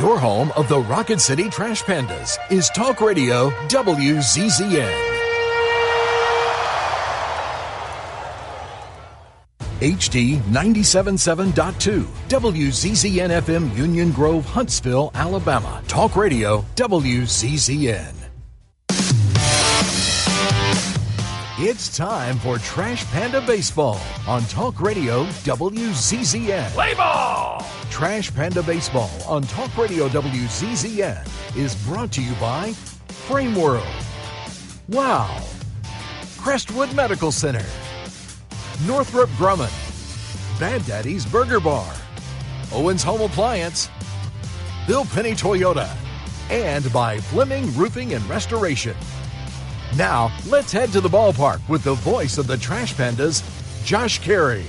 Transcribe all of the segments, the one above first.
Your home of the Rocket City Trash Pandas is Talk Radio WZZN. HD 97.7.2, WZZN FM, Union Grove, Huntsville, Alabama. Talk Radio WZZN. It's time for Trash Panda Baseball on Talk Radio WZZN. Play ball! Trash Panda Baseball on Talk Radio WZZN is brought to you by Frame World, Wow, Crestwood Medical Center, Northrop Grumman, Bad Daddy's Burger Bar, Owens Home Appliance, Bill Penny Toyota, and by Fleming Roofing and Restoration. Now, let's head to the ballpark with the voice of the Trash Pandas, Josh Carey.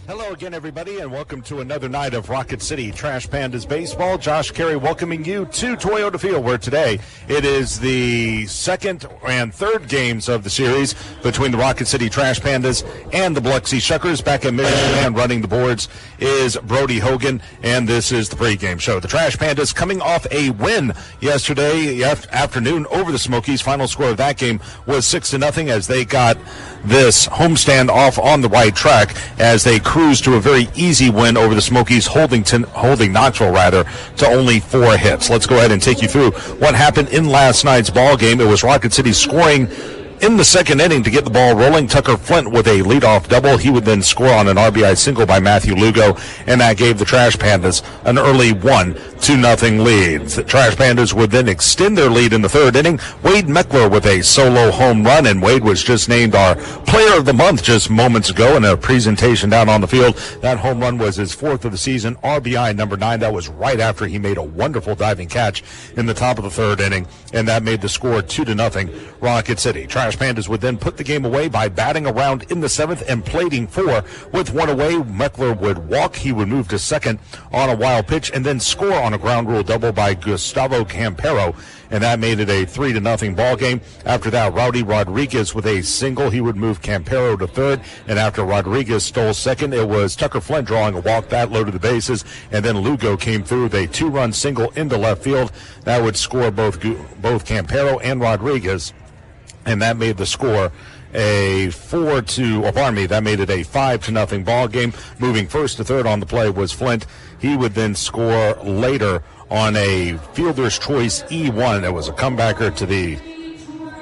Hello again, everybody, and welcome to another night of Rocket City Trash Pandas Baseball. Josh Carey welcoming you to Toyota Field, where today it is the second and third games of the series between the Rocket City Trash Pandas and the Biloxi Shuckers. Back at Michigan and running the boards is Brody Hogan, and this is the pregame show. The Trash Pandas coming off a win yesterday afternoon over the Smokies. Final score of that game was 6-0 as they got this homestand off on the right track as they cruised to a very easy win over the Smokies, holding Knoxville to only 4 hits. Let's go ahead and take you through what happened in last night's ball game. It was Rocket City scoring in the second inning to get the ball rolling. Tucker Flint with a leadoff double. He would then score on an RBI single by Matthew Lugo, and that gave the Trash Pandas an early 1-0 lead. The Trash Pandas would then extend their lead in the third inning. Wade Meckler with a solo home run, and Wade was just named our Player of the Month just moments ago in a presentation down on the field. That home run was his 4th of the season, RBI number 9. That was right after he made a wonderful diving catch in the top of the third inning, and that made the score 2-0 Rocket City. Trash Pandas would then put the game away by batting around in the 7th and plating 4. With 1 away, Meckler would walk. He would move to second on a wild pitch and then score on a ground rule double by Gustavo Campero, and that made it a 3-0 ball game. After that, Rowdy Rodriguez with a single. He would move Campero to third, and after Rodriguez stole second, it was Tucker Flint drawing a walk. That loaded the bases, and then Lugo came through with a 2-run single into left field. That would score both Campero and Rodriguez, and that made the score a 5-0 ball game. Moving first to third on the play was Flint. He would then score later on a fielder's choice E1. It was a comebacker to the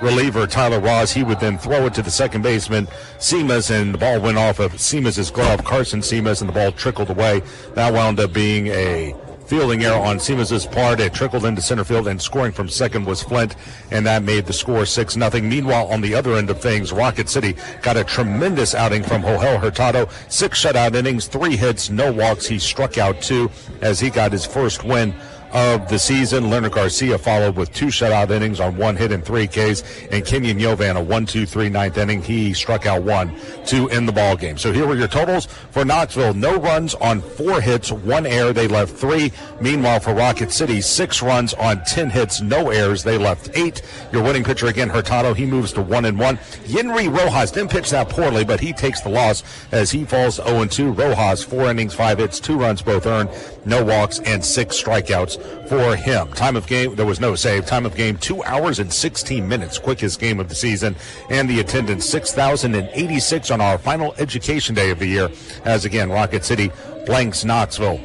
reliever Tyler Ross. He would then throw it to the second baseman Seamus, and the ball went off of Seamus' glove, Carson Seamus, and the ball trickled away. That wound up being a fielding error on Seamus' part. It trickled into center field, and scoring from second was Flint, and that made the score 6-0. Meanwhile, on the other end of things, Rocket City got a tremendous outing from Joel Hurtado. 6 shutout innings, 3 hits, no walks. He struck out 2 as he got his first win of the season. Leonard Garcia followed with 2 shutout innings on 1 hit and 3 Ks, and Kenyon Yovan a 1-2-3 ninth inning. He struck out 1 to end the ball game. So here were your totals for Knoxville: no runs on 4 hits, 1 error. They left 3. Meanwhile, for Rocket City, 6 runs on 10 hits, no errors. They left 8. Your winning pitcher again, Hurtado. He moves to 1-1. Yenry Rojas didn't pitch that poorly, but he takes the loss as he falls 0-2. Rojas 4 innings, 5 hits, 2 runs both earned, no walks, and 6 strikeouts for him. Time of game, there was no save. Time of game, 2 hours and 16 minutes. Quickest game of the season. And the attendance, 6,086 on our final education day of the year. As again, Rocket City blanks Knoxville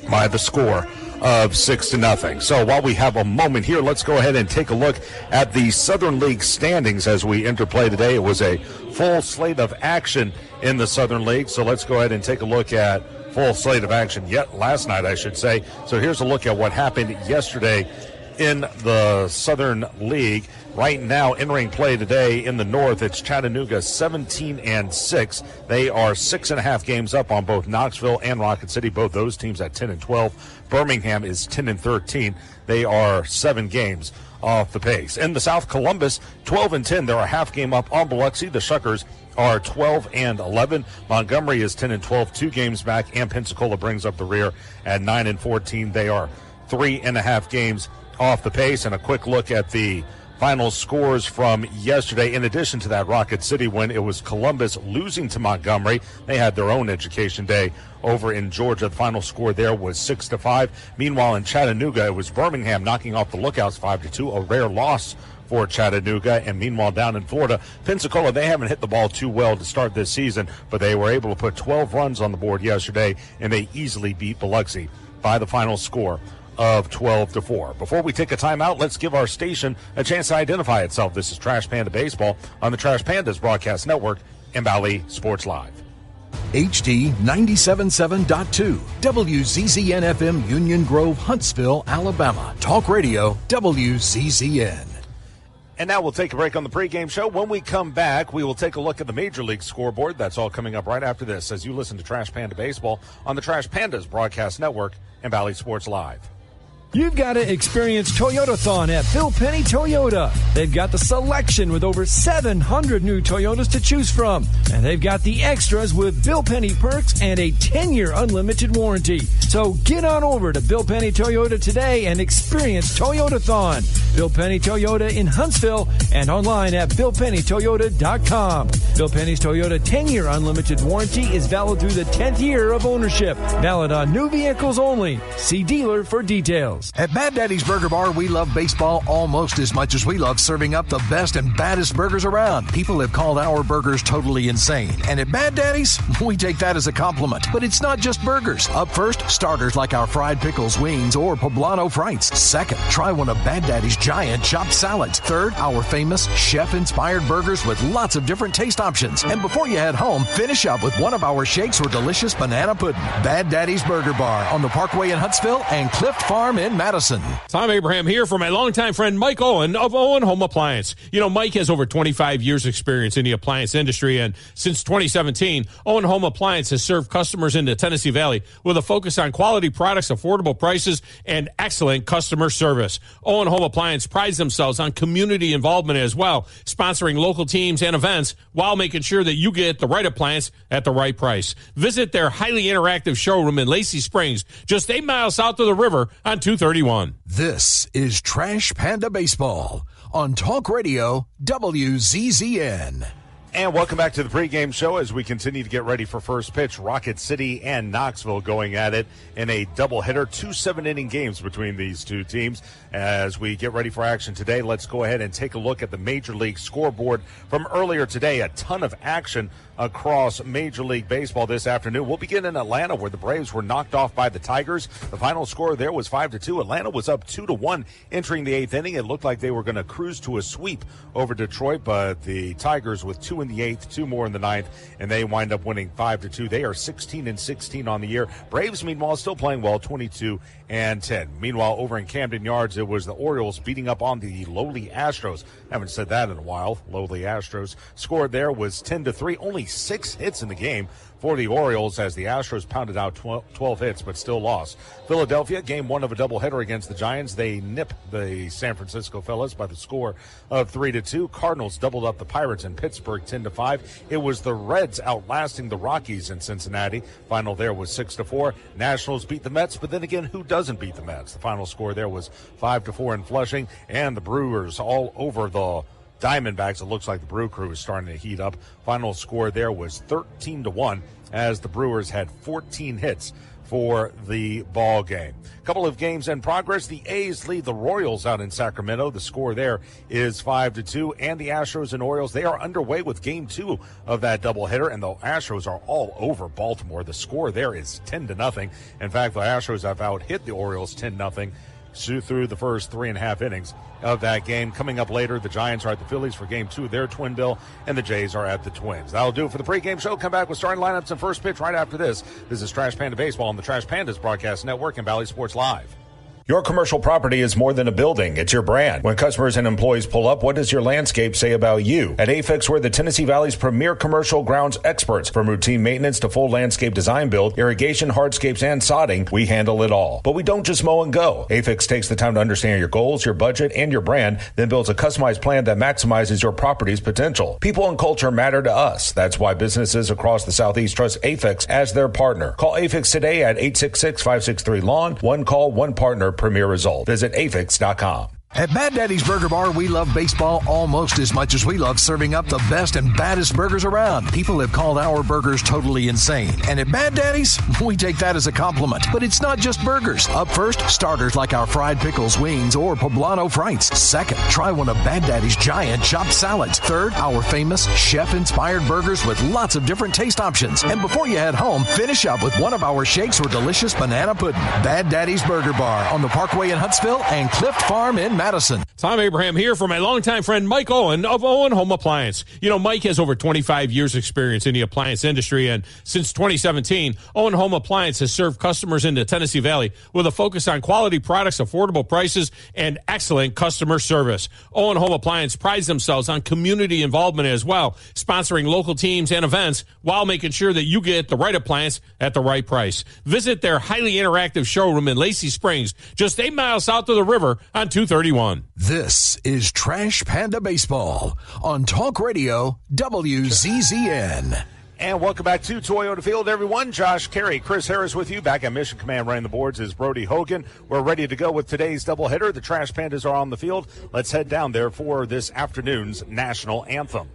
by the score of 6-0. So while we have a moment here, let's go ahead and take a look at the Southern League standings as we interplay today. It was a full slate of action in the Southern League. So let's go ahead and take a look at full slate of action last night, I should say. So here's a look at what happened yesterday in the Southern League. Right now, entering play today in the North, it's Chattanooga 17-6. They are 6.5 games up on both Knoxville and Rocket City, both those teams at 10-12. Birmingham is 10-13. They are 7 games off the pace. In the South, Columbus 12-10. They're a half game up on Biloxi. The Shuckers are 12-11. Montgomery is 10-12, 2 games back, and Pensacola brings up the rear at 9-14. They are 3.5 games off the pace. And a quick look at the final scores from yesterday. In addition to that Rocket City win, it was Columbus losing to Montgomery. They had their own education day over in Georgia. The final score there was 6-5. Meanwhile, in Chattanooga, it was Birmingham knocking off the Lookouts 5-2, a rare loss for Chattanooga. And meanwhile, down in Florida, Pensacola, they haven't hit the ball too well to start this season, but they were able to put 12 runs on the board yesterday, and they easily beat Biloxi by the final score of 12-4. Before we take a timeout, let's give our station a chance to identify itself. This is Trash Panda Baseball on the Trash Pandas Broadcast Network and Valley Sports Live. HD 97.7.2, WZZN FM, Union Grove, Huntsville, Alabama. Talk Radio, WZZN. And now we'll take a break on the pregame show. When we come back, we will take a look at the Major League scoreboard. That's all coming up right after this as you listen to Trash Panda Baseball on the Trash Pandas Broadcast Network and Valley Sports Live. You've got to experience Toyotathon at Bill Penny Toyota. They've got the selection with over 700 new Toyotas to choose from. And they've got the extras with Bill Penny perks and a 10-year unlimited warranty. So get on over to Bill Penny Toyota today and experience Toyotathon. Bill Penny Toyota in Huntsville and online at BillPennyToyota.com. Bill Penny's Toyota 10-year unlimited warranty is valid through the 10th year of ownership. Valid on new vehicles only. See dealer for details. At Bad Daddy's Burger Bar, we love baseball almost as much as we love serving up the best and baddest burgers around. People have called our burgers totally insane. And at Bad Daddy's, we take that as a compliment. But it's not just burgers. Up first, starters like our fried pickles, wings, or poblano frites. Second, try one of Bad Daddy's giant chopped salads. Third, our famous chef-inspired burgers with lots of different taste options. And before you head home, finish up with one of our shakes or delicious banana pudding. Bad Daddy's Burger Bar on the Parkway in Huntsville and Clift Farm in Madison. Tom Abraham here for my longtime friend Mike Owen of Owen Home Appliance. You know, Mike has over 25 years experience in the appliance industry, and since 2017, Owen Home Appliance has served customers in the Tennessee Valley with a focus on quality products, affordable prices, and excellent customer service. Owen Home Appliance prides themselves on community involvement as well, sponsoring local teams and events while making sure that you get the right appliance at the right price. Visit their highly interactive showroom in Lacey Springs, just 8 miles south of the river on 231. This is Trash Panda Baseball on Talk Radio WZZN. And welcome back to the pregame show as we continue to get ready for first pitch. Rocket City and Knoxville going at it in a doubleheader, 2 7-inning games between these two teams. As we get ready for action today, let's go ahead and take a look at the Major League scoreboard from earlier today. A ton of action across Major League Baseball this afternoon. We'll begin in Atlanta, where the Braves were knocked off by the Tigers. The final score there was 5-2. Atlanta was up 2-1 entering the 8th inning. It looked like they were going to cruise to a sweep over Detroit, but the Tigers with 2 in the 8th, 2 more in the 9th, and they wind up winning 5-2. They are 16-16 on the year. Braves, meanwhile, still playing well, 22-10. Meanwhile, over in Camden Yards, it was the Orioles beating up on the lowly Astros. Haven't said that in a while. Lowly Astros. Scored there was 10-3. Only 6 hits in the game for the Orioles as the Astros pounded out 12 hits but still lost. Philadelphia, game 1 of a doubleheader against the Giants. They nip the San Francisco fellas by the score of 3-2. Cardinals doubled up the Pirates in Pittsburgh 10-5. It was the Reds outlasting the Rockies in Cincinnati. Final there was 6-4. Nationals beat the Mets, but then again, who doesn't beat the Mets? The final score there was 5-4 in Flushing, and the Brewers all over the Diamondbacks. It looks like the Brew Crew is starting to heat up. Final score there was 13-1 as the Brewers had 14 hits for the ball game. Couple of games in progress. The A's lead the Royals out in Sacramento. The score there is 5-2. And the Astros and Orioles, they are underway with game 2 of that doubleheader, and the Astros are all over Baltimore. The score there is 10-0. In fact, the Astros have out-hit the Orioles 10-0 through the first 3.5 innings of that game. Coming up later, the Giants are at the Phillies for game 2 of their twin bill, and the Jays are at the Twins. That'll do it for the pregame show. Come back with starting lineups and first pitch right after this. This is Trash Panda Baseball on the Trash Pandas Broadcast Network and Valley Sports Live. Your commercial property is more than a building. It's your brand. When customers and employees pull up, what does your landscape say about you? At AFIX, we're the Tennessee Valley's premier commercial grounds experts. From routine maintenance to full landscape design build, irrigation, hardscapes, and sodding, we handle it all. But we don't just mow and go. AFIX takes the time to understand your goals, your budget, and your brand, then builds a customized plan that maximizes your property's potential. People and culture matter to us. That's why businesses across the Southeast trust AFIX as their partner. Call AFIX today at 866-563-LAWN. One call, one partner, premier result. Visit afix.com. At Bad Daddy's Burger Bar, we love baseball almost as much as we love serving up the best and baddest burgers around. People have called our burgers totally insane. And at Bad Daddy's, we take that as a compliment. But it's not just burgers. Up first, starters like our fried pickles, wings, or poblano frites. Second, try one of Bad Daddy's giant chopped salads. Third, our famous chef-inspired burgers with lots of different taste options. And before you head home, finish up with one of our shakes or delicious banana pudding. Bad Daddy's Burger Bar on the Parkway in Huntsville and Clift Farm in Madison. Tom Abraham here for my longtime friend Mike Owen of Owen Home Appliance. You know, Mike has over 25 years experience in the appliance industry, and since 2017, Owen Home Appliance has served customers in the Tennessee Valley with a focus on quality products, affordable prices, and excellent customer service. Owen Home Appliance prides themselves on community involvement as well, sponsoring local teams and events while making sure that you get the right appliance at the right price. Visit their highly interactive showroom in Lacey Springs, just 8 miles south of the river on 231. This is Trash Panda Baseball on Talk Radio WZZN. And welcome back to Toyota Field, everyone. Josh Carey, Chris Harris with you. Back at Mission Command running the boards is Brody Hogan. We're ready to go with today's doubleheader. The Trash Pandas are on the field. Let's head down there for this afternoon's national anthem.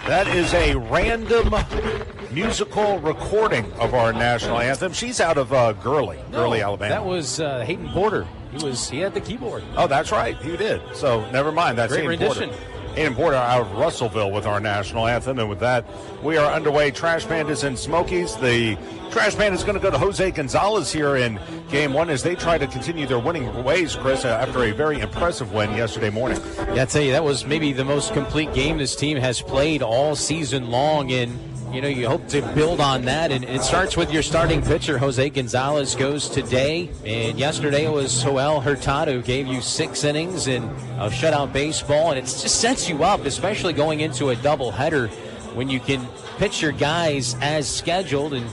That is a random musical recording of our national anthem. She's out of Gurley, Alabama. That was Hayden Porter. He had the keyboard. Oh, that's right. He did. So never mind. That's great Hayden rendition. Porter. Hayden Porter out of Russellville with our national anthem. And with that, we are underway. Trash Pandas and Smokies. The Trash Pandas is going to go to Jose Gonzalez here in Game 1 as they try to continue their winning ways, Chris, after a very impressive win yesterday morning. Yeah, I tell you, that was maybe the most complete game this team has played all season long, and you hope to build on that, and it starts with your starting pitcher. Jose Gonzalez goes today, and yesterday it was Joel Hurtado who gave you 6 innings of shutout baseball, and it just sets you up, especially going into a doubleheader, when you can pitch your guys as scheduled and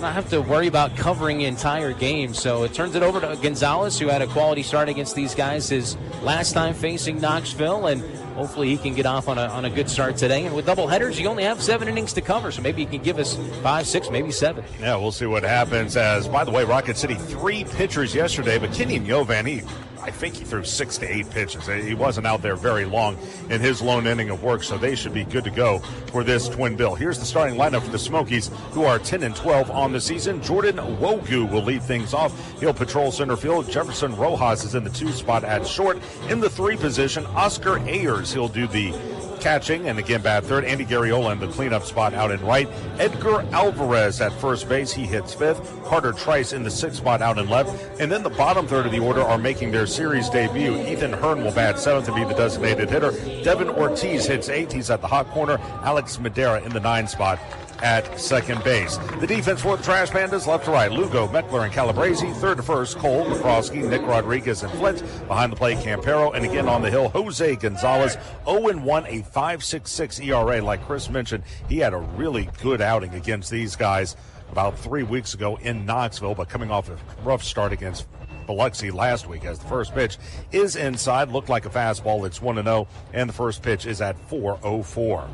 not have to worry about covering entire games. So it turns it over to Gonzalez, who had a quality start against these guys his last time facing Knoxville, and hopefully he can get off on a good start today. And with doubleheaders, you only have 7 innings to cover, so maybe you can give us 5, 6, maybe 7. Yeah, we'll see what happens. As, by the way, Rocket City 3 pitchers yesterday, but Kenyon Yovan, I think he threw 6 to 8 pitches. He wasn't out there very long in his lone inning of work, so they should be good to go for this twin bill. Here's the starting lineup for the Smokies, who are 10-12 on the season. Jordan Wogu will lead things off. He'll patrol center field. Jefferson Rojas is in the 2 spot at short. In the 3 position, Oscar Ayers, he'll do the catching, and again bat third. Andy Garriola in the cleanup spot out in right. Edgar Alvarez at first base, he hits 5th. Carter Trice in the 6th spot out in left. And then the bottom third of the order are making their series debut. Ethan Hearn will bat 7th and be the designated hitter. Devin Ortiz hits 8th. He's at the hot corner. Alex Madera in the 9 spot at second base. The defense for the Trash Pandas, left to right, Lugo, Meckler, and Calabrese. Third to first, Cole, McCroskey, Nick Rodriguez, and Flint. Behind the plate, Campero. And again on the hill, Jose Gonzalez. 0-1, a 5.66 ERA. Like Chris mentioned, he had a really good outing against these guys about 3 weeks ago in Knoxville, but coming off a rough start against Biloxi last week, as the first pitch is inside. Looked like a fastball. It's 1-0, and the first pitch is at 4:04.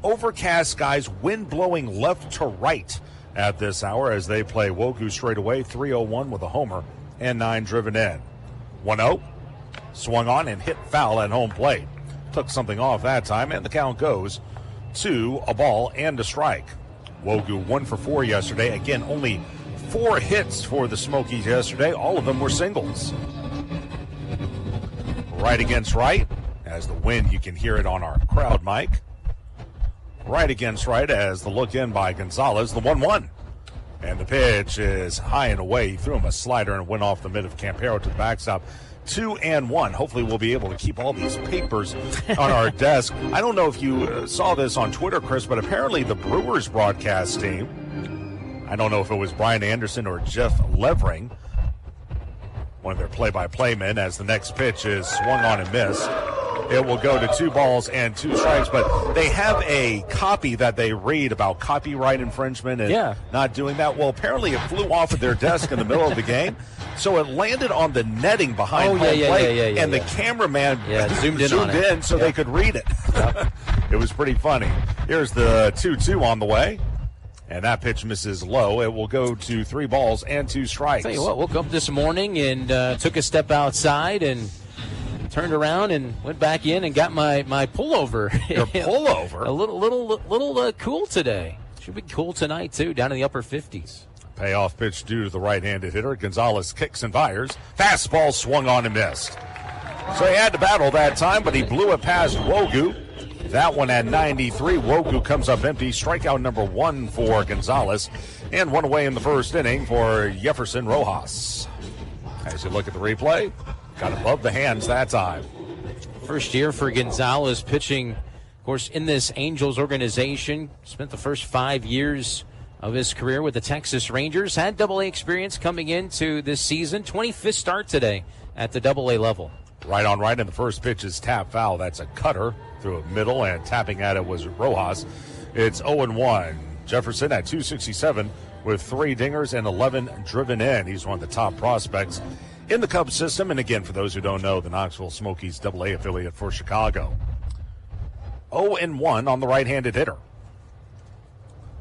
overcast skies, wind blowing left to right at this hour as they play Wogu straight away. 3-0-1 with a homer and 9 driven in. 1-0, swung on and hit foul at home plate. Took something off that time, and the count goes to a ball and a strike. Wogu 1 for 4 yesterday. Again, only 4 hits for the Smokies yesterday. All of them were singles. Right against right. As the wind, you can hear it on our crowd mic. Right against right as the look in by Gonzalez, the 1-1. And the pitch is high and away. He threw him a slider and went off the mid of Campero to the backstop. 2-1. Hopefully we'll be able to keep all these papers on our desk. I don't know if you saw this on Twitter, Chris, but apparently the Brewers broadcast team, I don't know if it was Brian Anderson or Jeff Levering, one of their play-by-play men, as the next pitch is swung on and missed. It will go to 2 balls and 2 strikes, but they have a copy that they read about copyright infringement and not doing that. Well, apparently it flew off of their desk in the middle of the game, so it landed on the netting behind home plate, and the cameraman zoomed in so they could read it. Yep. It was pretty funny. Here's the 2-2 on the way. And that pitch misses low. It will go to 3 balls and 2 strikes. Tell you what, woke up this morning and took a step outside and turned around and went back in and got my pullover. Your pullover? A little cool today. Should be cool tonight, too, down in the upper 50s. Payoff pitch due to the right-handed hitter. Gonzalez kicks and fires. Fastball swung on and missed. So he had to battle that time, but he blew it past Wogu. That one at 93. Wogu comes up empty. Strikeout number 1 for Gonzalez. And 1 away in the first inning for Jefferson Rojas. As you look at the replay, got above the hands that time. First year for Gonzalez pitching, of course, in this Angels organization. Spent the first 5 years of his career with the Texas Rangers. Had Double-A experience coming into this season. 25th start today at the Double-A level. Right on right, and the first pitch is tap foul. That's a cutter through a middle, and tapping at it was Rojas. It's 0-1. Jefferson at 267 with 3 dingers and 11 driven in. He's one of the top prospects in the Cubs system. And again, for those who don't know, the Knoxville Smokies Double-A affiliate for Chicago. 0-1 on the right-handed hitter.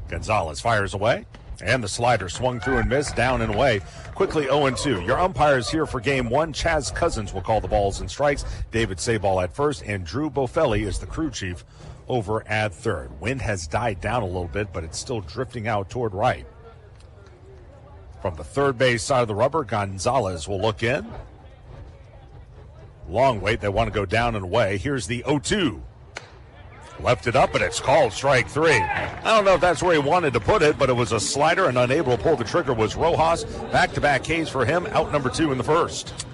Gonzalez fires away, and the slider swung through and missed, down and away. Quickly 0-2. Your umpires here for game 1. Chaz Cousins will call the balls and strikes. David Sabal at first, and Drew Bofelli is the crew chief over at third. Wind has died down a little bit, but it's still drifting out toward right. From the third base side of the rubber, Gonzalez will look in. Long wait. They want to go down and away. Here's the 0-2. Left it up, and it's called strike 3. I don't know if that's where he wanted to put it, but it was a slider, and unable to pull the trigger was Rojas. Back-to-back Ks for him, out number 2 in the first.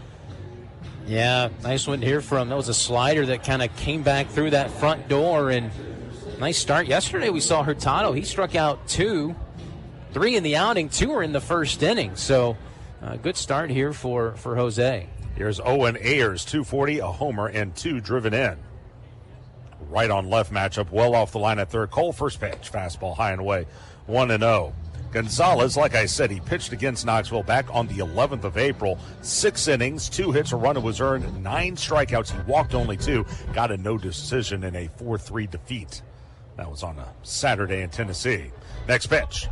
Yeah, nice one to hear from. That was a slider that kind of came back through that front door, and nice start. Yesterday we saw Hurtado. He struck out 2, 3 in the outing, 2 were in the first inning. So good start here for Jose. Here's Owen Ayers, 240, a homer, and 2 driven in. Right on left matchup, well off the line at third. Cole, first pitch, fastball high and away, 1-0. Gonzalez, like I said, he pitched against Knoxville back on the 11th of April. 6 innings, 2 hits, a run was earned, 9 strikeouts. He walked only 2, got a no decision in a 4-3 defeat. That was on a Saturday in Tennessee. Next pitch.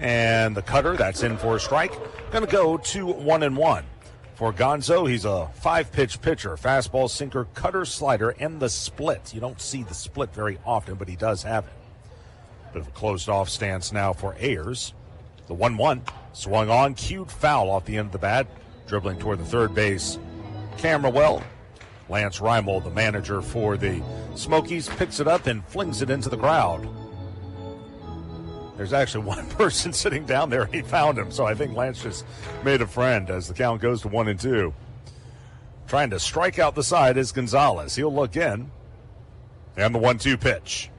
And the cutter, that's in for a strike. Going to go to 1-1. For Gonzo, he's a 5-pitch pitcher. Fastball, sinker, cutter, slider, and the split. You don't see the split very often, but he does have it. Bit of a closed-off stance now for Ayers. The 1-1 swung on, cued foul off the end of the bat. Dribbling toward the third base camera well. Lance Reimold, the manager for the Smokies, picks it up and flings it into the crowd. There's actually one person sitting down there, and he found him. So I think Lance just made a friend as the count goes to 1-2. Trying to strike out the side is Gonzalez. He'll look in. And the 1-2 pitch.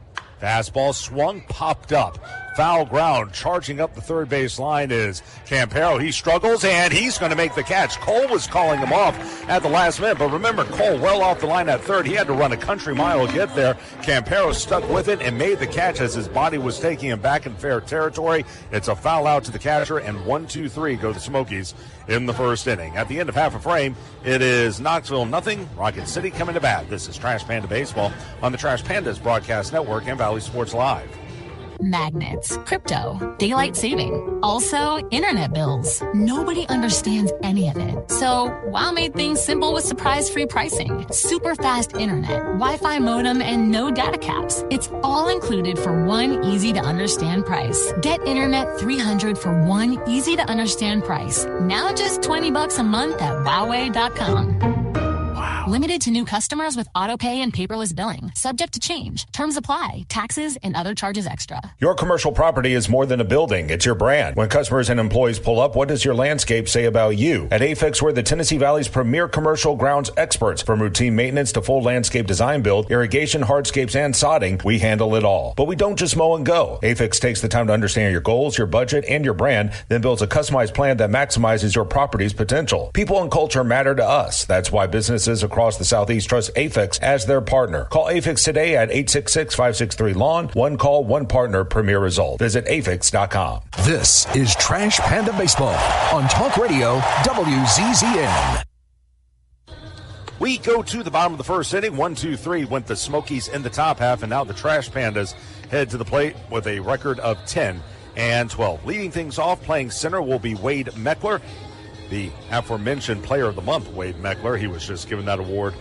Fastball swung, popped up. foul ground. Charging up the third base line is Campero. He struggles, and he's going to make the catch. Cole was calling him off at the last minute, but remember, Cole well off the line at third. He had to run a country mile to get there. Campero stuck with it and made the catch as his body was taking him back in fair territory. It's a foul out to the catcher, and 1-2-3 go the Smokies in the first inning. At the end of half a frame, it is Knoxville nothing, Rocket City coming to bat. This is Trash Panda Baseball on the Trash Pandas Broadcast Network and Valley Sports Live. Magnets, crypto, daylight saving, also internet bills. Nobody understands any of it. So WOW made things simple with surprise-free pricing, super fast internet, Wi-Fi modem, and no data caps. It's all included for one easy-to-understand price. Get Internet 300 for one easy-to-understand price. Now just $20 a month at Wowway.com. Limited to new customers with autopay and paperless billing. Subject to change. Terms apply. Taxes and other charges extra. Your commercial property is more than a building. It's your brand. When customers and employees pull up, what does your landscape say about you? At AFIX, we're the Tennessee Valley's premier commercial grounds experts. From routine maintenance to full landscape design build, irrigation, hardscapes, and sodding, we handle it all. But we don't just mow and go. AFIX takes the time to understand your goals, your budget, and your brand, then builds a customized plan that maximizes your property's potential. People and culture matter to us. That's why businesses across the Southeast trust AFIX as their partner. Call AFIX today at 866-563-LAWN. One call, one partner, premier result. Visit AFIX.com. This is Trash Panda Baseball on Talk Radio WZZN. We go to the bottom of the first inning. 1-2-3 went the Smokies in the top half, and now the Trash Pandas head to the plate with a record of 10-12. Leading things off, playing center will be Wade Meckler, the aforementioned Player of the Month, Wade Meckler. He was just given that award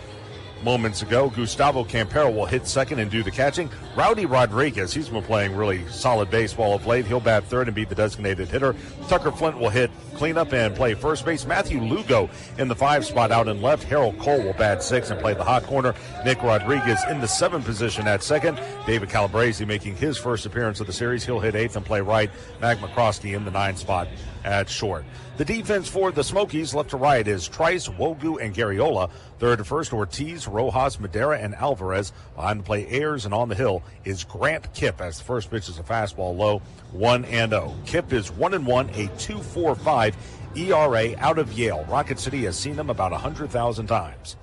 moments ago. Gustavo Campero will hit second and do the catching. Rowdy Rodriguez, he's been playing really solid baseball of late. He'll bat third and be the designated hitter. Tucker Flint will hit cleanup and play first base. Matthew Lugo in the 5 spot out and left. Harold Cole will bat 6 and play the hot corner. Nick Rodriguez in the 7 position at second. David Calabrese making his first appearance of the series. He'll hit 8th and play right. Mac McCroskey in the 9 spot at short. The defense for the Smokies, left to right, is Trice, Wogu, and Garriola. Third to first, Ortiz, Rojas, Madera, and Alvarez. Behind the plate, Ayers, and on the hill is Grant Kipp as the first pitch is a fastball low, 1-0. Kipp is 1-1, a 2.45 ERA out of Yale. Rocket City has seen him about 100,000 times.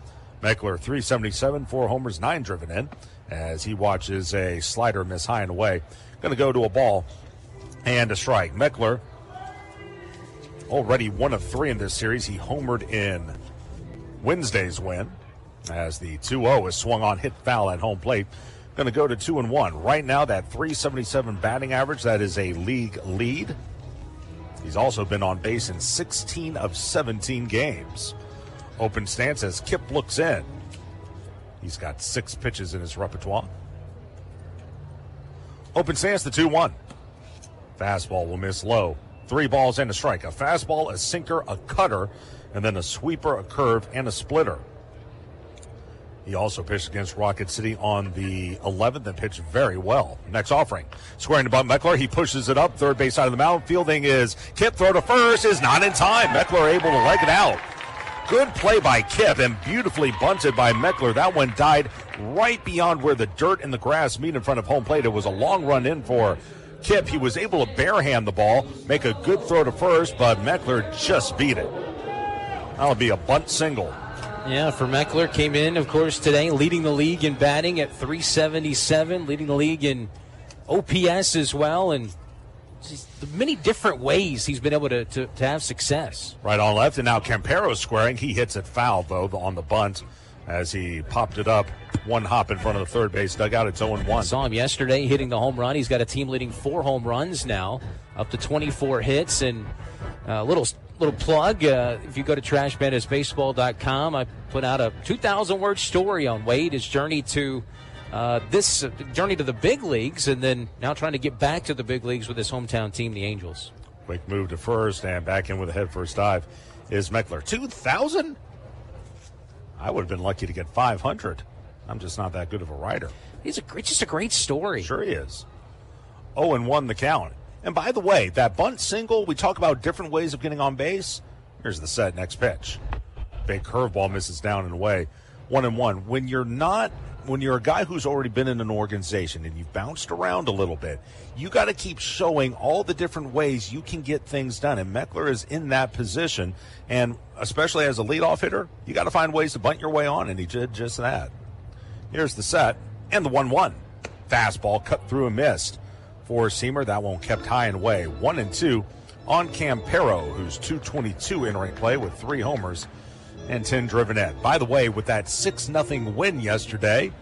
Meckler, 377, 4 homers, 9 driven in, as he watches a slider miss high and away. Going to go to a ball and a strike. Meckler already 1 of 3 in this series. He homered in Wednesday's win as the 2-0 is swung on, hit foul at home plate. Going to go to 2-1. Right now, that 377 batting average, that is a league lead. He's also been on base in 16 of 17 games. Open stance as Kipp looks in. He's got 6 pitches in his repertoire. Open stance, the 2-1. Fastball will miss low. 3 balls and a strike. A fastball, a sinker, a cutter, and then a sweeper, a curve, and a splitter. He also pitched against Rocket City on the 11th and pitched very well. Next offering. Squaring to bunt Meckler. He pushes it up. Third base side of the mound. Fielding is Kipp. Throw to first is not in time. Meckler able to leg it out. Good play by Kipp and beautifully bunted by Meckler. That one died right beyond where the dirt and the grass meet in front of home plate. It was a long run in for Kipp. He was able to barehand the ball, make a good throw to first, but Meckler just beat it. That'll be a bunt single. Yeah, for Meckler, came in, of course, today, leading the league in batting at 377, leading the league in OPS as well, and the many different ways he's been able to have success. Right on left, and now Campero squaring. He hits it foul, though, on the bunt as he popped it up. 1 hop in front of the third base dugout. It's 0-1. Saw him yesterday hitting the home run. He's got a team leading 4 home runs now, up to 24 hits. And a little plug, if you go to trashpandasbaseball.com, I put out a 2,000-word story on Wade, his journey to journey to the big leagues, and then now trying to get back to the big leagues with his hometown team, the Angels. Quick move to first, and back in with a head-first dive is Meckler. 2,000? I would have been lucky to get 500. I'm just not that good of a writer. He's just a great story. Sure he is. 0-1 the count. And by the way, that bunt single, we talk about different ways of getting on base. Here's the set, next pitch. Big curveball misses down and away. 1-1. When you're not when you're a guy who's already been in an organization and you've bounced around a little bit, you got to keep showing all the different ways you can get things done. And Meckler is in that position. And especially as a leadoff hitter, you got to find ways to bunt your way on, and he did just that. Here's the set and the 1-1. Fastball cut through and missed. Four-seamer, that one kept high and away. 1-2 on Campero, who's 222 entering play with 3 homers and 10 driven in. By the way, with that 6-0 win yesterday,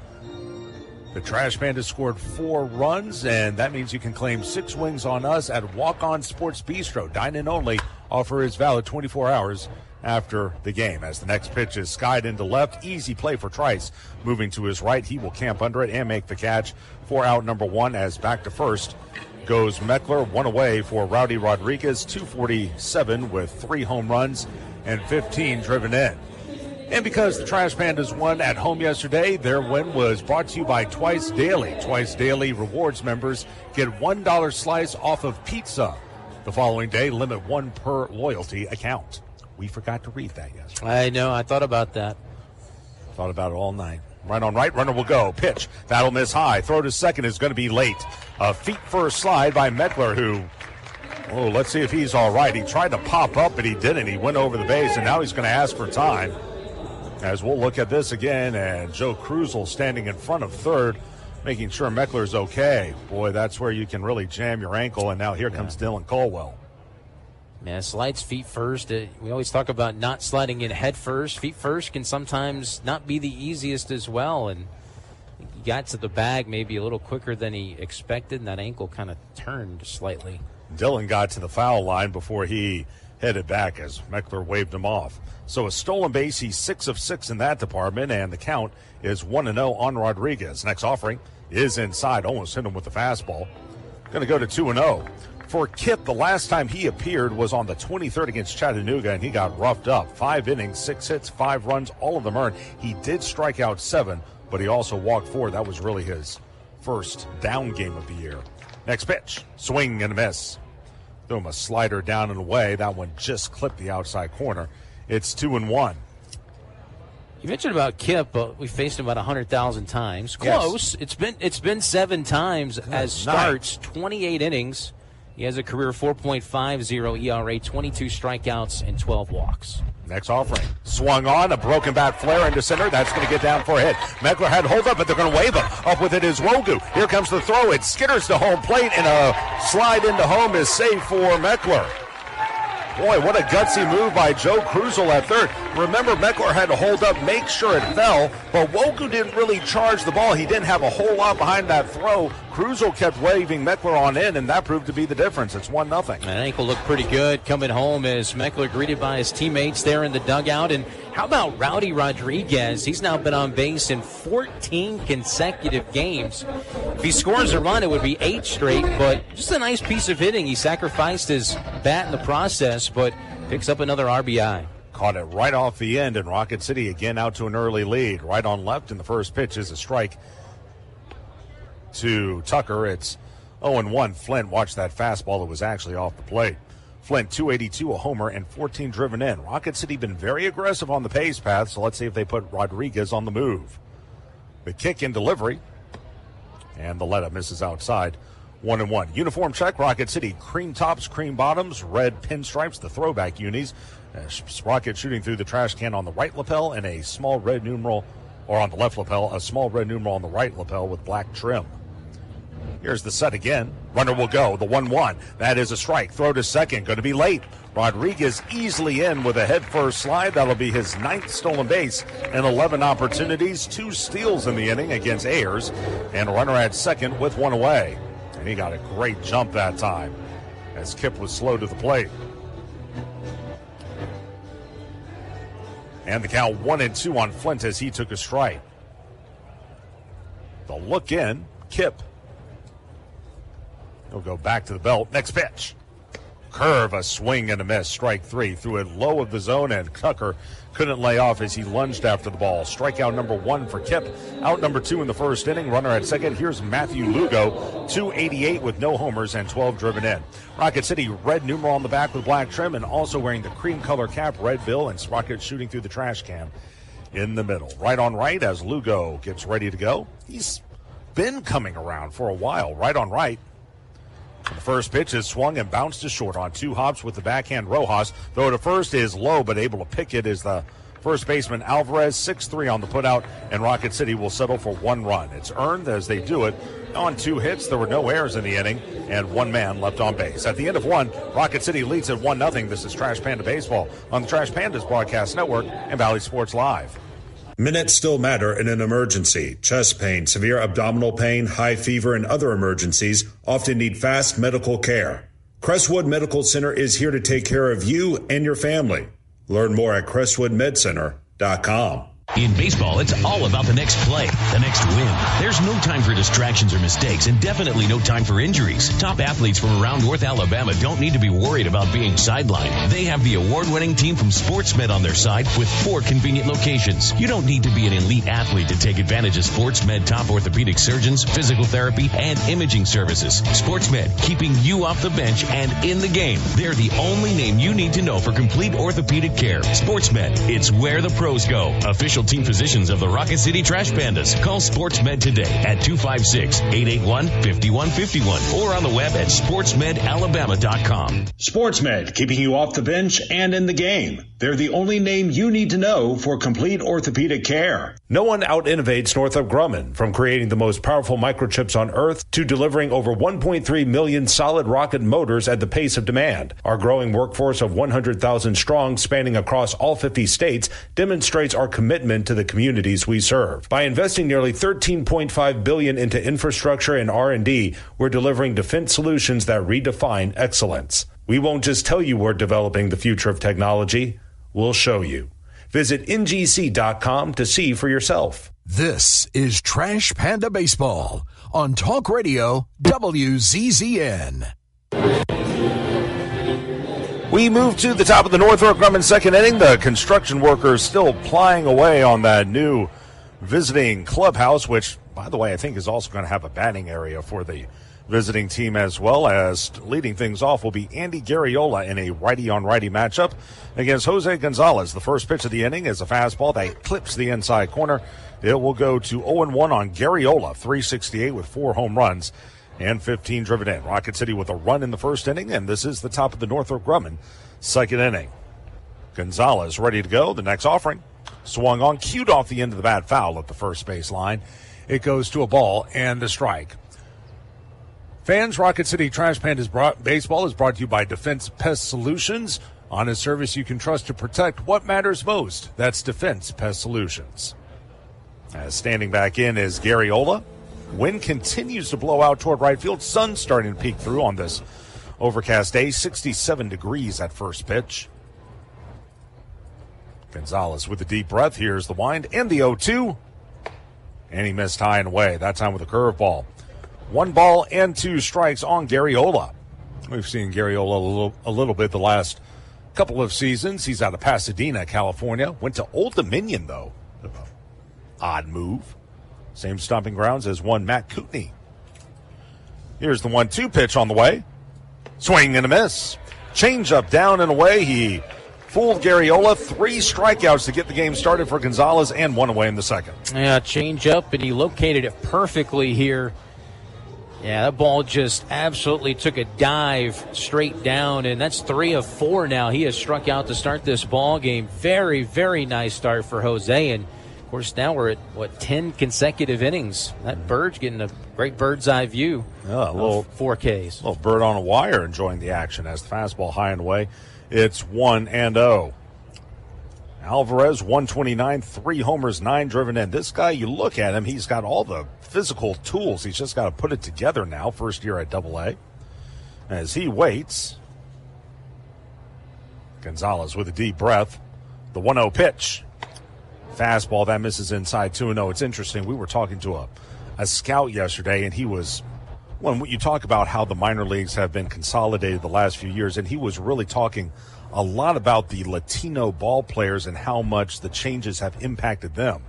the Trash Pandas scored 4 runs, and that means you can claim 6 wings on us at Walk On Sports Bistro. Dine-in only. Offer is valid 24 hours after the game. As the next pitch is skied into left, easy play for Trice. Moving to his right, he will camp under it and make the catch for out number 1. As back to first goes Meckler, 1 away for Rowdy Rodriguez, 247 with 3 home runs and 15 driven in. And because the Trash Pandas won at home yesterday, their win was brought to you by Twice Daily. Twice Daily rewards members get $1 slice off of pizza. The following day, limit 1 per loyalty account. We forgot to read that yesterday. I know. I thought about that. Thought about it all night. Right on right, runner will go. Pitch. That'll miss high. Throw to second is going to be late. A feet first slide by Meckler, who, let's see if he's all right. He tried to pop up, but he didn't. He went over the base, and now he's going to ask for time. As we'll look at this again, and Joe Krusel standing in front of third, making sure Meckler's okay. Boy, that's where you can really jam your ankle, and now here comes Dylan Colwell. Yeah, slides feet first. We always talk about not sliding in head first. Feet first can sometimes not be the easiest as well, and he got to the bag maybe a little quicker than he expected, and that ankle kind of turned slightly. Dylan got to the foul line before he headed back as Meckler waved him off. So a stolen base, he's 6 of 6 in that department, and the count is 1-0 on Rodriguez. Next offering is inside, almost hit him with the fastball. Going to go to 2-0. For Kip, the last time he appeared was on the 23rd against Chattanooga, and he got roughed up. 5 innings, 6 hits, 5 runs, all of them earned. He did strike out 7, but he also walked 4. That was really his first down game of the year. Next pitch, swing and a miss. Threw him a slider down and away. That one just clipped the outside corner. It's 2-1. You mentioned about Kip. We faced him about 100,000 times. Close. Yes. It's been 7 times as starts, 28 innings. He has a career 4.50 ERA, 22 strikeouts, and 12 walks. Next offering. Swung on, a broken bat flare into center. That's going to get down for a hit. Meckler had hold up, but they're going to wave him. Up with it is Wogu. Here comes the throw. It skitters to home plate, and a slide into home is safe for Meckler. Boy, what a gutsy move by Joe Krusel at third. Remember, Meckler had to hold up, make sure it fell, but Wogu didn't really charge the ball. He didn't have a whole lot behind that throw. Krusel kept waving Meckler on in, and that proved to be the difference. It's 1-0. That ankle looked pretty good coming home as Meckler greeted by his teammates there in the dugout. And how about Rowdy Rodriguez? He's now been on base in 14 consecutive games. If he scores a run, it would be 8 straight, but just a nice piece of hitting. He sacrificed his bat in the process, but picks up another RBI. Caught it right off the end, and Rocket City again out to an early lead. Right on left, and the first pitch is a strike to Tucker. It's 0-1. Flint, watch that fastball that was actually off the plate. Flint, 282, a homer, and 14 driven in. Rocket City been very aggressive on the pace path, so let's see if they put Rodriguez on the move. The kick in delivery, and the let-up misses outside. 1-1. Uniform check, Rocket City. Cream tops, cream bottoms, red pinstripes, the throwback unis. Rocket shooting through the trash can on the right lapel and a small red numeral, or on the left lapel, a small red numeral on the right lapel with black trim. Here's the set again. Runner will go. The 1-1. That is a strike. Throw to second. Going to be late. Rodriguez easily in with a head-first slide. That'll be his 9th stolen base in 11 opportunities. 2 steals in the inning against Ayers. And a runner at second with 1 away. And he got a great jump that time as Kip was slow to the plate. And the count 1-2 on Flint as he took a strike. The look in. Kip. He'll go back to the belt. Next pitch. Curve, a swing and a miss. Strike 3. Threw it low of the zone, and Tucker couldn't lay off as he lunged after the ball. Strikeout number 1 for Kip. Out number 2 in the first inning. Runner at second. Here's Matthew Lugo. 288 with no homers and 12 driven in. Rocket City, red numeral on the back with black trim, and also wearing the cream color cap, red bill, and Rocket shooting through the trash can. in the middle. Right on right as Lugo gets ready to go. He's been coming around for a while. Right on right. The first pitch is swung and bounced to short on 2 hops with the backhand Rojas. Though to first is low, but able to pick it is the first baseman Alvarez. 6-3 on the putout, and Rocket City will settle for 1 run. It's earned as they do it on 2 hits. There were no errors in the inning, and 1 man left on base. At the end of 1, Rocket City leads at 1-0. This is Trash Panda Baseball on the Trash Pandas Broadcast Network and Valley Sports Live. Minutes still matter in an emergency. Chest pain, severe abdominal pain, high fever, and other emergencies often need fast medical care. Crestwood Medical Center is here to take care of you and your family. Learn more at crestwoodmedcenter.com. In baseball, it's all about the next play, the next win. There's no time for distractions or mistakes, and definitely no time for injuries. Top athletes from around North Alabama don't need to be worried about being sidelined. They have the award-winning team from SportsMed on their side with 4 convenient locations. You don't need to be an elite athlete to take advantage of SportsMed top orthopedic surgeons, physical therapy, and imaging services. SportsMed, keeping you off the bench and in the game. They're the only name you need to know for complete orthopedic care. SportsMed, it's where the pros go. Official team physicians of the Rocket City Trash Pandas. Call SportsMed today at 256-881-5151 or on the web at sportsmedalabama.com. SportsMed, keeping you off the bench and in the game. They're the only name you need to know for complete orthopedic care. No one out-innovates Northrop Grumman, from creating the most powerful microchips on Earth to delivering over 1.3 million solid rocket motors at the pace of demand. Our growing workforce of 100,000 strong, spanning across all 50 states, demonstrates our commitment to the communities we serve. By investing nearly $13.5 billion into infrastructure and R&D, we're delivering defense solutions that redefine excellence. We won't just tell you we're developing the future of technology, we'll show you. Visit ngc.com to see for yourself. This is Trash Panda Baseball on Talk Radio WZZN. We move to the top of the Northrop Grumman second inning. The construction workers still plying away on that new visiting clubhouse, which, by the way, I think is also going to have a batting area for the visiting team, as well as leading things off will be Andy Garriola in a righty-on-righty matchup against Jose Gonzalez. The first pitch of the inning is a fastball that clips the inside corner. It will go to 0-1 on Garriola, 368 with 4 home runs and 15 driven in. Rocket City with a run in the first inning, and this is the top of the Northrop Grumman second inning. Gonzalez ready to go. The next offering swung on, cued off the end of the bat, foul at the first base line. It goes to a ball and a strike. Fans, Rocket City Trash Pandas Baseball is brought to you by Defense Pest Solutions. Honest service you can trust to protect what matters most. That's Defense Pest Solutions. As standing back in is Garriola. Wind continues to blow out toward right field. Sun starting to peek through on this overcast day. 67 degrees at first pitch. Gonzalez with a deep breath. Here's the wind and the 0-2. And he missed high and away, that time with a curveball. 1 ball and 2 strikes on Garriola. We've seen Garriola a little bit the last couple of seasons. He's out of Pasadena, California. Went to Old Dominion, though. Odd move. Same stomping grounds as one Matt Kootenai. Here's the 1-2 pitch on the way. Swing and a miss. Change up down and away. He fooled Garriola. 3 strikeouts to get the game started for Gonzalez, and 1 away in the second. Yeah, change up, and he located it perfectly here. Yeah, that ball just absolutely took a dive straight down, and that's 3 of 4 now. He has struck out to start this ball game. Very, very nice start for Jose, and of course now we're at 10 consecutive innings. That bird's getting a great bird's eye view. Yeah, a little 4Ks. Little bird on a wire enjoying the action as the fastball high and away. It's 1-0. Alvarez, 129, 3 homers, 9 driven in. This guy, you look at him, he's got all the physical tools. He's just got to put it together now, first year at Double-A. As he waits, Gonzalez with a deep breath. The 1-0 pitch. Fastball, that misses inside 2-0. It's interesting. We were talking to a scout yesterday, and he was, when you talk about how the minor leagues have been consolidated the last few years, and he was really talking a lot about the Latino ball players and how much the changes have impacted them.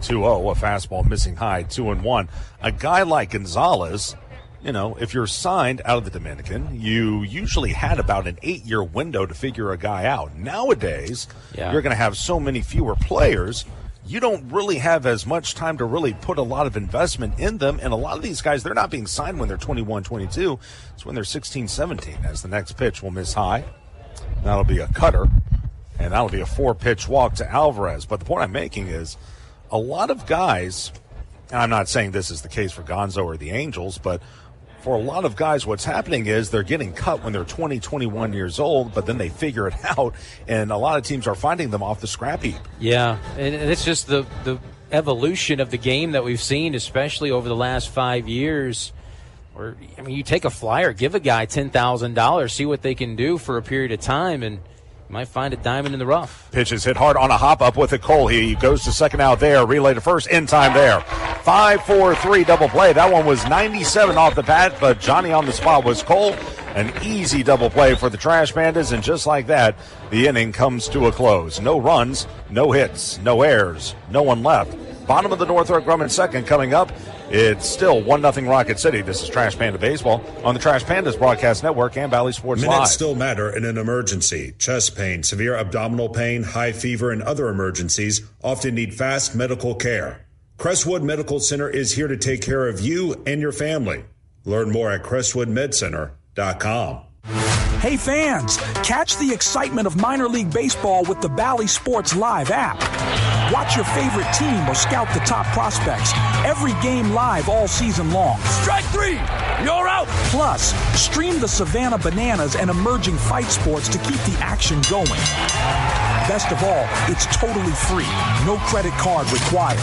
2-0, a fastball missing high, 2-1. A guy like Gonzalez, you know, if you're signed out of the Dominican, you usually had about an 8-year window to figure a guy out. Nowadays, you're going to have so many fewer players. you don't really have as much time to really put a lot of investment in them. And a lot of these guys, they're not being signed when they're 21, 22. It's when they're 16, 17. As the next pitch will miss high. That'll be a cutter, and that'll be a 4-pitch walk to Alvarez. But the point I'm making is a lot of guys, and I'm not saying this is the case for Gonzo or the Angels, but for a lot of guys, what's happening is they're getting cut when they're 20, 21 years old, but then they figure it out, and a lot of teams are finding them off the scrap heap. Yeah, and it's just the evolution of the game that we've seen, especially over the last 5 years. Or, I mean, you take a flyer, give a guy $10,000, see what they can do for a period of time, and you might find a diamond in the rough. Pitch is hit hard on a hop-up with it. Cole, he goes to second out there. Relay to first, in time there. 5-4-3 double play. That one was 97 off the bat, but Johnny on the spot was Cole. An easy double play for the Trash Pandas, and just like that, the inning comes to a close. No runs, no hits, no errors, no one left. Bottom of the Northrop Grumman second coming up. It's still 1-0 Rocket City. This is Trash Panda Baseball on the Trash Pandas Broadcast Network and Valley Sports Live. Minutes still matter in an emergency. Chest pain, severe abdominal pain, high fever, and other emergencies often need fast medical care. Crestwood Medical Center is here to take care of you and your family. Learn more at crestwoodmedcenter.com. Hey fans, catch the excitement of minor league baseball with the Valley Sports Live app. Watch your favorite team or scout the top prospects. Every game live all season long. Strike three, you're out. Plus, stream the Savannah Bananas and emerging fight sports to keep the action going. Best of all, it's totally free. No credit card required.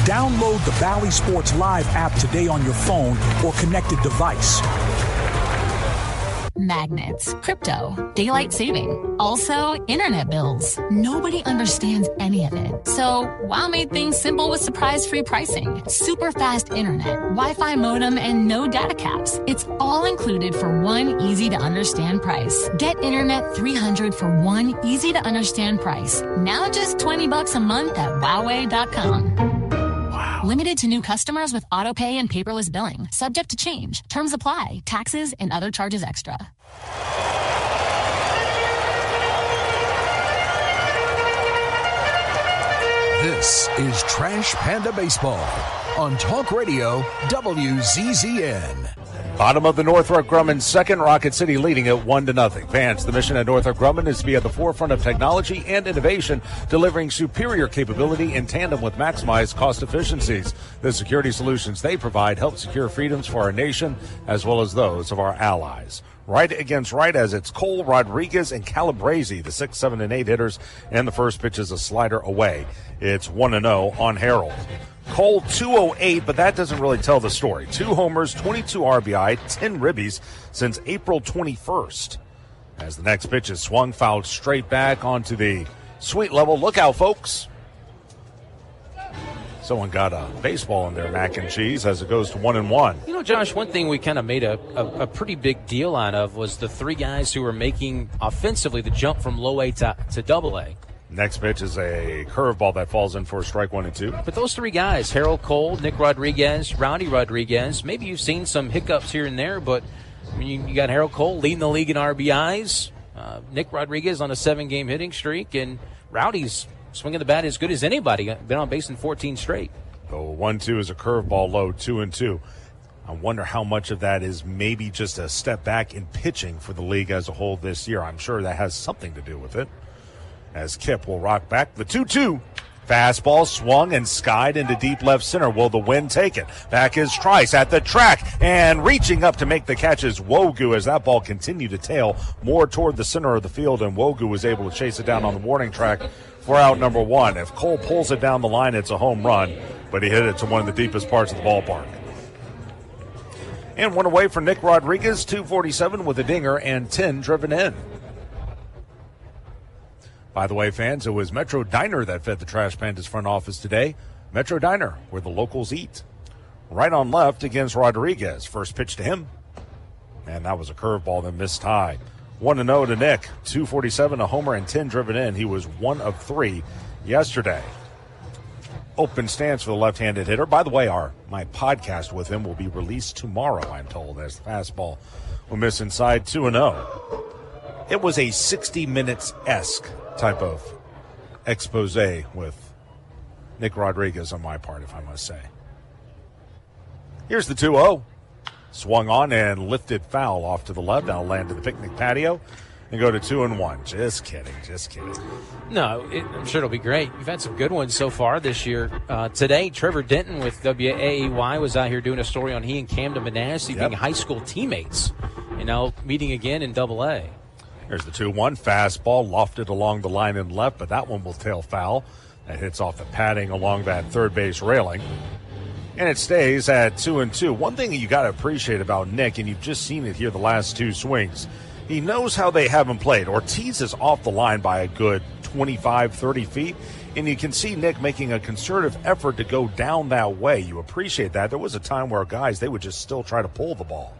Download the Valley Sports Live app today on your phone or connected device. Magnets, crypto, daylight saving, also internet bills. Nobody understands any of it. So WOW made things simple with surprise-free pricing, super fast internet, Wi-Fi modem, and no data caps. It's all included for one easy-to-understand price. Get Internet 300 for one easy-to-understand price. Now just $20 a month at Huawei.com. Limited to new customers with auto pay and paperless billing. Subject to change. Terms apply. Taxes and other charges extra. This is Trash Panda Baseball on Talk Radio WZZN. Bottom of the Northrop Grumman second, Rocket City leading it 1-0. Fans, the mission at Northrop Grumman is to be at the forefront of technology and innovation, delivering superior capability in tandem with maximized cost efficiencies. The security solutions they provide help secure freedoms for our nation as well as those of our allies. Right against right as it's Cole, Rodriguez, and Calabrese, the 6, 7, and 8 hitters, and the first pitch is a slider away. It's 1-0 on Harold. Cole 208, but that doesn't really tell the story. 2 homers, 22 RBI, 10 ribbies since April 21st. As the next pitch is swung, fouled straight back onto the sweet level. Look out, folks. Someone got a baseball in their mac and cheese as it goes to 1-1. You know, Josh, one thing we kind of made a pretty big deal out of was the 3 guys who were making offensively the jump from low A to double A. Next pitch is a curveball that falls in for strike 1 and 2. But those 3 guys, Harold Cole, Nick Rodriguez, Rowdy Rodriguez, maybe you've seen some hiccups here and there, but I mean, you got Harold Cole leading the league in RBIs, Nick Rodriguez on a 7-game hitting streak, and Rowdy's swinging the bat as good as anybody. Been on base in 14 straight. The 1-2 is a curveball low, 2-2. I wonder how much of that is maybe just a step back in pitching for the league as a whole this year. I'm sure that has something to do with it. As Kip will rock back. The 2-2. Fastball swung and skied into deep left center. Will the wind take it? Back is Trice at the track and reaching up to make the catch is Wogu as that ball continued to tail more toward the center of the field, and Wogu was able to chase it down on the warning track for out number 1. If Cole pulls it down the line, it's a home run, but he hit it to one of the deepest parts of the ballpark. And one away for Nick Rodriguez, 247 with a dinger and 10 driven in. By the way, fans, it was Metro Diner that fed the Trash Pandas front office today. Metro Diner, where the locals eat. Right on left against Rodriguez. First pitch to him. And that was a curveball that missed high. 1-0 to Nick. 247, a homer, and 10 driven in. He was 1 of 3 yesterday. Open stance for the left-handed hitter. By the way, my podcast with him will be released tomorrow, I'm told, as the fastball will miss inside. 2-0. It was a 60 Minutes-esque type of expose with Nick Rodriguez on my part, if I must say. Here's the 2-0. Swung on and lifted foul off to the left. Now land to the picnic patio and go to 2-1. Just kidding. No, I'm sure it'll be great. You've had some good ones so far this year. Today, Trevor Denton with WAAY was out here doing a story on he and Camden Manasseh being high school teammates and now meeting again in AA. Here's the 2-1. Fastball lofted along the line and left, but that one will tail foul. That hits off the padding along that third base railing. And it stays at 2-2. One thing you got to appreciate about Nick, and you've just seen it here the last two swings, he knows how they have him played. Ortiz is off the line by a good 25, 30 feet, and you can see Nick making a concerted effort to go down that way. You appreciate that. There was a time where guys, they would just still try to pull the ball.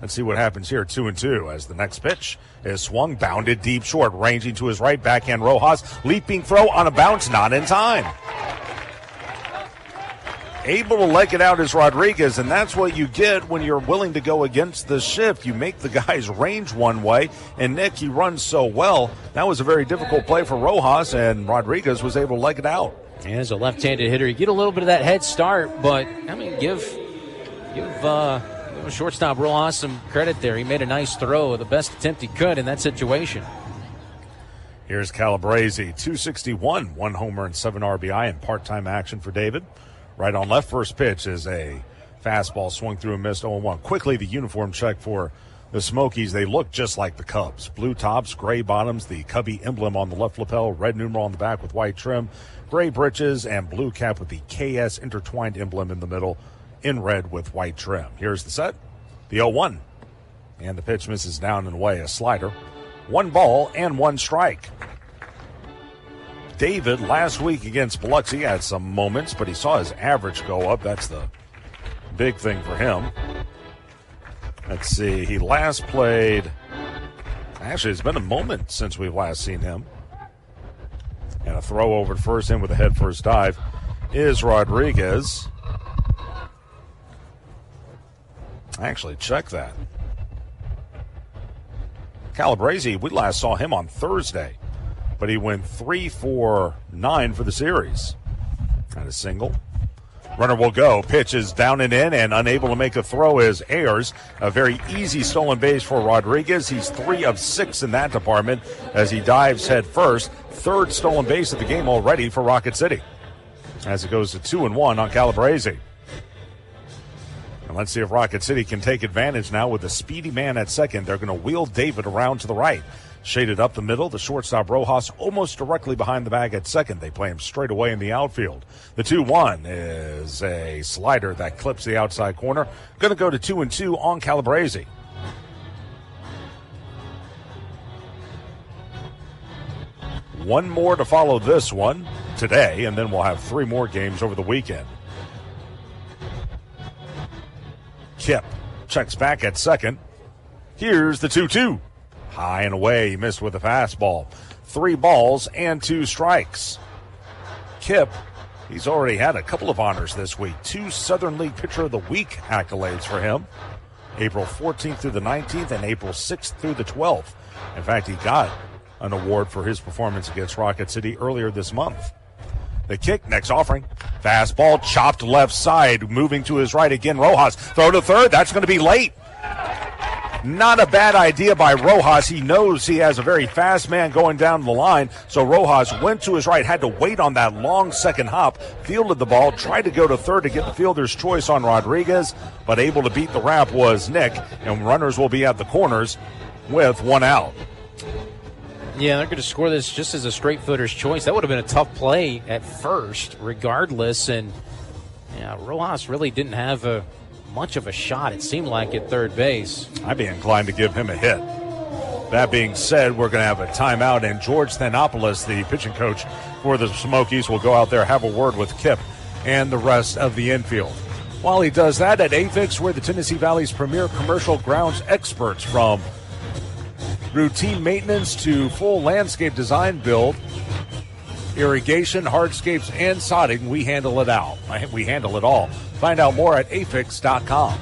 Let's see what happens here, 2-2, as the next pitch is swung, bounded deep short, ranging to his right, backhand Rojas, leaping throw on a bounce, not in time. Able to leg it out is Rodriguez, and that's what you get when you're willing to go against the shift. You make the guys range one way, and Nick, he runs so well. That was a very difficult play for Rojas, and Rodriguez was able to leg it out. And as a left-handed hitter, you get a little bit of that head start, but, I mean, give shortstop Rojas some credit there. He made a nice throw, the best attempt he could in that situation. Here's Calabrese, 261, 1 homer and 7 RBI in part-time action for David. Right on left, first pitch is a fastball swung through and missed 0-1. Quickly, the uniform check for the Smokies. They look just like the Cubs. Blue tops, gray bottoms, the Cubby emblem on the left lapel, red numeral on the back with white trim, gray breeches, and blue cap with the KS intertwined emblem in the middle in red with white trim. Here's the set, the 0-1. And the pitch misses down and away, a slider. 1 ball and 1 strike. David, last week against Biloxi, had some moments, but he saw his average go up. That's the big thing for him. Let's see. He last played. Actually, it's been a moment since we've last seen him. And a throw over to first in with a head first dive is Rodriguez. Actually, check that. Calabrese, we last saw him on Thursday, but he went 3 for 9 for the series. And a single. Runner will go. Pitch is down and in, and unable to make a throw is Ayers. A very easy stolen base for Rodriguez. He's 3 of 6 in that department as he dives head first. 3rd stolen base of the game already for Rocket City. As it goes to 2-1 on Calabrese. And let's see if Rocket City can take advantage now with a speedy man at second. They're going to wheel David around to the right. Shaded up the middle, the shortstop Rojas almost directly behind the bag at second. They play him straight away in the outfield. The 2-1 is a slider that clips the outside corner. Going to go to 2-2 on Calabrese. One more to follow this one today, and then we'll have 3 more games over the weekend. Kip checks back at second. Here's the 2-2. High and away, he missed with a fastball. 3 balls and 2 strikes. Kip, he's already had a couple of honors this week. 2 Southern League Pitcher of the Week accolades for him. April 14th through the 19th and April 6th through the 12th. In fact, he got an award for his performance against Rocket City earlier this month. The kick, next offering. Fastball chopped left side, moving to his right again. Rojas, throw to third. That's going to be late. Not a bad idea by Rojas. He knows he has a very fast man going down the line, so Rojas went to his right, had to wait on that long second hop, fielded the ball, tried to go to third to get the fielder's choice on Rodriguez, but able to beat the wrap was Nick, and runners will be at the corners with 1 out. Yeah, they're going to score this just as a straight footer's choice. That would have been a tough play at first, regardless, and yeah, Rojas really didn't have much of a shot, it seemed like, at third base. I'd be inclined to give him a hit. That being said, we're going to have a timeout, and George Thanopoulos, the pitching coach for the Smokies, will go out there, have a word with Kip and the rest of the infield. While he does that, at AFIX, we're the Tennessee Valley's premier commercial grounds experts, from routine maintenance to full landscape design build, irrigation, hardscapes, and sodding. We handle it all. Find out more at afix.com.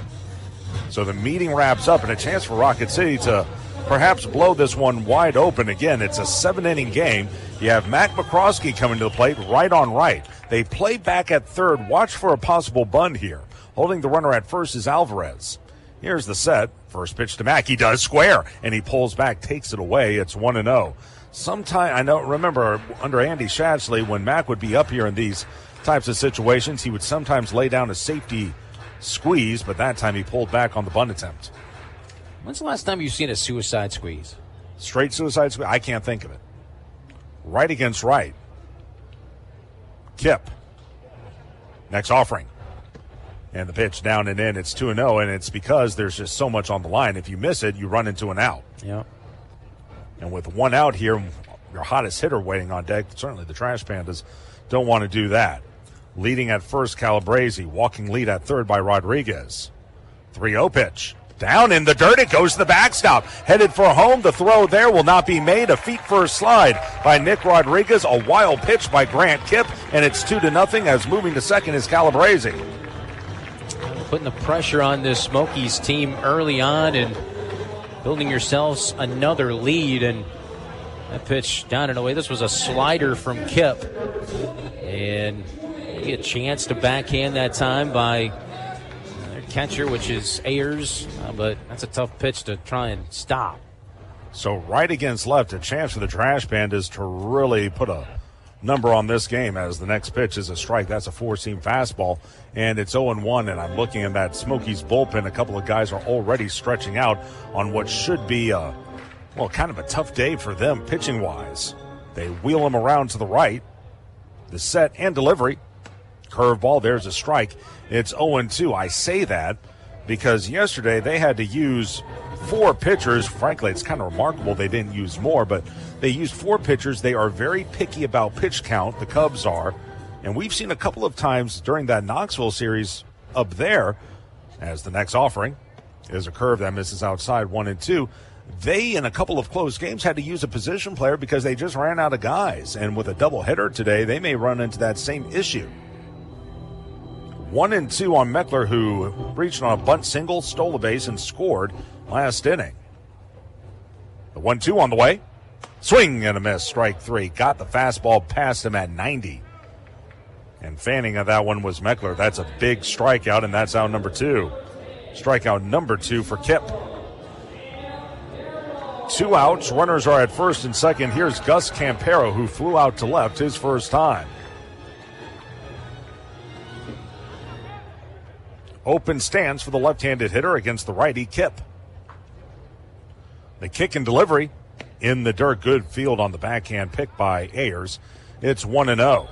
So the meeting wraps up, and a chance for Rocket City to perhaps blow this one wide open. Again, it's a 7-inning game. You have Mac McCroskey coming to the plate right on right. They play back at third. Watch for a possible bunt here. Holding the runner at first is Alvarez. Here's the set. First pitch to Mack. He does square, and he pulls back, takes it away. It's 1-0. Sometime, I don't remember under Andy Schatchley, when Mack would be up here in these types of situations, he would sometimes lay down a safety squeeze, but that time he pulled back on the bunt attempt. When's the last time you've seen a suicide squeeze? Straight suicide squeeze? I can't think of it. Right against right. Kip. Next offering. And the pitch down and in. It's 2-0, and it's because there's just so much on the line. If you miss it, you run into an out. Yeah. And with one out here, your hottest hitter waiting on deck, certainly the Trash Pandas don't want to do that. Leading at first, Calabrese. Walking lead at third by Rodriguez. 3-0 pitch. Down in the dirt. It goes to the backstop. Headed for home. The throw there will not be made. A feet first slide by Nick Rodriguez. A wild pitch by Grant Kipp. And it's 2-0 as moving to second is Calabrese. Putting the pressure on this Smokies team early on and building yourselves another lead. And that pitch down and away. This was a slider from Kipp. And maybe a chance to backhand that time by their catcher, which is Ayers. But that's a tough pitch to try and stop. So right against left, a chance for the Trash Pandas to really put a number on this game, as the next pitch is a strike. That's a four-seam fastball, and it's 0-1, and I'm looking at that Smokies bullpen. A couple of guys are already stretching out on what should be kind of a tough day for them pitching-wise. They wheel him around to the right. The set and delivery. Curveball, there's a strike. It's 0-2. I say that because yesterday they had to use 4 pitchers. Frankly, it's kind of remarkable they didn't use more, but they used 4 pitchers. They are very picky about pitch count, the Cubs are. And we've seen a couple of times during that Knoxville series up there, as the next offering is a curve that misses outside 1-2. They, in a couple of close games, had to use a position player because they just ran out of guys. And with a doubleheader today, they may run into that same issue. 1-2 on Meckler, who reached on a bunt single, stole a base, and scored last inning. The 1-2 on the way. Swing and a miss, strike 3. Got the fastball past him at 90. And fanning of that one was Meckler. That's a big strikeout, and that's out number 2. Strikeout number 2 for Kipp. 2 outs. Runners are at first and second. Here's Gus Campero, who flew out to left his first time. Open stance for the left-handed hitter against the righty Kipp. The kick and delivery in the dirt. Good field on the backhand pick by Ayers. It's 1-0.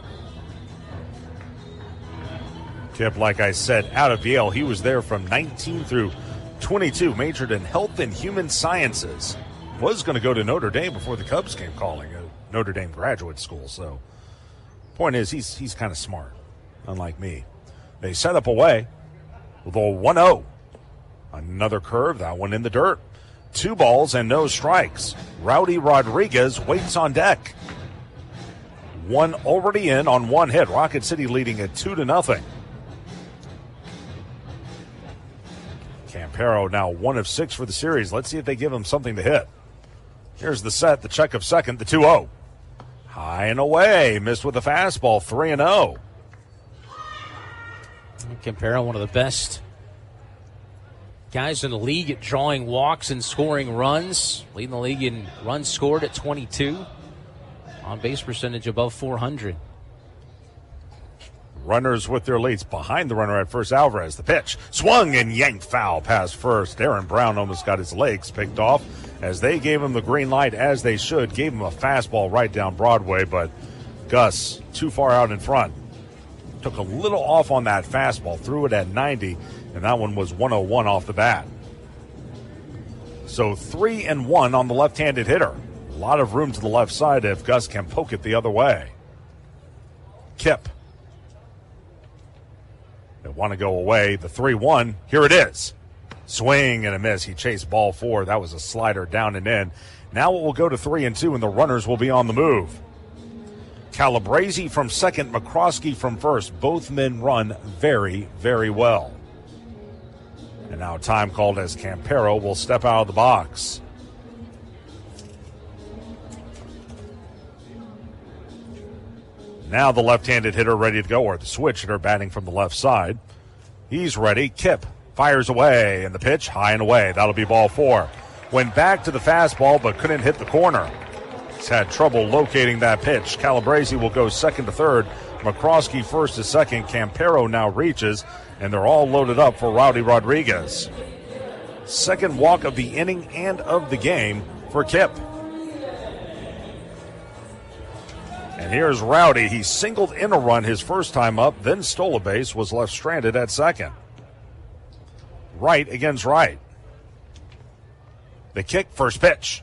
Kipp, like I said, out of Yale. He was there from 19 through 22. Majored in health and human sciences. Was going to go to Notre Dame before the Cubs came calling, a Notre Dame graduate school. So, point is, he's kind of smart, unlike me. They set up away with a 1-0. Another curve, that one in the dirt. 2 balls and no strikes. Rowdy Rodriguez waits on deck. One already in on one hit. Rocket City leading at 2-0. Campero now 1 of 6 for the series. Let's see if they give him something to hit. Here's the set, the check of second, the 2-0. High and away, missed with a fastball, 3-0. Campero, one of the best guys in the league at drawing walks and scoring runs. Leading the league in runs scored at 22. On base percentage above 400. Runners with their leads behind the runner at first. Alvarez, the pitch. Swung and yanked foul past first. Darren Brown almost got his legs picked off as they gave him the green light, as they should. Gave him a fastball right down Broadway, but Gus too far out in front. Took a little off on that fastball, threw it at 90, and that one was 101 off the bat. So 3-1 on the left-handed hitter. A lot of room to the left side if Gus can poke it the other way. Kipp. They want to go away. The 3-1. Here it is. Swing and a miss. He chased ball 4. That was a slider down and in. Now it will go to 3-2, and the runners will be on the move. Calabrese from second, McCroskey from first. Both men run very, very well. And now time called as Campero will step out of the box. Now the left-handed hitter ready to go, or the switch hitter batting from the left side. He's ready. Kip fires away, and the pitch high and away. That'll be ball 4. Went back to the fastball, but couldn't hit the corner. He's had trouble locating that pitch. Calabrese will go second to third. McCroskey first to second. Campero now reaches, and they're all loaded up for Rowdy Rodriguez. Second walk of the inning and of the game for Kip. And here's Rowdy. He singled in a run his first time up, then stole a base, was left stranded at second. Right against right. The kick, first pitch.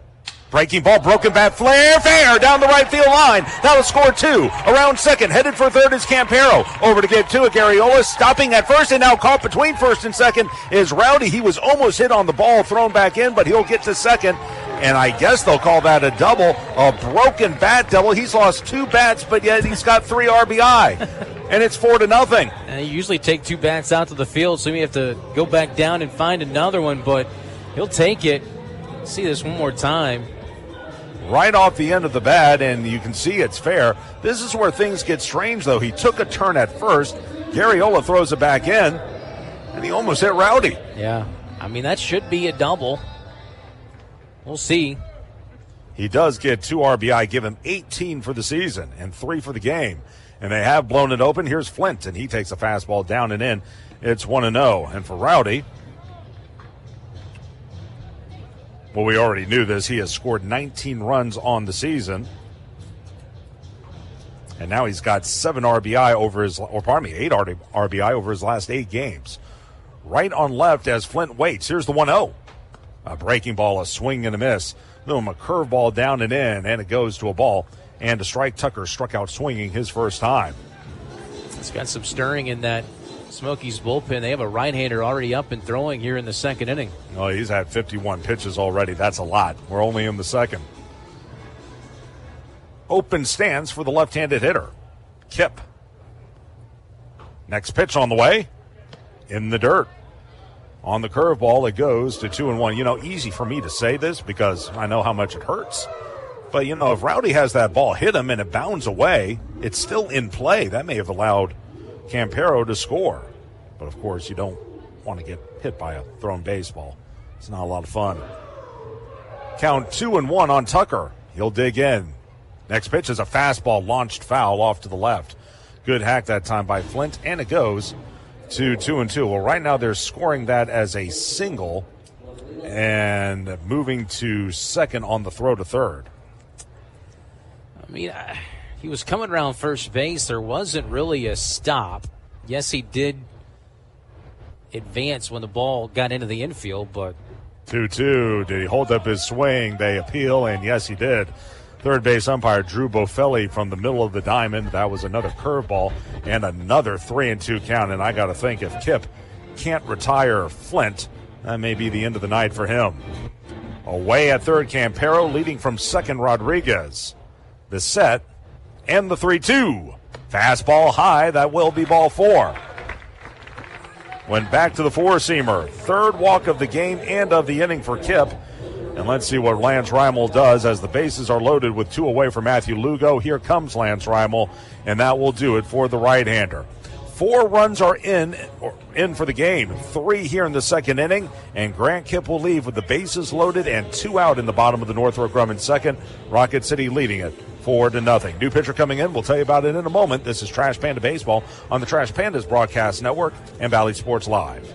Breaking ball, broken bat, flare, fair, down the right field line. That'll score 2. Around second, headed for third is Campero. Over to give to it, Garriola, stopping at first, and now caught between first and second is Rowdy. He was almost hit on the ball, thrown back in, but he'll get to second. And I guess they'll call that a double, a broken bat double. He's lost 2 bats, but yet he's got 3 RBI. And it's 4-0. And you usually take 2 bats out to the field, so you have to go back down and find another one, but he'll take it. See this one more time. Right off the end of the bat, and you can see it's fair. This is where things get strange, though. He took a turn at first. Garriola throws it back in, and he almost hit Rowdy. Yeah, I mean, that should be a double. We'll see. He does get 2 RBI, give him 18 for the season and 3 for the game. And they have blown it open. Here's Flint, and he takes a fastball down and in. It's 1-0. And for Rowdy, well, we already knew this. He has scored 19 runs on the season. And now he's got 7 RBI over his, 8 RBI over his last 8 games. Right on left as Flint waits. Here's the 1-0. A breaking ball, a swing and a miss. Then a curveball down and in, and it goes to a ball. And a strike. Tucker struck out swinging his first time. It's got some stirring in that Smokies bullpen. They have a right-hander already up and throwing here in the second inning. Oh, he's had 51 pitches already. That's a lot. We're only in the second. Open stands for the left-handed hitter, Kip. Next pitch on the way. In the dirt. On the curveball, it goes to 2-1. You know, easy for me to say this because I know how much it hurts. But, you know, if Rowdy has that ball hit him and it bounds away, it's still in play. That may have allowed Campero to score. But, of course, you don't want to get hit by a thrown baseball. It's not a lot of fun. Count 2-1 on Tucker. He'll dig in. Next pitch is a fastball launched foul off to the left. Good hack that time by Flint, and it goes to 2-2. Well, right now they're scoring that as a single and moving to second on the throw to third. I mean, he was coming around first base. There wasn't really a stop. Yes, he did advance when the ball got into the infield, but 2-2. Did he hold up his swing? They appeal, and yes, he did. Third base umpire Drew Bofelli from the middle of the diamond. That was another curveball and another 3-2 count. And I got to think if Kip can't retire Flint, that may be the end of the night for him. Away at third, Campero leading from second, Rodriguez. The set and the 3-2. Fastball high. That will be ball 4. Went back to the four-seamer. Third walk of the game and of the inning for Kip. And let's see what Lance Reimel does as the bases are loaded with 2 away for Matthew Lugo. Here comes Lance Reimel, and that will do it for the right-hander. 4 runs are in for the game. 3 here in the second inning, and Grant Kip will leave with the bases loaded and 2 out in the bottom of the Northrop Grumman second. Rocket City leading it 4-0. New pitcher coming in. We'll tell you about it in a moment. This is Trash Panda Baseball on the Trash Pandas Broadcast Network and Valley Sports Live.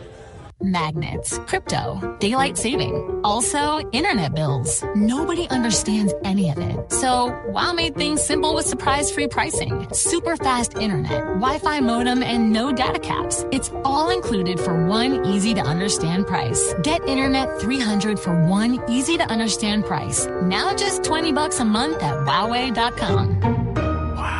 Magnets, crypto, daylight saving, also internet bills. Nobody understands any of it. So WOW made things simple with surprise-free pricing, super fast internet, Wi-Fi modem, and no data caps. It's all included for one easy-to-understand price. Get Internet 300 for one easy-to-understand price. Now just $20 a month at Wowway.com.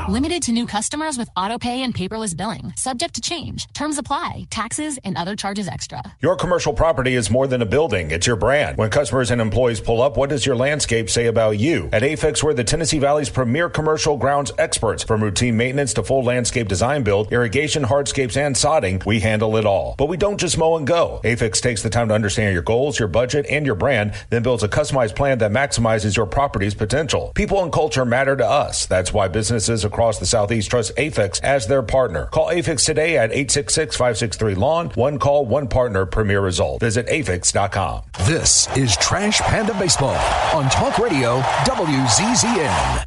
Limited to new customers with auto pay and paperless billing. Subject to change. Terms apply. Taxes and other charges extra. Your commercial property is more than a building. It's your brand. When customers and employees pull up, what does your landscape say about you? At AFIX, we're the Tennessee Valley's premier commercial grounds experts. From routine maintenance to full landscape design build, irrigation, hardscapes, and sodding, we handle it all. But we don't just mow and go. AFIX takes the time to understand your goals, your budget, and your brand, then builds a customized plan that maximizes your property's potential. People and culture matter to us. That's why businesses across across the Southeast trust AFEX as their partner. Call AFEX today at 866-563-LAWN. One call, one partner, premier result. Visit AFEX.com. This is Trash Panda Baseball on Talk Radio WZZN.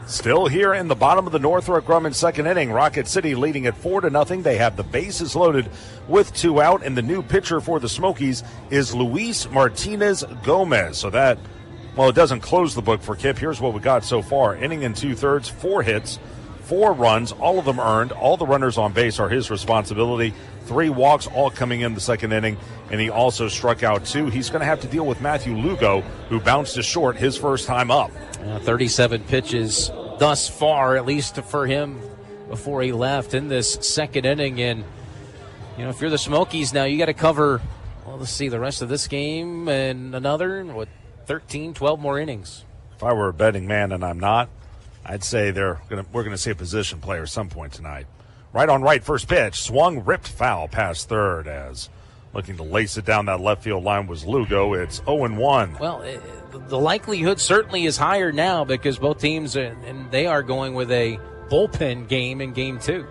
Still here in the bottom of the Northrop Grumman second inning. Rocket City leading at 4-0. They have the bases loaded with 2 out, and the new pitcher for the Smokies is Luis Martinez Gomez. So that, well, it doesn't close the book for Kip. Here's what we got so far. Inning and 2/3, 4 hits, 4 runs, all of them earned. All the runners on base are his responsibility. 3 walks, all coming in the second inning, and he also struck out 2. He's going to have to deal with Matthew Lugo, who bounced to short his first time up. 37 pitches thus far, at least for him before he left in this second inning. And, you know, if you're the Smokies now, you got to cover, well, let's see, the rest of this game and another, 13, 12 more innings. If I were a betting man, and I'm not, I'd say we're going to see a position player at some point tonight. Right on right, first pitch, swung, ripped foul past third as looking to lace it down that left field line was Lugo. It's 0-1. Well, the likelihood certainly is higher now because both teams, and they are going with a bullpen game in game 2.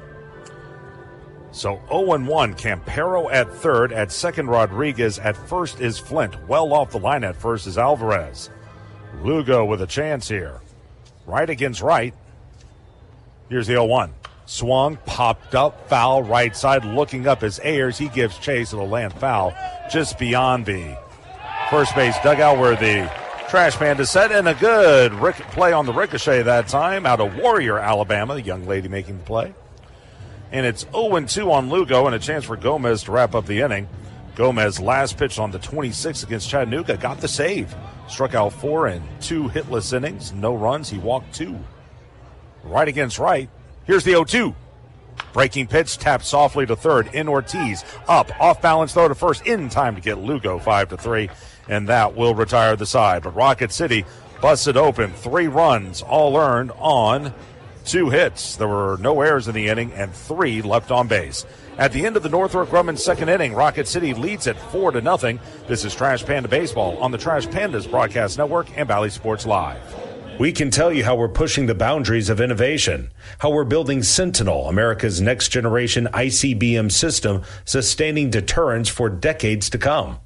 So 0-1, Campero at third. At second, Rodriguez. At first is Flint. Well off the line at first is Alvarez. Lugo with a chance here. Right against right. Here's the 0-1. Swung, popped up, foul, right side. Looking up as Ayers. He gives chase. It'll land foul just beyond the first base dugout where the Trash Panda set, and a good play on the ricochet that time out of Warrior, Alabama. The young lady making the play. And it's 0-2 on Lugo and a chance for Gomez to wrap up the inning. Gomez last pitch on the 26th against Chattanooga. Got the save. Struck out 4 in 2 hitless innings. No runs. He walked 2. Right against right. Here's the 0-2. Breaking pitch, tapped softly to third. In Ortiz. Up, off balance throw to first. In time to get Lugo 5-3. And that will retire the side. But Rocket City busted open. 3 runs, all earned on 2 hits. There were no errors in the inning and 3 left on base. At the end of the Northrop Grumman second inning, Rocket City leads at 4-0. This is Trash Panda Baseball on the Trash Pandas Broadcast Network and Valley Sports Live. We can tell you how we're pushing the boundaries of innovation, how we're building Sentinel, America's next generation ICBM system, sustaining deterrence for decades to come.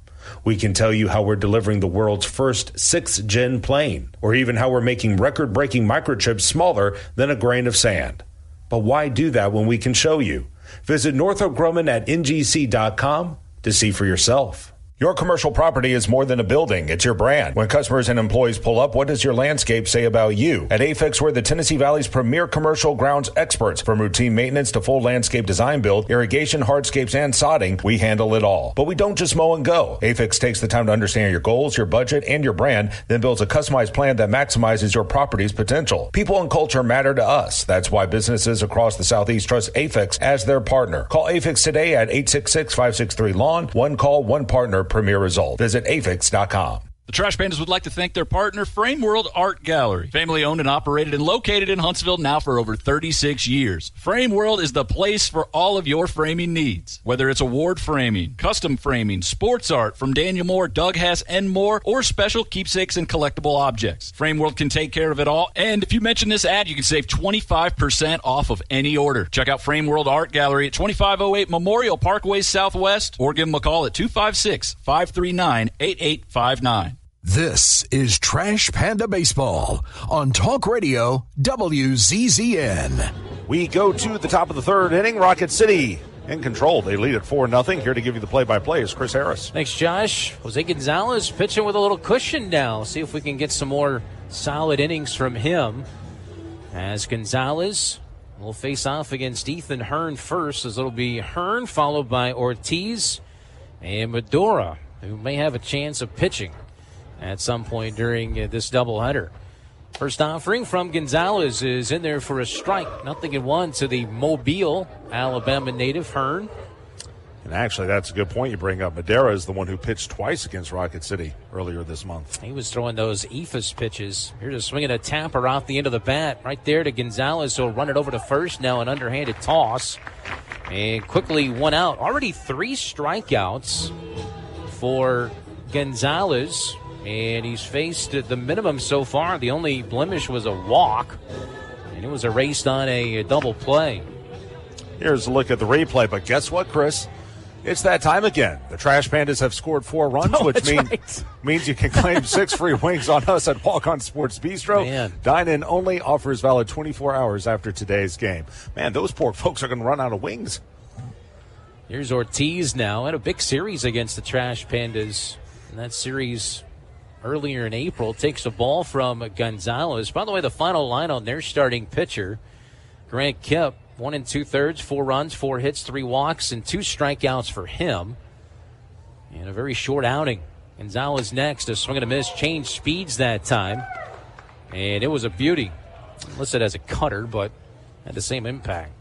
We can tell you how we're delivering the world's first 6th-gen plane, or even how we're making record-breaking microchips smaller than a grain of sand. But why do that when we can show you? Visit Northrop Grumman at ngc.com to see for yourself. Your commercial property is more than a building. It's your brand. When customers and employees pull up, what does your landscape say about you? At AFEX, we're the Tennessee Valley's premier commercial grounds experts. From routine maintenance to full landscape design build, irrigation, hardscapes, and sodding, we handle it all. But we don't just mow and go. AFEX takes the time to understand your goals, your budget, and your brand, then builds a customized plan that maximizes your property's potential. People and culture matter to us. That's why businesses across the Southeast trust AFEX as their partner. Call AFEX today at 866-563-LAWN. One call, one partner, premier result. Visit AFEX.com. The Trash Pandas would like to thank their partner, Frame World Art Gallery. Family owned and operated and located in Huntsville now for over 36 years. Frame World is the place for all of your framing needs. Whether it's award framing, custom framing, sports art from Daniel Moore, Doug Hess, and more, or special keepsakes and collectible objects. Frame World can take care of it all. And if you mention this ad, you can save 25% off of any order. Check out Frame World Art Gallery at 2508 Memorial Parkway Southwest, or give them a call at 256-539-8859. This is Trash Panda Baseball on Talk Radio WZZN. We go to the top of the third inning. Rocket City in control. They lead at 4-0. Here to give you the play-by-play is Chris Harris. Thanks, Josh. Jose Gonzalez pitching with a little cushion now. See if we can get some more solid innings from him. As Gonzalez will face off against Ethan Hearn first, as it'll be Hearn followed by Ortiz and Medora, who may have a chance of pitching at some point during this doubleheader. First offering from Gonzalez is in there for a strike. 0-1 to the Mobile, Alabama native Hearn. And actually, that's a good point you bring up. Madera is the one who pitched twice against Rocket City earlier this month. He was throwing those ephus pitches. Here's a swing and a tapper off the end of the bat. Right there to Gonzalez. He'll run it over to first. Now an underhanded toss. And quickly 1 out. Already 3 strikeouts for Gonzalez. And he's faced the minimum so far. The only blemish was a walk. And And it was erased on a double play. Here's a look at the replay, but guess what, Chris? It's that time again. The Trash Pandas have scored 4 runs, which means you can claim 6 free wings on us at Walk-On Sports Bistro. Man. Dine-in only, offers valid 24 hours after today's game. Man, those poor folks are going to run out of wings. Here's Ortiz now. Had a big series against the Trash Pandas. And that series earlier in April takes the ball from Gonzalez. By the way, the final line on their starting pitcher, Grant Kipp, 1 2/3, 4 runs, 4 hits, 3 walks, and 2 strikeouts for him. And a very short outing. Gonzalez next, a swing and a miss, changed speeds that time. And it was a beauty. Listed as a cutter, but had the same impact.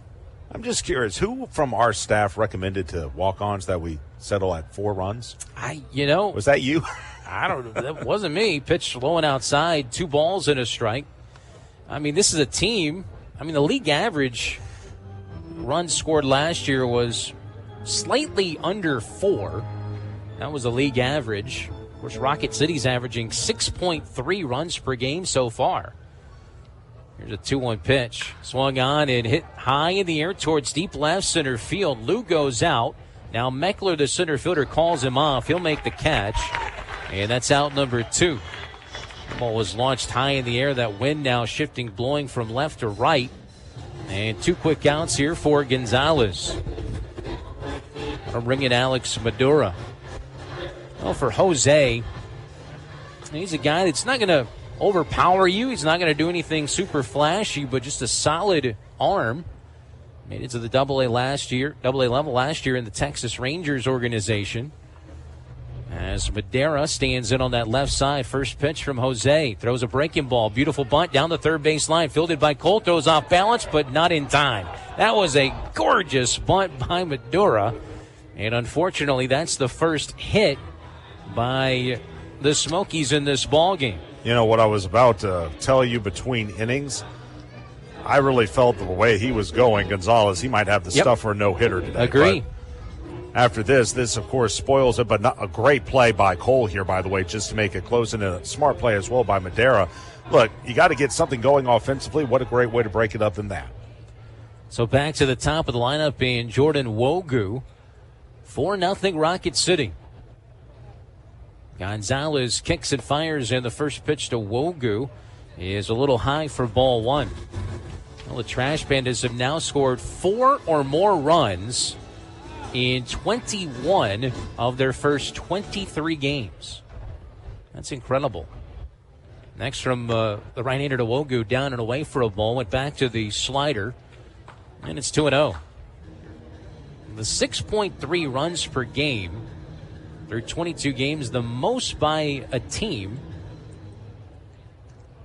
I'm just curious, who from our staff recommended to walk-ons that we settle at 4 runs? Was that you? I don't know. That wasn't me. Pitched low and outside, 2 balls and a strike. I mean, this is a team. I mean, the league average runs scored last year was slightly under 4. That was the league average. Of course, Rocket City's averaging 6.3 runs per game so far. Here's a 2-1 pitch. Swung on and hit high in the air towards deep left center field. Lou goes out. Now Meckler, the center fielder, calls him off. He'll make the catch. And that's out number 2. The ball was launched high in the air. That wind now shifting, blowing from left to right. And 2 quick outs here for Gonzalez. I'll bring in Alex Madura. Well, for Jose, he's a guy that's not going to overpower you. He's not going to do anything super flashy, but just a solid arm. Made it to the Double-A level last year in the Texas Rangers organization. As Madera stands in on that left side. First pitch from Jose. Throws a breaking ball. Beautiful bunt down the third base line. Fielded by Cole. Throws off balance, but not in time. That was a gorgeous bunt by Madura. And unfortunately, that's the first hit by the Smokies in this ball game. You know what I was about to tell you between innings? I really felt the way he was going, Gonzalez, he might have the stuff for a no-hitter today. Agree. But after this, of course, spoils it, but not a great play by Cole here, by the way, just to make it close, and a smart play as well by Madera. Look, you got to get something going offensively. What a great way to break it up than that. So back to the top of the lineup being Jordan Wogu. 4-0 Rocket City. Gonzalez kicks and fires, and the first pitch to Wogu is a little high for ball 1. Well, the Trash Pandas have now scored 4 or more runs in 21 of their first 23 games. That's incredible. Next from the right-hander to Wogu, down and away for a ball. Went back to the slider, and it's 2-0. The 6.3 runs per game through 22 games, the most by a team.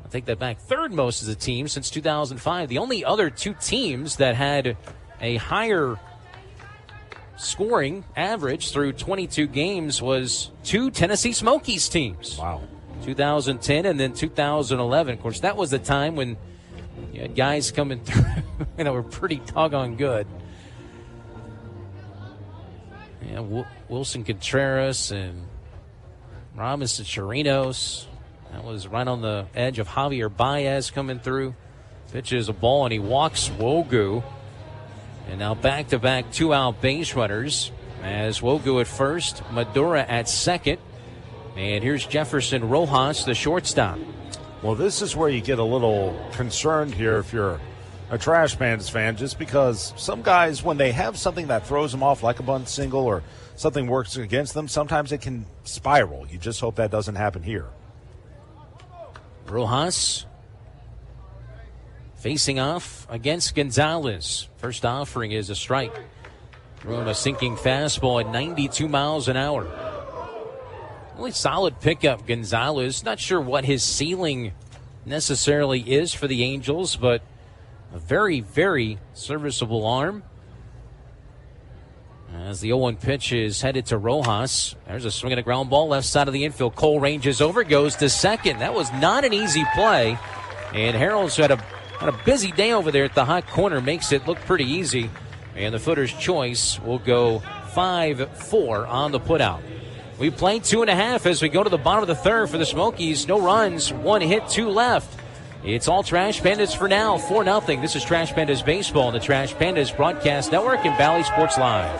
I'll take that back. Third most as a team since 2005. The only other 2 teams that had a higher scoring average through 22 games was 2 Tennessee Smokies teams. Wow. 2010 and then 2011. Of course, that was the time when you had guys coming through that were pretty doggone good. Yeah, Wilson Contreras and Robinson Chirinos. That was right on the edge of Javier Baez coming through. Pitches a ball and he walks Wogu. And now back-to-back 2-out base runners as Wogu at first, Madura at second. And here's Jefferson Rojas, the shortstop. Well, this is where you get a little concerned here if you're a Trash Pandas fan, just because some guys, when they have something that throws them off, like a bunt single or something works against them, sometimes it can spiral. You just hope that doesn't happen here. Rojas facing off against Gonzalez. First offering is a strike. Throwing a sinking fastball at 92 miles an hour. Really solid pickup, Gonzalez. Not sure what his ceiling necessarily is for the Angels, but a very, very serviceable arm. As the 0-1 pitch is headed to Rojas. There's a swing and a ground ball left side of the infield. Cole ranges over, goes to second. That was not an easy play. And Harold's had a busy day over there at the hot corner. Makes it look pretty easy. And the footer's choice will go 5-4 on the putout. We played 2.5 as we go to the bottom of the third for the Smokies. No runs, 1 hit, 2 left. It's all Trash Pandas for now, 4-0. This is Trash Pandas Baseball on the Trash Pandas Broadcast Network and Valley Sports Live.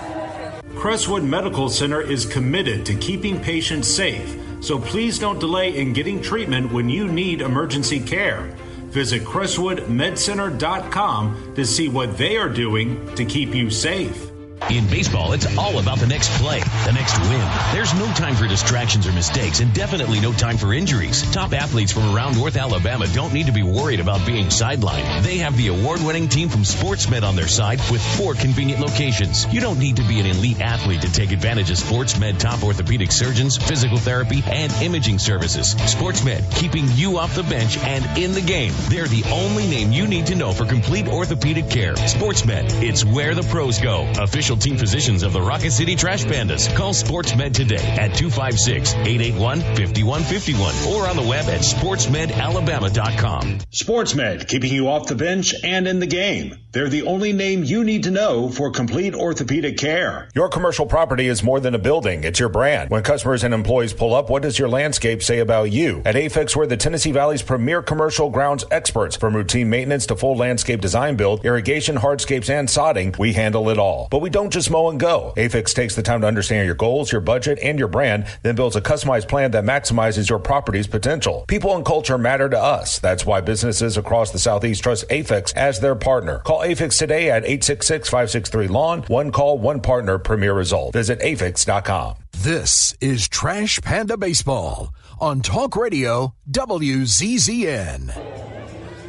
Crestwood Medical Center is committed to keeping patients safe, so please don't delay in getting treatment when you need emergency care. Visit crestwoodmedcenter.com to see what they are doing to keep you safe. In baseball, it's all about the next play, the next win. There's no time for distractions or mistakes, and definitely no time for injuries. Top athletes from around North Alabama don't need to be worried about being sidelined. They have the award-winning team from SportsMed on their side with 4 convenient locations. You don't need to be an elite athlete to take advantage of SportsMed top orthopedic surgeons, physical therapy, and imaging services. SportsMed, keeping you off the bench and in the game. They're the only name you need to know for complete orthopedic care. SportsMed, it's where the pros go. Official team physicians of the Rocket City Trash Pandas. Call SportsMed today at 256-881-5151 or on the web at sportsmedalabama.com. SportsMed, keeping you off the bench and in the game. They're the only name you need to know for complete orthopedic care. Your commercial property is more than a building. It's your brand. When customers and employees pull up, what does your landscape say about you? At AFIX, we're the Tennessee Valley's premier commercial grounds experts. From routine maintenance to full landscape design build, irrigation, hardscapes, and sodding, we handle it all. But we don't just mow and go. AFIX takes the time to understand your goals, your budget, and your brand, then builds a customized plan that maximizes your property's potential. People and culture matter to us. That's why businesses across the Southeast trust AFIX as their partner. Call AFIX today at 866-563-LAWN. One call, one partner, premier result. Visit AFIX.com. This is Trash Panda Baseball on Talk Radio WZZN.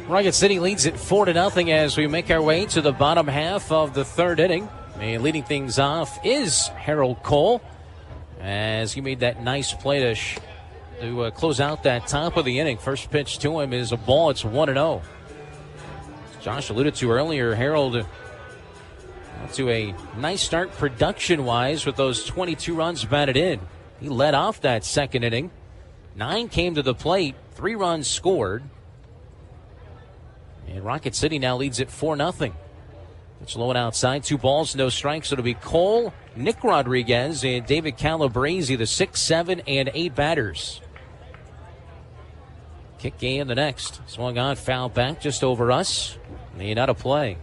Rocket City leads it 4-0 as we make our way to the bottom half of the third inning. And leading things off is Harold Cole, as he made that nice play to close out that top of the inning. First pitch to him is a ball. It's 1-0. As Josh alluded to earlier, Harold to a nice start production-wise with those 22 runs batted in. He led off that second inning. 9 came to the plate, 3 runs scored. And Rocket City now leads it 4-0. It's low and outside. 2 balls, no strikes. It'll be Cole, Nick Rodriguez, and David Calabrese, the 6, 7, and 8 batters. Kick game the next. Swung on, foul back just over us. And out of play.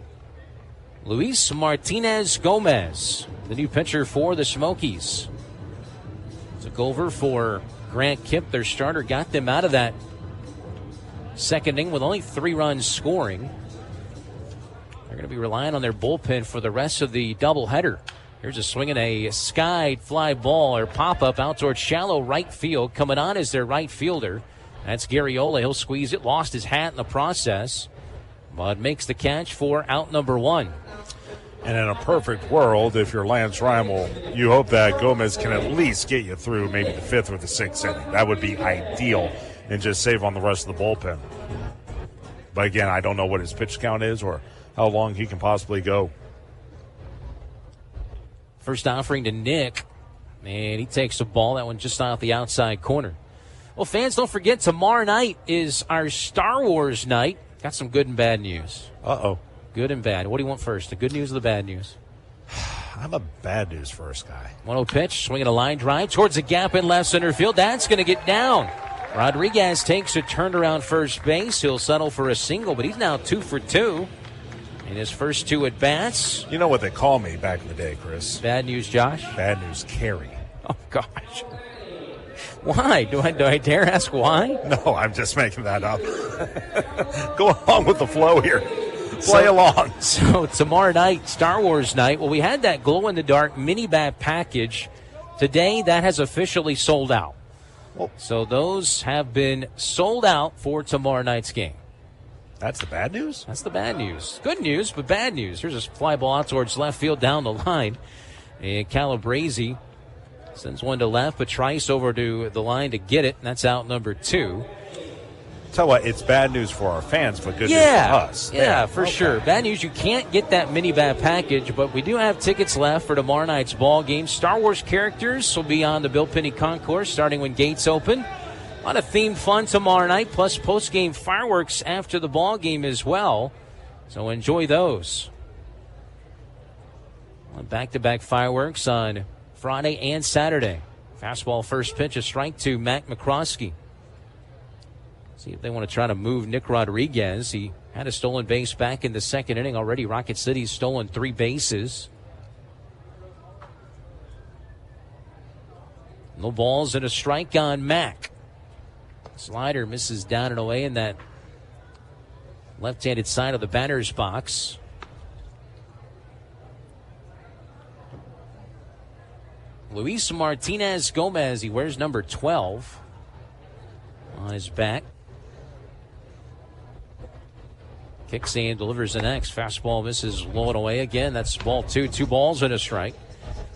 Luis Martinez Gomez, the new pitcher for the Smokies. Took over for Grant Kipp, their starter. Got them out of that second inning with only 3 runs scoring. They're going to be relying on their bullpen for the rest of the doubleheader. Here's a swing and a skied fly ball or pop-up out towards shallow right field. Coming on is their right fielder. That's Garriola. He'll squeeze it. Lost his hat in the process, but makes the catch for out number 1. And in a perfect world, if you're Lance Reimel, you hope that Gomez can at least get you through maybe the 5th or the 6th inning. That would be ideal, and just save on the rest of the bullpen. But again, I don't know what his pitch count is or how long he can possibly go. First offering to Nick, and he takes the ball. That one just off the outside corner. Well, fans, don't forget, tomorrow night is our Star Wars night. Got some good and bad news. Uh-oh. Good and bad. What do you want first, the good news or the bad news? I'm a bad news first guy. 1-0 pitch, swinging a line drive towards the gap in left center field. That's going to get down. Rodriguez takes a turnaround first base. He'll settle for a single, but he's now 2 for 2 in his first 2 at-bats. You know what they call me back in the day, Chris? Bad news, Josh? Bad news, Carey. Oh, gosh. Why? Do I dare ask why? No, I'm just making that up. Go along with the flow here. Play along. So tomorrow night, Star Wars night. Well, we had that glow-in-the-dark mini-bat package. Today, that has officially sold out. So those have been sold out for tomorrow night's game. That's the bad news? That's the bad news. Good news, but bad news. Here's a fly ball out towards left field down the line. And Calabrese sends one to left, but Trice over to the line to get it, and that's out number 2. Tell you what, it's bad news for our fans, but good news for us. Yeah, for sure. Bad news, you can't get that mini-bat package, but we do have tickets left for tomorrow night's ball game. Star Wars characters will be on the Bill Penny Concourse starting when gates open. A lot of themed fun tomorrow night, plus post-game fireworks after the ball game as well. So enjoy those. Back-to-back fireworks on Friday and Saturday. Fastball first pitch, a strike to Mac McCroskey. See if they want to try to move Nick Rodriguez. He had a stolen base back in the second inning already. Rocket City's stolen 3 bases. No balls and a strike on Mack. Slider misses down and away in that left-handed side of the batter's box. Luis Martinez Gomez, he wears number 12 on his back. Kicks and delivers the next. Fastball misses low and away again. That's ball 2. 2 balls and a strike.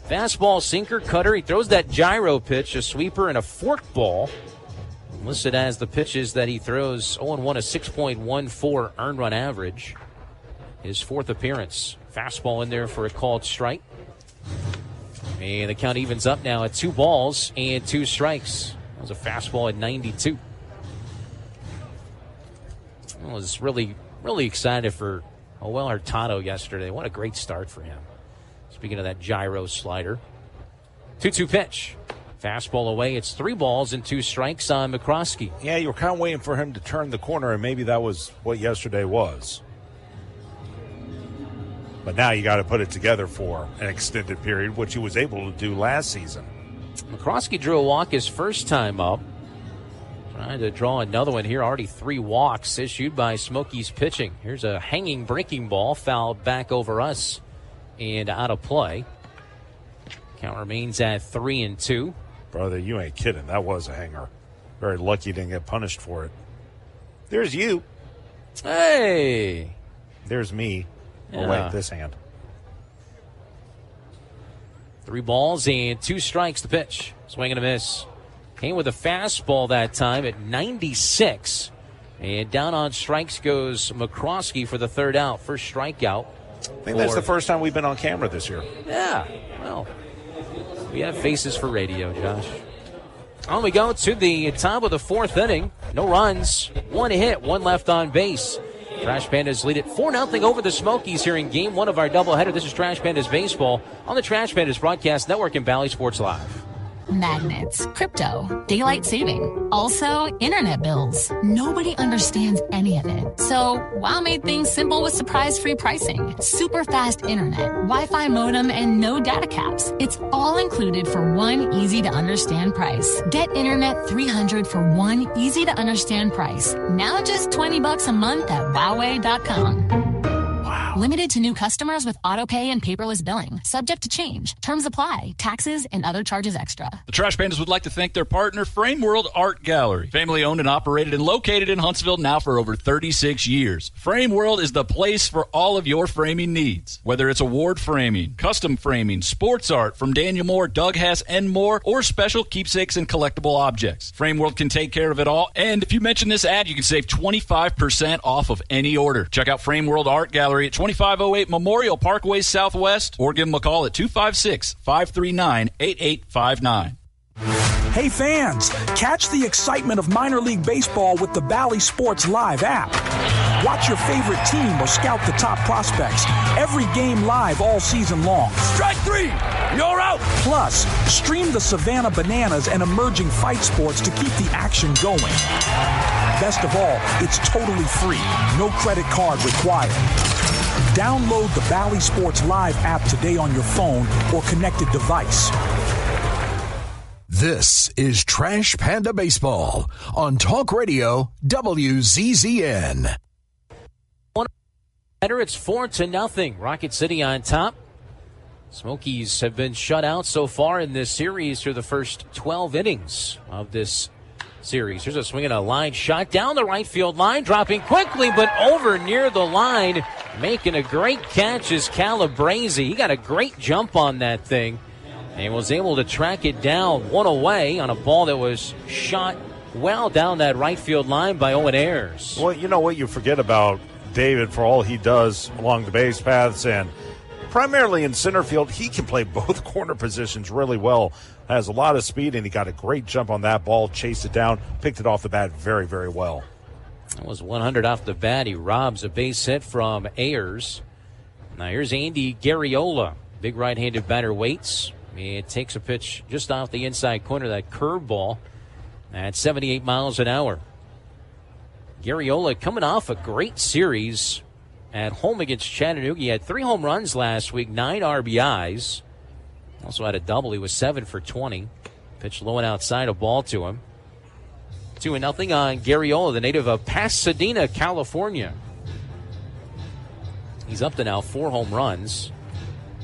Fastball, sinker, cutter. He throws that gyro pitch, a sweeper, and a fork ball. Listed as the pitches that he throws. 0-1, a 6.14 earned run average. His 4th appearance. Fastball in there for a called strike. And the count evens up now at 2 balls and 2 strikes. That was a fastball at 92. I was really excited for Joel Hurtado yesterday. What a great start for him. Speaking of that gyro slider. 2-2 pitch. Fastball away. It's 3 balls and 2 strikes on McCroskey. Yeah, you were kind of waiting for him to turn the corner, and maybe that was what yesterday was. But now you got to put it together for an extended period, which he was able to do last season. McCroskey drew a walk his first time up. Trying to draw another one here. Already 3 walks issued by Smokies pitching. Here's a hanging breaking ball fouled back over us and out of play. Count remains at 3-2. Brother, you ain't kidding. That was a hanger. Very lucky you didn't get punished for it. There's you. Hey. There's me. Yeah. Oh, wait, this hand. 3 balls and 2 strikes. The pitch. Swing and a miss. Came with a fastball that time at 96. And down on strikes goes McCroskey for the 3rd out. First strikeout. I think that's the first time we've been on camera this year. Yeah. Well, we have faces for radio, Josh. On we go to the top of the 4th inning. No runs. 1 hit. 1 left on base. Trash Pandas lead it 4-0 over the Smokies here in Game 1 of our doubleheader. This is Trash Pandas Baseball on the Trash Pandas Broadcast Network and Valley Sports Live. Magnets, crypto, daylight saving, also internet bills. Nobody understands any of it. So WOW made things simple with surprise-free pricing, super fast internet, Wi-Fi modem, and no data caps. It's all included for one easy-to-understand price. Get Internet 300 for one easy-to-understand price. Now just $20 a month at Huawei.com. Limited to new customers with autopay and paperless billing. Subject to change. Terms apply. Taxes and other charges extra. The Trash Pandas would like to thank their partner, Frame World Art Gallery. Family owned and operated and located in Huntsville now for over 36 years. Frame World is the place for all of your framing needs. Whether it's award framing, custom framing, sports art from Daniel Moore, Doug Hess, and more, or special keepsakes and collectible objects. Frame World can take care of it all. And if you mention this ad, you can save 25% off of any order. Check out Frame World Art Gallery at 2508 Memorial Parkway Southwest, or give them a call at 256-539-8859. Hey fans, catch the excitement of minor league baseball with the Bally Sports Live app. Watch your favorite team or scout the top prospects. Every game live all season long. Strike 3, you're out. Plus, stream the Savannah Bananas and emerging fight sports to keep the action going. Best of all, it's totally free. No credit card required. Download the Bally Sports Live app today on your phone or connected device. This is Trash Panda Baseball on Talk Radio WZZN. It's 4-0. Rocket City on top. Smokies have been shut out so far in this series through the first 12 innings of this series. Here's a swing and a line shot down the right field line, dropping quickly but over near the line. Making a great catch is Calabrese. He got a great jump on that thing and was able to track it down 1 away on a ball that was shot well down that right field line by Owen Ayers. Well, you know what you forget about David for all he does along the base paths and primarily in center field, he can play both corner positions really well. Has a lot of speed, and he got a great jump on that ball, chased it down, picked it off the bat very, very well. That was 100 off the bat. He robs a base hit from Ayers. Now here's Andy Garriola. Big right-handed batter waits. It takes a pitch just off the inside corner, that curveball at 78 miles an hour. Garriola coming off a great series at home against Chattanooga. He had 3 home runs last week, 9 RBIs. Also had a double. He was 7 for 20. Pitch low and outside, a ball to him. 2-0 on Garriola, the native of Pasadena, California. He's up to now 4 home runs,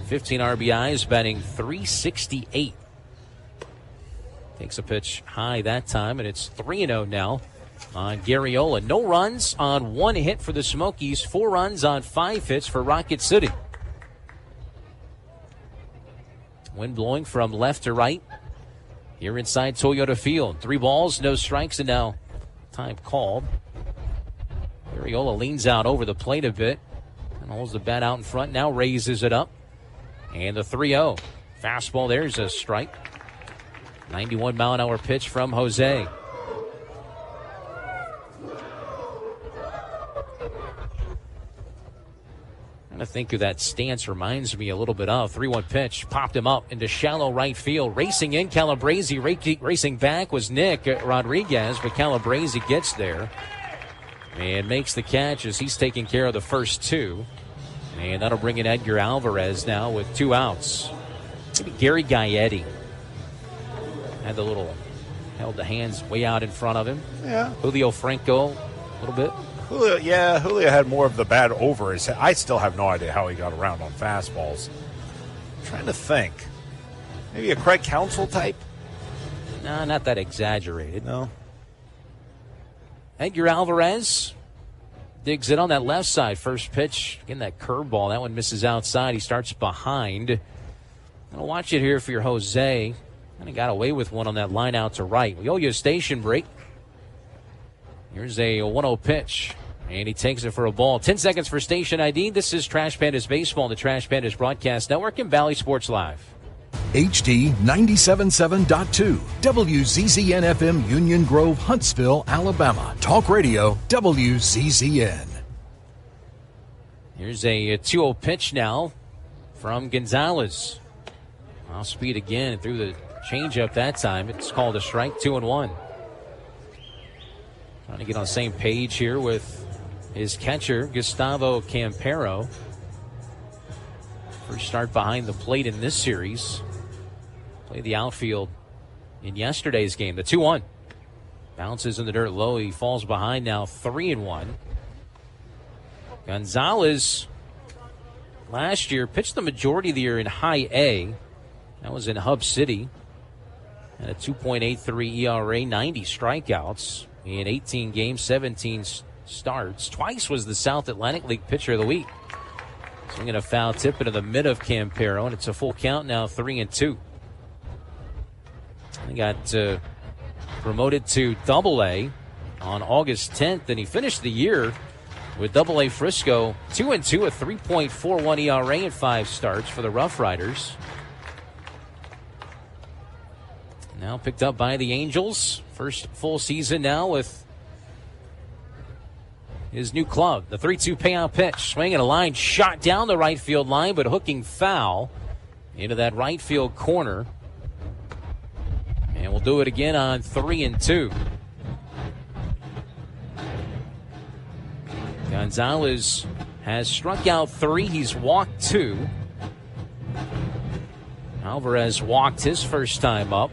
15 RBIs, batting .368. Takes a pitch high that time, and it's 3-0 now on Garriola. No runs on 1 hit for the Smokies, 4 runs on 5 hits for Rocket City. Wind blowing from left to right here inside Toyota Field. 3 balls, no strikes, and now time called. Garriola leans out over the plate a bit and holds the bat out in front. Now raises it up. And the 3-0. Fastball, there's a strike. 91-mile-an-hour pitch from Jose. I think of that stance reminds me a little bit of 3-1 pitch. Popped him up into shallow right field. Racing in, Calabrese. Racing back was Nick Rodriguez, but Calabrese gets there and makes the catch as he's taking care of the first 2. And that'll bring in Edgar Alvarez now with 2 outs. Maybe Gary Gaetti had held the hands way out in front of him. Yeah. Julio Franco a little bit. Julio had more of the bat over his head. I still have no idea how he got around on fastballs. I'm trying to think. Maybe a Craig Counsell type? No, not that exaggerated. No. Edgar Alvarez digs it on that left side. First pitch, getting that curveball. That one misses outside. He starts behind. I'll watch it here for your Jose. Kind of got away with one on that line out to right. We owe you a station break. Here's a 1-0 pitch, and he takes it for a ball. 10 seconds for station ID. This is Trash Pandas Baseball on the Trash Pandas Broadcast Network and Valley Sports Live. HD 97.7.2, WZZN FM, Union Grove, Huntsville, Alabama. Talk Radio, WZZN. Here's a 2-0 pitch now from Gonzalez. Off speed again through the changeup that time. It's called a strike, 2-1. Trying to get on the same page here with his catcher, Gustavo Campero. First start behind the plate in this series. Played the outfield in yesterday's game. The 2-1. Bounces in the dirt low. He falls behind now, 3-1. Gonzalez last year pitched the majority of the year in high A. That was in Hub City. And a 2.83 ERA, 90 strikeouts. In 18 games, 17 starts. Twice was the South Atlantic League Pitcher of the Week. Swinging a foul tip into the mid of Campero, and it's a full count now, 3-2. He got promoted to Double-A on August 10th, and he finished the year with Double-A Frisco 2-2, a 3.41 ERA in 5 starts for the Rough Riders. Now picked up by the Angels. First full season now with his new club. The 3-2 payout pitch. Swinging a line shot down the right field line, but hooking foul into that right field corner. And we'll do it again on 3-2. Gonzalez has struck out 3. He's walked 2. Alvarez walked his first time up.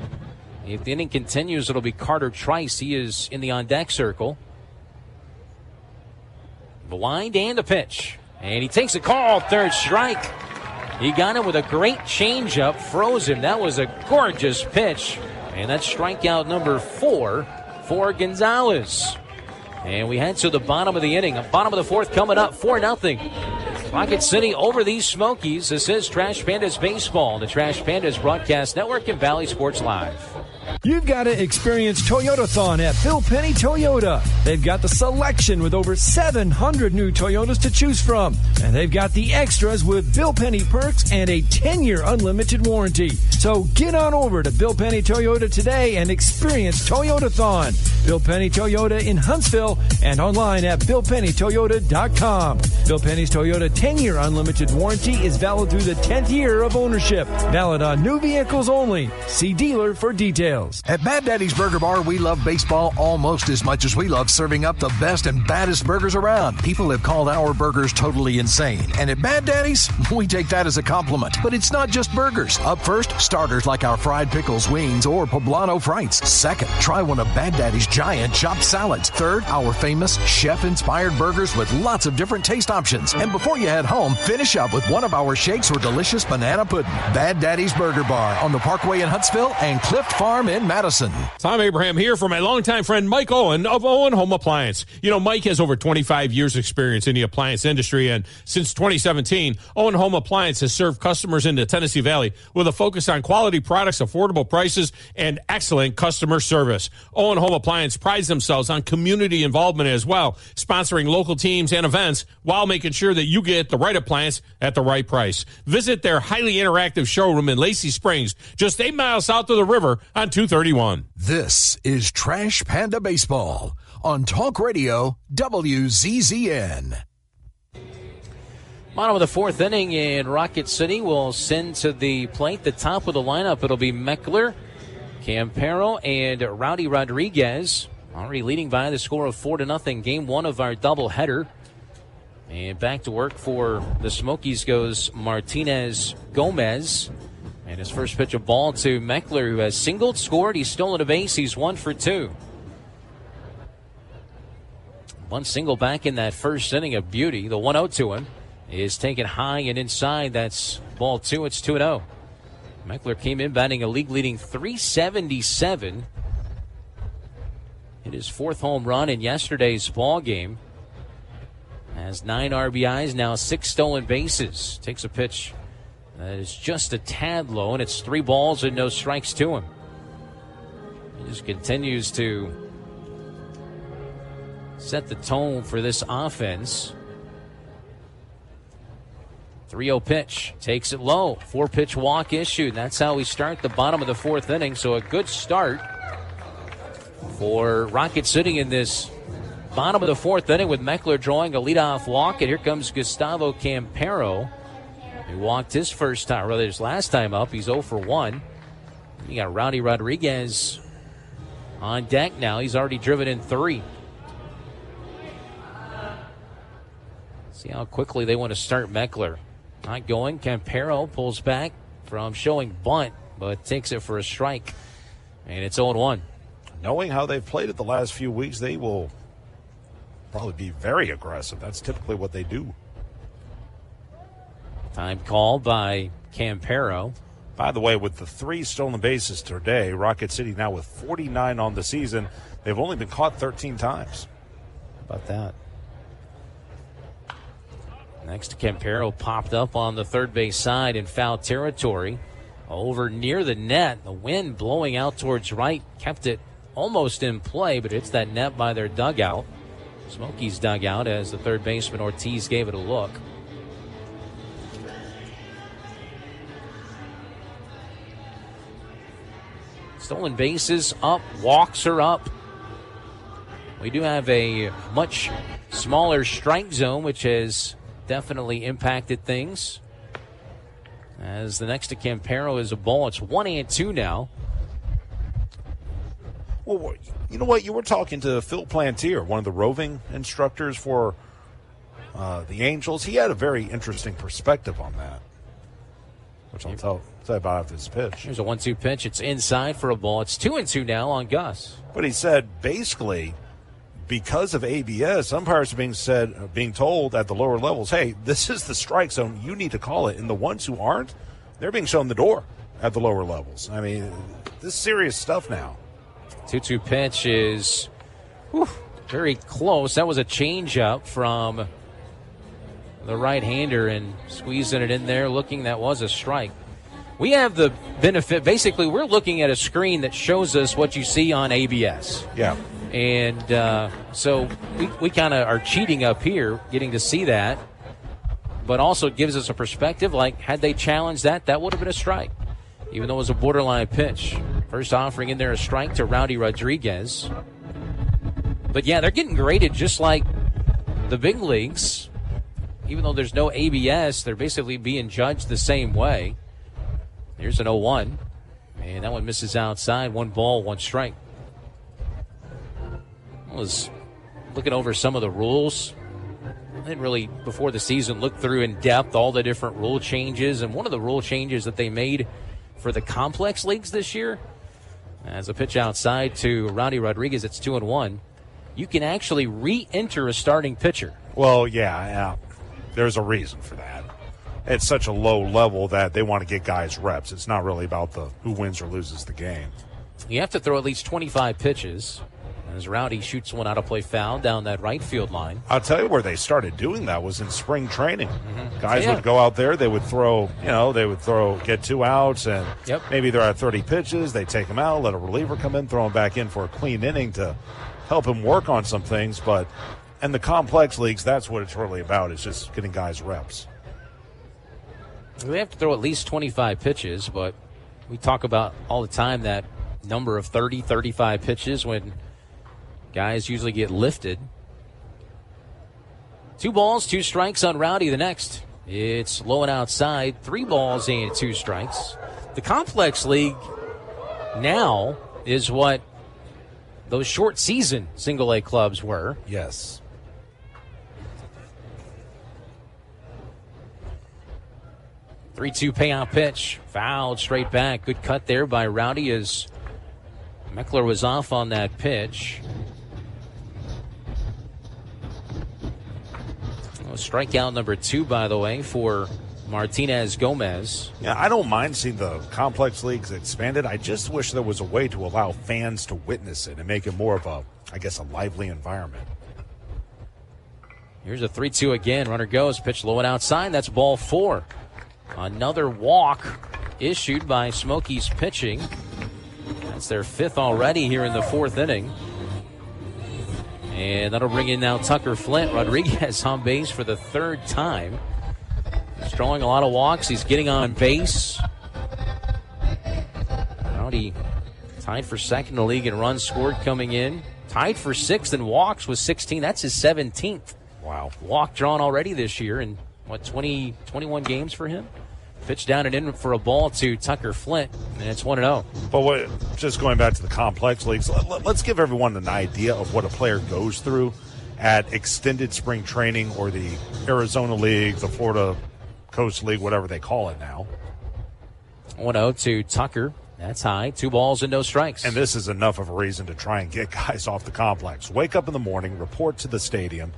If the inning continues, it'll be Carter Trice. He is in the on-deck circle. Blind and a pitch. And he takes a call, 3rd strike. He got him with a great changeup, froze him. That was a gorgeous pitch. And that's strikeout number 4 for Gonzalez. And we head to the bottom of the inning. Bottom of the 4th coming up, 4-0. Rocket City over these Smokies. This is Trash Pandas Baseball, the Trash Pandas Broadcast Network and Valley Sports Live. You've got to experience Toyotathon at Bill Penny Toyota. They've got the selection with over 700 new Toyotas to choose from. And they've got the extras with Bill Penny perks and a 10-year unlimited warranty. So get on over to Bill Penny Toyota today and experience Toyotathon. Bill Penny Toyota in Huntsville and online at BillPennyToyota.com. Bill Penny's Toyota 10-year unlimited warranty is valid through the 10th year of ownership. Valid on new vehicles only. See dealer for details. details. At Bad Daddy's Burger Bar, we love baseball almost as much as we love serving up the best and baddest burgers around. People have called our burgers totally insane. And at Bad Daddy's, we take that as a compliment. But it's not just burgers. Up first, starters like our fried pickles, wings, or poblano frites. Second, try one of Bad Daddy's giant chopped salads. Third, our famous chef-inspired burgers with lots of different taste options. And before you head home, finish up with one of our shakes or delicious banana pudding. Bad Daddy's Burger Bar on the Parkway in Huntsville and Clift Farm in Madison. Tom Abraham here for my longtime friend Mike Owen of Owen Home Appliance. You know, Mike has over 25 years experience in the appliance industry, and since 2017, Owen Home Appliance has served customers in the Tennessee Valley with a focus on quality products, affordable prices, and excellent customer service. Owen Home Appliance prides themselves on community involvement as well, sponsoring local teams and events while making sure that you get the right appliance at the right price. Visit their highly interactive showroom in Lacey Springs, just 8 miles south of the river on 231. This is Trash Panda Baseball on Talk Radio WZZN. Bottom of the fourth inning, and Rocket City will send to the plate. The top of the lineup, it'll be Meckler, Campero, and Rowdy Rodriguez. Already leading by the score of 4-0. Game one of our doubleheader. And back to work for the Smokies goes Martinez Gomez. And his first pitch, a ball to Meckler, who has singled, scored. He's stolen a base. He's 1 for 2. One single back in that first inning of beauty. The 1-0 to him is taken high and inside. That's ball 2. It's 2-0. Meckler came in batting a league-leading .377. Hit his 4th home run in yesterday's ball game. Has 9 RBIs, now 6 stolen bases. Takes a pitch that is just a tad low, and it's 3 balls and no strikes to him. He just continues to set the tone for this offense. 3-0 pitch. Takes it low. 4-pitch walk issued. That's how we start the bottom of the fourth inning. So a good start for Rocket City in this bottom of the fourth inning with Meckler drawing a leadoff walk. And here comes Gustavo Campero. He walked his first time, rather his last time up. He's 0 for 1. You got Rowdy Rodriguez on deck now. He's already driven in 3. See how quickly they want to start Meckler. Not going. Campero pulls back from showing bunt, but takes it for a strike. And it's 0-1. Knowing how they've played it the last few weeks, they will probably be very aggressive. That's typically what they do. Time called by Campero. By the way, with the 3 stolen bases today, Rocket City now with 49 on the season. They've only been caught 13 times. How about that? Next to Campero, popped up on the third base side in foul territory. Over near the net, the wind blowing out towards right kept it almost in play, but it's that net by their dugout. Smokies dugout as the third baseman Ortiz gave it a look. Stolen bases up, walks are up. We do have a much smaller strike zone, which has definitely impacted things. As the next to Campero is a ball. It's 1-2 now. Well, you know what? You were talking to Phil Plantier, one of the roving instructors for the Angels. He had a very interesting perspective on that, which I'll tell you about after this pitch. Here's a 1-2 pitch. It's inside for a ball. It's 2-2 now on Gus. But he said basically, because of ABS, umpires are being told at the lower levels, hey, this is the strike zone. You need to call it. And the ones who aren't, they're being shown the door at the lower levels. I mean, this is serious stuff now. 2-2 pitch is very close. That was a changeup from the right-hander and squeezing it in there, looking that was a strike. We have the benefit. Basically, we're looking at a screen that shows us what you see on ABS. Yeah. And so we kind of are cheating up here, getting to see that. But also it gives us a perspective, like had they challenged that, that would have been a strike, even though it was a borderline pitch. First offering in there a strike to Rowdy Rodriguez. But, yeah, they're getting graded just like the big leagues. Even though there's no ABS, they're basically being judged the same way. Here's an 0-1. And that one misses outside. 1 ball, 1 strike. I was looking over some of the rules. I didn't really, before the season, look through in depth all the different rule changes. And one of the rule changes that they made for the complex leagues this year, as a pitch outside to Rowdy Rodriguez, it's 2-1. You can actually re-enter a starting pitcher. Well, yeah. There's a reason for that. It's such a low level that they want to get guys reps. It's not really about who wins or loses the game. You have to throw at least 25 pitches. As Rowdy shoots one out of play foul down that right field line. I'll tell you where they started doing that was in spring training. Guys would go out there, they would throw, get 2 outs, and maybe they're at 30 pitches. They take them out, let a reliever come in, throw them back in for a clean inning to help him work on some things. But in the complex leagues, that's what it's really about. It's just getting guys reps. They have to throw at least 25 pitches, but we talk about all the time that number of 30, 35 pitches when guys usually get lifted. 2 balls, 2 strikes on Rowdy. The next, it's low and outside. 3 balls and 2 strikes. The complex league now is what those short season single A clubs were. Yes. Three-2 payout pitch. Fouled straight back. Good cut there by Rowdy as Meckler was off on that pitch. Strikeout number 2, by the way, for Martinez Gomez. Yeah, I don't mind seeing the complex leagues expanded. I just wish there was a way to allow fans to witness it and make it more of a lively environment. Here's a 3-2 again. Runner goes. Pitch low and outside. That's ball 4. Another walk issued by Smokies pitching. That's their 5th already here in the 4th inning. And that'll bring in now Tucker Flint. Rodriguez on base for the 3rd time. He's drawing a lot of walks. He's getting on base. Rowdy tied for 2nd in the league in runs scored coming in. Tied for 6th in walks with 16. That's his 17th. Wow. Walk drawn already this year in, 21 games for him? Pitch down and in for a ball to Tucker Flint, and it's 1-0. But just going back to the complex leagues, let's give everyone an idea of what a player goes through at extended spring training or the Arizona League, the Florida Coast League, whatever they call it now. 1-0 to Tucker. That's high. 2 balls and no strikes. And this is enough of a reason to try and get guys off the complex. Wake up in the morning, report to the stadium,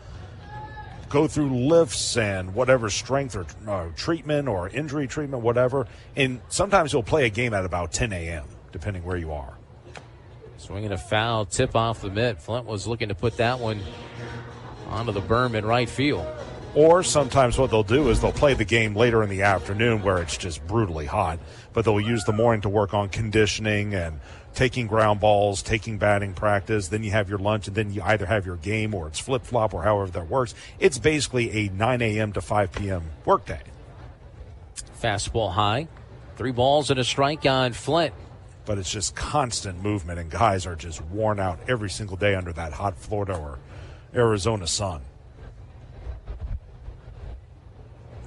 go through lifts and whatever strength or treatment or injury treatment, whatever. And sometimes you'll play a game at about 10 a.m., depending where you are. Swinging a foul, tip off the mitt. Flint was looking to put that one onto the berm in right field. Or sometimes what they'll do is they'll play the game later in the afternoon where it's just brutally hot, but they'll use the morning to work on conditioning and taking ground balls, taking batting practice. Then you have your lunch, and then you either have your game or it's flip-flop or however that works. It's basically a 9 a.m. to 5 p.m. workday. Fastball high. 3 balls and a strike on Flint. But it's just constant movement, and guys are just worn out every single day under that hot Florida or Arizona sun.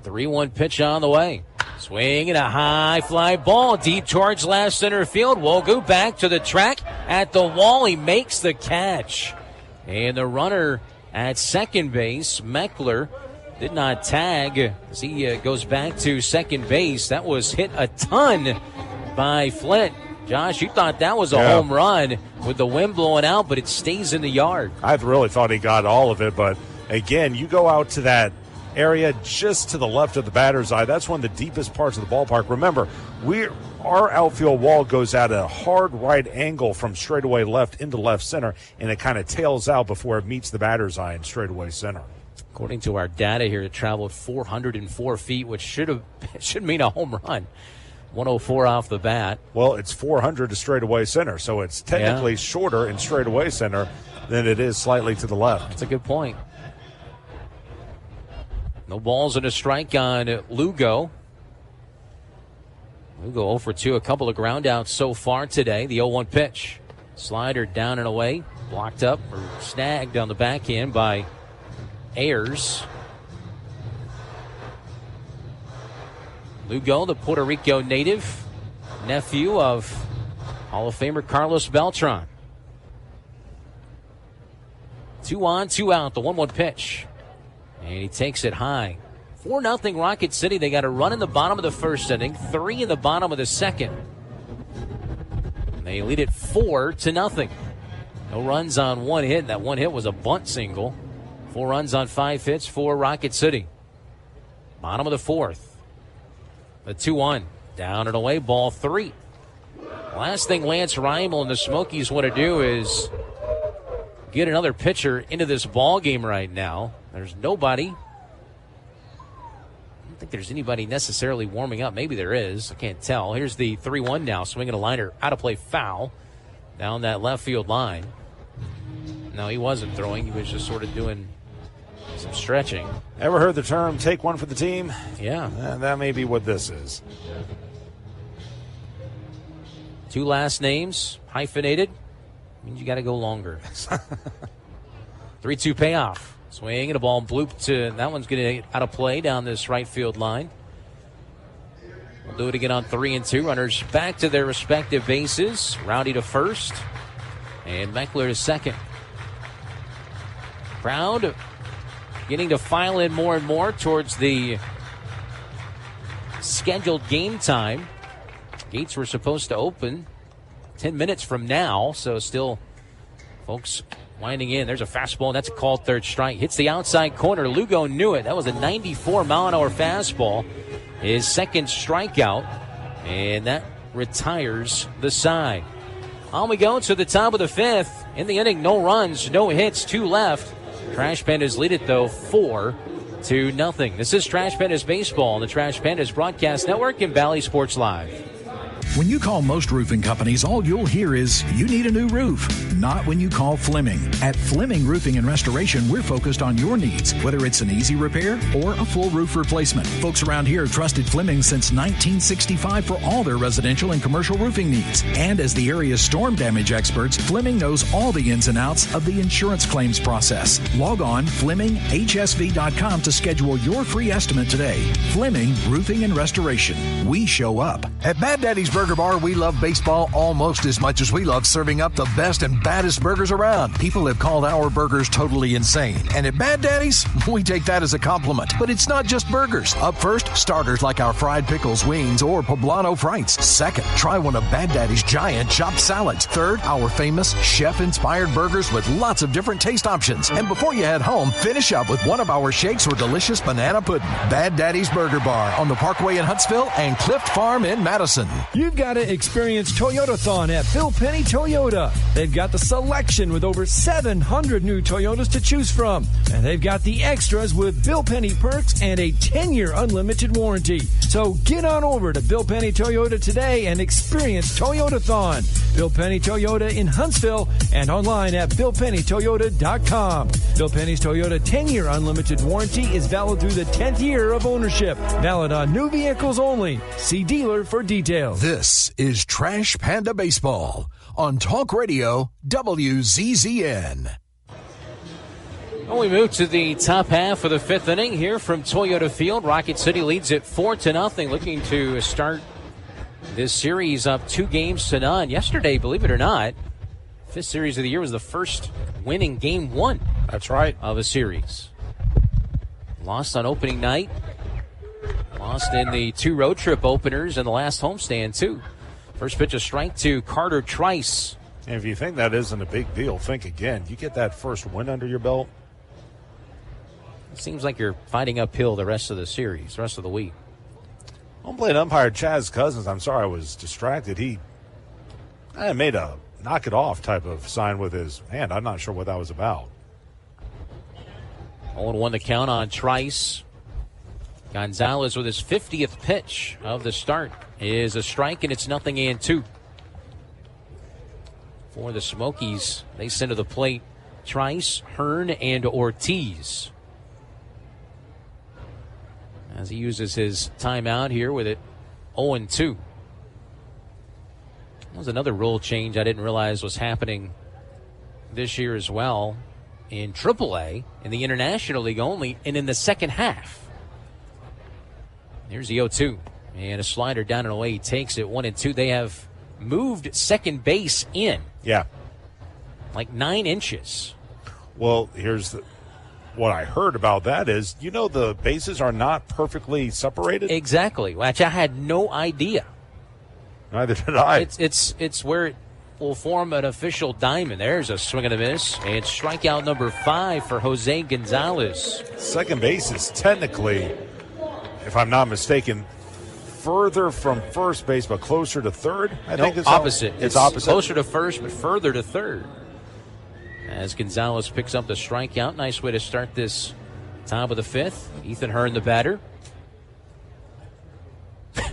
3-1 pitch on the way. Swing and a high fly ball. Deep towards left center field. Wogu back to the track at the wall. He makes the catch. And the runner at second base, Meckler, did not tag as he goes back to second base. That was hit a ton by Flint. Josh, you thought that was a home run with the wind blowing out, but it stays in the yard. I really thought he got all of it, but again, you go out to that area just to the left of the batter's eye. That's one of the deepest parts of the ballpark. Remember, our outfield wall goes at a hard right angle from straightaway left into left center, and it kind of tails out before it meets the batter's eye in straightaway center. According to our data here, it traveled 404 feet, which should mean a home run. 104 off the bat. Well, it's 400 to straightaway center, so it's technically shorter in straightaway center than it is slightly to the left. That's a good point. No balls and a strike on Lugo. Lugo 0 for 2, a couple of ground outs so far today. The 0-1 pitch. Slider down and away. Blocked up or snagged on the backhand by Ayers. Lugo, the Puerto Rico native, nephew of Hall of Famer Carlos Beltran. 2 on, 2 out, the 1-1 pitch. And he takes it high. 4-0 Rocket City. They got a run in the bottom of the first inning, 3 in the bottom of the second. And they lead it 4-0. No runs on 1 hit. That 1 hit was a bunt single. 4 runs on 5 hits for Rocket City. Bottom of the fourth. The 2-1. Down and away, ball 3. Last thing Lance Reimel and the Smokies want to do is get another pitcher into this ball game right now. There's nobody. I don't think there's anybody necessarily warming up. Maybe there is. I can't tell. Here's the 3-1 now. Swinging a liner. Out of play, foul. Down that left field line. No, he wasn't throwing. He was just sort of doing some stretching. Ever heard the term take one for the team? Yeah. That may be what this is. 2 last names, hyphenated. Means you got to go longer. 3-2 payoff. Swing and a ball blooped to, that one's going to get out of play down this right field line. We'll do it again on 3-2. Runners back to their respective bases. Rowdy to first and Meckler to second. Crowd getting to file in more and more towards the scheduled game time. Gates were supposed to open 10 minutes from now, so still folks winding in. There's a fastball. That's a called third strike. Hits the outside corner. Lugo knew it. That was a 94-mile-an-hour fastball. His second strikeout, and that retires the side. On we go to the top of the 5th. In the inning, no runs, no hits, 2 left. Trash Pandas lead it, though, 4-0. This is Trash Pandas Baseball on the Trash Pandas Broadcast Network and Valley Sports Live. When you call most roofing companies, all you'll hear is, you need a new roof. Not when you call Fleming. At Fleming Roofing and Restoration, we're focused on your needs, whether it's an easy repair or a full roof replacement. Folks around here have trusted Fleming since 1965 for all their residential and commercial roofing needs. And as the area's storm damage experts, Fleming knows all the ins and outs of the insurance claims process. Log on FlemingHSV.com to schedule your free estimate today. Fleming Roofing and Restoration. We show up. At Bad Daddy's Burger Bar, we love baseball almost as much as we love serving up the best and baddest burgers around. People have called our burgers totally insane. And at Bad Daddy's, we take that as a compliment. But it's not just burgers. Up first, starters like our fried pickles, wings, or poblano frites. Second, try one of Bad Daddy's giant chopped salads. Third, our famous chef-inspired burgers with lots of different taste options. And before you head home, finish up with one of our shakes or delicious banana pudding. Bad Daddy's Burger Bar on the Parkway in Huntsville and Clift Farm in Madison. You've got to experience Toyotathon at Bill Penny Toyota. They've got the selection with over 700 new Toyotas to choose from. And they've got the extras with Bill Penny perks and a 10-year unlimited warranty. So get on over to Bill Penny Toyota today and experience Toyotathon. Bill Penny Toyota in Huntsville and online at BillPennyToyota.com. Bill Penny's Toyota 10-year unlimited warranty is valid through the 10th year of ownership. Valid on new vehicles only. See dealer for details. This is Trash Panda Baseball on Talk Radio WZZN. Well, we move to the top half of the 5th inning here from Toyota Field. Rocket City leads it 4-0, looking to start this series up 2-0. Yesterday, believe it or not, 5th series of the year was the first win in Game 1. That's right. Of a series. Lost on opening night. Lost in the 2 road trip openers and the last homestand, too. First pitch, a strike to Carter Trice. And if you think that isn't a big deal, think again. You get that first win under your belt. It seems like you're fighting uphill the rest of the series, the rest of the week. Home plate umpire Chaz Cousins, I'm sorry I was distracted. He made a knock it off type of sign with his hand. I'm not sure what that was about. 0-1 the count on Trice. Gonzalez with his 50th pitch of the start is a strike, and it's 0-2. For the Smokies, they send to the plate Trice, Hearn, and Ortiz. As he uses his timeout here with it 0-2. That was another rule change I didn't realize was happening this year as well in AAA, in the International League only, and in the second half. Here's the 0-2. And a slider down and away. He takes it 1-2. They have moved second base in. Yeah. Like 9 inches. Well, here's what I heard about that is, the bases are not perfectly separated. Exactly, which I had no idea. Neither did I. It's where it will form an official diamond. There's a swing and a miss. And strikeout number 5 for Jose Gonzalez. Second base is technically, if I'm not mistaken, further from first base but closer to third. I think it's opposite. It's opposite. Closer to first but further to third. As Gonzalez picks up the strikeout. Nice way to start this top of the 5th. Ethan Hearn, the batter.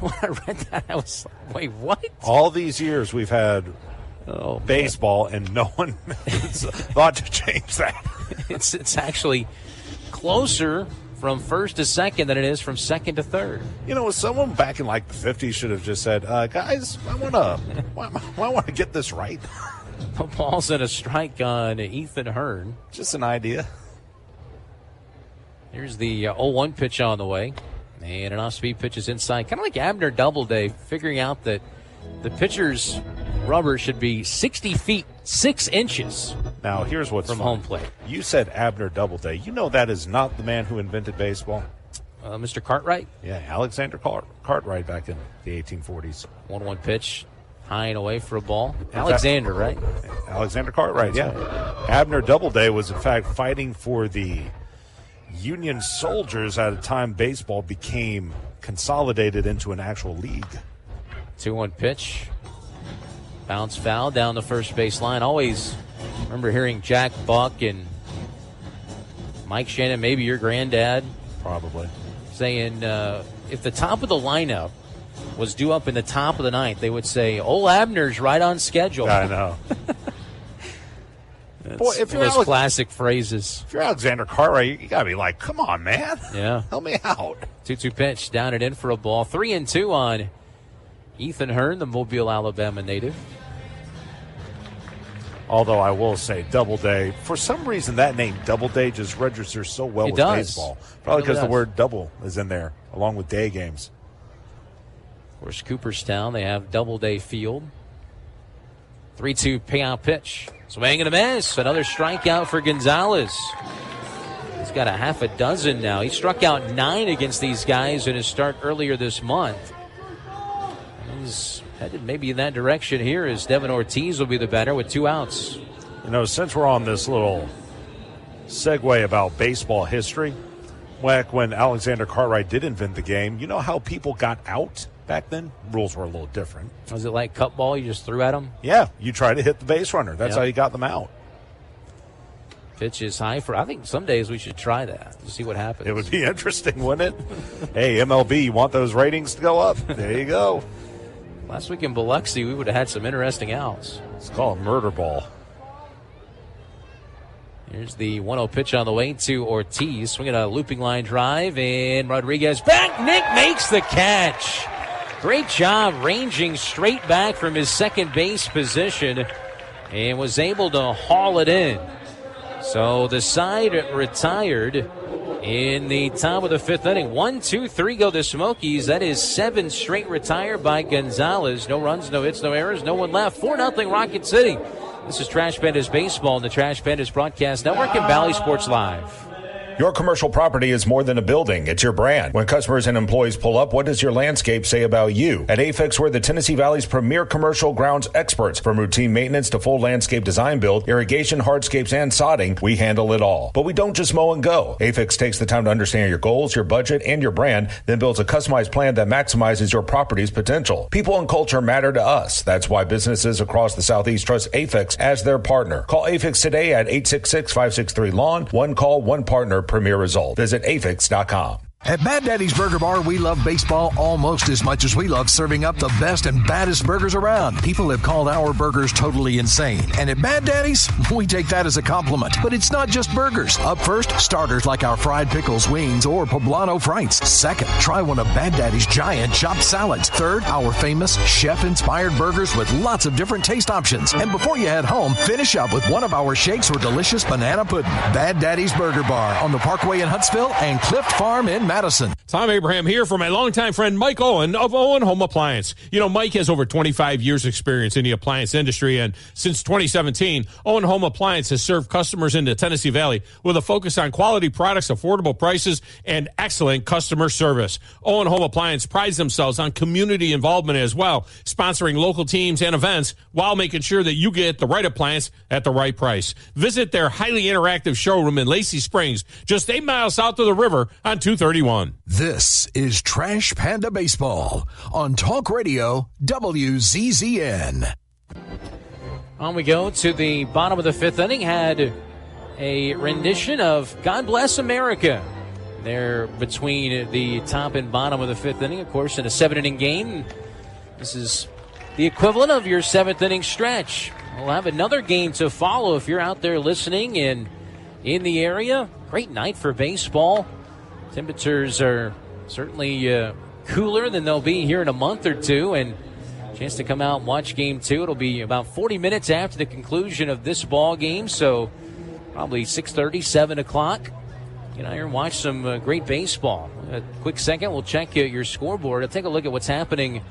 When I read that, I was like, wait, what? All these years we've had baseball, and no one thought to change that. It's actually closer from first to second than it is from second to third. Someone back in like the 50s should have just said, guys, I want to get this right. The ball's in a strike on Ethan Hearn. Just an idea. Here's the 0-1 pitch on the way. And an off-speed pitch is inside. Kind of like Abner Doubleday, figuring out that the pitcher's rubber should be 60 feet, 6 inches. Now, here's what's from funny. Home plate. You said Abner Doubleday. That is not the man who invented baseball. Mr. Cartwright? Yeah, Alexander Cartwright back in the 1840s. 1-1 pitch. High and away for a ball. Alexander, right? Alexander Cartwright, yeah. Right. Abner Doubleday was, in fact, fighting for the Union soldiers at a time baseball became consolidated into an actual league. 2-1 pitch. Bounce foul down the first base line. Always remember hearing Jack Buck and Mike Shannon, maybe your granddad. Probably. Saying if the top of the lineup was due up in the top of the 9th, they would say, old Abner's right on schedule. I know. Boy, if you're those classic phrases. If you're Alexander Cartwright, you got to be like, come on, man. Yeah. Help me out. 2-2 pitch, down and in for a ball. 3-2 on Ethan Hearn, the Mobile, Alabama native. Although I will say, Doubleday, for some reason that name Doubleday just registers so well with baseball. Probably because the word double is in there, along with day games. Of course, Cooperstown, they have Doubleday Field. 3-2 payout pitch. Swing and a miss. Another strikeout for Gonzalez. He's got a half a dozen now. He struck out 9 against these guys in his start earlier this month. He's headed maybe in that direction here as Devin Ortiz will be the batter with 2 outs. Since we're on this little segue about baseball history, back when Alexander Cartwright did invent the game, you know how people got out back then? Rules were a little different. Was it like cut ball? You just threw at them? Yeah, you try to hit the base runner. That's how you got them out. Pitch is high for, I think some days we should try that to see what happens. It would be interesting, wouldn't it? Hey, MLB, you want those ratings to go up? There you go. Last week in Biloxi, we would have had some interesting outs. It's called murder ball. Here's the 1-0 pitch on the way to Ortiz. Swinging a looping line drive, and Rodriguez back. Nick makes the catch. Great job ranging straight back from his second base position and was able to haul it in. So the side retired in the top of the 5th inning. 1, 2, 3 go the Smokies. That is 7 straight retired by Gonzalez. No runs, no hits, no errors, no one left. 4-0 Rocket City. This is Trash Pandas Baseball on the Trash Pandas Broadcast Network and Valley Sports Live. Your commercial property is more than a building. It's your brand. When customers and employees pull up, what does your landscape say about you? At Afix, we're the Tennessee Valley's premier commercial grounds experts. From routine maintenance to full landscape design build, irrigation, hardscapes, and sodding, we handle it all. But we don't just mow and go. Afix takes the time to understand your goals, your budget, and your brand, then builds a customized plan that maximizes your property's potential. People and culture matter to us. That's why businesses across the Southeast trust Afix as their partner. Call Afix today at 866-563-LAWN. One call, one partner, premier result. Visit afix.com. At Bad Daddy's Burger Bar, we love baseball almost as much as we love serving up the best and baddest burgers around. People have called our burgers totally insane. And at Bad Daddy's, we take that as a compliment. But it's not just burgers. Up first, starters like our fried pickles, wings, or poblano frites. Second, try one of Bad Daddy's giant chopped salads. Third, our famous chef-inspired burgers with lots of different taste options. And before you head home, finish up with one of our shakes or delicious banana pudding. Bad Daddy's Burger Bar on the Parkway in Huntsville and Cliff Farm in Madison. Tom Abraham here for my longtime friend Mike Owen of Owen Home Appliance. You know, Mike has over 25 years experience in the appliance industry, and since 2017, Owen Home Appliance has served customers in the Tennessee Valley with a focus on quality products, affordable prices, and excellent customer service. Owen Home Appliance prides themselves on community involvement as well, sponsoring local teams and events while making sure that you get the right appliance at the right price. Visit their highly interactive showroom in Lacey Springs, just 8 miles south of the river on 231. This is Trash Panda Baseball on Talk Radio WZZN. On we go to the bottom of the fifth inning. Had a rendition of God Bless America there between the top and bottom of the fifth inning. Of course, in a 7-inning game, this is the equivalent of your 7th inning stretch. We'll have another game to follow if you're out there listening in the area. Great night for baseball. Temperatures are certainly cooler than they'll be here in a month or two, and a chance to come out and watch game 2. It'll be about 40 minutes after the conclusion of this ball game, so probably 6:30, 7 o'clock. Get out here and watch some great baseball. A quick second, we'll check your scoreboard. I'll take a look at what's happening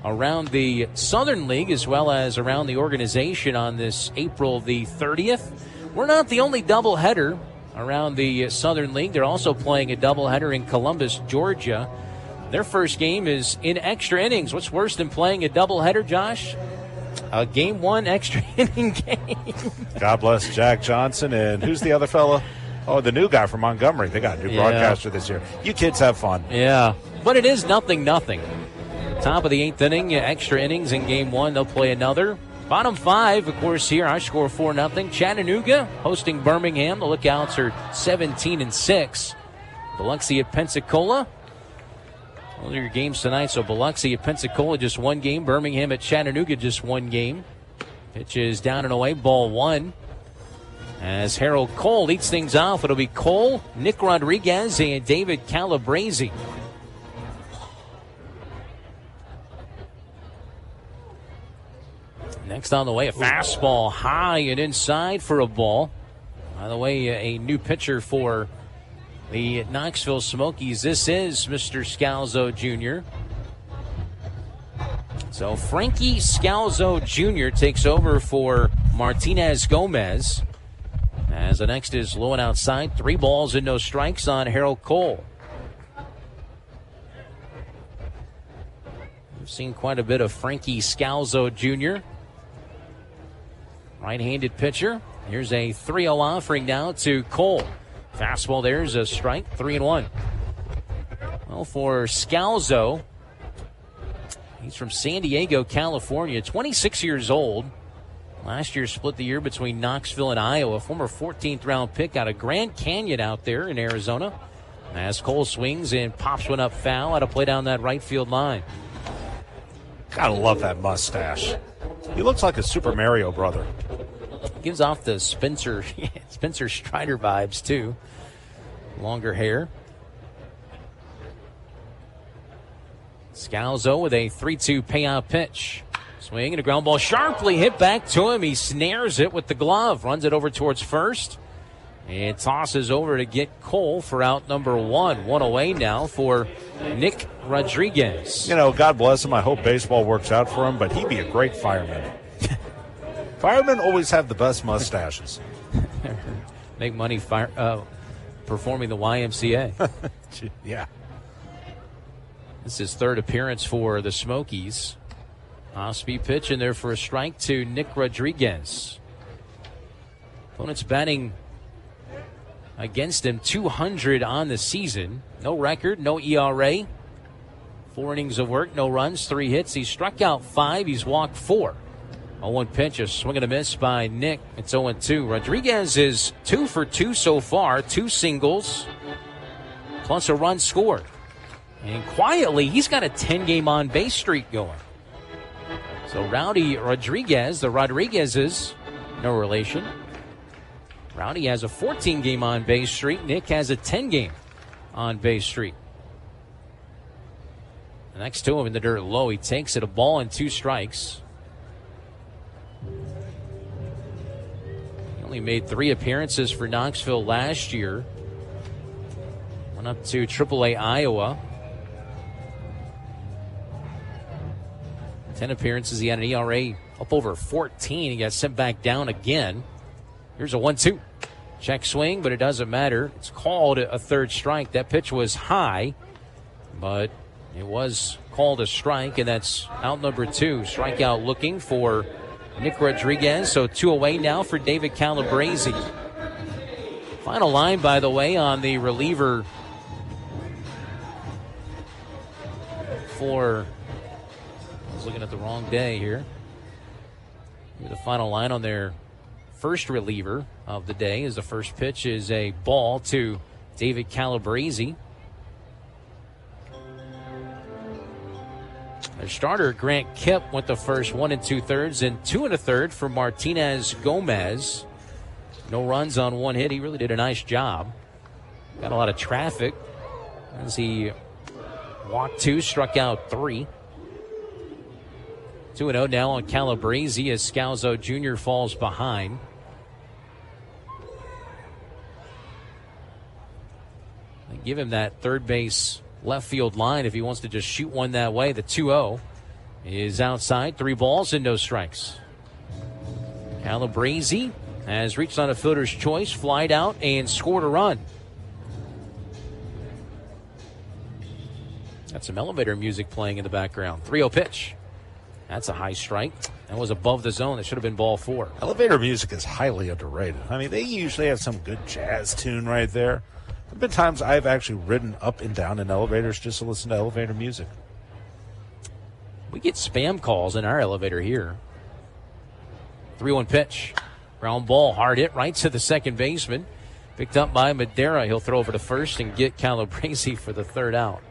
around the Southern League as well as around the organization on this April the 30th. We're not the only doubleheader around the Southern League. They're also playing a doubleheader in Columbus, Georgia. Their first game is in extra innings. What's worse than playing a doubleheader, Josh? A game 1 extra inning game. God bless Jack Johnson. And who's the other fella? Oh, the new guy from Montgomery. They got a new broadcaster this year. You kids have fun. Yeah, but it is 0-0. Top of the 8th inning, extra innings in game 1. They'll play another. Bottom 5, of course, here, our score 4-0. Chattanooga hosting Birmingham. The Lookouts are 17-6. Biloxi at Pensacola. Those are your games tonight. So Biloxi at Pensacola, just 1 game. Birmingham at Chattanooga, just 1 game. Pitch is down and away, ball 1. As Harold Cole leads things off, it'll be Cole, Nick Rodriguez, and David Calabrese. Next on the way, a fastball high and inside for a ball. By the way, a new pitcher for the Knoxville Smokies. This is Mr. Scalzo Jr. So Frankie Scalzo Jr. takes over for Martinez Gomez. As the next is low and outside. 3 balls and no strikes on Harold Cole. We've seen quite a bit of Frankie Scalzo Jr. Right-handed pitcher. Here's a 3-0 offering now to Cole. Fastball there's a strike, 3-1. Well, for Scalzo, he's from San Diego, California, 26 years old. Last year split the year between Knoxville and Iowa. Former 14th round pick out of Grand Canyon out there in Arizona. As Cole swings and pops one up foul, out of play down that right field line. Gotta love that mustache. He looks like a Super Mario brother. Gives off the Spencer Strider vibes, too. Longer hair. Scalzo with a 3-2 payout pitch. Swing and a ground ball sharply hit back to him. He snares it with the glove. Runs it over towards first. And tosses over to get Cole for out number 1. 1 away now for Nick Rodriguez. You know, God bless him. I hope baseball works out for him, but he'd be a great fireman. Firemen always have the best mustaches. Make money performing the YMCA. Yeah. This is his 3rd appearance for the Smokies. Off-speed pitch in there for a strike to Nick Rodriguez. Opponent's batting against him, 200 on the season. No record, no ERA. 4 innings of work, no runs, 3 hits. He struck out 5. He's walked 4. 0-1 pitch, a swing and a miss by Nick. It's 0-2. Rodriguez is 2 for 2 so far. 2 singles, plus a run scored. And quietly, he's got a 10-game on-base streak going. So Rowdy Rodriguez, the Rodriguez's, no relation. Rowdy has a 14-game on-base streak. Nick has a 10-game on-base streak. Next to him in the dirt low, he takes it, a ball and 2 strikes. He only made 3 appearances for Knoxville last year. Went up to AAA Iowa. 10 appearances. He had an ERA up over 14. He got sent back down again. Here's a 1-2. Check swing, but it doesn't matter. It's called a third strike. That pitch was high, but it was called a strike, and that's out number 2. Strikeout looking for Nick Rodriguez. So 2 away now for David Calabrese. Final line, by the way, on the reliever for... I was looking at the wrong day here. The final line on their first reliever of the day is the first pitch is a ball to David Calabrese. Their starter, Grant Kipp, went the first 1 2/3 and 2 1/3 for Martinez Gomez. No runs on 1 hit. He really did a nice job. Got a lot of traffic as he walked 2, struck out 3. 2-0 now on Calabrese as Scalzo Jr. falls behind. Give him that third base left field line if he wants to just shoot one that way. The 2-0 is outside. 3 balls and no strikes. Calabrese has reached on a fielder's choice, flied out, and scored a run. Got some elevator music playing in the background. 3-0 pitch. That's a high strike. That was above the zone. That should have been ball 4. Elevator music is highly underrated. I mean, they usually have some good jazz tune right there. There have been times I've actually ridden up and down in elevators just to listen to elevator music. We get spam calls in our elevator here. 3-1 pitch. Ground ball, hard hit right to the second baseman. Picked up by Madera. He'll throw over to first and get Calabrese for the third out.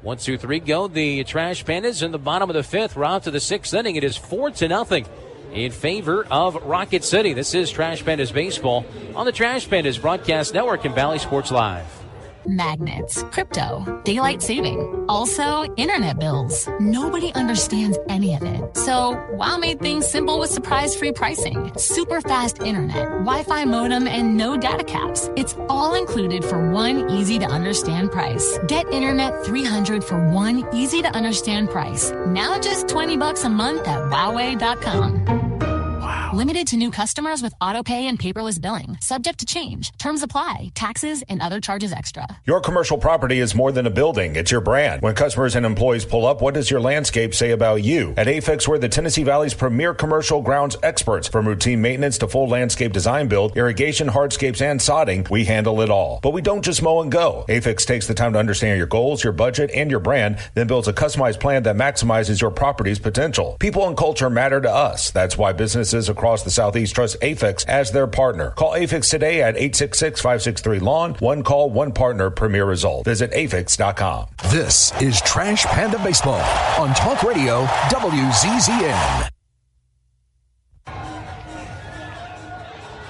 1, 2, 3 go. The Trash Pandas in the bottom of the 5th. We're out to the 6th inning. It is 4-0 in favor of Rocket City. This is Trash Pandas Baseball on the Trash Pandas Broadcast Network and Valley Sports Live. Magnets, crypto, daylight saving, also internet bills. Nobody understands any of it. So WOW made things simple with surprise-free pricing, super fast internet, Wi-Fi modem, and no data caps. It's all included for one easy-to-understand price. Get Internet 300 for one easy-to-understand price. Now just $20 a month at Wowway.com. Limited to new customers with autopay and paperless billing. Subject to change. Terms apply. Taxes and other charges extra. Your commercial property is more than a building. It's your brand. When customers and employees pull up, what does your landscape say about you? At Afix, we're the Tennessee Valley's premier commercial grounds experts. From routine maintenance to full landscape design build, irrigation, hardscapes, and sodding, we handle it all. But we don't just mow and go. Afix takes the time to understand your goals, your budget, and your brand, then builds a customized plan that maximizes your property's potential. People and culture matter to us. That's why businesses across the Southeast trust Afix as their partner. Call Afix today at 866-563-LAWN. One call, one partner, premier result. Visit afix.com. This is Trash Panda Baseball on Talk Radio WZZN.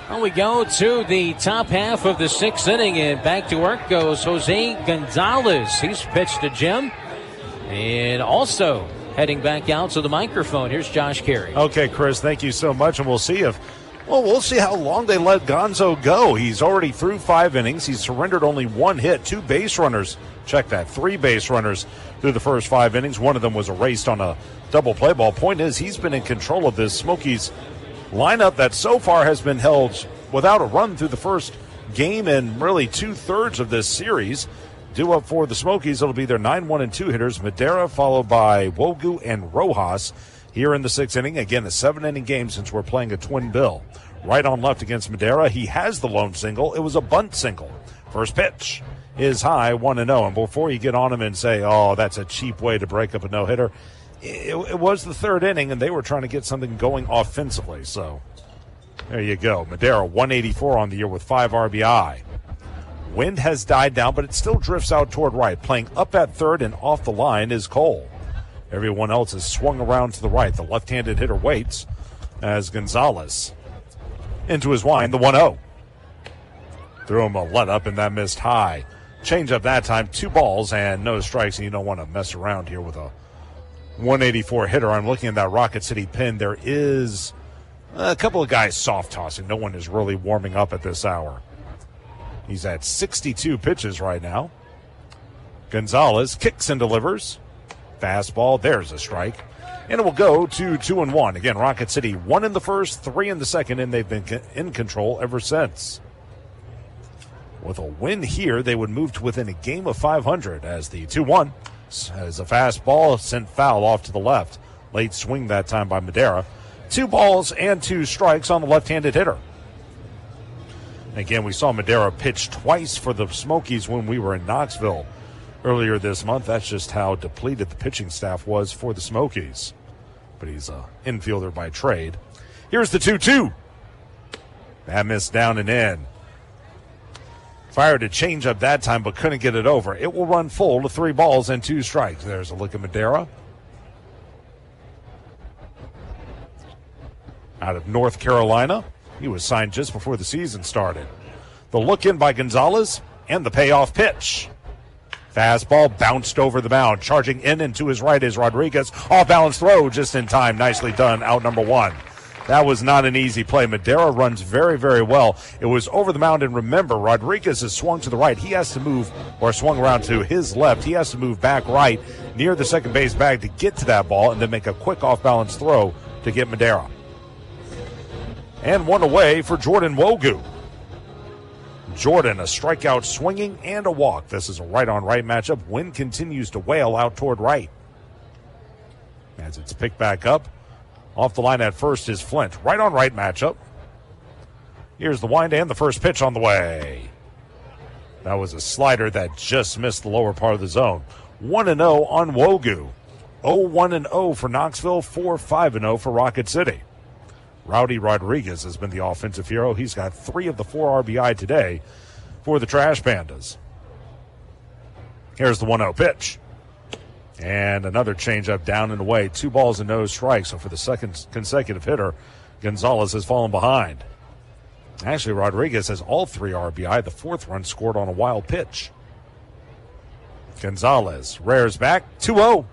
Well, we go to the top half of the 6th inning, and back to work goes Jose Gonzalez. He's pitched to Jim, and also heading back out to the microphone. Here's Josh Carey. Okay, Chris, thank you so much, and we'll see how long they let Gonzo go. He's already through 5 innings. He's surrendered only 1 hit, 2 base runners. Check that, 3 base runners through the first 5 innings. One of them was erased on a double play ball. Point is, he's been in control of this Smokies lineup that so far has been held without a run through the first game and really 2/3 of this series. Due up for the Smokies, it'll be their 9-1 and 2 hitters, Madera, followed by Wogu and Rojas here in the 6th inning. Again, a 7-inning game since we're playing a twin bill. Right on left against Madera. He has the lone single. It was a bunt single. First pitch is high, 1-0. And before you get on him and say, oh, that's a cheap way to break up a no-hitter, it was the 3rd inning, and they were trying to get something going offensively. So there you go. Madera, 184 on the year with 5 RBI. Wind has died down, but it still drifts out toward right. Playing up at third and off the line is Cole. Everyone else is swung around to the right. The left-handed hitter waits as Gonzalez into his wind, the 1-0. Threw him a let-up, and that missed high. Change up that time, 2 balls and no strikes, and you don't want to mess around here with a 184 hitter. I'm looking at that Rocket City pin. There is a couple of guys soft-tossing. No one is really warming up at this hour. He's at 62 pitches right now. Gonzalez kicks and delivers. Fastball, there's a strike. And it will go to 2-1. Again, Rocket City 1 in the first, 3 in the second, and they've been in control ever since. With a win here, they would move to within a game of 500 as the 2-1 has a fastball sent foul off to the left. Late swing that time by Madera. 2 balls and 2 strikes on the left-handed hitter. Again, we saw Madera pitch twice for the Smokies when we were in Knoxville earlier this month. That's just how depleted the pitching staff was for the Smokies. But he's an infielder by trade. Here's the 2-2. That missed down and in. Fired a changeup that time, but couldn't get it over. It will run full to 3 balls and 2 strikes. There's a look at Madera. Out of North Carolina. He was signed just before the season started. The look in by Gonzalez and the payoff pitch. Fastball bounced over the mound. Charging in and to his right is Rodriguez. Off balance throw just in time. Nicely done. Out number 1. That was not an easy play. Madera runs very, very well. It was over the mound, and remember, Rodriguez has swung to the right. He has to move, or swung around to his left. He has to move back right near the second base bag to get to that ball and then make a quick off-balance throw to get Madera. And 1 away for Jordan Wogu. Jordan, a strikeout swinging and a walk. This is a right-on-right matchup. Wind continues to wail out toward right. As it's picked back up. Off the line at first is Flint. Right-on-right matchup. Here's the wind and the first pitch on the way. That was a slider that just missed the lower part of the zone. 1-0 on Wogu. 0-1-0 for Knoxville. 4-5-0 for Rocket City. Rowdy Rodriguez has been the offensive hero. He's got 3 of the 4 RBI today for the Trash Pandas. Here's the 1-0 pitch. And another changeup down and away. 2 balls and no strikes. So for the second consecutive hitter, Gonzalez has fallen behind. Actually, Rodriguez has all 3 RBI. The 4th run scored on a wild pitch. Gonzalez rears back. 2-0.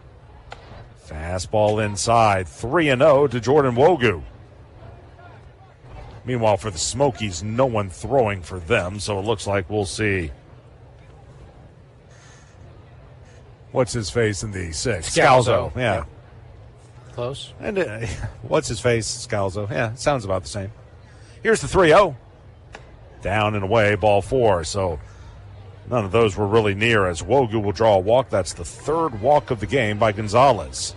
Fastball inside. 3-0 to Jordan Wogu. Meanwhile, for the Smokies, no one throwing for them, so it looks like we'll see. What's his face in the 6th? Scalzo. Yeah. Close. And what's his face? Scalzo. Yeah, sounds about the same. Here's the 3-0. Down and away, ball 4. So none of those were really near as Wogu will draw a walk. That's the 3rd walk of the game by Gonzalez.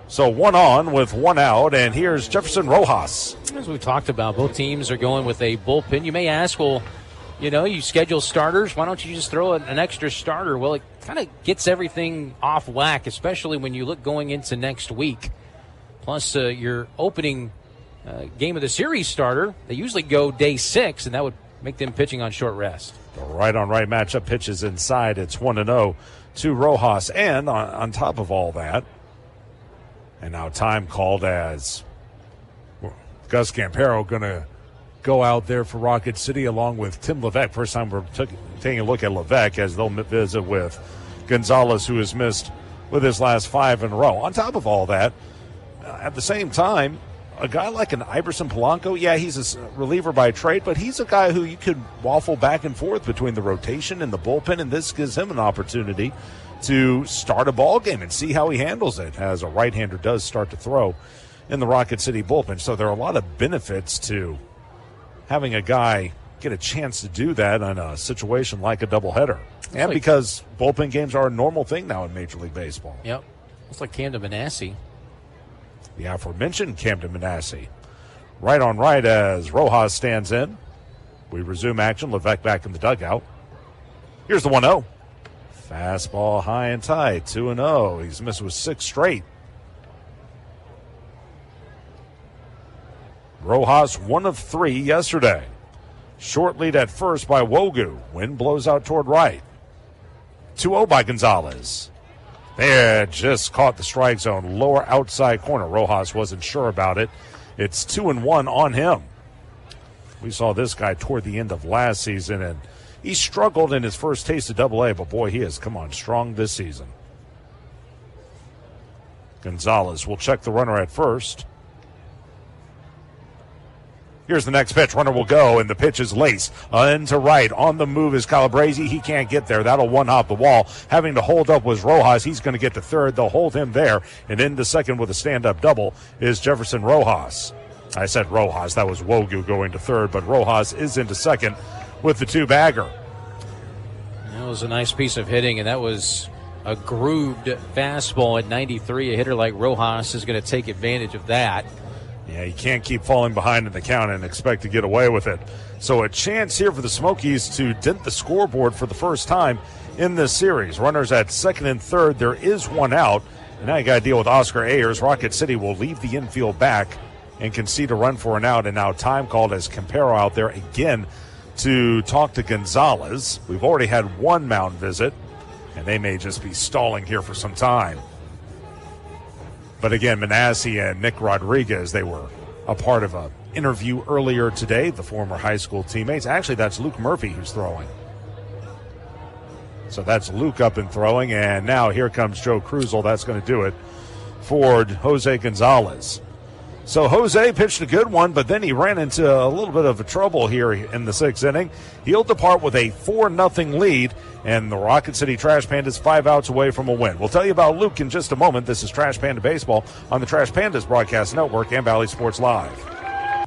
So 1 on with 1 out, and here's Jefferson Rojas. As we talked about, both teams are going with a bullpen. You may ask, well, you know, you schedule starters. Why don't you just throw an extra starter? Well, it kind of gets everything off whack, especially when you look going into next week. Plus, your opening game of the series starter, they usually go day 6, and that would make them pitching on short rest. The right-on-right matchup pitches inside. It's 1-0 to Rojas. And on top of all that, and now time called as Gus Campero going to go out there for Rocket City along with Tim Levesque. First time we're taking a look at Levesque as they'll visit with Gonzalez, who has missed with his last 5 in a row. On top of all that, at the same time, a guy like an Iverson Polanco, yeah, he's a reliever by trade, but he's a guy who you could waffle back and forth between the rotation and the bullpen, and this gives him an opportunity to start a ball game and see how he handles it, as a right-hander does start to throw in the Rocket City bullpen. So there are a lot of benefits to having a guy get a chance to do that in a situation like a doubleheader. And because bullpen games are a normal thing now in Major League Baseball. Yep. It's like Camden Manassi. The aforementioned Camden Manassi. Right on right as Rojas stands in. We resume action. Levesque back in the dugout. Here's the 1-0. Fastball high and tight, 2-0. He's missed with 6 straight. Rojas 1 of 3 yesterday. Short lead at first by Wogu. Wind blows out toward right. 2-0 by Gonzalez. There, just caught the strike zone. Lower outside corner. Rojas wasn't sure about it. It's 2-1 on him. We saw this guy toward the end of last season, and he struggled in his first taste of Double-A, but boy, he has come on strong this season. Gonzalez will check the runner at first. Here's the next pitch. Runner will go, and the pitch is laced into right. On the move is Calabrese. He can't get there. That'll one-hop the wall. Having to hold up was Rojas. He's going to get to third. They'll hold him there. And into second with a stand-up double is Jefferson Rojas. I said Rojas. That was Wogu going to third, but Rojas is into second with the two-bagger. That was a nice piece of hitting, and that was a grooved fastball at 93. A hitter like Rojas is going to take advantage of that. Yeah, you can't keep falling behind in the count and expect to get away with it. So a chance here for the Smokies to dent the scoreboard for the first time in this series. Runners at second and third. There is one out. And now you got to deal with Oscar Ayers. Rocket City will leave the infield back and concede a run for an out. And now time called as Campero out there again to talk to Gonzalez. We've already had one mound visit, and they may just be stalling here for some time. But again, Manassi and Nick Rodriguez, they were a part of an interview earlier today, the former high school teammates. Actually, that's Luke Murphy who's throwing. So that's Luke up and throwing, and now here comes Joe Cruzel. That's going to do it for Jose Gonzalez. So Jose pitched a good one, but then he ran into a little bit of trouble here in the sixth inning. He'll depart with a 4-0 lead, and the Rocket City Trash Pandas 5 outs away from a win. We'll tell you about Luke in just a moment. This is Trash Panda Baseball on the Trash Pandas Broadcast Network and Valley Sports Live.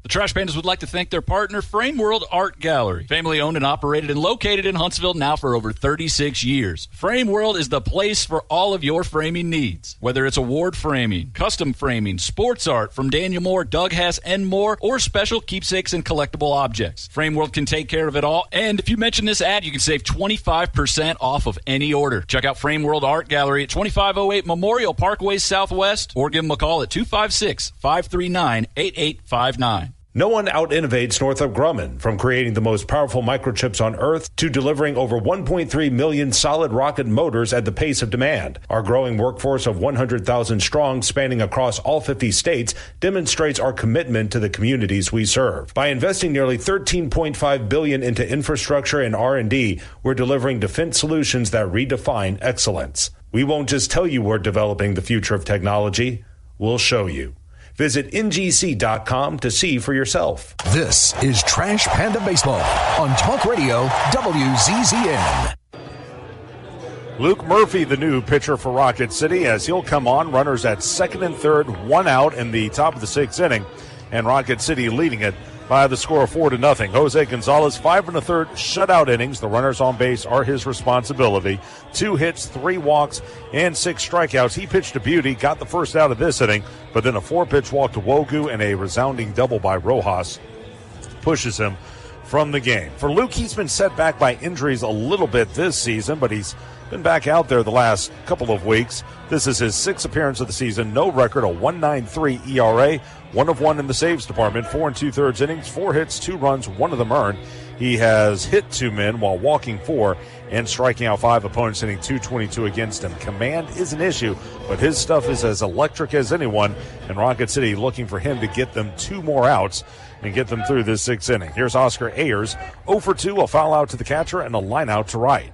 The Trash Pandas would like to thank their partner, Frame World Art Gallery. Family owned and operated and located in Huntsville now for over 36 years. Frame World is the place for all of your framing needs. Whether it's award framing, custom framing, sports art from Daniel Moore, Doug Hess, and more, or special keepsakes and collectible objects. Frame World can take care of it all. And if you mention this ad, you can save 25% off of any order. Check out Frame World Art Gallery at 2508 Memorial Parkway Southwest, or give them a call at 256-539-8859. No one out-innovates Northrop Grumman, from creating the most powerful microchips on Earth to delivering over 1.3 million solid rocket motors at the pace of demand. Our growing workforce of 100,000 strong, spanning across all 50 states, demonstrates our commitment to the communities we serve. By investing nearly $13.5 billion into infrastructure and R&D, we're delivering defense solutions that redefine excellence. We won't just tell you we're developing the future of technology, we'll show you. Visit ngc.com to see for yourself. This is Trash Panda Baseball on Talk Radio WZZN. Luke Murphy, the new pitcher for Rocket City, as he'll come on. Runners at second and third, one out in the top of the sixth inning, and Rocket City leading it by the score of 4-0. Jose Gonzalez, 5 1/3 shutout innings. The runners on base are his responsibility. 2 hits, 3 walks, and 6 strikeouts. He pitched a beauty, got the first out of this inning, but then a 4-pitch walk to Wogu and a resounding double by Rojas pushes him from the game. For Luke, he's been set back by injuries a little bit this season, but he's been back out there the last couple of weeks. This is his 6th appearance of the season. No record, a 1.93 ERA, 1 of 1 in the saves department, 4 2/3 innings, 4 hits, 2 runs, 1 of them earned. He has hit 2 men while walking 4 and striking out 5 opponents, hitting .222 against him. Command is an issue, but his stuff is as electric as anyone, and Rocket City looking for him to get them 2 more outs and get them through this 6th inning. Here's Oscar Ayers, 0 for 2, a foul out to the catcher and a line out to right.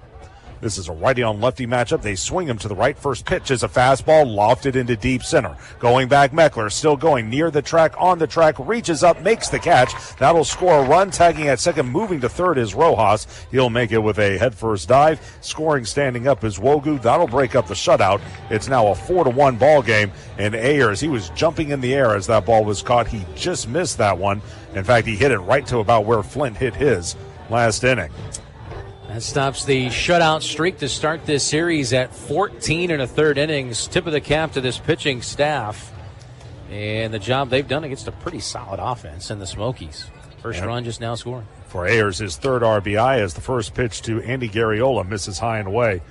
This is a righty-on-lefty matchup. They swing him to the right. First pitch is a fastball lofted into deep center. Going back, Meckler still going near the track, on the track, reaches up, makes the catch. That'll score a run. Tagging at second, moving to third is Rojas. He'll make it with a headfirst dive. Scoring standing up is Wogu. That'll break up the shutout. It's now a 4-1 ball game. And Ayers, he was jumping in the air as that ball was caught. He just missed that one. In fact, he hit it right to about where Flint hit his last inning. That stops the shutout streak to start this series at 14 1/3 innings. Tip of the cap to this pitching staff and the job they've done against a pretty solid offense in the Smokies. First run just now scoring. For Ayers, his 3rd RBI as the first pitch to Andy Garriola misses high and away.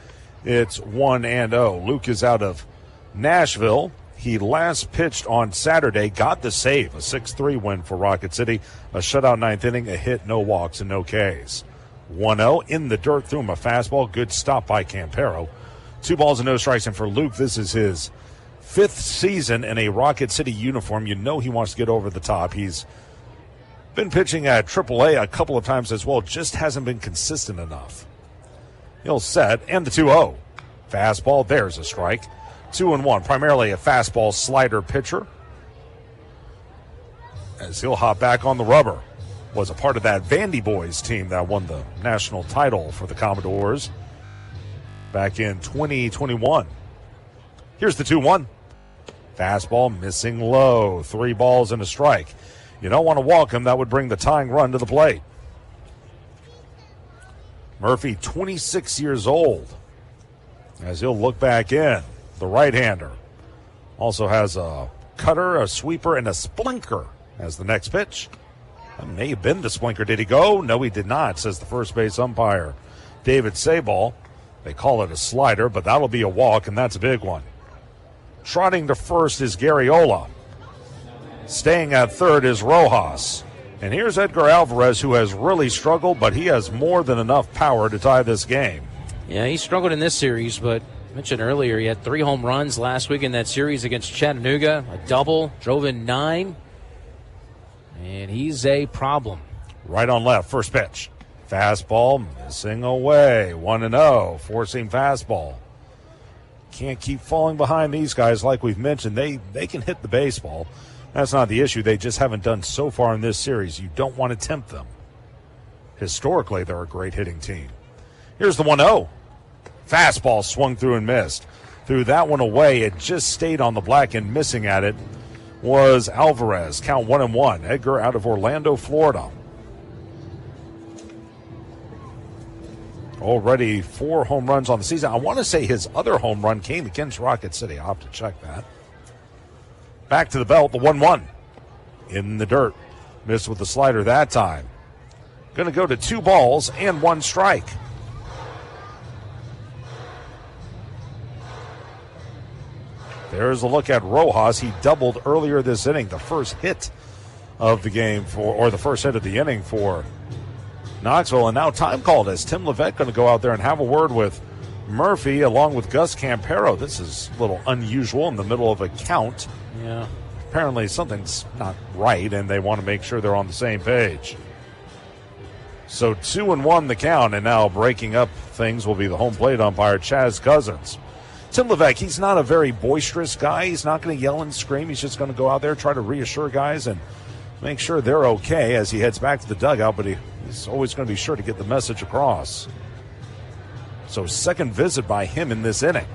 It's 1-0. Luke is out of Nashville. He last pitched on Saturday, got the save, a 6-3 win for Rocket City. A shutout 9th inning, a hit, no walks, and no Ks. 1-0 in the dirt, threw him a fastball. Good stop by Campero. 2 balls and no strikes. And for Luke, this is his 5th season in a Rocket City uniform. You know he wants to get over the top. He's been pitching at AAA a couple of times as well. Just hasn't been consistent enough. He'll set, and the 2-0. Fastball, there's a strike. 2-1, primarily a fastball slider pitcher, as he'll hop back on the rubber. was a part of that Vandy Boys team that won the national title for the Commodores back in 2021. Here's the 2-1. Fastball missing low. 3 balls and a strike. You don't want to walk him. That would bring the tying run to the plate. Murphy, 26 years old, as he'll look back in. The right-hander also has a cutter, a sweeper, and a splinker as the next pitch. That may have been the splinker. Did he go? No, he did not, says the first base umpire, David Sabal. They call it a slider, but that'll be a walk, and that's a big one. Trotting to first is Garriola. Staying at third is Rojas. And here's Edgar Alvarez, who has really struggled, but he has more than enough power to tie this game. Yeah, he struggled in this series, but I mentioned earlier he had 3 home runs last week in that series against Chattanooga, a double, drove in 9, and he's a problem. Right on left, first pitch. Fastball missing away, 1-0, four-seam fastball. Can't keep falling behind these guys like we've mentioned. They can hit the baseball. That's not the issue. They just haven't done so far in this series. You don't want to tempt them. Historically, they're a great hitting team. Here's the 1-0. Fastball swung through and missed. Threw that one away. It just stayed on the black, and missing at it was Alvarez. Count 1-1. Edgar out of Orlando, Florida. Already 4 home runs on the season. I want to say his other home run came against Rocket City. I'll have to check that. Back to the belt, the 1-1. In the dirt. Missed with the slider that time. Going to go to 2 balls and 1 strike. There's a look at Rojas. He doubled earlier this inning, the first hit of the game the first hit of the inning for Knoxville. And now time called as Tim Levette going to go out there and have a word with Murphy along with Gus Campero. This is a little unusual in the middle of a count. Yeah. Apparently something's not right, and they want to make sure they're on the same page. So 2-1 the count, and now breaking up things will be the home plate umpire, Chaz Cousins. Tim Levesque, he's not a very boisterous guy. He's not going to yell and scream. He's just going to go out there, try to reassure guys and make sure they're okay as he heads back to the dugout, but he's always going to be sure to get the message across. So second visit by him in this inning.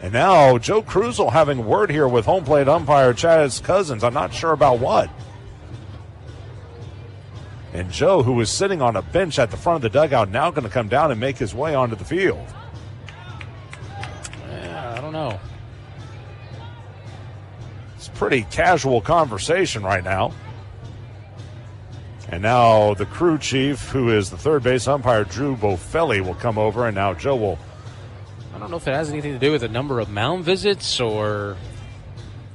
And now Joe Cruzel having word here with home plate umpire Chaz Cousins. I'm not sure about what. And Joe, who was sitting on a bench at the front of the dugout, now going to come down and make his way onto the field. Yeah, I don't know. It's a pretty casual conversation right now. And now the crew chief, who is the third base umpire, Drew Bofelli, will come over, and now Joe will. I don't know if it has anything to do with the number of mound visits, or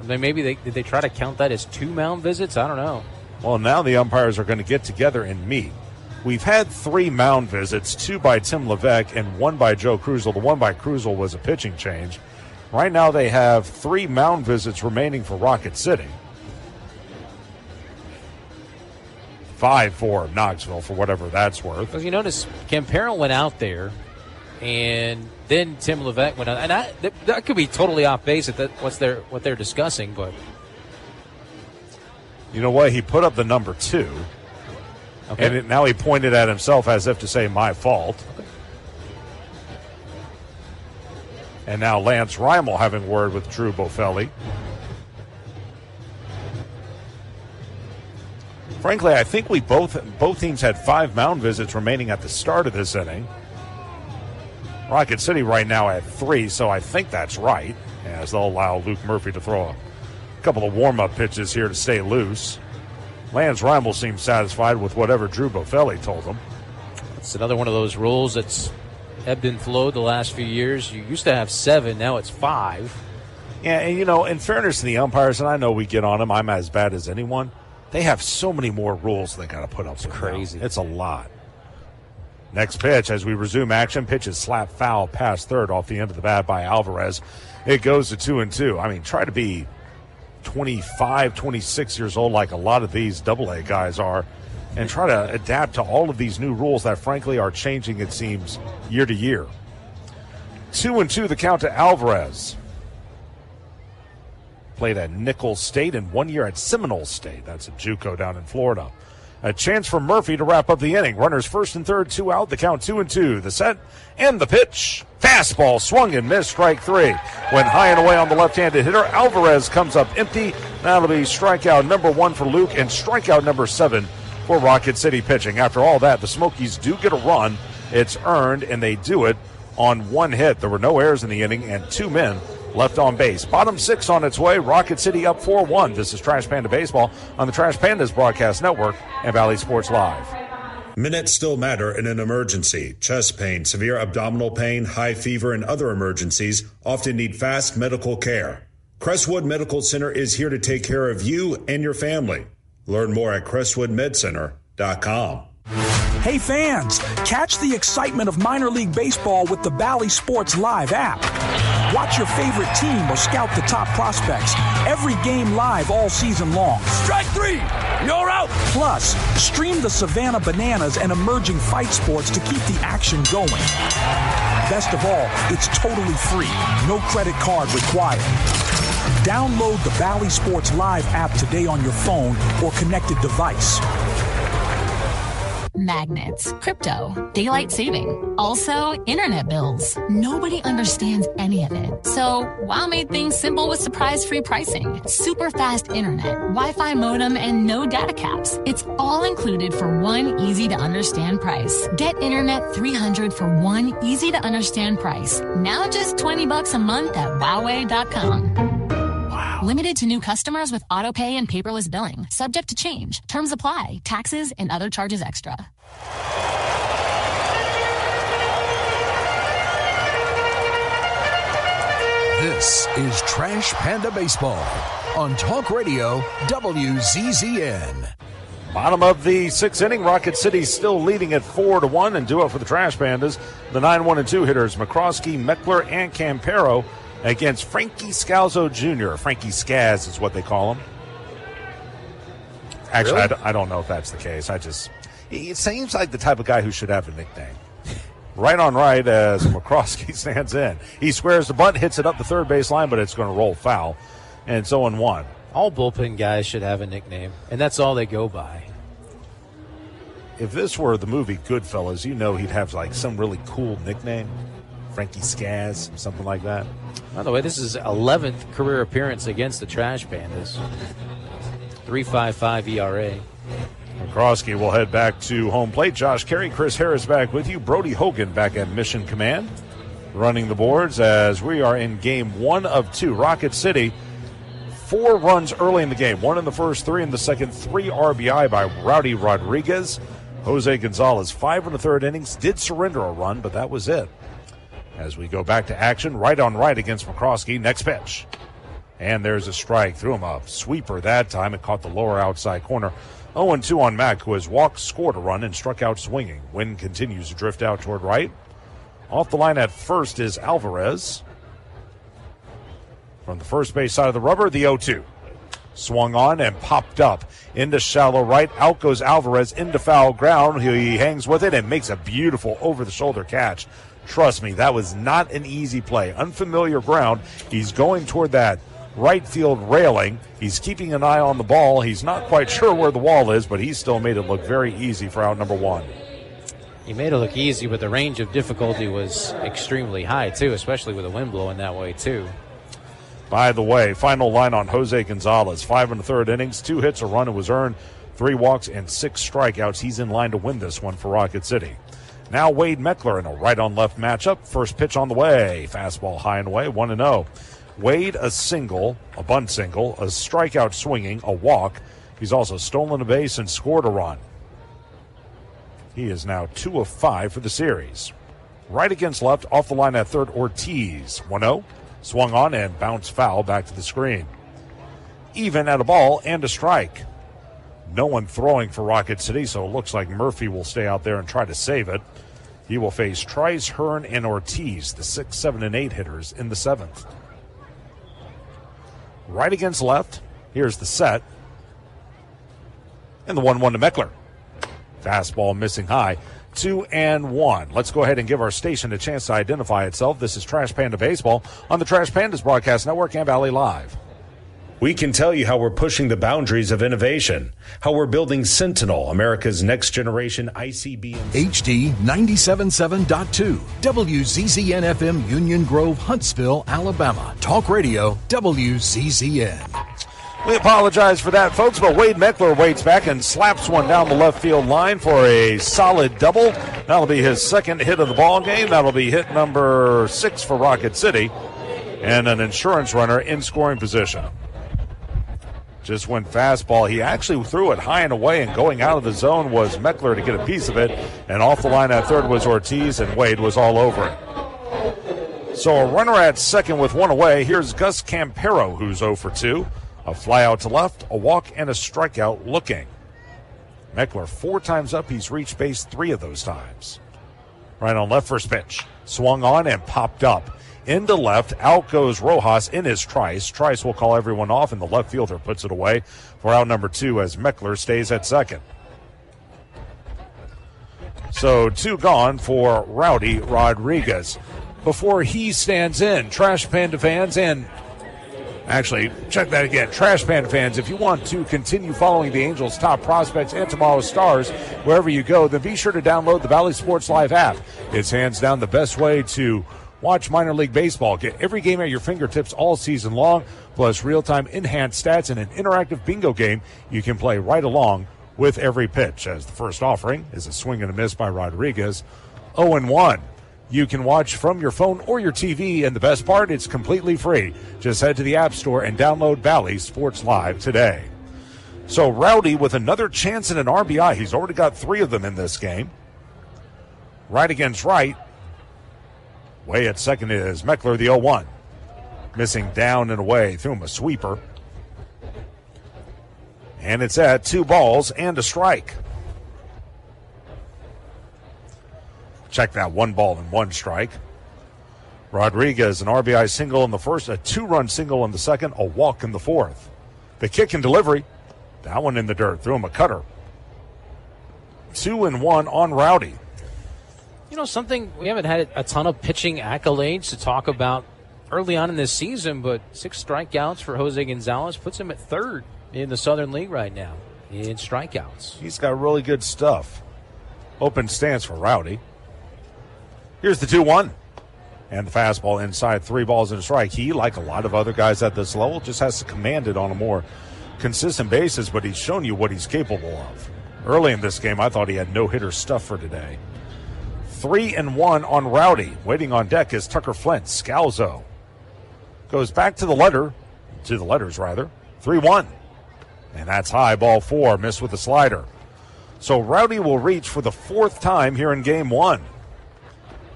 maybe did they try to count that as 2 mound visits? I don't know. Well, now the umpires are going to get together and meet. We've had 3 mound visits, 2 by Tim Levesque and 1 by Joe Cruzel. The 1 by Cruzel was a pitching change. Right now they have 3 mound visits remaining for Rocket City. 5 for Knoxville, for whatever that's worth. Because you notice Campero went out there, and then Tim Levesque went out. And that could be totally off base at what they're discussing, but... You know what? He put up the number 2, okay. And now he pointed at himself as if to say, my fault. Okay. And now Lance Reimel having word with Drew Bofelli. Frankly, I think we both teams had 5 mound visits remaining at the start of this inning. Rocket City right now at 3, so I think that's right, as they'll allow Luke Murphy to throw a couple of warm-up pitches here to stay loose. Lance Reimel seems satisfied with whatever Drew Bofelli told him. It's another one of those rules that's ebbed and flowed the last few years. You used to have 7, now it's 5. Yeah, and in fairness to the umpires, and I know we get on them, I'm as bad as anyone, they have so many more rules they got to put up with. It's crazy. Now. It's a lot. Next pitch, as we resume action, pitch is slap foul past third off the end of the bat by Alvarez. It goes to 2-2. I mean, try to be 25, 26 years old like a lot of these AA guys are, and try to adapt to all of these new rules that, frankly, are changing, it seems, year to year. 2-2, the count to Alvarez. Played at Nicholls State and 1 year at Seminole State. That's a JUCO down in Florida. A chance for Murphy to wrap up the inning. Runners first and third, 2 out. The count 2-2. The set and the pitch. Fastball swung and missed. Strike 3. Went high and away on the left-handed hitter. Alvarez comes up empty. That'll be strikeout number 1 for Luke and strikeout number 7 for Rocket City pitching. After all that, the Smokies do get a run. It's earned, and they do it on 1 hit. There were no errors in the inning and 2 men left on base. Bottom 6 on its way. Rocket City up 4-1. This is Trash Panda Baseball on the Trash Pandas Broadcast Network and Valley Sports Live. Minutes still matter in an emergency. Chest pain, severe abdominal pain, high fever, and other emergencies often need fast medical care. Crestwood Medical Center is here to take care of you and your family. Learn more at crestwoodmedcenter.com. Hey fans, catch the excitement of minor league baseball with the Valley Sports Live app. Watch your favorite team or scout the top prospects. Every game live all season long. Strike 3, you're out. Plus, stream the Savannah Bananas and emerging fight sports to keep the action going. Best of all, it's totally free. No credit card required. Download the Valley Sports Live app today on your phone or connected device. Magnets, crypto, daylight saving, also internet bills. Nobody understands any of it. So WOW made things simple with surprise-free pricing, super fast internet, Wi-Fi modem, and no data caps. It's all included for one easy-to-understand price. Get Internet 300 for one easy-to-understand price. Now just $20 a month at Huawei.com. Limited to new customers with auto pay and paperless billing. Subject to change. Terms apply. Taxes and other charges extra. This is Trash Panda Baseball on Talk Radio WZZN. Bottom of the 6th inning, Rocket City still leading at 4-1 and do it for the Trash Pandas. The 9-1-2 hitters, McCroskey, Meckler, and Campero against Frankie Scalzo Jr. Frankie Scaz is what they call him. Actually, really? I don't know if that's the case. It seems like the type of guy who should have a nickname. Right on right as McCroskey stands in. He squares the bunt, hits it up the third base line, but it's going to roll foul. And it's 0-1. All bullpen guys should have a nickname, and that's all they go by. If this were the movie Goodfellas, you know he'd have like some really cool nickname. Frankie Scaz, something like that. By the way, this is 11th career appearance against the Trash Pandas. 3.55 ERA. McCroskey will head back to home plate. Josh Carey, Chris Harris back with you. Brody Hogan back at Mission Command. Running the boards as we are in game 1 of 2. Rocket City, 4 runs early in the game. 1 in the first, 3 in the second, 3 RBI by Rowdy Rodriguez. Jose Gonzalez, 5 1/3 innings, did surrender a run, but that was it. As we go back to action, right on right against McCroskey. Next pitch. And there's a strike. Threw him a sweeper that time. It caught the lower outside corner. 0-2 on Mack, who has walked, scored a run, and struck out swinging. Wind continues to drift out toward right. Off the line at first is Alvarez. From the first base side of the rubber, the 0-2. Swung on and popped up into shallow right. Out goes Alvarez into foul ground. He hangs with it and makes a beautiful over-the-shoulder catch. Trust me, that was not an easy play. Unfamiliar ground. He's going toward that right field railing. He's keeping an eye on the ball. He's not quite sure where the wall is, but he still made it look very easy for out number 1. He made it look easy, but the range of difficulty was extremely high, too, especially with the wind blowing that way, too. By the way, final line on Jose Gonzalez. 5 1/3 innings, 2 hits, a run. It was earned, 3 walks, and 6 strikeouts. He's in line to win this one for Rocket City. Now Wade Meckler in a right-on-left matchup. First pitch on the way. Fastball high and away, 1-0. Wade a single, a bunt single, a strikeout swinging, a walk. He's also stolen a base and scored a run. He is now 2 of 5 for the series. Right against left, off the line at third, Ortiz. 1-0. Swung on and bounced foul back to the screen. Even at a ball and a strike. No one throwing for Rocket City, so it looks like Murphy will stay out there and try to save it. He will face Trice, Hearn, and Ortiz, the 6, 7, and 8 hitters in the 7th. Right against left. Here's the set. And the 1-1 to Meckler. Fastball missing high. 2-1. Let's go ahead and give our station a chance to identify itself. This is Trash Panda Baseball on the Trash Pandas Broadcast Network and Valley Live. We can tell you how we're pushing the boundaries of innovation, how we're building Sentinel, America's next generation ICBM. HD 97.7.2, WZZN FM, Union Grove, Huntsville, Alabama. Talk Radio, WZZN. We apologize for that, folks, but Wade Meckler waits back and slaps one down the left field line for a solid double. That'll be his second hit of the ball game. That'll be hit number 6 for Rocket City, and an insurance runner in scoring position. Just went fastball. He actually threw it high and away, and going out of the zone was Meckler to get a piece of it, and off the line at third was Ortiz, and Wade was all over it. So a runner at second with one away. Here's Gus Campero, who's 0 for 2. A fly out to left, a walk, and a strikeout looking. Meckler 4 times up. He's reached base 3 of those times. Right on left, first pitch. Swung on and popped up. Into left, out goes Rojas in his Trice. Trice will call everyone off, and the left fielder puts it away for out number 2 as Meckler stays at second. So 2 gone for Rowdy Rodriguez. Before he stands in, Trash Panda fans, and actually, check that again. Trash Panda fans, if you want to continue following the Angels' top prospects and tomorrow's stars wherever you go, then be sure to download the Valley Sports Live app. It's hands down the best way to watch minor league baseball. Get every game at your fingertips all season long, plus real-time enhanced stats and an interactive bingo game you can play right along with every pitch. As the first offering is a swing and a miss by Rodriguez, 0-1. You can watch from your phone or your TV, and the best part, it's completely free. Just head to the App Store and download Valley Sports Live today. So Rowdy with another chance at an RBI. He's already got 3 of them in this game. Right against right. Way at second is Meckler, the 0-1. Missing down and away. Threw him a sweeper. And it's at 2 balls and a strike. Check that, 1 ball and 1 strike. Rodriguez, an RBI single in the first, a 2-run single in the second, a walk in the fourth. The kick and delivery, that one in the dirt. Threw him a cutter. 2-1 on Rowdy. You know, something, we haven't had a ton of pitching accolades to talk about early on in this season, but 6 strikeouts for Jose Gonzalez puts him at 3rd in the Southern League right now in strikeouts. He's got really good stuff. Open stance for Rowdy. Here's the 2-1. And the fastball inside, 3 balls and a strike. He, like a lot of other guys at this level, just has to command it on a more consistent basis, but he's shown you what he's capable of. Early in this game, I thought he had no-hitter stuff for today. 3-1 on Rowdy. Waiting on deck is Tucker Flint. Scalzo goes back to the letters, 3-1. And that's high, ball 4, missed with the slider. So Rowdy will reach for the 4th time here in game 1.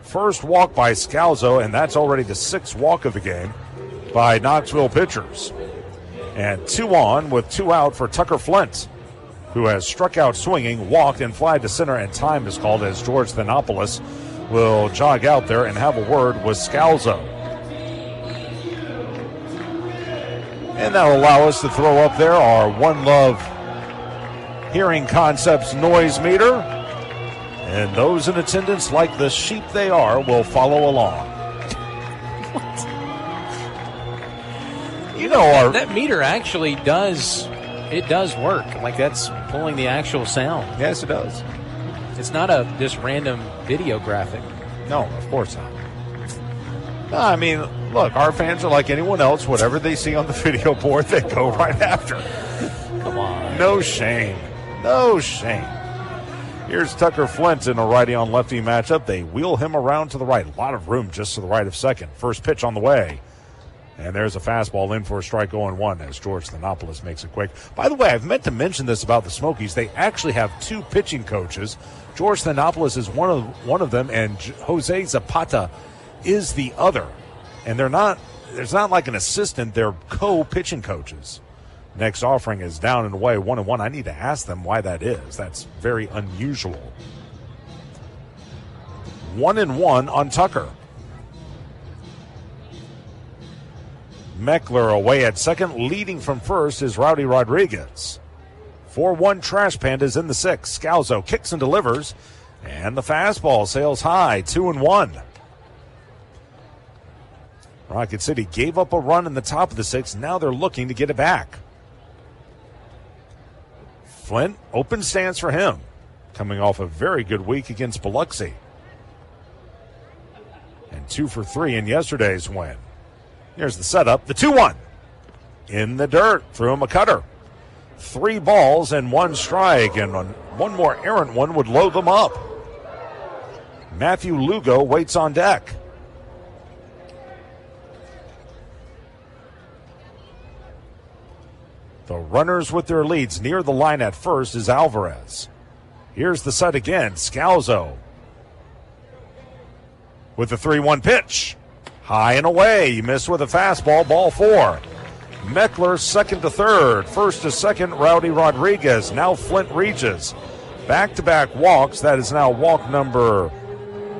First walk by Scalzo, and that's already the 6th walk of the game by Knoxville pitchers. And 2 on with 2 out for Tucker Flint, who has struck out swinging, walked, and fly to center, and time is called as George Thanopoulos will jog out there and have a word with Scalzo. And that'll allow us to throw up there our One Love Hearing Concepts noise meter. And those in attendance, like the sheep they are, will follow along. What? You know, that meter actually does work. Like, that's pulling the actual sound. Yes, it does. It's not this random video graphic. No, of course not. No, I mean, look, our fans are like anyone else. Whatever they see on the video board, they go right after. Come on. No shame. No shame. Here's Tucker Flint in a righty-on-lefty matchup. They wheel him around to the right. A lot of room just to the right of second. First pitch on the way. And there's a fastball in for a strike 0-1 as George Thanopoulos makes it quick. By the way, I've meant to mention this about the Smokies. They actually have 2 pitching coaches. George Thanopoulos is one of them, and Jose Zapata is the other. And there's not like an assistant. They're co-pitching coaches. Next offering is down and away, 1-1. I need to ask them why that is. That's very unusual. 1-1 on Tucker. Meckler away at second. Leading from first is Rowdy Rodriguez. 4-1 Trash Pandas in the 6th. Scalzo kicks and delivers. And the fastball sails high, 2-1. Rocket City gave up a run in the top of the 6th. Now they're looking to get it back. Flint, open stance for him, coming off a very good week against Biloxi. And 2 for 3 in yesterday's win. Here's the setup, the 2-1. In the dirt, threw him a cutter. 3 balls and 1 strike, and one more errant one would load them up. Matthew Lugo waits on deck. The runners with their leads near the line at first is Alvarez. Here's the set again. Scalzo with the 3-1 pitch. High and away. He missed with a fastball. Ball 4. Meckler second to third. First to second, Rowdy Rodriguez. Now Flint reaches. Back-to-back walks. That is now walk number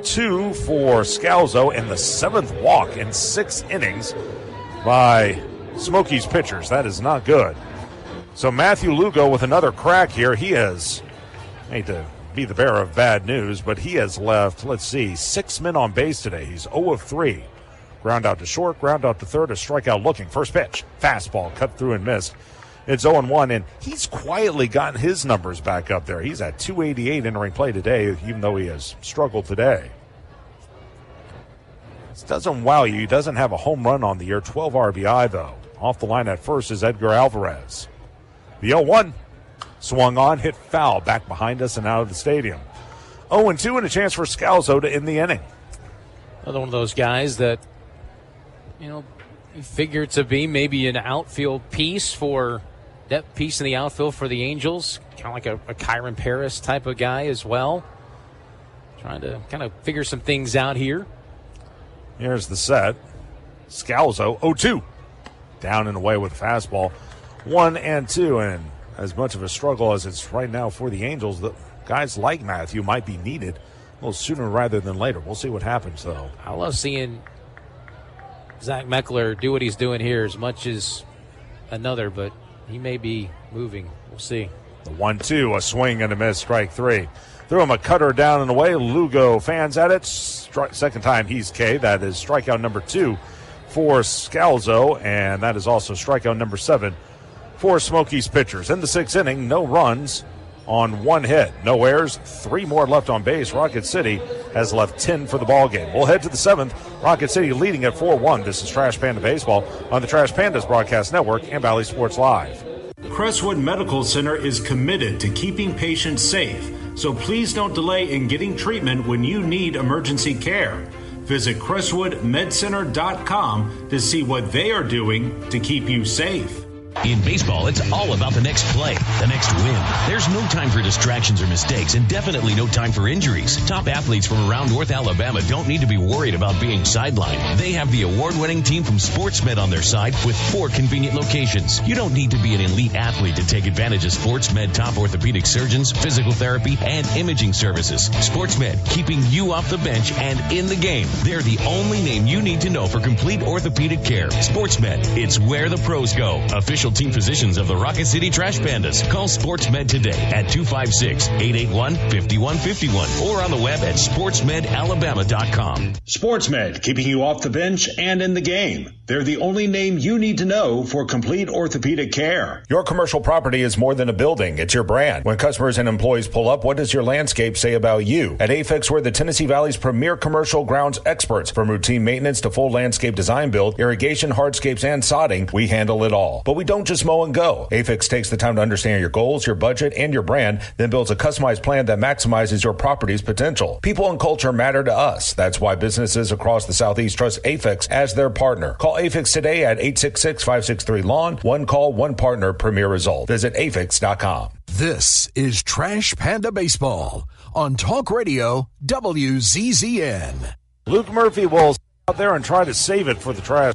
2 for Scalzo, and the 7th walk in 6 innings by Smokies pitchers. That is not good. So Matthew Lugo with another crack here. He has, I hate to be the bearer of bad news, but he has left, 6 men on base today. He's 0 of 3. Ground out to short, ground out to third, a strikeout looking. First pitch, fastball, cut through and missed. It's 0-1, and he's quietly gotten his numbers back up there. He's at 288 entering play today, even though he has struggled today. This doesn't wow you. He doesn't have a home run on the year. 12 RBI, though. Off the line at first is Edgar Alvarez. The 0-1 swung on, hit foul, back behind us and out of the stadium. 0-2 and a chance for Scalzo to end the inning. Another one of those guys that, you figure to be maybe an outfield piece for depth piece in the outfield for the Angels. Kind of like a Kyron Paris type of guy as well. Trying to kind of figure some things out here. Here's the set. Scalzo, 0-2. Down and away with a fastball. 1-2, and as much of a struggle as it's right now for the Angels, the guys like Matthew might be needed a little sooner rather than later. We'll see what happens, though. I love seeing Zach Meckler do what he's doing here as much as another, but he may be moving. We'll see. The 1-2, a swing and a miss, strike 3. Threw him a cutter down and away. Lugo fans at it. Second time he's K. That is strikeout number 2 for Scalzo, and that is also strikeout number 7 for Smokies pitchers. In the 6th inning, no runs on 1 hit. No errors, 3 more left on base. Rocket City has left 10 for the ball game. We'll head to the 7th. Rocket City leading at 4-1. This is Trash Panda Baseball on the Trash Pandas Broadcast Network and Valley Sports Live. Crestwood Medical Center is committed to keeping patients safe, so please don't delay in getting treatment when you need emergency care. Visit CrestwoodMedCenter.com to see what they are doing to keep you safe. In baseball, it's all about the next play, the next win. There's no time for distractions or mistakes, and definitely no time for injuries. Top athletes from around North Alabama don't need to be worried about being sidelined. They have the award-winning team from SportsMed on their side with 4 convenient locations. You don't need to be an elite athlete to take advantage of SportsMed top orthopedic surgeons, physical therapy, and imaging services. SportsMed, keeping you off the bench and in the game. They're the only name you need to know for complete orthopedic care. SportsMed, it's where the pros go. Official team physicians of the Rocket City Trash Pandas. Call SportsMed today at 256-881-5151 or on the web at sportsmedalabama.com. SportsMed, keeping you off the bench and in the game. They're the only name you need to know for complete orthopedic care. Your commercial property is more than a building. It's your brand. When customers and employees pull up, what does your landscape say about you? At AFIX, we're the Tennessee Valley's premier commercial grounds experts. From routine maintenance to full landscape design build, irrigation, hardscapes, and sodding, we handle it all. But we don't just mow and go. AFIX takes the time to understand your goals, your budget, and your brand, then builds a customized plan that maximizes your property's potential. People and culture matter to us. That's why businesses across the Southeast trust AFIX as their partner. Call AFIX today at 866-563-LAWN. One call, one partner, premier result. Visit AFIX.com. This is Trash Panda Baseball on Talk Radio WZZN. Luke Murphy will out there and try to save it for the Trash.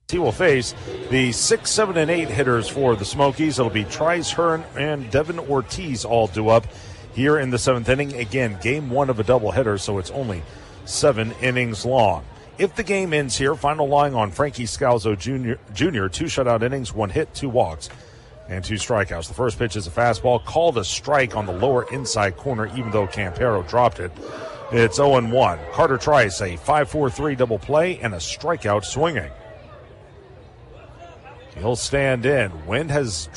He will face the 6, 7, and 8 hitters for the Smokies. It'll be Trice Hearn and Devin Ortiz all due up here in the 7th inning. Again, game 1 of a doubleheader, so it's only 7 innings long. If the game ends here, final line on Frankie Scalzo Jr., 2 shutout innings, 1 hit, 2 walks, and 2 strikeouts. The first pitch is a fastball, called a strike on the lower inside corner, even though Campero dropped it. It's 0-1. Carter Trice, a 5-4-3 double play and a strikeout swinging. He'll stand in. Wind has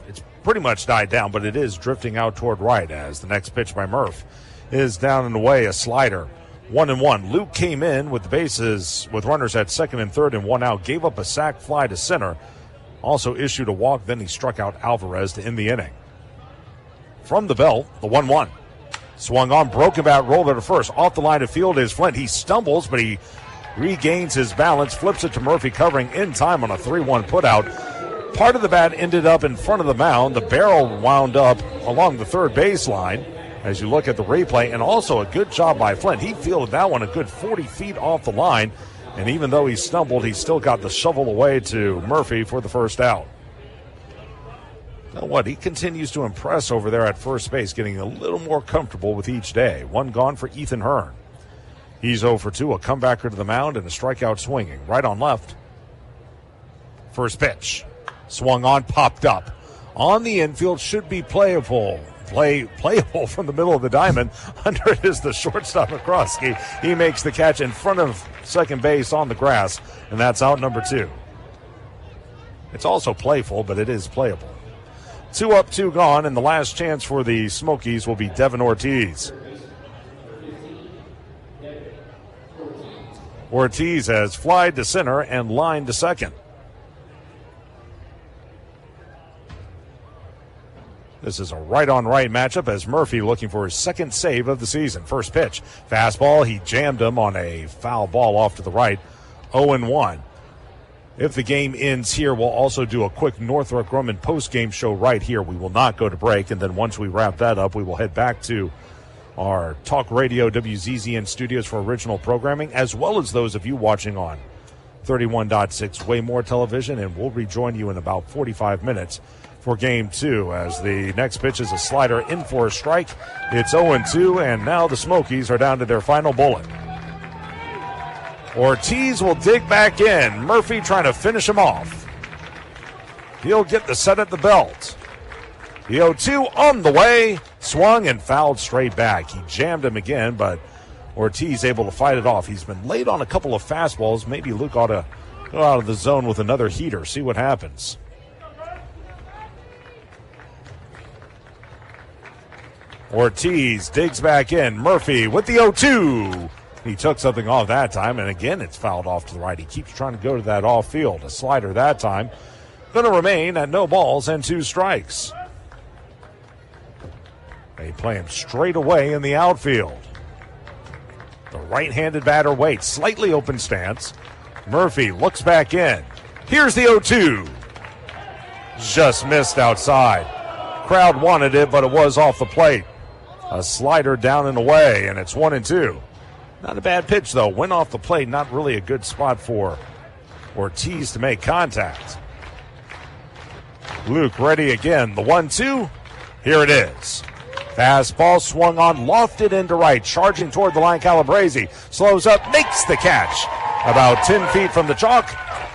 it's pretty much died down, but it is drifting out toward right as the next pitch by Murph is down and away, a slider. 1-1. Luke came in with the bases with runners at second and third and one out, gave up a sac fly to center, also issued a walk, then he struck out Alvarez to end the inning. From the belt, the 1-1. Swung on, broken bat, rolled it to first. Off the line of field is Flint. He stumbles, but he regains his balance, flips it to Murphy, covering in time on a 3-1 putout. Part of the bat ended up in front of the mound. The barrel wound up along the third baseline as you look at the replay, and also a good job by Flint. He fielded that one a good 40 feet off the line, and even though he stumbled, he still got the shovel away to Murphy for the first out. You know what? He continues to impress over there at first base, getting a little more comfortable with each day. One gone for Ethan Hearn. He's 0 for 2, a comebacker to the mound and a strikeout swinging. Right on left. First pitch. Swung on, popped up. On the infield, should be playable from the middle of the diamond. Under it is the shortstop McCroskey. He makes the catch in front of second base on the grass, and that's out number 2. It's also playful, but it is playable. 2 up, 2 gone, and the last chance for the Smokies will be Devin Ortiz. Ortiz has flied to center and lined to second. This is a right-on-right matchup as Murphy looking for his second save of the season. First pitch, fastball. He jammed him on a foul ball off to the right. 0-1. If the game ends here, we'll also do a quick Northrop Grumman post-game show right here. We will not go to break, and then once we wrap that up, we will head back to our Talk Radio WZZN studios for original programming, as well as those of you watching on 31.6 Way More Television, and we'll rejoin you in about 45 minutes for Game 2 as the next pitch is a slider in for a strike. It's 0-2, and now the Smokies are down to their final bullet. Ortiz will dig back in. Murphy trying to finish him off. He'll get the set at the belt. The 0-2 on the way. Swung and fouled straight back. He jammed him again, but Ortiz able to fight it off. He's been late on a couple of fastballs. Maybe Luke ought to go out of the zone with another heater. See what happens. Ortiz digs back in. Murphy with the 0-2. He took something off that time, and again it's fouled off to the right. He keeps trying to go to that off field. A slider that time. Going to remain at no balls and 2 strikes. They play him straight away in the outfield. The right-handed batter waits. Slightly open stance. Murphy looks back in. Here's the 0-2. Just missed outside. Crowd wanted it, but it was off the plate. A slider down and away, and it's 1-2. Not a bad pitch, though. Went off the plate. Not really a good spot for Ortiz to make contact. Luke ready again. The 1-2. Here it is. Fastball swung on, lofted into right, charging toward the line. Calabrese slows up, makes the catch about 10 feet from the chalk,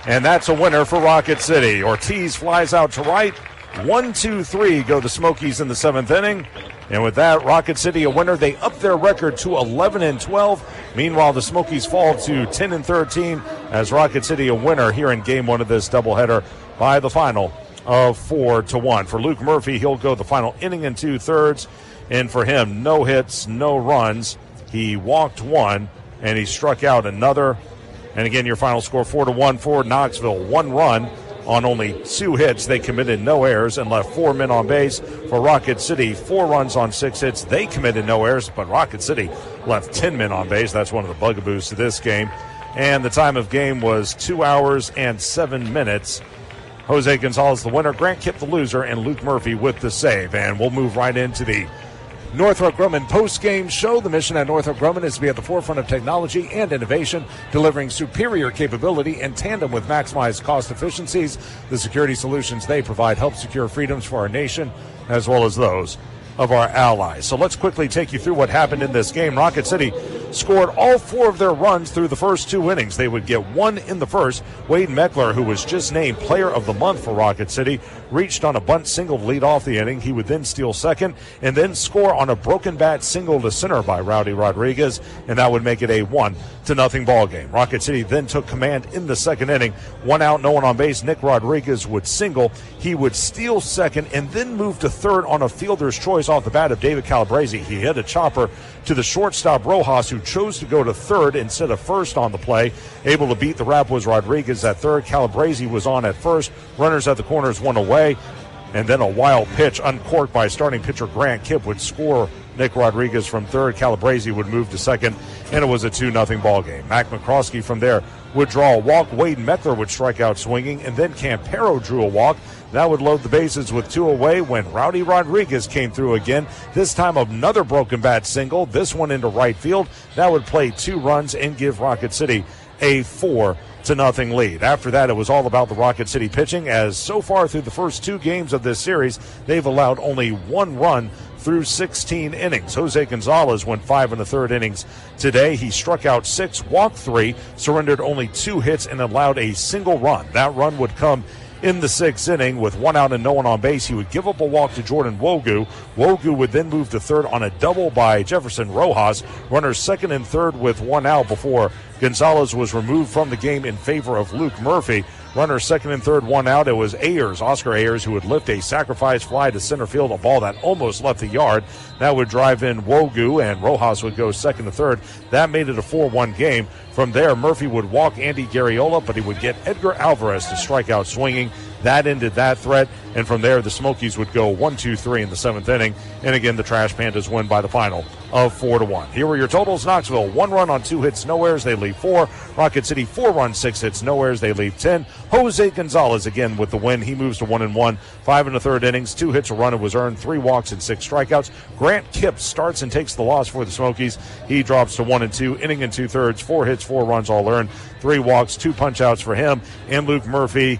and that's a winner for Rocket City. Ortiz flies out to right. 1-2-3 go the Smokies in the 7th inning. And with that, Rocket City a winner. They up their record to 11-12. Meanwhile, the Smokies fall to 10-13 as Rocket City a winner here in Game 1 of this doubleheader by the final of 4-1. For Luke Murphy, he'll go the final inning and 2/3. And for him, no hits, no runs. He walked 1, and he struck out another. And again, your final score 4-1 for Knoxville. 1 run on only 2 hits. They committed no errors and left 4 men on base. For Rocket City, 4 runs on 6 hits. They committed no errors, but Rocket City left 10 men on base. That's one of the bugaboos to this game. And the time of game was 2 hours and 7 minutes. Jose Gonzalez the winner, Grant Kipp the loser, and Luke Murphy with the save. And we'll move right into the Northrop Grumman post-game show. The mission at Northrop Grumman is to be at the forefront of technology and innovation, delivering superior capability in tandem with maximized cost efficiencies. The security solutions they provide help secure freedoms for our nation as well as those of our allies. So let's quickly take you through what happened in this game. Rocket City scored all 4 of their runs through the first 2 innings. They would get 1 in the first. Wade Meckler, who was just named Player of the Month for Rocket City, reached on a bunt single to lead off the inning. He would then steal second and then score on a broken bat single to center by Rowdy Rodriguez, and that would make it a 1-0 ball game. Rocket City then took command in the second inning. 1 out, no one on base. Nick Rodriguez would single. He would steal second and then move to third on a fielder's choice off the bat of David Calabrese. He hit a chopper to the shortstop Rojas, who chose to go to third instead of first on the play. Able to beat the rap was Rodriguez at third. Calabrese was on at first. Runners at the corners, 1 away. And then a wild pitch uncorked by starting pitcher Grant Kipp would score Nick Rodriguez from third. Calabrese would move to second, and it was a 2-0 ball game. Mac McCroskey from there would draw a walk. Wade Meckler would strike out swinging, and then Campero drew a walk. That would load the bases with 2 away when Rowdy Rodriguez came through again. This time another broken bat single, this one into right field. That would play 2 runs and give Rocket City a 4-0 lead. After that, it was all about the Rocket City pitching, as so far through the first 2 games of this series, they've allowed only 1 run through 16 innings. Jose Gonzalez went 5 1/3 innings today. He struck out 6, walked 3, surrendered only 2 hits, and allowed a single run. That run would come in the 6th inning with 1 out and no one on base. He would give up a walk to Jordan Wogu. Wogu would then move to third on a double by Jefferson Rojas. Runners second and third with 1 out before Gonzalez was removed from the game in favor of Luke Murphy. Runners second and third, 1 out. It was Oscar Ayers, who would lift a sacrifice fly to center field, a ball that almost left the yard. That would drive in Wogu, and Rojas would go second to third. That made it a 4-1 game. From there, Murphy would walk Andy Garriola, but he would get Edgar Alvarez to strike out swinging. That ended that threat, and from there, the Smokies would go 1-2-3 in the 7th inning. And again, the Trash Pandas win by the final of 4-1. Here were your totals. Knoxville, 1 run on 2 hits, no errors. They leave 4. Rocket City, 4 runs, 6 hits, no errors. They leave 10. Jose Gonzalez again with the win. He moves to 1-1. 5 1/3 innings, 2 hits, a run. It was earned, 3 walks and 6 strikeouts. Grant Kipp starts and takes the loss for the Smokies. He drops to 1-2, inning and 2/3, 4 hits, 4 runs, all earned, 3 walks, 2 punch-outs for him. And Luke Murphy,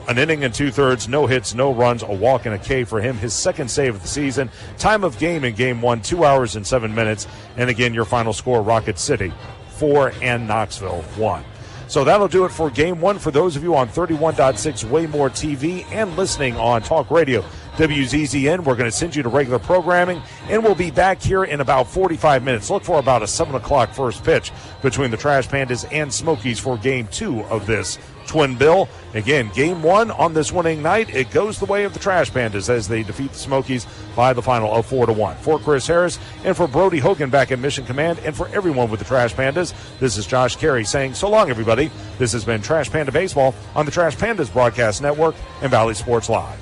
an inning and 2/3, no hits, no runs, a walk and a K for him. His 2nd save of the season. Time of game in Game 1, 2 hours and 7 minutes. And again, your final score, Rocket City 4 and Knoxville 1. So that'll do it for Game 1. For those of you on 31.6 Waymore TV and listening on Talk Radio WZZN, we're going to send you to regular programming, and we'll be back here in about 45 minutes. Look for about a 7 o'clock first pitch between the Trash Pandas and Smokies for Game 2 of this twin bill. Again, Game 1 on this winning night, it goes the way of the Trash Pandas as they defeat the Smokies by the final of 4-1. For Chris Harris and for Brody Hogan back at Mission Command, and for everyone with the Trash Pandas, this is Josh Carey saying so long, everybody. This has been Trash Panda Baseball on the Trash Pandas Broadcast Network and Valley Sports Live.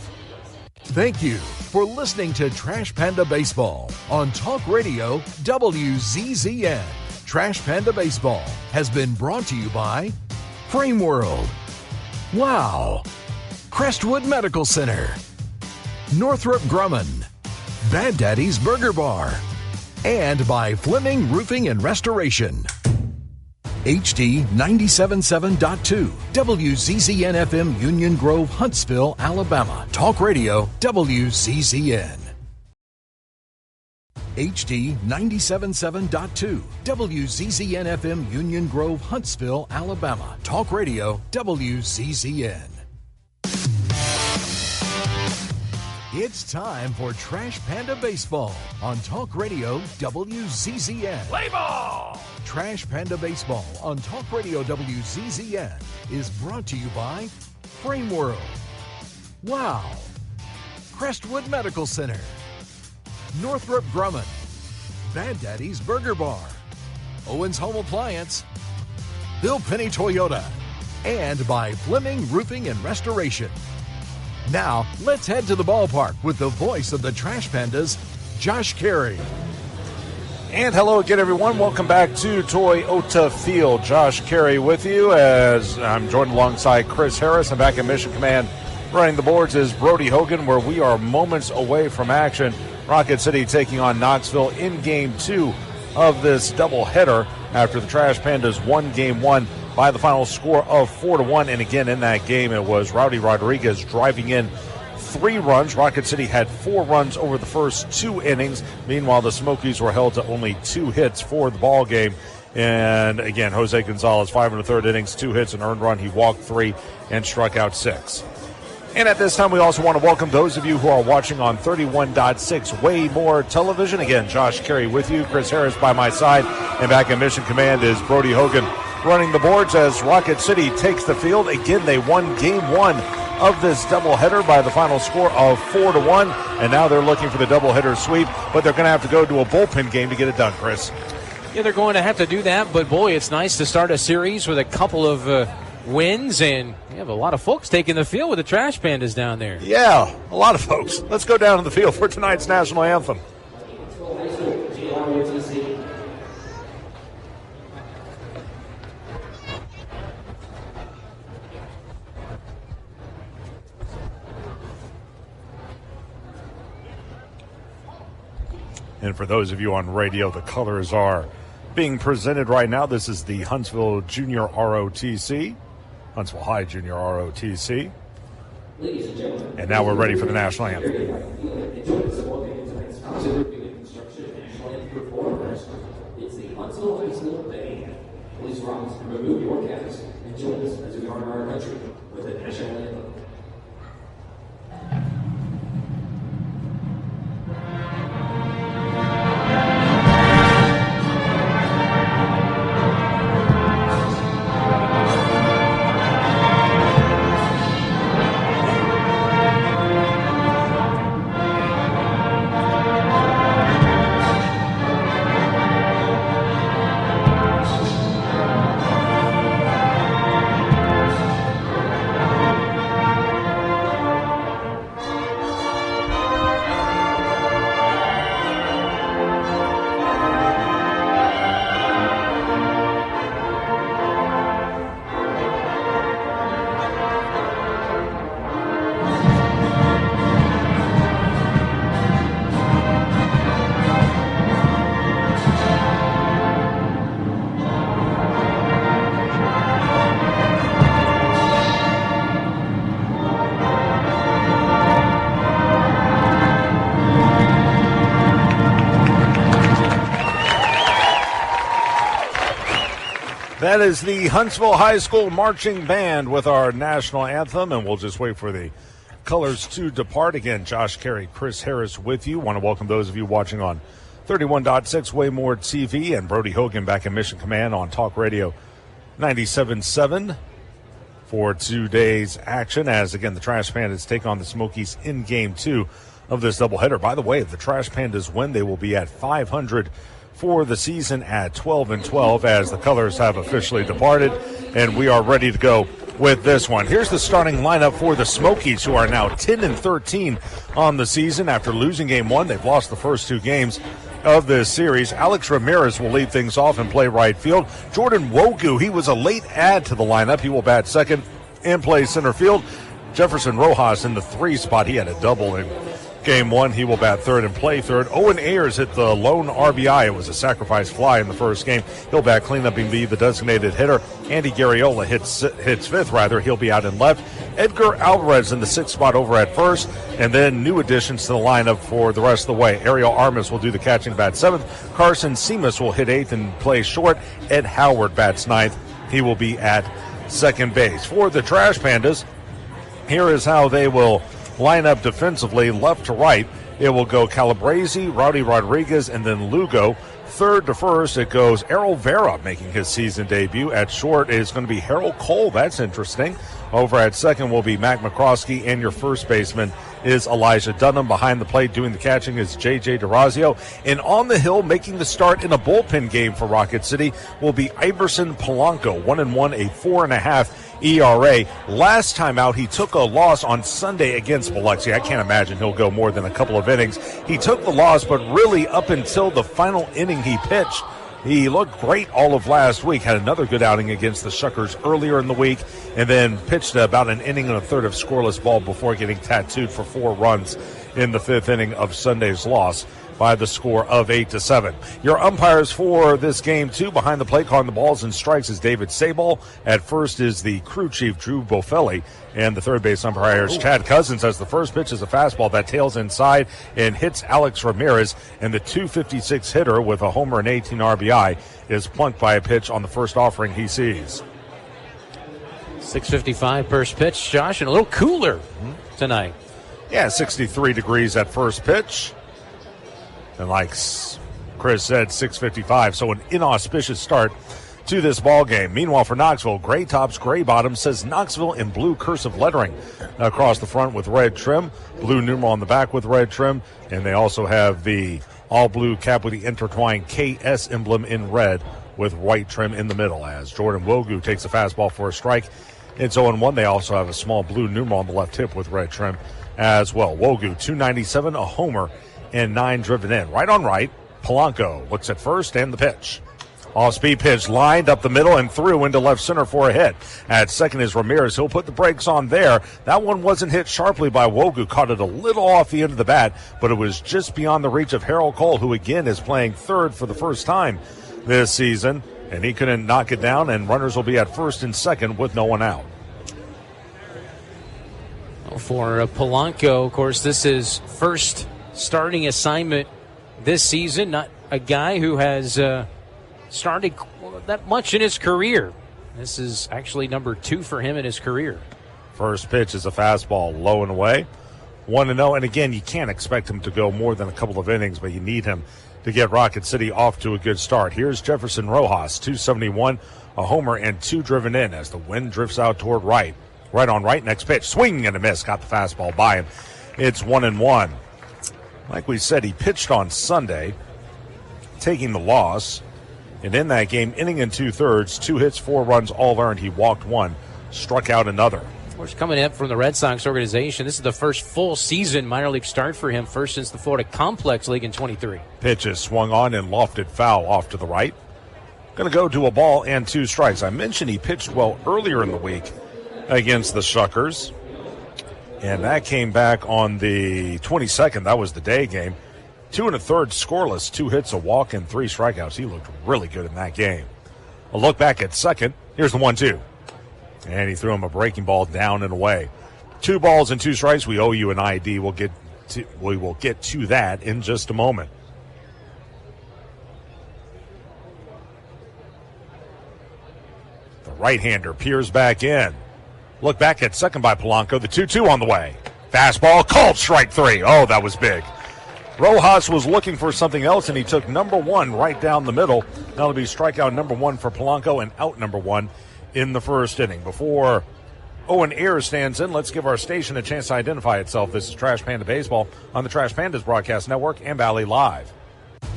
Thank you for listening to Trash Panda Baseball on Talk Radio WZZN. Trash Panda Baseball has been brought to you by Frame World, Wow, Crestwood Medical Center, Northrop Grumman, Bad Daddy's Burger Bar, and by Fleming Roofing and Restoration. HD 97.7.2, WZZN FM, Union Grove, Huntsville, Alabama. Talk Radio WZZN. HD 97.7.2, WZZN FM, Union Grove, Huntsville, Alabama. Talk Radio WZZN. It's time for Trash Panda Baseball on Talk Radio WZZN. Play ball! Trash Panda Baseball on Talk Radio WZZN is brought to you by Frame World, Wow, Crestwood Medical Center, Northrop Grumman, Bad Daddy's Burger Bar, Owens Home Appliance, Bill Penny Toyota, and by Fleming Roofing and Restoration. Now, let's head to the ballpark with the voice of the Trash Pandas, Josh Carey. And hello again, everyone. Welcome back to Toyota Field. Josh Carey with you as I'm joined alongside Chris Harris. I'm back in Mission Command. Running the boards is Brody Hogan, where we are moments away from action. Rocket City taking on Knoxville in Game 2 of this doubleheader after the Trash Pandas won Game 1 by the final score of 4-1. And again, in that game, it was Rowdy Rodriguez driving in 3 runs. Rocket City had 4 runs over the first 2 innings. Meanwhile, the Smokies were held to only 2 hits for the ball game. And again, Jose Gonzalez, 5 1/3 innings, 2 hits, an earned run. He walked 3 and struck out 6. And at this time, we also want to welcome those of you who are watching on 31.6 Way More Television. Again, Josh Carey with you, Chris Harris by my side, and back in Mission Command is Brody Hogan running the boards as Rocket City takes the field. Again, they won Game 1 of this doubleheader by the final score of 4-1, and now they're looking for the doubleheader sweep, but they're going to have to go to a bullpen game to get it done, Chris. Yeah, they're going to have to do that, but boy, it's nice to start a series with a couple of wins, and you have a lot of folks taking the field with the Trash Pandas down there. Yeah, a lot of folks. Let's go down to the field for tonight's national anthem. And for those of you on radio, the colors are being presented right now. This is the Huntsville Junior ROTC, Huntsville High Junior ROTC. And now we're ready for the national anthem. It's the Huntsville High School Band. Please rise and remove your caps and join us as we honor our country with the national anthem. That is the Huntsville High School Marching Band with our national anthem, and we'll just wait for the colors to depart. Again, Josh Carey, Chris Harris with you. Want to welcome those of you watching on 31.6 Way More TV, and Brody Hogan back in Mission Command on Talk Radio 97.7 for today's action, as again the Trash Pandas take on the Smokies in Game 2 of this doubleheader. By the way, if the Trash Pandas win, they will be at 500 for the season at 12-12 as the colors have officially departed, and we are ready to go with this one. Here's the starting lineup for the Smokies, who are now 10-13 on the season after losing Game 1. They've lost the first 2 games of this series. Alex Ramirez will lead things off and play right field. Jordan Wogu, he was a late add to the lineup. He will bat second and play center field. Jefferson Rojas in the 3 spot. He had a double in Game 1. He will bat third and play third. Owen Ayers hit the lone RBI. It was a sacrifice fly in the first game. He'll bat cleanup and be the designated hitter. Andy Garriola hits fifth. He'll be out in left. Edgar Alvarez in the 6th spot over at first. And then new additions to the lineup for the rest of the way. Ariel Armas will do the catching, bat 7th. Carson Seamus will hit 8th and play short. Ed Howard bats 9th. He will be at second base. For the Trash Pandas, here is how they will line up defensively, left to right. It will go Calabrese, Rowdy Rodriguez, and then Lugo. Third to first, it goes Errol Vera making his season debut. At short is going to be Harold Cole. That's interesting. Over at second will be Mac McCroskey, and your first baseman is Elijah Dunham. Behind the plate doing the catching is J.J. DeRazio. And on the hill making the start in a bullpen game for Rocket City will be Iverson Polanco, 1-1, a 4.5 ERA. Last time out, he took a loss on Sunday against Biloxi. I can't imagine he'll go more than a couple of innings. He took the loss, but really up until the final inning he pitched, he looked great all of last week. Had another good outing against the Shuckers earlier in the week, and then pitched about an inning and a third of scoreless ball before getting tattooed for 4 runs in the 5th inning of Sunday's loss by the score of 8-7. Your umpires for this game, too, behind the plate calling the balls and strikes is David Sabol. At first is the crew chief, Drew Bofelli. And the third base umpire is Chad Cousins, as the first pitch is a fastball that tails inside and hits Alex Ramirez. And the 256 hitter with a homer and 18 RBI is plunked by a pitch on the first offering he sees. 6:55 first pitch, Josh, and a little cooler tonight. Yeah, 63 degrees at first pitch. And like Chris said, 6:55, so an inauspicious start to this ball game. Meanwhile, for Knoxville, gray tops, gray bottoms, says Knoxville in blue cursive lettering across the front with red trim, blue numeral on the back with red trim, and they also have the all-blue cap with the intertwined KS emblem in red with white trim in the middle. As Jordan Wogu takes a fastball for a strike, it's 0-1. They also have a small blue numeral on the left hip with red trim as well. Wogu, 297, a homer, and 9 driven in. Right on right, Polanco looks at first and the pitch. Off-speed pitch lined up the middle and through into left center for a hit. At second is Ramirez. He'll put the brakes on there. That one wasn't hit sharply by Wogu. Caught it a little off the end of the bat, but it was just beyond the reach of Harold Cole, who again is playing third for the first time this season. And he couldn't knock it down, and runners will be at first and second with no one out. For Polanco, of course, this is first starting assignment this season. Not a guy who has started that much in his career. This is actually number 2 for him in his career. First pitch is a fastball, low and away. 1-0, and again, you can't expect him to go more than a couple of innings, but you need him to get Rocket City off to a good start. Here's Jefferson Rojas, 271, a homer, and 2 driven in as the wind drifts out toward right. Right on right, next pitch, swing and a miss, got the fastball by him. It's 1-1. Like we said, he pitched on Sunday, taking the loss. And in that game, inning and 2/3, 2 hits, 4 runs, all earned. He walked 1, struck out another. Of course, coming up from the Red Sox organization, this is the first full season minor league start for him, first since the Florida Complex League in 23. Pitch is swung on and lofted foul off to the right. Going to go to a ball and 2 strikes. I mentioned he pitched well earlier in the week against the Shuckers. And that came back on the 22nd. That was the day game. 2 1/3 scoreless, 2 hits, a walk, and 3 strikeouts. He looked really good in that game. A look back at second. Here's the 1-2. And he threw him a breaking ball down and away. 2 balls and 2 strikes. We owe you an ID. We will get to that in just a moment. The right-hander peers back in. Look back at second by Polanco. The 2-2 on the way. Fastball, called strike 3. Oh, that was big. Rojas was looking for something else, and he took number 1 right down the middle. That'll be strikeout number 1 for Polanco and out number 1 in the first inning. Before Owen Ayers stands in, let's give our station a chance to identify itself. This is Trash Panda Baseball on the Trash Pandas Broadcast Network and Valley Live.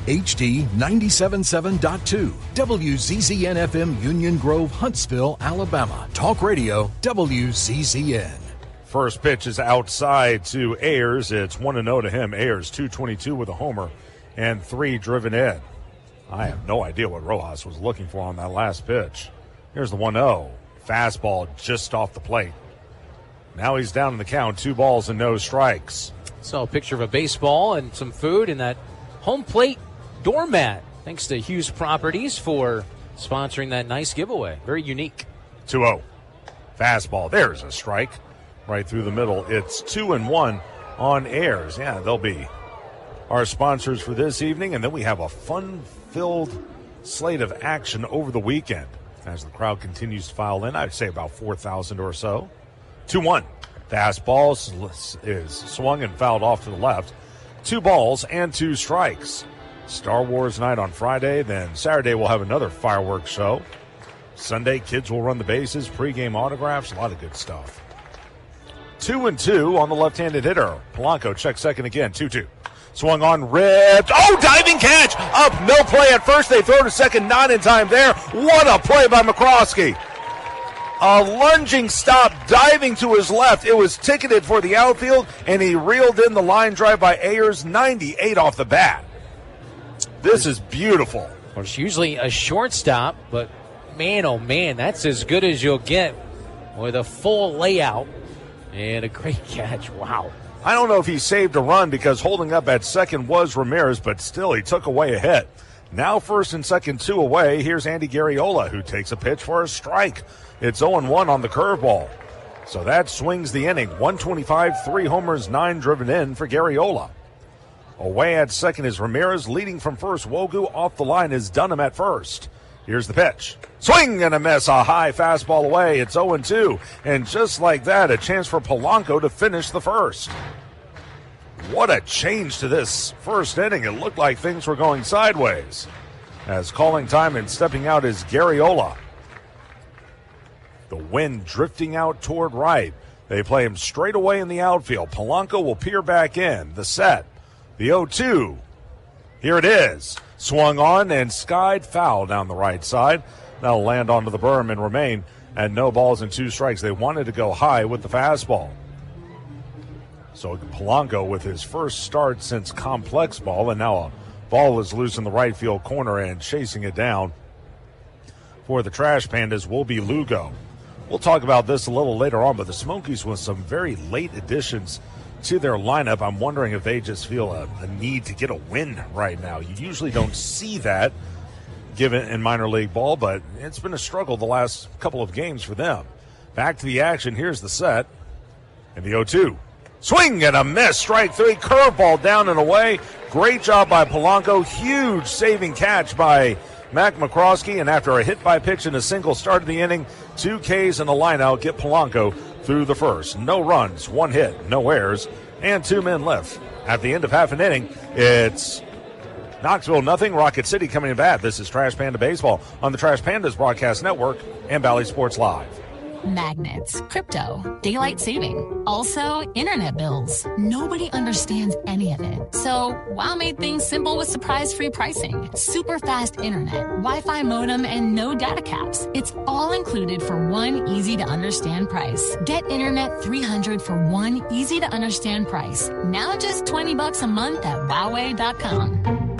HD 97.7.2, WZZN FM, Union Grove, Huntsville, Alabama. Talk Radio, WZZN. First pitch is outside to Ayers. It's 1-0 to him. Ayers, 222 with a homer and 3 driven in. I have no idea what Rojas was looking for on that last pitch. Here's the 1-0. Fastball just off the plate. Now he's down in the count, 2 balls and no strikes. Saw a picture of a baseball and some food in that home plate doormat. Thanks to Hughes Properties for sponsoring that nice giveaway. Very unique. 2-0. Fastball. There's a strike right through the middle. It's 2-1 on Ayers. Yeah, they'll be our sponsors for this evening. And then we have a fun-filled slate of action over the weekend as the crowd continues to file in. I'd say about 4,000 or so. 2-1. Fastball is swung and fouled off to the left. 2 balls and 2 strikes. Star Wars night on Friday. Then Saturday we'll have another fireworks show. Sunday, kids will run the bases, pregame autographs, a lot of good stuff. 2-2 on the left-handed hitter. Polanco checks second again, 2-2. Swung on, ripped. Oh, diving catch! Up, no play at first. They throw to second, not in time there. What a play by McCroskey. A lunging stop, diving to his left. It was ticketed for the outfield, and he reeled in the line drive by Ayers, 98 off the bat. This is beautiful. Well, it's usually a shortstop, but man, oh man, that's as good as you'll get with a full layout and a great catch. Wow. I don't know if he saved a run because holding up at second was Ramirez, but still he took away a hit. Now first and second, 2 away. Here's Andy Garriola, who takes a pitch for a strike. It's 0-1 on the curveball. So that swings the inning. 125, 3 homers, 9 driven in for Garriola. Away at second is Ramirez. Leading from first, Wogu. Off the line is Dunham at first. Here's the pitch. Swing and a miss. A high fastball away. It's 0-2. And just like that, a chance for Polanco to finish the first. What a change to this first inning. It looked like things were going sideways. As calling time and stepping out is Garriola. The wind drifting out toward right. They play him straight away in the outfield. Polanco will peer back in. The set. The 0-2. Here it is. Swung on and skied foul down the right side. That'll land onto the berm and remain at no balls and 2 strikes. They wanted to go high with the fastball. So Polanco with his first start since complex ball, and now a ball is loose in the right field corner, and chasing it down for the Trash Pandas will be Lugo. We'll talk about this a little later on, but the Smokies with some very late additions to their lineup. I'm wondering if they just feel a need to get a win right now. You usually don't see that given in minor league ball, but it's been a struggle the last couple of games for them. Back to the action. Here's the set. And the 0-2. Swing and a miss. Strike 3. Curveball down and away. Great job by Polanco. Huge saving catch by Mac McCroskey. And after a hit by pitch and a single start of the inning, 2 Ks and a line out get Polanco through the first. No runs, 1 hit, no errors, and 2 men left. At the end of half an inning, it's Knoxville nothing, Rocket City coming in bat. This is Trash Panda Baseball on the Trash Pandas Broadcast Network and Valley Sports Live. Magnets, crypto, daylight saving, also internet bills. Nobody understands any of it. So WOW made things simple with surprise-free pricing, super fast internet, Wi-Fi modem, and no data caps. It's all included for one easy-to-understand price. Get Internet 300 for one easy-to-understand price. Now just $20 a month at Wowway.com.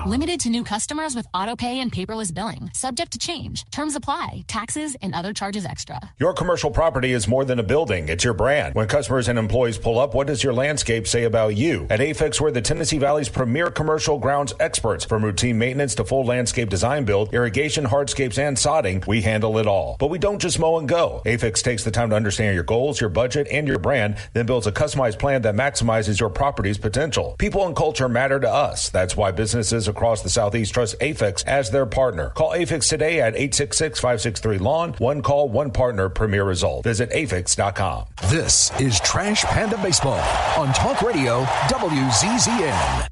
Limited to new customers with auto pay and paperless billing. Subject to change. Terms apply. Taxes and other charges extra. Your commercial property is more than a building. It's your brand. When customers and employees pull up, what does your landscape say about you? At Afix, we're the Tennessee Valley's premier commercial grounds experts. From routine maintenance to full landscape design build, irrigation, hardscapes, and sodding, we handle it all. But we don't just mow and go. Afix takes the time to understand your goals, your budget, and your brand, then builds a customized plan that maximizes your property's potential. People and culture matter to us. That's why businesses across the Southeast trust Afix as their partner. Call Afix today at 866-563-LAWN. One call, one partner, premier result. Visit afix.com. This is Trash Panda Baseball on Talk Radio WZZN.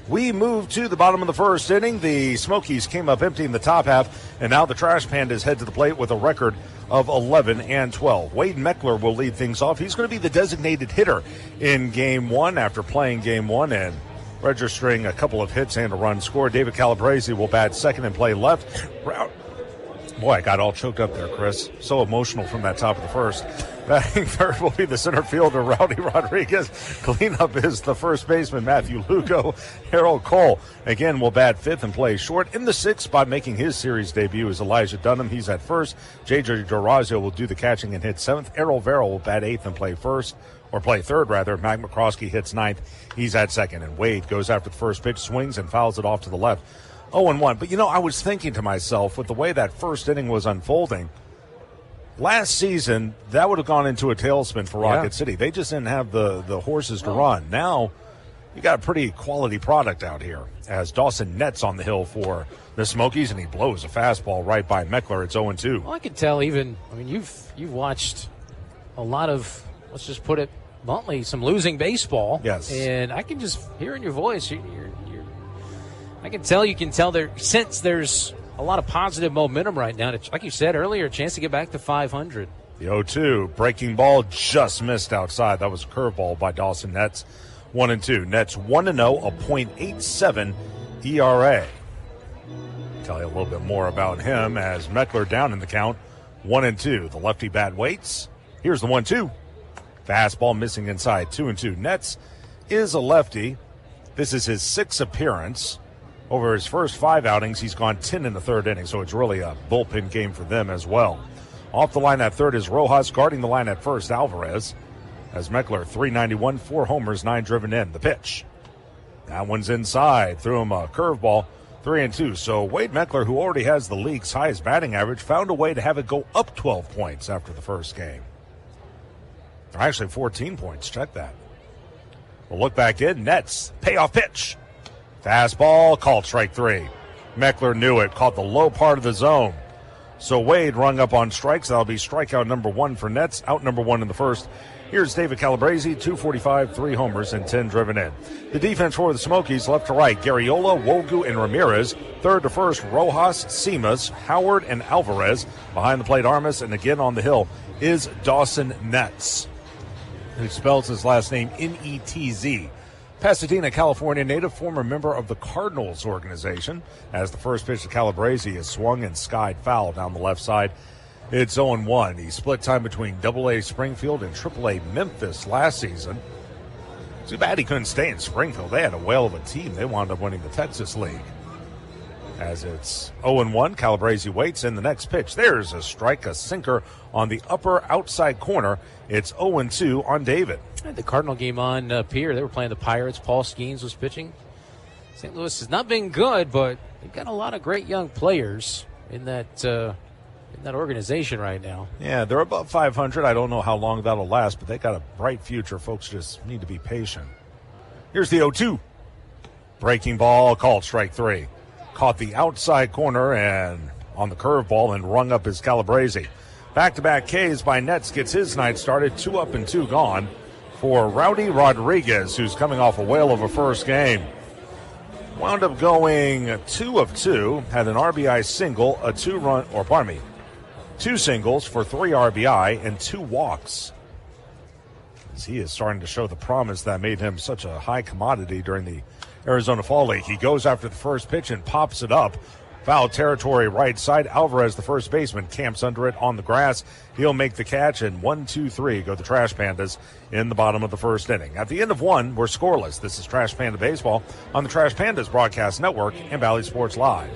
We move to the bottom of the first inning. The Smokies came up empty in the top half, and now the Trash Pandas head to the plate with a record of 11-12. Wade Meckler will lead things off. He's going to be the designated hitter in Game 1 after playing Game 1 and registering a couple of hits and a run scored. David Calabrese will bat second and play left. Boy, I got all choked up there, Chris. So emotional from that top of the first. Batting third will be the center fielder, Rowdy Rodriguez. Cleanup is the first baseman, Matthew Lugo. Harold Cole, again, will bat fifth and play short. In the sixth spot, making his series debut, is Elijah Dunham. He's at first. J.J. Durazio will do the catching and hit seventh. Errol Vera will bat eighth and play first. Or play third, rather. Mac McCroskey hits ninth. He's at second. And Wade goes after the first pitch, swings, and fouls it off to the left. 0-1. But, I was thinking to myself, with the way that first inning was unfolding, last season, that would have gone into a tailspin for Rocket City. They just didn't have the horses to run. Now, you got a pretty quality product out here. As Dawson nets on the hill for the Smokies, and he blows a fastball right by Meckler. It's 0-2. Well, I can tell you've watched a lot of, let's just put it bluntly, some losing baseball. Yes. And I can just hear in your voice, I can tell there's a lot of positive momentum right now. Like you said earlier, a chance to get back to 500. The 0-2 breaking ball just missed outside. That was a curveball by Dawson Nets. 1-2. Nets 1-0, a .87 ERA. Tell you a little bit more about him as Meckler down in the count. 1-2. The lefty bat waits. Here's the 1-2. Fastball missing inside. 2-2. Nets is a lefty. This is his sixth appearance. Over his first 5 outings, he's gone 10 in the third inning, so it's really a bullpen game for them as well. Off the line at third is Rojas. Guarding the line at first, Alvarez. As Meckler, 391, 4 homers, 9 driven in. The pitch. That one's inside. Threw him a curveball, 3-2. So Wade Meckler, who already has the league's highest batting average, found a way to have it go up 12 points after the first game. Or actually 14 points. Check that. We'll look back in. Nets. Payoff pitch. Fastball. Called strike 3. Meckler knew it. Caught the low part of the zone. So Wade rung up on strikes. That'll be strikeout number 1 for Nets. Out number 1 in the first. Here's David Calabrese, 245, 3 homers, and 10 driven in. The defense for the Smokies, left to right, Garriola, Wogu, and Ramirez. Third to first, Rojas, Simas, Howard, and Alvarez. Behind the plate, Armas, and again on the hill is Dawson Netz, who spells his last name N-E-T-Z. Pasadena, California native, former member of the Cardinals organization. As the first pitch to Calabrese is swung and skied foul down the left side. It's 0-1. He split time between AA Springfield and AAA Memphis last season. Too bad he couldn't stay in Springfield. They had a whale of a team. They wound up winning the Texas League. As it's 0-1, Calabrese waits in the next pitch. There's a strike, a sinker on the upper outside corner. It's 0-2 on David. The Cardinal game on Pier. They were playing the Pirates. Paul Skeens was pitching. St. Louis has not been good, but they've got a lot of great young players in that organization right now. Yeah, they're above 500. I don't know how long that'll last, but they got a bright future. Folks just need to be patient. Here's the 0-2. Breaking ball, called strike 3. Caught the outside corner and on the curveball and rung up his Calabrese. Back-to-back Ks by Nets gets his night started. 2 up and 2 gone for Rowdy Rodriguez, who's coming off a whale of a first game. Wound up going 2 of 2, had an RBI single, a 2 singles for 3 RBI and 2 walks. As he is starting to show the promise that made him such a high commodity during the Arizona Fall League. He goes after the first pitch and pops it up. Foul territory right side. Alvarez, the first baseman, camps under it on the grass. He'll make the catch, and 1-2-3 go the Trash Pandas in the bottom of the first inning. At the end of 1, we're scoreless. This is Trash Panda Baseball on the Trash Pandas Broadcast Network and Valley Sports Live.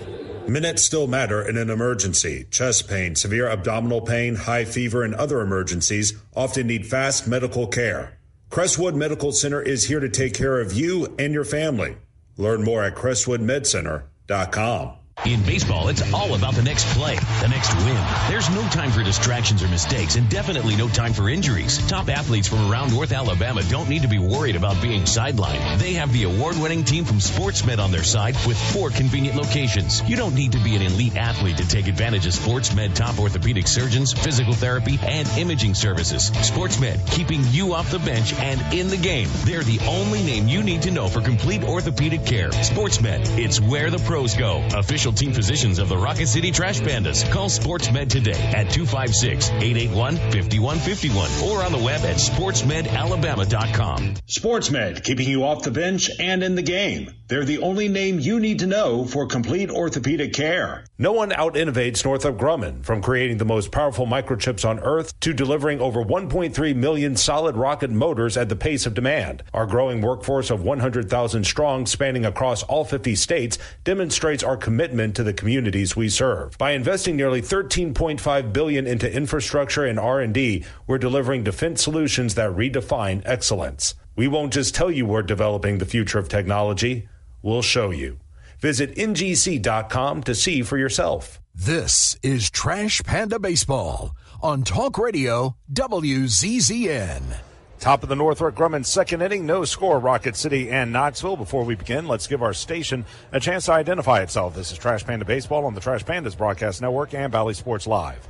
Minutes still matter in an emergency. Chest pain, severe abdominal pain, high fever, and other emergencies often need fast medical care. Crestwood Medical Center is here to take care of you and your family. Learn more at crestwoodmedcenter.com. In baseball, it's all about the next play, the next win. There's no time for distractions or mistakes, and definitely no time for injuries. Top athletes from around North Alabama don't need to be worried about being sidelined. They have the award-winning team from SportsMed on their side with 4 convenient locations. You don't need to be an elite athlete to take advantage of SportsMed top orthopedic surgeons, physical therapy, and imaging services. SportsMed, keeping you off the bench and in the game. They're the only name you need to know for complete orthopedic care. SportsMed, it's where the pros go. Official team physicians of the Rocket City Trash Pandas. Call SportsMed today at 256-881-5151 or on the web at sportsmedalabama.com. SportsMed, keeping you off the bench and in the game. They're the only name you need to know for complete orthopedic care. No one out-innovates Northrop Grumman, from creating the most powerful microchips on Earth to delivering over 1.3 million solid rocket motors at the pace of demand. Our growing workforce of 100,000 strong, spanning across all 50 states, demonstrates our commitment to the communities we serve. By investing nearly $13.5 billion into infrastructure and R&D, we're delivering defense solutions that redefine excellence. We won't just tell you we're developing the future of technology, we'll show you. Visit ngc.com to see for yourself. This is Trash Panda Baseball on Talk Radio WZZN. Top of the Northrop Grumman second inning, no score, Rocket City and Knoxville. Before we begin, let's give our station a chance to identify itself. This is Trash Panda Baseball on the Trash Pandas Broadcast Network and Valley Sports Live.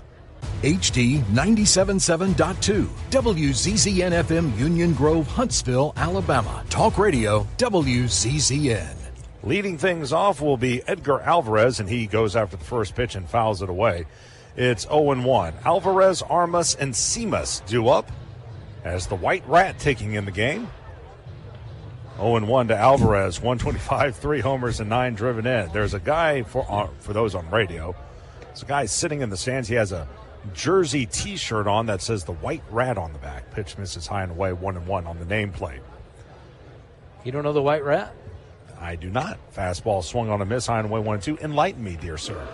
HD 97.7.2, WZZN FM, Union Grove, Huntsville, Alabama. Talk Radio WZZN. Leading things off will be Edgar Alvarez, and he goes after the first pitch and fouls it away. It's 0-1. Alvarez, Armas, and Simas due up as the White Rat taking in the game. 0-1 to Alvarez, 125, 3 homers, and 9 driven in. There's a guy, for those on radio, there's a guy sitting in the stands. He has a jersey T-shirt on that says the White Rat on the back. Pitch misses high and away, 1-1 on the nameplate. You don't know the White Rat? I do not. Fastball swung on a miss, high and away, 1-2. Enlighten me, dear sir.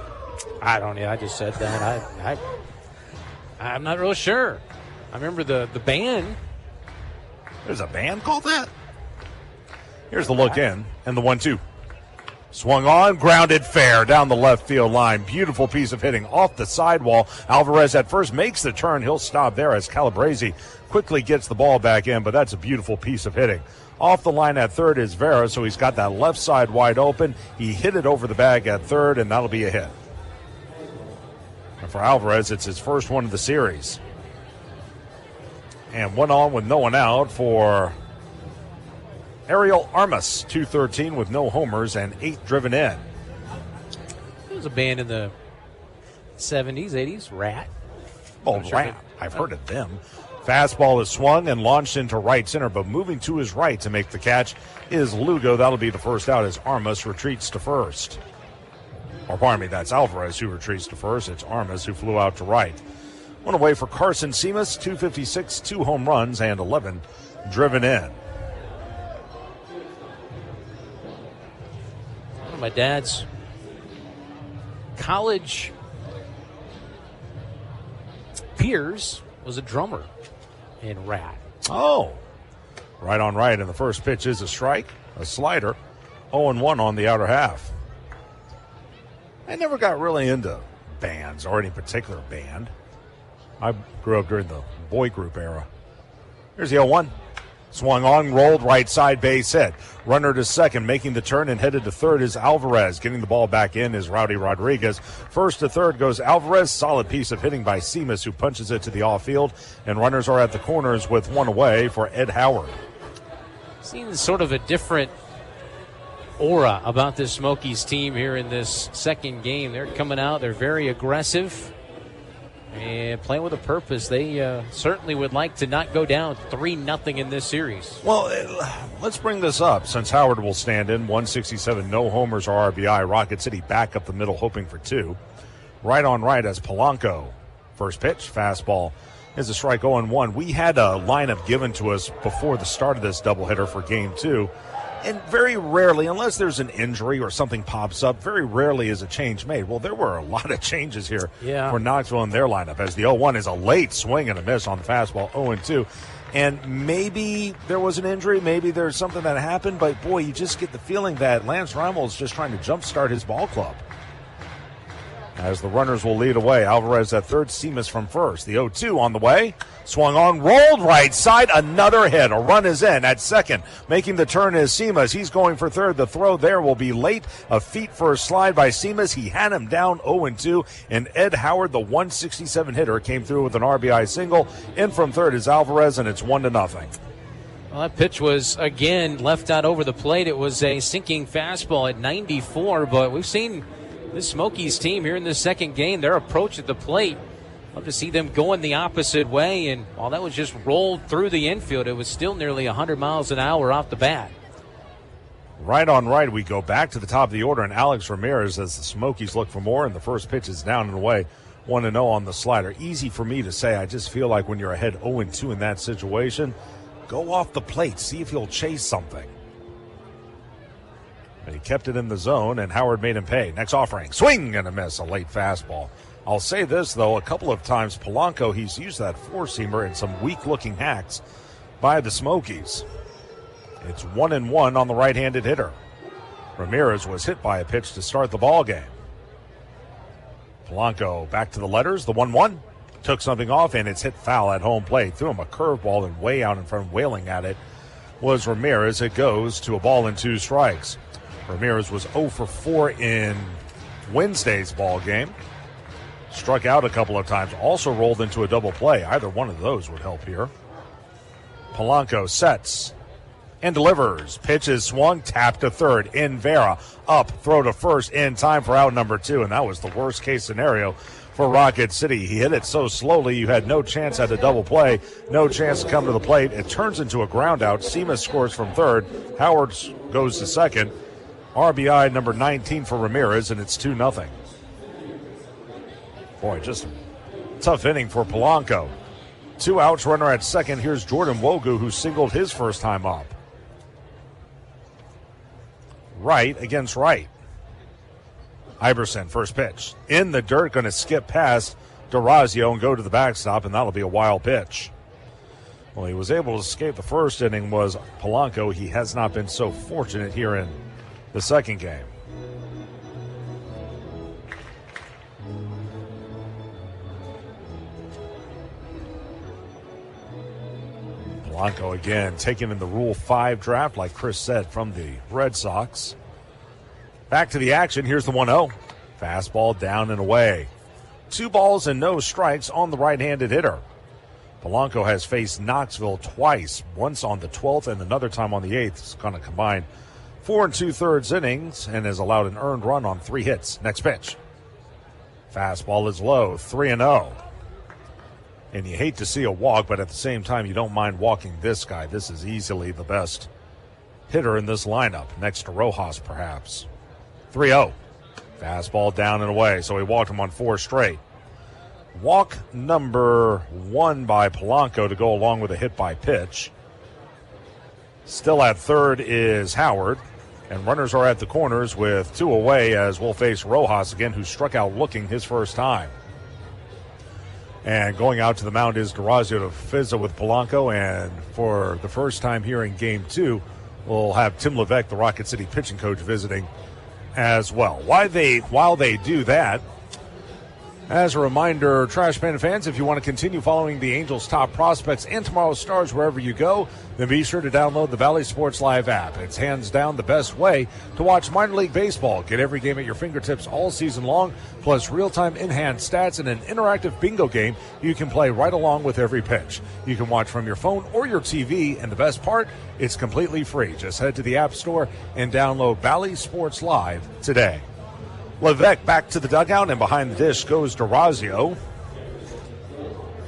I don't know. I just said that. I'm not real sure. I remember the band There's a band called that? Here's the look in, and the 1-2. Swung on, grounded fair down the left field line. Beautiful piece of hitting off the sidewall. Alvarez at first makes the turn. He'll stop there as Calabrese quickly gets the ball back in, but that's a beautiful piece of hitting. Off the line at third is Vera, so he's got that left side wide open. He hit it over the bag at third, and that'll be a hit. And for Alvarez, it's his first one of the series. And 1 on with no one out for Ariel Armas, 213 with no homers and 8 driven in. There was a band in the 70s, 80s, Rat. Oh, Rat. I've heard of them. Fastball is swung and launched into right center, but moving to his right to make the catch is Lugo. That'll be the first out as Armas retreats to first. Or pardon me, that's Alvarez who retreats to first. It's Armas who flew out to right. One away for Carson Simas, 256, 2 home runs and 11 driven in. My dad's college peers was a drummer in Rat. Oh, right on right, and the first pitch is a strike, a slider, 0-1 on the outer half. I never got really into bands or any particular band. I grew up during the boy group era. Here's the 0-1. Swung on, rolled, right side base hit. Runner to second, making the turn and headed to third is Alvarez. Getting the ball back in is Rowdy Rodriguez. First to third goes Alvarez. Solid piece of hitting by Simas, who punches it to the off field. And runners are at the corners with 1 away for Ed Howard. Seeing sort of a different aura about this Smokies team here in this second game. They're coming out. They're very aggressive. And playing with a purpose. They certainly would like to not go down 3-0 in this series. Well, let's bring this up since Howard will stand in. 167, no homers or RBI. Rocket City back up the middle, hoping for 2. Right on right as Polanco. First pitch, fastball is a strike 0-1. We had a lineup given to us before the start of this doubleheader for Game 2. And very rarely, unless there's an injury or something pops up, very rarely is a change made. Well, there were a lot of changes here for Knoxville in their lineup, as the 0-1 is a late swing and a miss on the fastball, 0-2. And maybe there was an injury, maybe there's something that happened, but boy, you just get the feeling that Lance Rimmel is just trying to jumpstart his ball club. As the runners will lead away, Alvarez at third, Simas from first. The 0-2 on the way. Swung on, rolled right side, another hit. A run is in at second. Making the turn is Simas. He's going for third. The throw there will be late. A feet first slide by Simas. He had him down 0-2. And Ed Howard, the 167 hitter, came through with an RBI single. In from third is Alvarez, and it's 1-0. Well, that pitch was, again, left out over the plate. It was a sinking fastball at 94, but we've seen this Smokies team here in the second game, their approach at the plate. Love to see them going the opposite way, and while that was just rolled through the infield, it was still nearly 100 miles an hour off the bat. Right on right, we go back to the top of the order, and Alex Ramirez as the Smokies look for more, and the first pitch is down and away, 1-0 on the slider. Easy for me to say. I just feel like when you're ahead 0-2 in that situation, go off the plate, see if he'll chase something. But he kept it in the zone, and Howard made him pay. Next offering, swing and a miss, a late fastball. I'll say this, though, a couple of times Polanco, he's used that four-seamer in some weak-looking hacks by the Smokies. It's 1-1 on the right-handed hitter. Ramirez was hit by a pitch to start the ball game. Polanco back to the letters, the 1-1. Took something off, and it's hit foul at home plate. Threw him a curveball and way out in front, wailing at it was Ramirez. It goes to a ball and 2 strikes. Ramirez was 0 for 4 in Wednesday's ball game. Struck out a couple of times, also rolled into a double play. Either one of those would help here. Polanco sets and delivers. Pitch is swung, tap to third. In Vera, up, throw to first in time for out number 2, and that was the worst case scenario for Rocket City. He hit it so slowly you had no chance at a double play, no chance to come to the plate. It turns into a ground out. Simas scores from third. Howard goes to second. RBI number 19 for Ramirez, and it's 2-0. Boy, just a tough inning for Polanco. 2 outs, runner at second. Here's Jordan Wogu, who singled his first time up. Right against right. Iverson, first pitch. In the dirt, going to skip past DeRazio and go to the backstop, and that'll be a wild pitch. Well, he was able to escape the first inning was Polanco. He has not been so fortunate here in the second game. Polanco again taken in the Rule 5 draft, like Chris said, from the Red Sox. Back to the action. Here's the 1-0. Fastball down and away. 2 balls and no strikes on the right-handed hitter. Polanco has faced Knoxville twice, once on the 12th and another time on the 8th. It's going to combine 4 2/3 innings and has allowed an earned run on 3 hits. Next pitch. Fastball is low, 3-0. And you hate to see a walk, but at the same time, you don't mind walking this guy. This is easily the best hitter in this lineup, next to Rojas, perhaps. 3-0. Fastball down and away, so he walked him on 4 straight. Walk number 1 by Polanco to go along with a hit by pitch. Still at third is Howard, and runners are at the corners with 2 away as we'll face Rojas again, who struck out looking his first time. And going out to the mound is Durazio to fizz with Polanco. And for the first time here in Game 2, we'll have Tim Levesque, the Rocket City pitching coach, visiting as well. While they do that, as a reminder, Trash Panda fans, if you want to continue following the Angels' top prospects and tomorrow's stars wherever you go, then be sure to download the Valley Sports Live app. It's hands down the best way to watch minor league baseball. Get every game at your fingertips all season long, plus real-time in-hand stats and an interactive bingo game you can play right along with every pitch. You can watch from your phone or your TV, and the best part, it's completely free. Just head to the App Store and download Valley Sports Live today. Levesque back to the dugout, and behind the dish goes Durazio.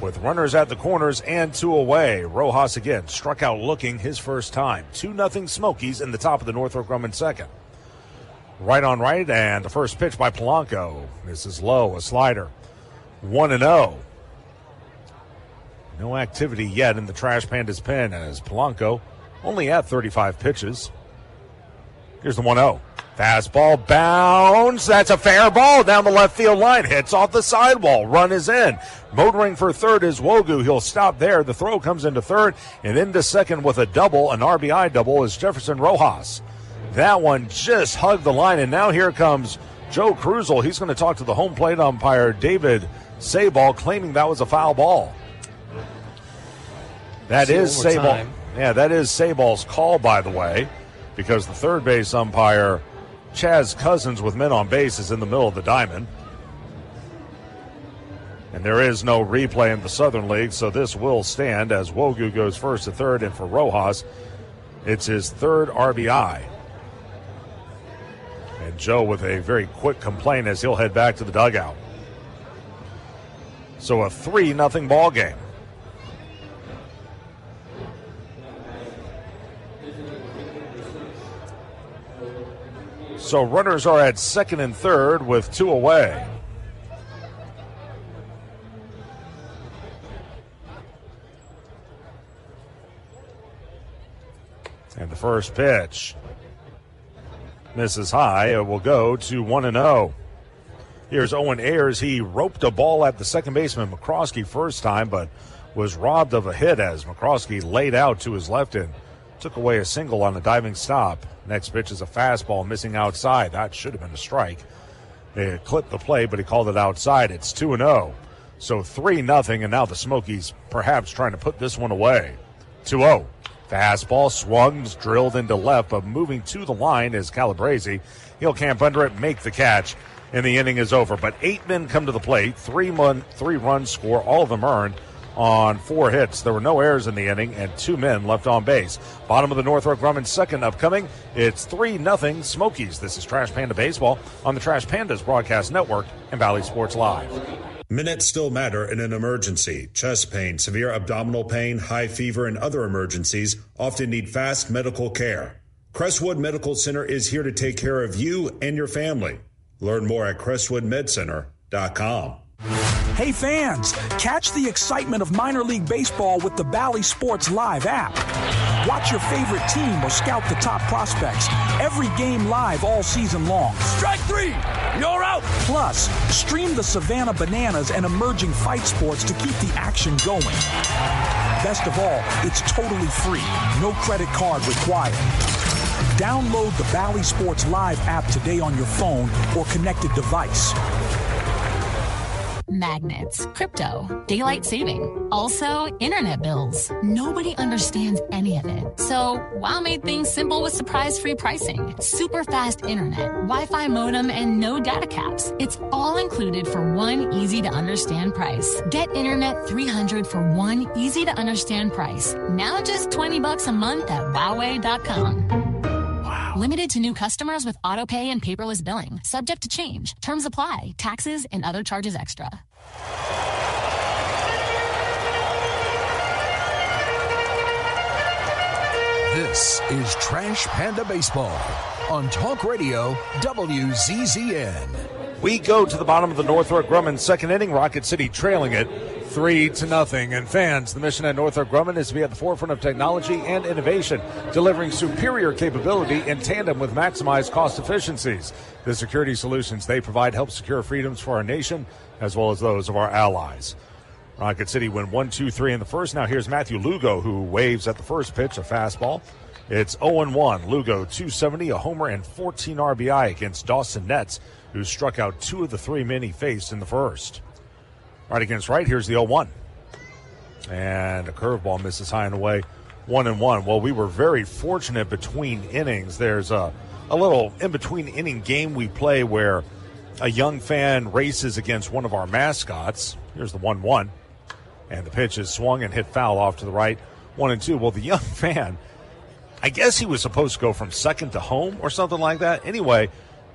With runners at the corners and 2 away, Rojas again struck out looking his first time. 2-0 Smokies in the top of the Northrop Grumman second. Right on right, and the first pitch by Polanco. This is low, a slider. 1-0. No activity yet in the Trash Pandas pen as Polanco only at 35 pitches. Here's the 1-0. Fastball bounds. That's a fair ball down the left field line. Hits off the sidewall. Run is in. Motoring for third is Wogu. He'll stop there. The throw comes into third and into second with a double. An RBI double is Jefferson Rojas. That one just hugged the line, and now here comes Joe Cruzel. He's going to talk to the home plate umpire, David Sabal, claiming that was a foul ball. That is Sabal. Yeah, that is Sabal's call, by the way, because the third base umpire, Chaz Cousins, with men on base, is in the middle of the diamond. And there is no replay in the Southern League, so this will stand as Wogu goes first to third, and for Rojas, it's his third RBI. And Joe with a very quick complaint as he'll head back to the dugout. So a 3-0 ball game. So runners are at second and third with 2 away. And the first pitch misses high. It will go to 1-0. Here's Owen Ayers. He roped a ball at the second baseman McCroskey first time, but was robbed of a hit as McCroskey laid out to his left and took away a single on a diving stop. Next pitch is a fastball missing outside. That should have been a strike. They clipped the play, but he called it outside. It's 2-0. So 3-0, and now the Smokies perhaps trying to put this one away. 2-0. Fastball swung, drilled into left, but moving to the line is Calabrese. He'll camp under it, make the catch, and the inning is over. But 8 men come to the plate, 3 runs score, all of them earned on 4 hits. There were no errors in the inning, and 2 men left on base. Bottom of the Northrop Grumman second upcoming. It's 3-0 Smokies. This is Trash Panda Baseball on the Trash Pandas Broadcast Network and Valley Sports Live. Minutes still matter in an emergency. Chest pain, severe abdominal pain, high fever, and other emergencies often need fast medical care. Crestwood Medical Center is here to take care of you and your family. Learn more at crestwoodmedcenter.com. Hey fans, catch the excitement of minor league baseball with the Valley Sports Live app. Watch your favorite team or scout the top prospects. Every game live all season long. Strike 3, you're out. Plus, stream the Savannah Bananas and emerging fight sports to keep the action going. Best of all, it's totally free. No credit card required. Download the Bally Sports Live app today on your phone or connected device. Magnets, crypto, daylight saving, also internet bills. Nobody understands any of it. So WOW made things simple with surprise-free pricing, super fast internet, Wi-Fi modem, and no data caps. It's all included for one easy-to-understand price. Get Internet 300 for one easy-to-understand price. Now just $20 a month at Huawei.com. Limited to new customers with autopay and paperless billing. Subject to change. Terms apply. Taxes and other charges extra. This is Trash Panda Baseball on Talk Radio WZZN. We go to the bottom of the Northrop Grumman second inning. Rocket City trailing it 3-0. And fans, the mission at Northrop Grumman is to be at the forefront of technology and innovation, delivering superior capability in tandem with maximized cost efficiencies. The security solutions they provide help secure freedoms for our nation as well as those of our allies. Rocket City win 1-2-3 in the first. Now here's Matthew Lugo, who waves at the first pitch, a fastball. It's 0-1. Lugo, 270, a homer, and 14 RBI against Dawson Netz, who struck out 2 of the 3 men he faced in the first. Right against right, here's the 0-1. And a curveball misses high and away, 1-1. Well, we were very fortunate between innings. There's a little in-between inning game we play where a young fan races against one of our mascots. Here's the 1-1. And the pitch is swung and hit foul off to the right, 1-2. Well, the young fan, I guess he was supposed to go from second to home or something like that. Anyway,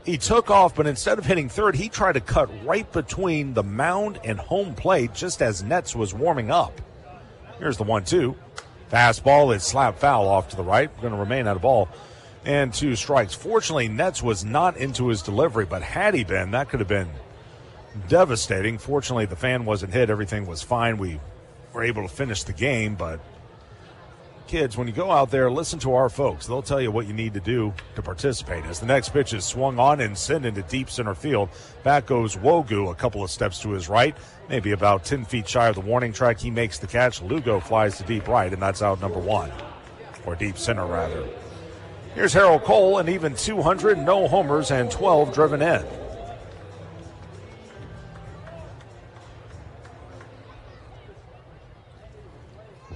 he took off, but instead of hitting third, he tried to cut right between the mound and home plate just as Netz was warming up. Here's the 1-2. Fastball is slap foul off to the right. Going to remain out of ball and 2 strikes. Fortunately, Netz was not into his delivery, but had he been, that could have been devastating. Fortunately, the fan wasn't hit. Everything was fine. We were able to finish the game, but kids, when you go out there, listen to our folks. They'll tell you what you need to do to participate. As the next pitch is swung on and sent into deep center field, back goes Wogu a couple of steps to his right, maybe about 10 feet shy of the warning track. He makes the catch. Lugo flies to deep right, and that's out number 1, or deep center, rather. Here's Harold Cole, an even 200, no homers, and 12 driven in.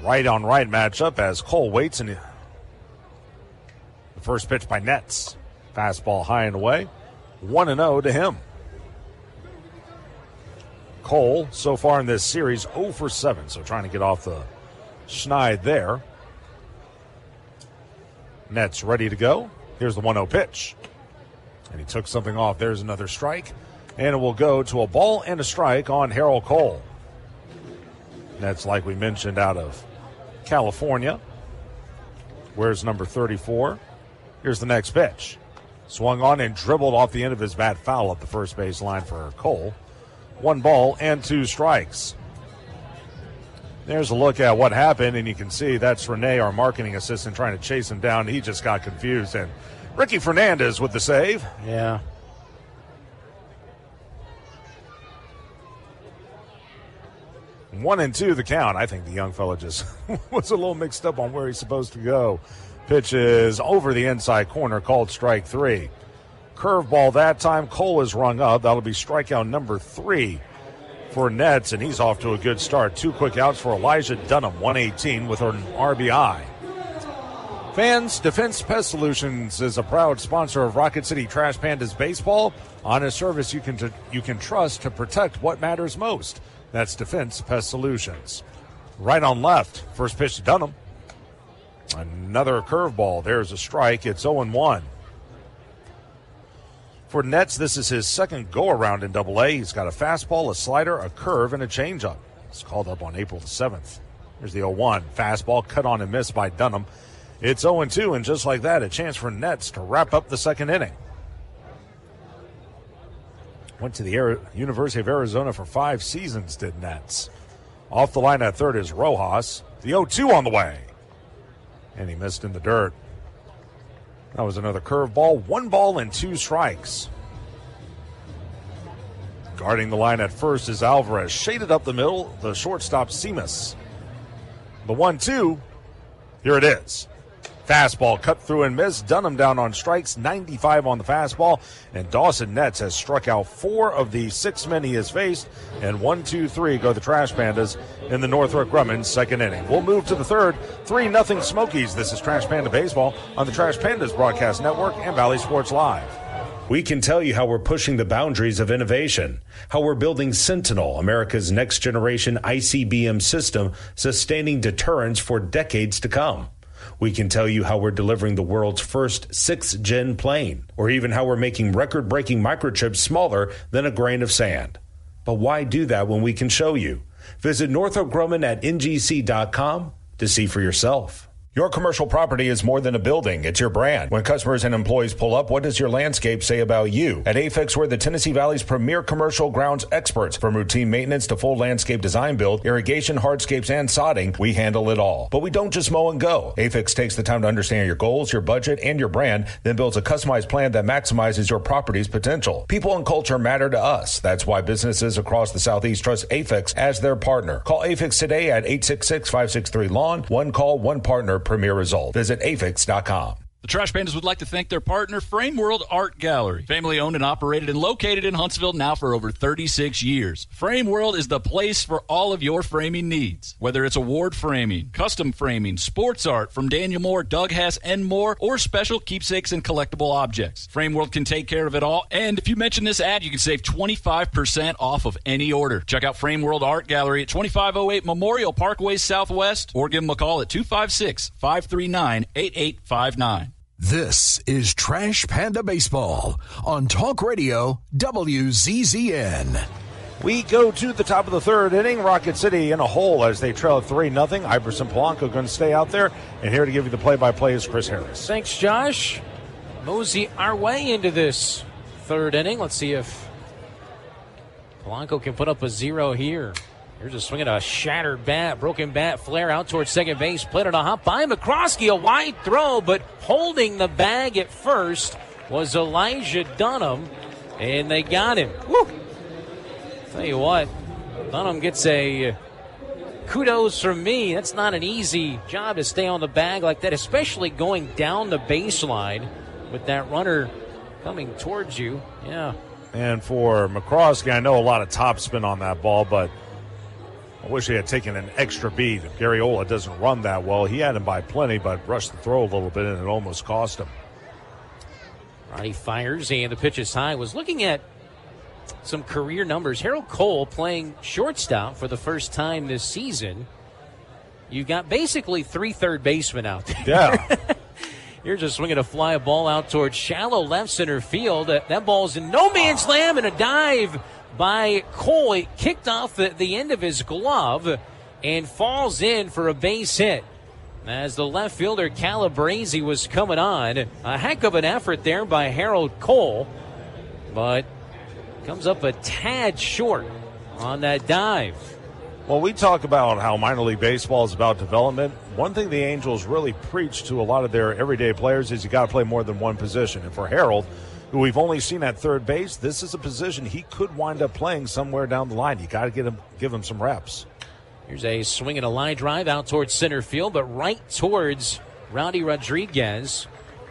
Right-on-right matchup as Cole waits, and the first pitch by Netz. Fastball high and away. 1-0 to him. Cole, so far in this series, 0 for 7, so trying to get off the schneid there. Netz ready to go. Here's the 1-0 pitch. And he took something off. There's another strike. And it will go to a ball and a strike on Harold Cole. Netz, like we mentioned, out of California. Where's number 34? Here's the next pitch. Swung on and dribbled off the end of his bat, foul up the first base line for Cole. 1 ball and 2 strikes. There's a look at what happened, and you can see that's Renee, our marketing assistant, trying to chase him down. He just got confused, and Ricky Fernandez with the save. Yeah. 1-2 the count. I think the young fella just was a little mixed up on where he's supposed to go. Pitch is over the inside corner, called strike 3. Curveball that time. Cole is rung up. That'll be strikeout number 3 for Netz, and he's off to a good start. 2 quick outs for Elijah Dunham, 118 with an RBI. Fans, Defense Pest Solutions is a proud sponsor of Rocket City Trash Pandas Baseball. Honest service you can trust to protect what matters most. That's Defense Pest Solutions. Right on left. First pitch to Dunham. Another curveball. There's a strike. It's 0-1. For Netz, this is his second go-around in Double-A. He's got a fastball, a slider, a curve, and a changeup. It's called up on April the 7th. Here's the 0-1. Fastball cut on and missed by Dunham. It's 0-2, and just like that, a chance for Netz to wrap up the second inning. Went to the University of Arizona for 5 seasons, did Netz. Off the line at third is Rojas. The 0-2 on the way. And he missed in the dirt. That was another curveball. 1 ball and 2 strikes. Guarding the line at first is Alvarez. Shaded up the middle, the shortstop Seamus. The 1-2. Here it is. Fastball cut through and missed. Dunham down on strikes, 95 on the fastball. And Dawson Netz has struck out 4 of the 6 men he has faced. And 1-2-3 go the Trash Pandas in the Northrop Grumman second inning. We'll move to the third. 3-0 Smokies. This is Trash Panda Baseball on the Trash Pandas Broadcast Network and Valley Sports Live. We can tell you how we're pushing the boundaries of innovation, how we're building Sentinel, America's next generation ICBM system, sustaining deterrence for decades to come. We can tell you how we're delivering the world's first 6th-gen plane, or even how we're making record-breaking microchips smaller than a grain of sand. But why do that when we can show you? Visit Northrop Grumman at ngc.com to see for yourself. Your commercial property is more than a building. It's your brand. When customers and employees pull up, what does your landscape say about you? At AFIX, we're the Tennessee Valley's premier commercial grounds experts. From routine maintenance to full landscape design build, irrigation, hardscapes, and sodding, we handle it all. But we don't just mow and go. AFIX takes the time to understand your goals, your budget, and your brand, then builds a customized plan that maximizes your property's potential. People and culture matter to us. That's why businesses across the Southeast trust AFIX as their partner. Call AFIX today at 866-563-LAWN. One call, one partner, premier result. Visit afix.com. The Trash Pandas would like to thank their partner, Frame World Art Gallery. Family owned and operated and located in Huntsville now for over 36 years. Frame World is the place for all of your framing needs. Whether it's award framing, custom framing, sports art from Daniel Moore, Doug Hess, and more, or special keepsakes and collectible objects. Frame World can take care of it all. And if you mention this ad, you can save 25% off of any order. Check out Frame World Art Gallery at 2508 Memorial Parkway Southwest, or give them a call at 256-539-8859. This is Trash Panda Baseball on Talk Radio WZZN. We go to the top of the third inning. Rocket City in a hole as they trail 3-0. Iverson Polanco going to stay out there. And here to give you the play-by-play is Chris Harris. Thanks, Josh. Mosey our way into this third inning. Let's see if Polanco can put up a 0 here. Here's a swing at a shattered bat, broken bat, flare out towards second base. Played on a hop by McCroskey, a wide throw, but holding the bag at first was Elijah Dunham, and they got him. Woo! Tell you what, Dunham gets a kudos from me. That's not an easy job to stay on the bag like that, especially going down the baseline with that runner coming towards you. Yeah. And for McCroskey, I know a lot of topspin on that ball, but I wish he had taken an extra beat. Garriola doesn't run that well. He had him by plenty, but rushed the throw a little bit, and it almost cost him. Ronnie fires, and the pitch is high. Was looking at some career numbers. Harold Cole playing shortstop for the first time this season. You got basically 3 third basemen out there. Yeah. Here's a swing at a fly ball out towards shallow left center field. That ball's in no man's land, and a dive by Cole. It kicked off the end of his glove and falls in for a base hit. As the left fielder Calabrese was coming on. A heck of an effort there by Harold Cole, but comes up a tad short on that dive. Well, we talk about how minor league baseball is about development. One thing the Angels really preach to a lot of their everyday players is you got to play more than one position. And for Harold, who we've only seen at third base, this is a position he could wind up playing somewhere down the line. You got to give him some reps. Here's a swing and a line drive out towards center field, but right towards Rowdy Rodriguez.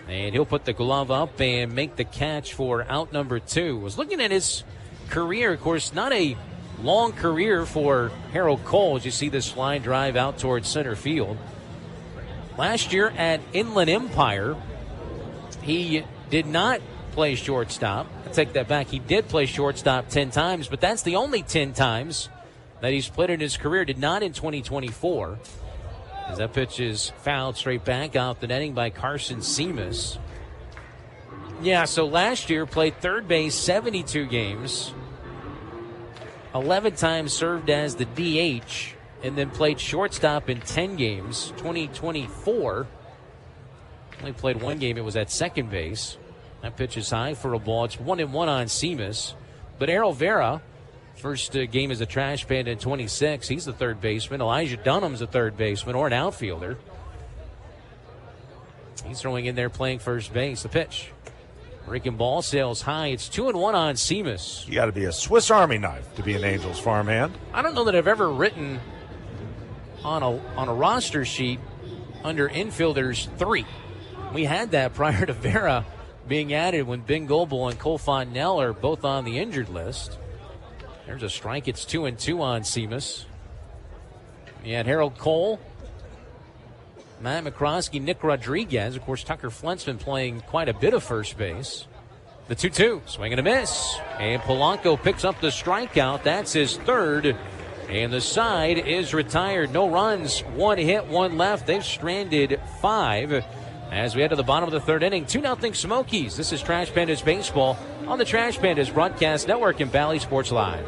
And he'll put the glove up and make the catch for out number 2. Was looking at his career, of course, not a long career for Harold Cole as you see this line drive out towards center field. Last year at Inland Empire, he did not play shortstop. I take that back. He did play shortstop 10 times, but that's the only 10 times that he's played in his career. Did not in 2024. As that pitch is fouled straight back out the netting by Carson Seamus. Yeah, so last year played third base 72 games. 11 times served as the DH, and then played shortstop in 10 games. 2024, only played 1 game. It was at second base. That pitch is high for a ball. It's 1-1 on Seamus. But Errol Vera, first game as a Trash Panda in 26. He's the third baseman. Elijah Dunham's the third baseman or an outfielder. He's throwing in there playing first base. The pitch. Breaking ball, sails high. It's 2-1 on Seamus. You got to be a Swiss Army knife to be an Angels farmhand. I don't know that I've ever written on a roster sheet under infielders 3. We had that prior to Vera being added when Ben Goebel and Cole Fontenelle are both on the injured list. There's a strike. It's 2-2 on Seamus. You had Harold Cole, Matt McCroskey, Nick Rodriguez. Of course, Tucker Flint's been playing quite a bit of first base. The 2-2, swing and a miss. And Polanco picks up the strikeout. That's his third. And the side is retired. No runs, 1 hit, 1 left. They've stranded 5 as we head to the bottom of the third inning. 2-0 Smokies. This is Trash Pandas Baseball on the Trash Pandas Broadcast Network and Valley Sports Live.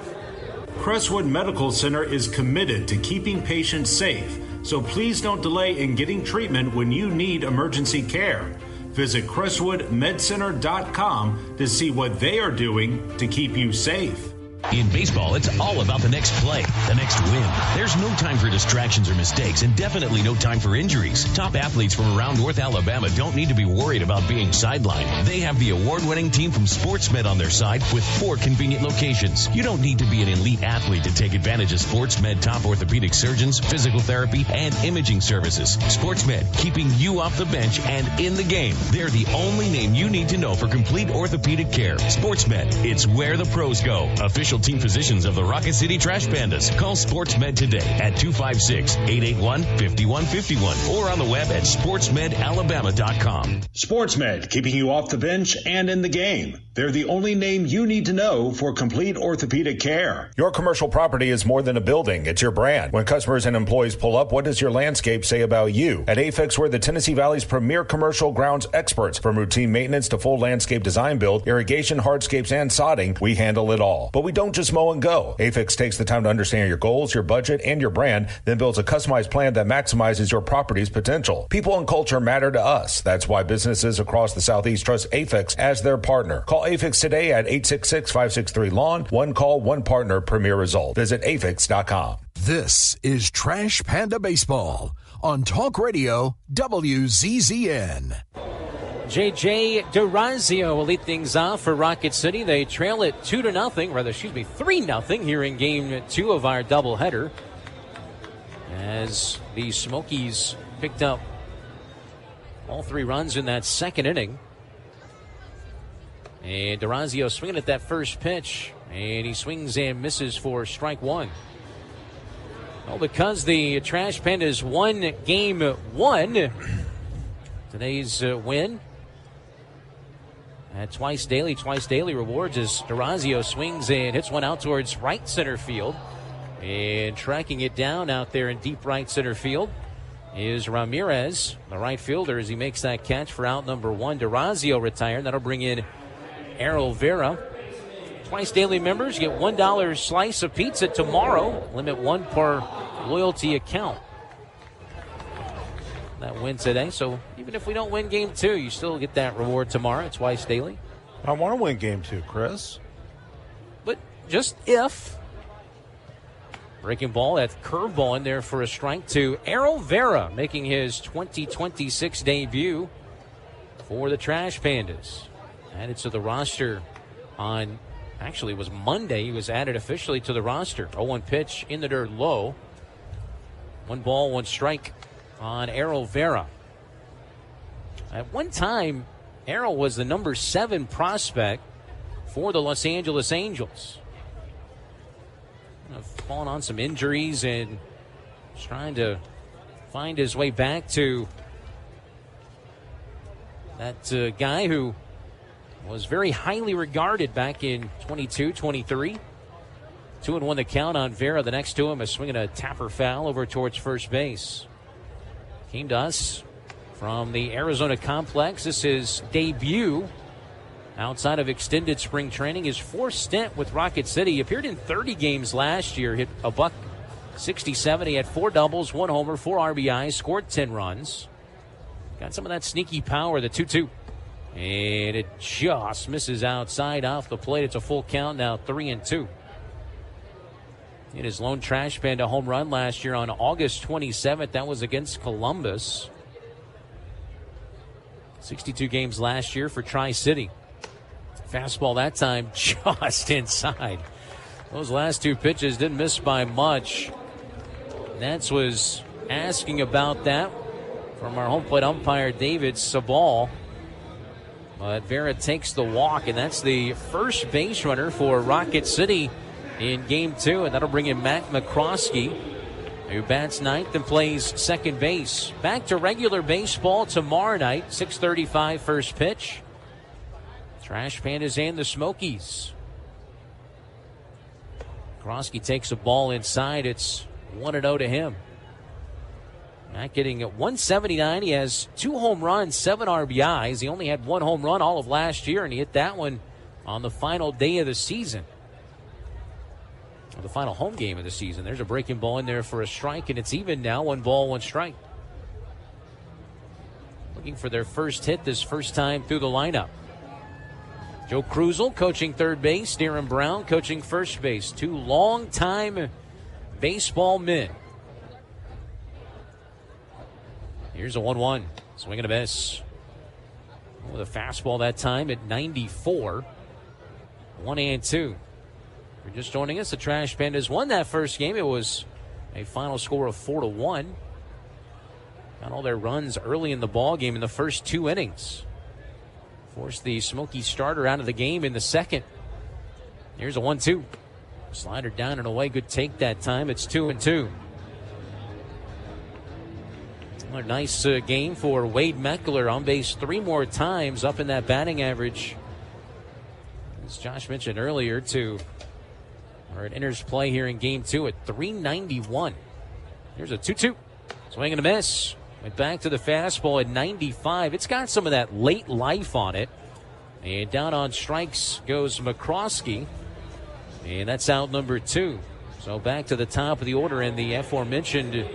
Crestwood Medical Center is committed to keeping patients safe, so please don't delay in getting treatment when you need emergency care. Visit CrestwoodMedCenter.com to see what they are doing to keep you safe. In baseball, it's all about the next play, the next win. There's no time for distractions or mistakes, and definitely no time for injuries. Top athletes from around North Alabama don't need to be worried about being sidelined. They have the award-winning team from SportsMed on their side with 4 convenient locations. You don't need to be an elite athlete to take advantage of SportsMed top orthopedic surgeons, physical therapy, and imaging services. SportsMed, keeping you off the bench and in the game. They're the only name you need to know for complete orthopedic care. SportsMed, it's where the pros go. Official team physicians of the Rocket City Trash Pandas. Call SportsMed today at 256-881-5151 or on the web at sportsmedalabama.com. SportsMed, keeping you off the bench and in the game. They're the only name you need to know for complete orthopedic care. Your commercial property is more than a building. It's your brand. When customers and employees pull up, what does your landscape say about you? At Afix, we're the Tennessee Valley's premier commercial grounds experts. From routine maintenance to full landscape design build, irrigation, hardscapes, and sodding, we handle it all. But we don't just mow and go. Afix takes the time to understand your goals, your budget, and your brand, then builds a customized plan that maximizes your property's potential. People and culture matter to us. That's why businesses across the Southeast trust Afix as their partner. Call Afix today at 866-563-LAWN. One call, one partner, premier result. Visit afix.com. This is Trash Panda Baseball on Talk Radio WZZN. J.J. DeRazio will lead things off for Rocket City. They trail it 3-0 here in Game 2 of our doubleheader, as the Smokies picked up all 3 runs in that second inning. And DeRazio swinging at that first pitch, and he swings and misses for strike 1. Well, because the Trash Pandas won Game 1, today's win at Twice Daily rewards as DeRazio swings and hits one out towards right center field. And tracking it down out there in deep right center field is Ramirez, the right fielder, as he makes that catch for out number 1. DeRazio retired. That'll bring in Errol Vera. Twice Daily members get $1 slice of pizza tomorrow. Limit 1 per loyalty account. That win today, so even if we don't win Game 2, you still get that reward tomorrow. It's Twice Daily. I want to win Game 2, Chris. But just if. Breaking ball, that curveball in there for a strike to Errol Vera, making his 2026 debut for the Trash Pandas. Added to the roster on, actually it was Monday, he was added officially to the roster. 0-1 pitch in the dirt low. 1 ball, 1 strike on Errol Vera. At one time, Errol was the number 7 prospect for the Los Angeles Angels. Falling on some injuries and trying to find his way back to that guy who was very highly regarded back in 22-23. 2-1 the count on Vera. The next to him is swinging a tapper foul over towards first base. Came to us from the Arizona complex. This is his debut outside of extended spring training. His 4th stint with Rocket City. He appeared in 30 games last year. Hit a $167. He had 4 doubles, 1 homer, 4 RBIs, scored 10 runs. Got some of that sneaky power, the 2-2. And it just misses outside off the plate. It's a full count now, 3-2. In his lone Trash Panda home run last year on August 27th. That was against Columbus. 62 games last year for Tri-City. Fastball that time just inside. Those last 2 pitches didn't miss by much. Nets was asking about that from our home plate umpire, David Sabal. But Vera takes the walk, and that's the first base runner for Rocket City in Game 2, and that'll bring in Matt McCroskey, who bats ninth and plays second base. Back to regular baseball tomorrow night, 6:35 first pitch. Trash Pandas and the Smokies. McCroskey takes a ball inside. It's 1-0 to him. Matt getting at 179. He has 2 home runs, 7 RBIs. He only had 1 home run all of last year, and he hit that one on the final day of the season. Or the final home game of the season. There's a breaking ball in there for a strike, and it's even now. 1 ball, 1 strike. Looking for their first hit this first time through the lineup. Joe Krusel coaching third base. Darren Brown coaching first base. 2 long-time baseball men. Here's a 1-1. Swing and a miss. With a fastball that time at 94. 1-2. If you're just joining us, the Trash Pandas won that first game. It was a final score of 4-1. Got all their runs early in the ball game in the first 2 innings. Forced the Smoky starter out of the game in the second. Here's a 1-2. Slider down and away. Good take that time. It's 2-2. A nice game for Wade Meckler, on base 3 more times, up in that batting average. As Josh mentioned earlier, it enters play here in Game 2 at 391. Here's a 2-2. Swing and a miss. Went back to the fastball at 95. It's got some of that late life on it. And down on strikes goes McCroskey. And that's out number 2. So back to the top of the order, and the aforementioned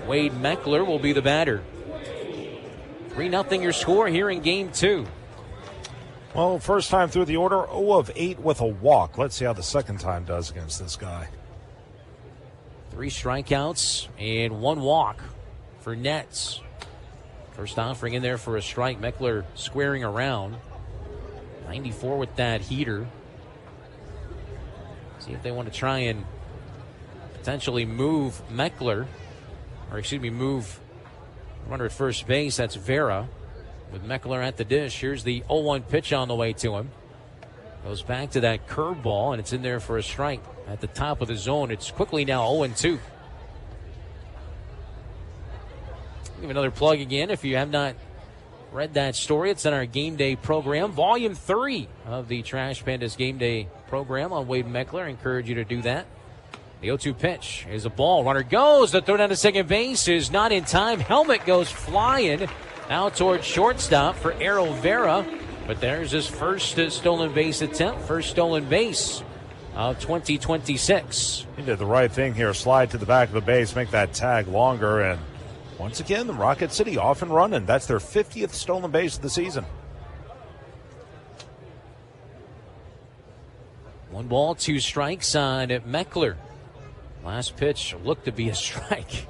Wade Meckler will be the batter. 3-0 your score here in Game 2. Well, first time through the order, 0 of 8 with a walk. Let's see how the second time does against this guy. 3 strikeouts and 1 walk for Nets. First offering in there for a strike. Meckler squaring around. 94 with that heater. See if they want to try and potentially move Meckler. Move runner at first base. That's Vera with Meckler at the dish. Here's the 0-1 pitch on the way to him. Goes back to that curveball, and it's in there for a strike at the top of the zone. It's quickly now 0-2. Give another plug again if you have not read that story. It's in our Game Day program, Volume 3 of the Trash Pandas Game Day program on Wade Meckler. I encourage you to do that. The 0-2 pitch is a ball. Runner goes. The throw down to second base is not in time. Helmet goes flying out towards shortstop for Errol Vera. But there's his first stolen base attempt. First stolen base of 2026. He did the right thing here. Slide to the back of the base, make that tag longer. And once again, the Rocket City off and running. That's their 50th stolen base of the season. 1 ball, 2 strikes on Meckler. Last pitch looked to be a strike.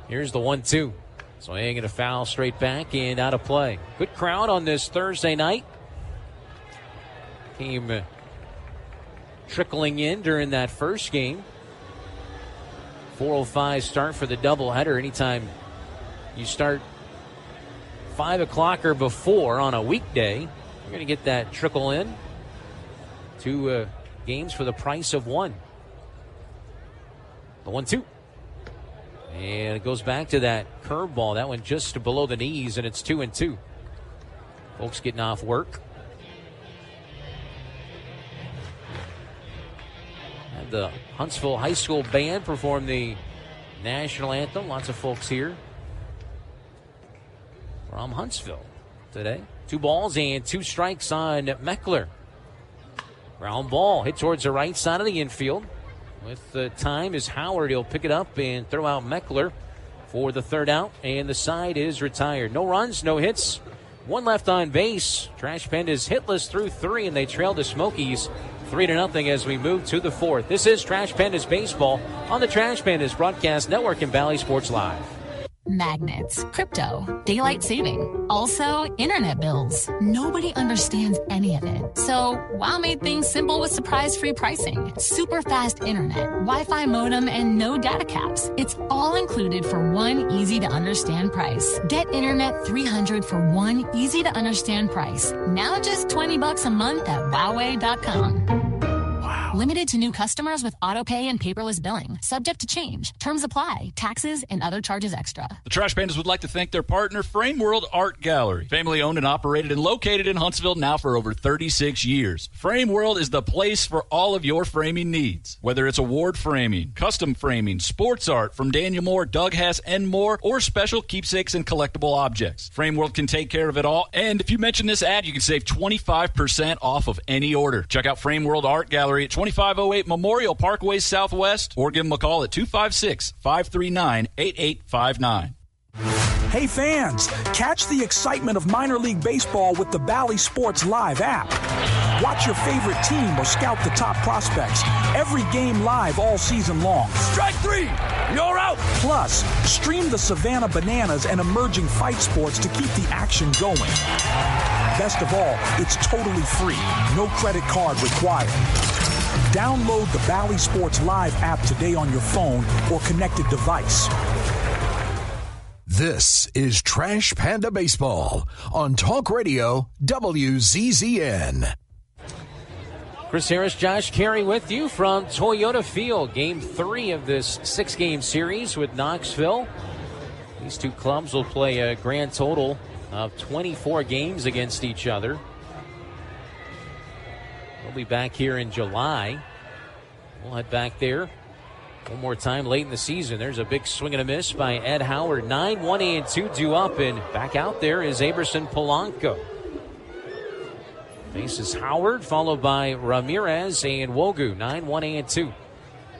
Here's the 1-2. Swing and a foul straight back and out of play. Good crowd on this Thursday night. Came trickling in during that first game. 4:05 start for the doubleheader. Anytime you start 5 o'clock or before on a weekday, you're going to get that trickle in. 2 games for the price of 1. The 1-2. And it goes back to that curveball. That one just below the knees, and it's 2-2. Folks getting off work. Had the Huntsville High School band perform the national anthem. Lots of folks here from Huntsville today. 2 balls and 2 strikes on Meckler. Ground ball hit towards the right side of the infield. With the time is Howard. He'll pick it up and throw out Meckler for the 3rd out, and the side is retired. No runs, no hits, 1 left on base. Trash Pandas hitless through 3, and they trail the Smokies 3-0 as we move to the 4th. This is Trash Pandas Baseball on the Trash Pandas Broadcast Network and Valley Sports Live. Magnets, crypto, daylight saving, also internet bills. Nobody understands any of it. So WOW made things simple with surprise-free pricing, super fast internet, Wi-Fi modem, and no data caps. It's all included for one easy-to-understand price. Get Internet 300 for one easy-to-understand price. Now just $20 a month at Huawei.com. Limited to new customers with auto-pay and paperless billing. Subject to change. Terms apply. Taxes and other charges extra. The Trash Pandas would like to thank their partner, Frame World Art Gallery. Family owned and operated and located in Huntsville now for over 36 years. Frame World is the place for all of your framing needs. Whether it's award framing, custom framing, sports art from Daniel Moore, Doug Hess, and more, or special keepsakes and collectible objects. Frame World can take care of it all. And if you mention this ad, you can save 25% off of any order. Check out Frame World Art Gallery at 2508 Memorial Parkway Southwest, or give them a call at 256-539-8859. Hey fans, catch the excitement of minor league baseball with the Bally Sports Live app. Watch your favorite team or scout the top prospects. Every game live all season long. Strike three, you're out. Plus, stream the Savannah Bananas and emerging fight sports to keep the action going. Best of all, it's totally free. No credit card required. Download the Bally Sports Live app today on your phone or connected device. This is Trash Panda Baseball on Talk Radio WZZN. Chris Harris, Josh Carey with you from Toyota Field. Game 3 of this 6-game series with Knoxville. These two clubs will play a grand total of 24 games against each other. We'll be back here in July. We'll head back there one more time late in the season. There's a big swing and a miss by Ed Howard. 9-1-2 due up, and back out there is Aberson Polanco. Faces Howard, followed by Ramirez and Wogu. 9-1-2.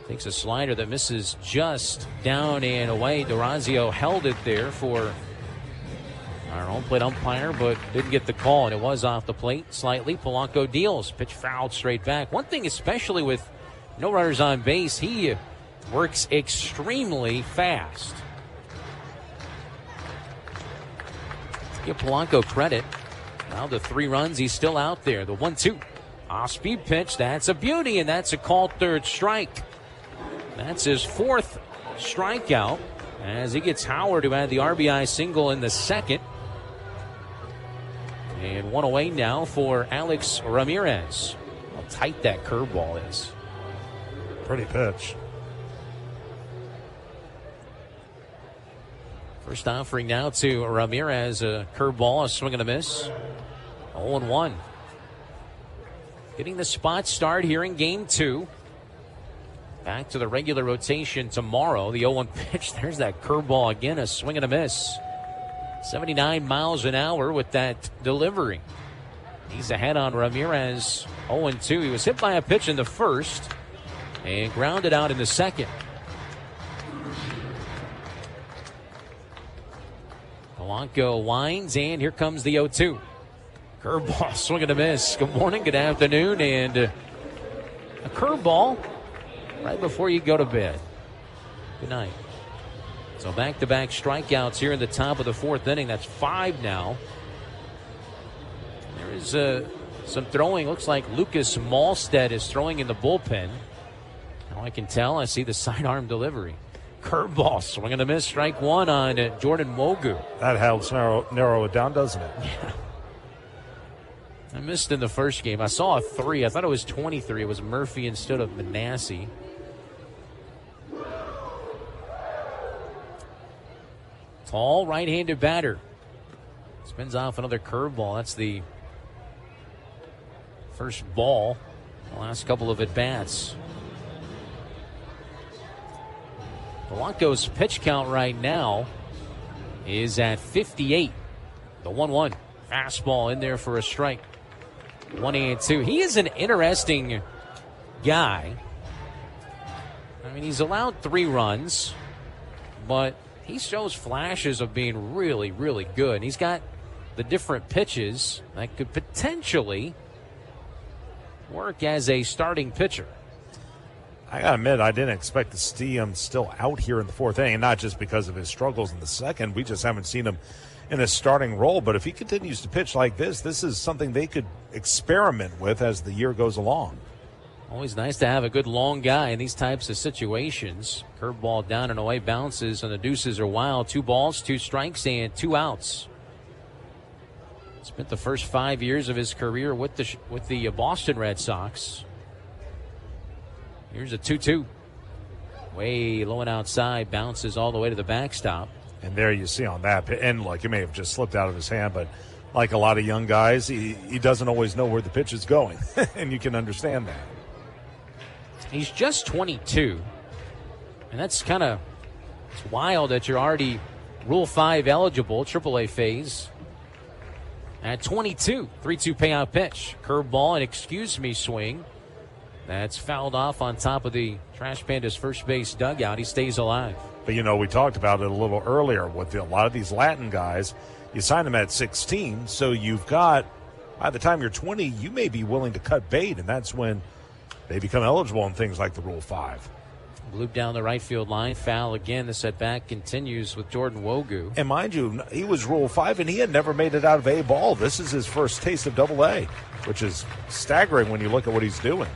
Takes a slider that misses just down and away. Durazio held it there for our home plate umpire, but didn't get the call, and it was off the plate slightly. Polanco deals. Pitch fouled straight back. One thing, especially with no runners on base, he works extremely fast. Give Polanco credit. Now the 3 runs, he's still out there. The 1-2. Off-speed pitch. That's a beauty, and that's a called third strike. That's his 4th strikeout as he gets Howard, who had the RBI single in the 2nd. And 1 away now for Alex Ramirez. How tight that curveball is. Pretty pitch. First offering now to Ramirez. A curveball, a swing and a miss. 0-1. Getting the spot start here in game 2. Back to the regular rotation tomorrow. The 0-1 pitch. There's that curveball again. A swing and a miss. 79 miles an hour with that delivery. He's ahead on Ramirez. 0-2. He was hit by a pitch in the first and grounded out in the second. Polanco winds, and here comes the 0-2. Curveball, swing and a miss. Good morning, good afternoon, and a curveball right before you go to bed. Good night. So back-to-back strikeouts here in the top of the 4th inning. That's 5 now. There is some throwing. Looks like Lucas Malstead is throwing in the bullpen. Now I can tell. I see the sidearm delivery. Curveball, swing and a miss. Strike 1 on Jordan Wogu. That helps narrow it down, doesn't it? Yeah. I missed in the first game. I saw a 3. I thought it was 23. It was Murphy instead of Manassi. Tall right-handed batter. Spins off another curveball. That's the first ball the last couple of at-bats. Polanco's pitch count right now is at 58. The 1-1. Fastball in there for a strike. 1-2. He is an interesting guy. I mean, he's allowed 3 runs, but he shows flashes of being really, really good. He's got the different pitches that could potentially work as a starting pitcher. I got to admit, I didn't expect to see him still out here in the fourth inning, and not just because of his struggles in the second. We just haven't seen him in a starting role. But if he continues to pitch like this is something they could experiment with as the year goes along. Always nice to have a good long guy in these types of situations. Curveball down and away, bounces, and the deuces are wild. 2 balls, 2 strikes, and 2 outs. Spent the first 5 years of his career with the Boston Red Sox. Here's a 2-2. Way low and outside, bounces all the way to the backstop. And there you see on that, and look, it may have just slipped out of his hand, but like a lot of young guys, he doesn't always know where the pitch is going, and you can understand that. He's just 22, and that's kind of wild that you're already Rule 5 eligible, AAA phase. At 22, 3-2 payout pitch. Curveball and excuse me swing. That's fouled off on top of the Trash Pandas first base dugout. He stays alive. But, we talked about it a little earlier with a lot of these Latin guys. You sign them at 16, so you've got, by the time you're 20, you may be willing to cut bait, and that's when they become eligible in things like the Rule 5. Loop down the right field line, foul again. The setback continues with Jordan Wogu. And mind you, he was Rule 5, and he had never made it out of A ball. This is his first taste of Double-A, which is staggering when you look at what he's doing.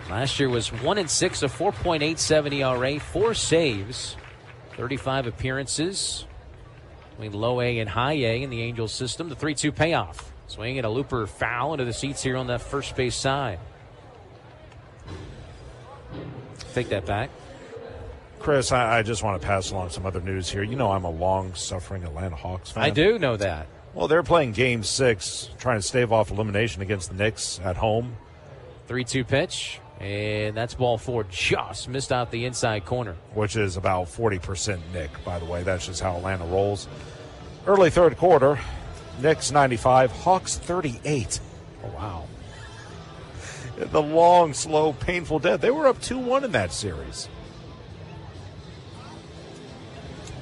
Last year was 1-6, a 4.87 ERA, 4 saves, 35 appearances between low A and high A in the Angels system. The 3-2 payoff. Swing and a looper foul into the seats here on that first base side. Take that back. Chris, I just want to pass along some other news here. I'm a long-suffering Atlanta Hawks fan. I do know that. Well, they're playing Game 6, trying to stave off elimination against the Knicks at home. 3-2 pitch, and that's ball 4. Just missed out the inside corner. Which is about 40% Nick, by the way. That's just how Atlanta rolls. Early third quarter, Knicks 95, Hawks 38. Oh, wow. The long, slow, painful death. They were up 2-1 in that series.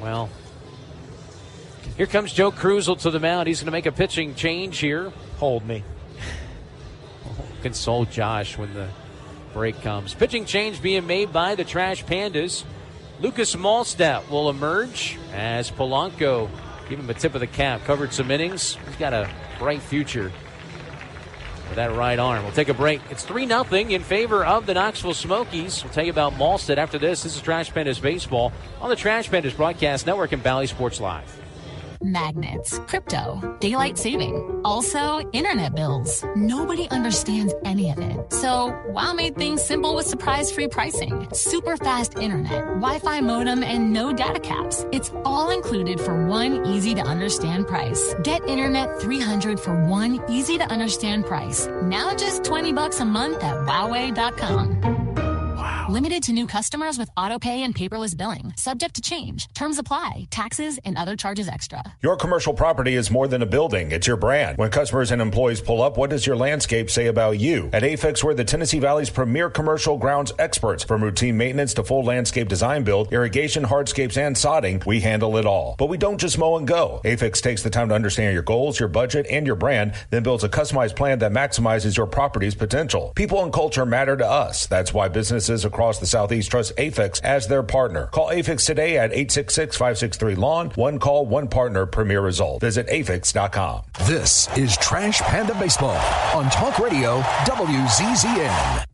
Well, here comes Joe Krusel to the mound. He's going to make a pitching change here. Hold me. Console Josh when the break comes. Pitching change being made by the Trash Pandas. Lucas Malstat will emerge as Polanco, give him a tip of the cap, covered some innings. He's got a bright future with that right arm. We'll take a break. It's 3-0 in favor of the Knoxville Smokies. We'll tell you about Malstat after this. This is Trash Pandas Baseball on the Trash Pandas Broadcast Network and Bally Sports Live. Magnets, crypto, daylight saving, also internet bills. Nobody understands any of it. So WOW made things simple with surprise-free pricing, super fast internet, Wi-Fi modem, and no data caps. It's all included for one easy-to-understand price. Get Internet 300 for one easy-to-understand price. Now just $20 a month at Wowway.com. Limited to new customers with autopay and paperless billing. Subject to change. Terms apply. Taxes and other charges extra. Your commercial property is more than a building. It's your brand. When customers and employees pull up, what does your landscape say about you? At AFIX, we're the Tennessee Valley's premier commercial grounds experts. From routine maintenance to full landscape design build, irrigation, hardscapes, and sodding, we handle it all. But we don't just mow and go. AFIX takes the time to understand your goals, your budget, and your brand, then builds a customized plan that maximizes your property's potential. People and culture matter to us. That's why businesses across the Southeast trust AFIX as their partner. Call AFIX today at 866-563-LAWN. One call, one partner, premier result. Visit AFIX.com. This is Trash Panda Baseball on Talk Radio WZZN.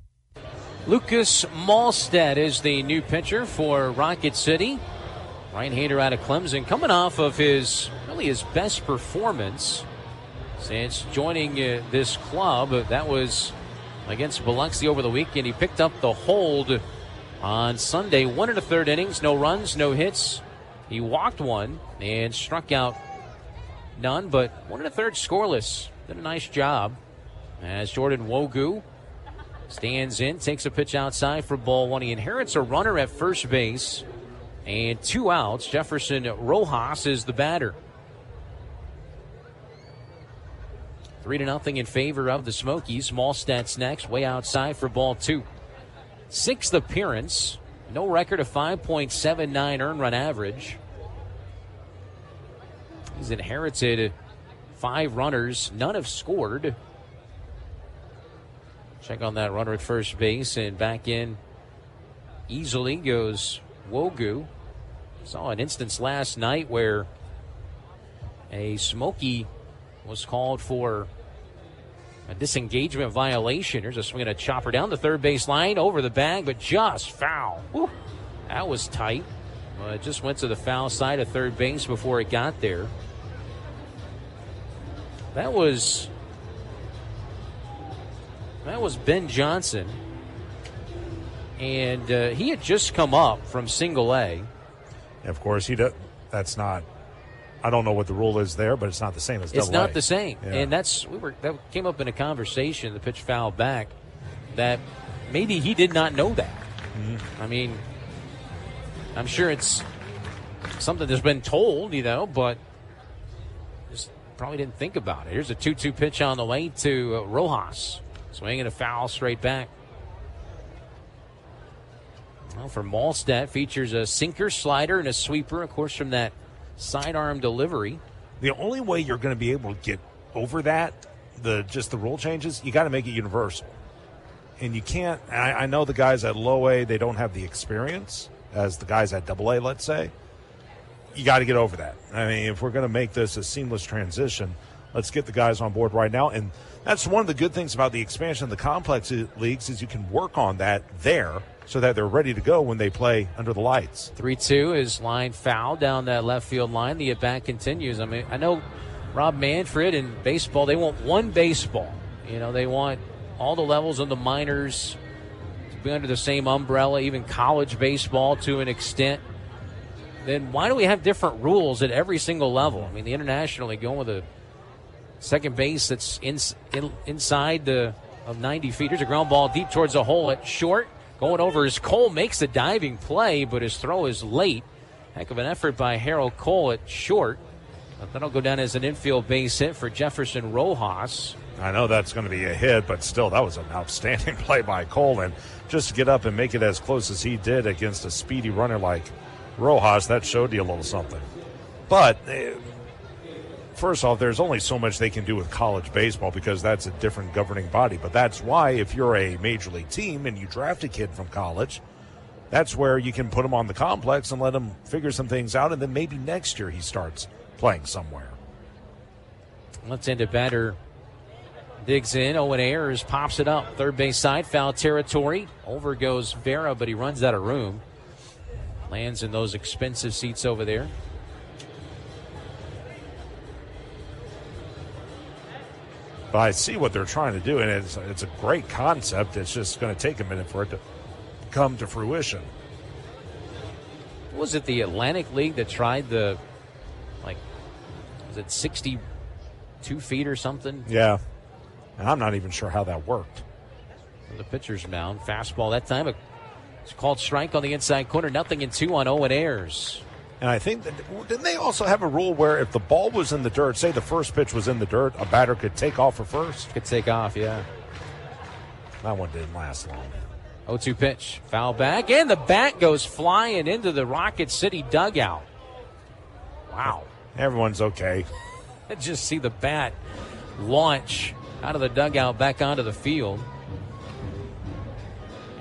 Lucas Malstat is the new pitcher for Rocket City. Right-hander out of Clemson, coming off of his best performance since joining this club. That was against Biloxi over the weekend. He picked up the hold on Sunday. 1 1/3 innings, no runs, no hits. He walked one and struck out none, but 1 1/3 scoreless. Did a nice job as Jordan Wogu stands in, takes a pitch outside for ball 1. He inherits a runner at first base and 2 outs. Jefferson Rojas is the batter. 3-0 in favor of the Smokies. Malstat's next, way outside for ball 2. 6th appearance, no record of 5.79 earned run average. He's inherited 5 runners, none have scored. Check on that runner at first base, and back in easily goes Wogu. Saw an instance last night where a Smoky was called for a disengagement violation. Here's a swing and a chopper down the third base line, over the bag, but just foul. Whew. That was tight. It just went to the foul side of third base before it got there. That was Ben Johnson, and he had just come up from single A. Of course, that's not. I don't know what the rule is there, but it's not the same as It's Double-A. not the same, Yeah. and that came up in a conversation. The pitch fouled back. That maybe he did not know that. Mm-hmm. I mean, I'm sure it's something that's been told, but just probably didn't think about it. Here's a 2-2 pitch on the way to Rojas. Swinging a foul straight back. Well, for Malstedt, features a sinker, slider, and a sweeper, of course, from that sidearm delivery. The only way you're going to be able to get over that, the rule changes, you got to make it universal. And you can't. I know the guys at low A, they don't have the experience as the guys at Double A, let's say. You got to get over that. I mean, if we're going to make this a seamless transition, let's get the guys on board right now. And that's one of the good things about the expansion of the complex leagues is you can work on that there so that they're ready to go when they play under the lights. 3-2 is line foul down that left field line. The at-bat continues. I mean, I know Rob Manfred in baseball, they want one baseball. They want all the levels of the minors to be under the same umbrella, even college baseball to an extent. Then why do we have different rules at every single level? I mean, the International League going with a second base that's inside of 90 feet. Here's a ground ball deep towards the hole at short. Going over is Cole, makes the diving play, but his throw is late. Heck of an effort by Harold Cole at short. But that'll go down as an infield base hit for Jefferson Rojas. I know that's going to be a hit, but still, that was an outstanding play by Cole. And just to get up and make it as close as he did against a speedy runner like Rojas, that showed you a little something. But first off, there's only so much they can do with college baseball because that's a different governing body. But that's why if you're a major league team and you draft a kid from college, that's where you can put him on the complex and let him figure some things out, and then maybe next year he starts playing somewhere. Left-handed batter digs in. Owen Ayers pops it up. Third base side, foul territory. Over goes Vera, but he runs out of room. Lands in those expensive seats over there. But I see what they're trying to do, and it's a great concept. It's just going to take a minute for it to come to fruition. Was it the Atlantic League that tried was it 62 feet or something? Yeah. And I'm not even sure how that worked. The pitcher's mound. Fastball that time. It's called strike on the inside corner. 0-2 on Owen Ayers. And I think didn't they also have a rule where if the ball was in the dirt, say the first pitch was in the dirt, a batter could take off for first? Could take off, yeah. That one didn't last long. 0-2 pitch. Foul back, and the bat goes flying into the Rocket City dugout. Wow. Everyone's okay. Just see the bat launch out of the dugout back onto the field.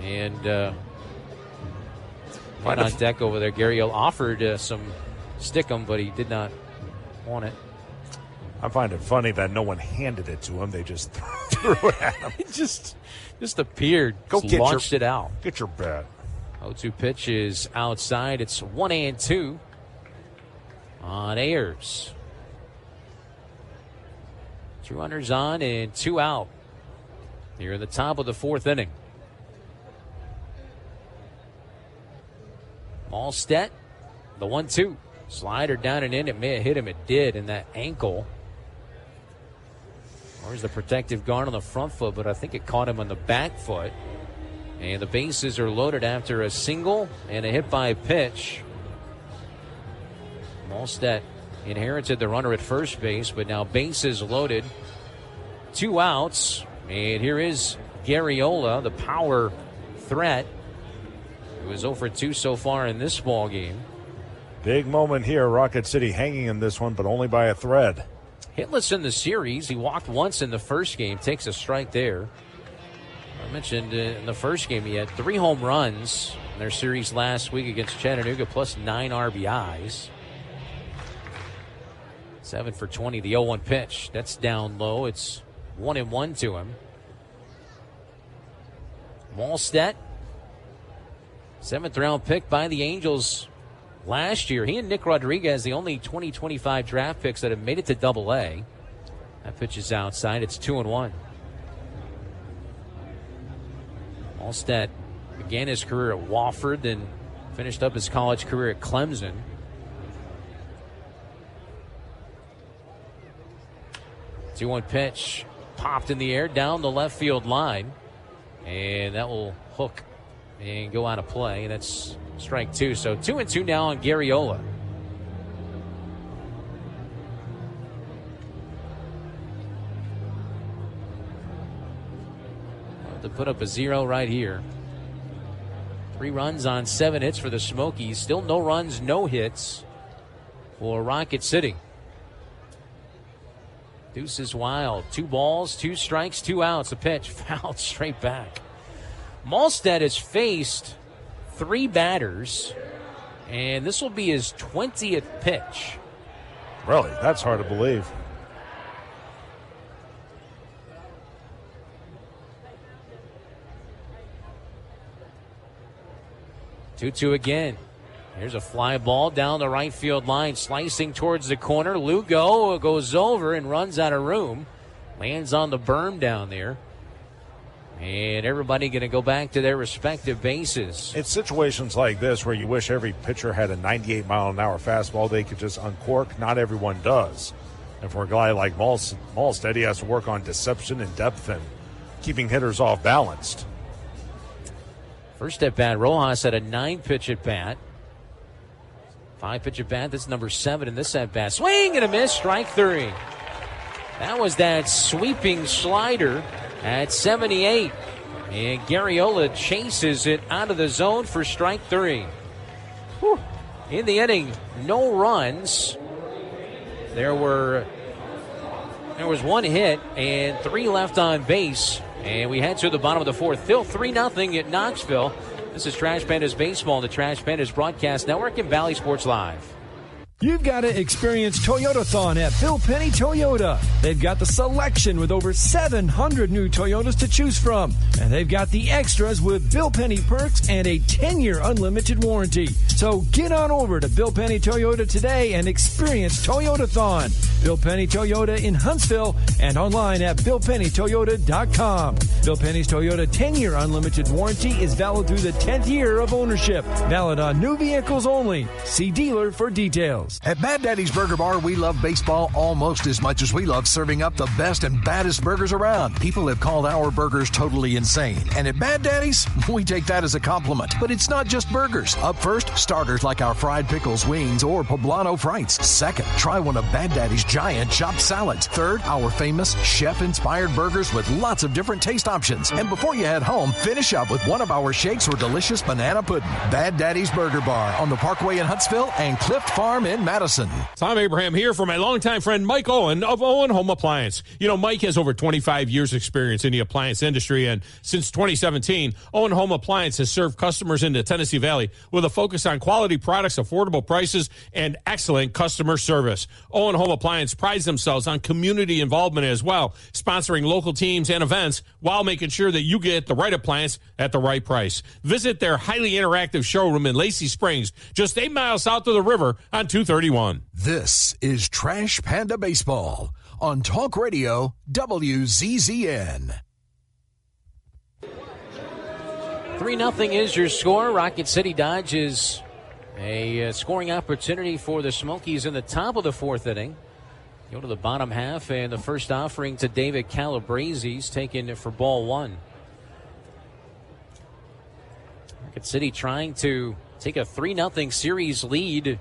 And right on deck over there, Gary Hill offered some stick-em, but he did not want it. I find it funny that no one handed it to him. They just threw it at him. It just appeared. Go just get launched it out. Get your bat. 0-2 pitch is outside. It's 1-2 on Ayers. 2 runners on and 2 out. Here in the top of the 4th inning. Malstedt, the 1-2. Slider down and in. It may have hit him. It did in that ankle. There's the protective guard on the front foot, but I think it caught him on the back foot. And the bases are loaded after a single and a hit by pitch. Malstedt inherited the runner at first base, but now bases loaded. 2 outs. And here is Garriola, the power threat. It was 0-2 so far in this ball game. Big moment here. Rocket City hanging in this one, but only by a thread. Hitless in the series. He walked once in the first game. Takes a strike there. I mentioned in the first game he had 3 home runs in their series last week against Chattanooga, plus 9 RBIs. 7 for 20, the 0-1 pitch. That's down low. It's 1-1 to him. Malstedt, 7th round pick by the Angels last year. He and Nick Rodriguez, the only 2025 draft picks that have made it to Double-A. That pitch is outside. It's 2-1. Malstedt began his career at Wofford, then finished up his college career at Clemson. The 2-1 pitch popped in the air down the left field line, and that will hook and go out of play. That's strike 2. So 2-2 now on Garriola. To put up a 0 right here. 3 runs on 7 hits for the Smokies. Still no runs, no hits for Rocket City. Deuce is wild. 2 balls, 2 strikes, 2 outs. The pitch fouled straight back. Malstedt has faced 3 batters, and this will be his 20th pitch. Really? That's hard to believe. Two again. Here's a fly ball down the right field line, slicing towards the corner. Lugo goes over and runs out of room. Lands on the berm down there. And everybody going to go back to their respective bases. It's situations like this where you wish every pitcher had a 98-mile-an-hour fastball they could just uncork. Not everyone does. And for a guy like Malstedt, he has to work on deception and depth and keeping hitters off balanced. First at bat, Rojas had a 9-pitch at bat. 5-pitch at bat. That's number 7 in this at bat. Swing and a miss. Strike 3. That was that sweeping slider at 78. And Garriola chases it out of the zone for strike 3. Whew. In the inning, no runs. There was 1 hit and 3 left on base. And we head to the bottom of the 4th. Still 3-0 at Knoxville. This is Trash Pandas Baseball on the Trash Pandas Broadcast Network and Valley Sports Live. You've got to experience Toyotathon at Bill Penny Toyota. They've got the selection with over 700 new Toyotas to choose from. And they've got the extras with Bill Penny perks and a 10-year unlimited warranty. So get on over to Bill Penny Toyota today and experience Toyotathon. Bill Penny Toyota in Huntsville and online at BillPennyToyota.com. Bill Penny's Toyota 10-year unlimited warranty is valid through the 10th year of ownership. Valid on new vehicles only. See dealer for details. At Bad Daddy's Burger Bar, we love baseball almost as much as we love serving up the best and baddest burgers around. People have called our burgers totally insane. And at Bad Daddy's, we take that as a compliment. But it's not just burgers. Up first, starters like our fried pickles, wings, or poblano frites. Second, try one of Bad Daddy's giant chopped salads. Third, our famous chef-inspired burgers with lots of different taste options. And before you head home, finish up with one of our shakes or delicious banana pudding. Bad Daddy's Burger Bar on the Parkway in Huntsville and Clift Farm in Madison. Tom Abraham here for my longtime friend Mike Owen of Owen Home Appliance. You know, Mike has over 25 years experience in the appliance industry, and since 2017, Owen Home Appliance has served customers in the Tennessee Valley with a focus on quality products, affordable prices, and excellent customer service. Owen Home Appliance prides themselves on community involvement as well, sponsoring local teams and events while making sure that you get the right appliance at the right price. Visit their highly interactive showroom in Lacey Springs, just 8 miles south of the river on 231. This is Trash Panda Baseball on Talk Radio WZZN. 3-0 is your score. Rocket City dodges a scoring opportunity for the Smokies in the top of the 4th inning. Go to the bottom half, and the first offering to David Calabrese. He's taken it for ball 1. Rocket City trying to take a 3-0 series lead.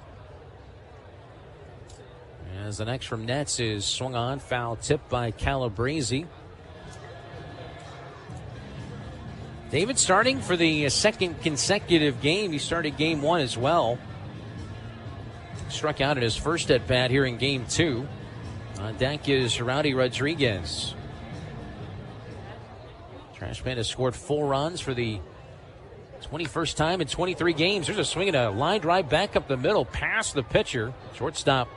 As the next from Nets is swung on, foul tipped by Calabrese. David starting for the 2nd consecutive game. He started game 1 as well. Struck out in his first at bat here in game 2. On deck is Rowdy Rodriguez. Trash Pandas scored 4 runs for the 21st time in 23 games. There's a swing and a line drive back up the middle past the pitcher. Shortstop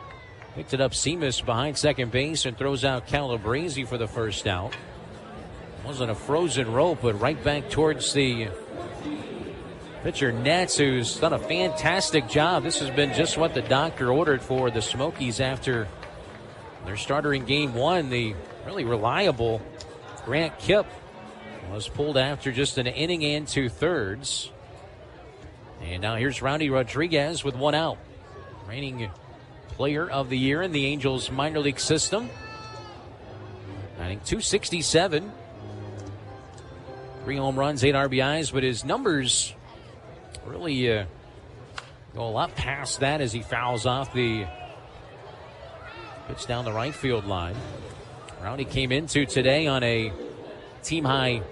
picked it up. Seamus behind second base and throws out Calabrese for the first out. Wasn't a frozen rope, but right back towards the pitcher Nets, who's done a fantastic job. This has been just what the doctor ordered for the Smokies after their starter in game 1, the really reliable Grant Kipp, was pulled after just an inning and 2/3. And now here's Rowdy Rodriguez with 1 out. Reigning player of the year in the Angels minor league system. Batting .267. 3 home runs, 8 RBIs, but his numbers really go a lot past that as he fouls off the pitch down the right field line. Rowdy came into today on a team-high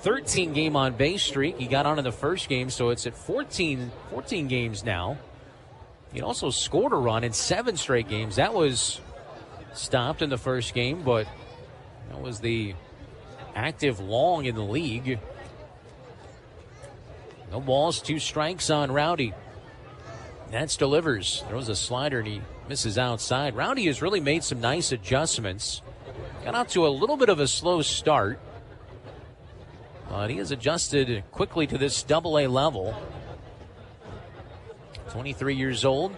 13-game on-base streak. He got on in the first game, so it's at 14 games now. He also scored a run in 7 straight games. That was stopped in the first game, but that was the active long in the league. No balls, 2 strikes on Rowdy. Nats delivers. Throws a slider and he misses outside. Rowdy has really made some nice adjustments. Got out to a little bit of a slow start, but he has adjusted quickly to this Double-A level. 23 years old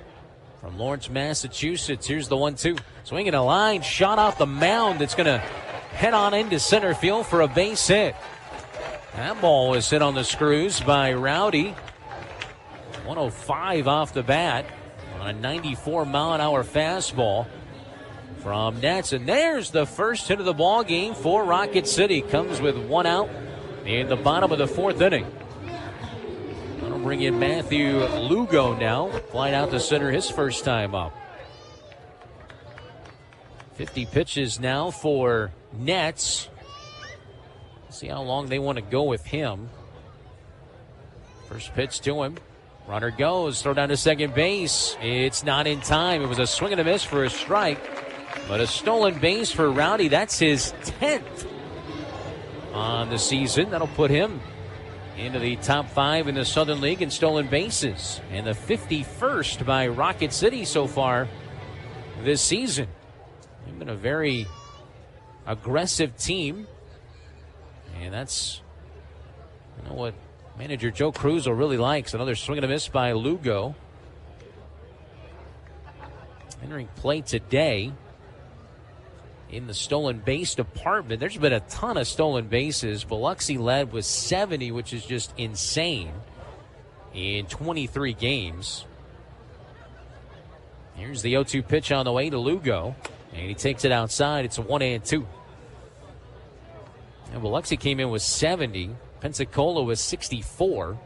from Lawrence, Massachusetts. Here's the 1-2. Swinging a line, shot off the mound. It's going to head on into center field for a base hit. That ball was hit on the screws by Rowdy. 105 off the bat on a 94-mile-an-hour fastball from Nets. And there's the first hit of the ball game for Rocket City. Comes with 1 out in the bottom of the 4th inning. That'll bring in Matthew Lugo now. Flying out to center his first time up. 50 pitches now for Nets. See how long they want to go with him. First pitch to him. Runner goes. Throw down to second base. It's not in time. It was a swing and a miss for a strike. But a stolen base for Rowdy. That's his 10th on the season. That'll put him into the top 5 in the Southern League in stolen bases. And the 51st by Rocket City so far this season. They've been a very aggressive team. And that's what manager Joe Cruz really likes. Another swing and a miss by Lugo. Entering play today in the stolen base department. There's been a ton of stolen bases. Biloxi led with 70, which is just insane, in 23 games. Here's the 0-2 pitch on the way to Lugo. And he takes it outside. It's a 1-2. And Biloxi came in with 70. Pensacola with 64.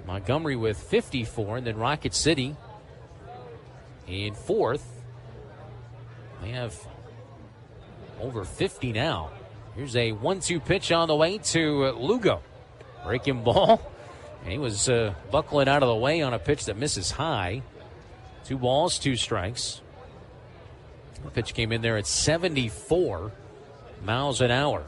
Montgomery with 54. And then Rocket City in 4th. They have over 50 now. Here's a 1-2 pitch on the way to Lugo. Breaking ball. And he was buckling out of the way on a pitch that misses high. 2 balls, 2 strikes. The pitch came in there at 74 miles an hour.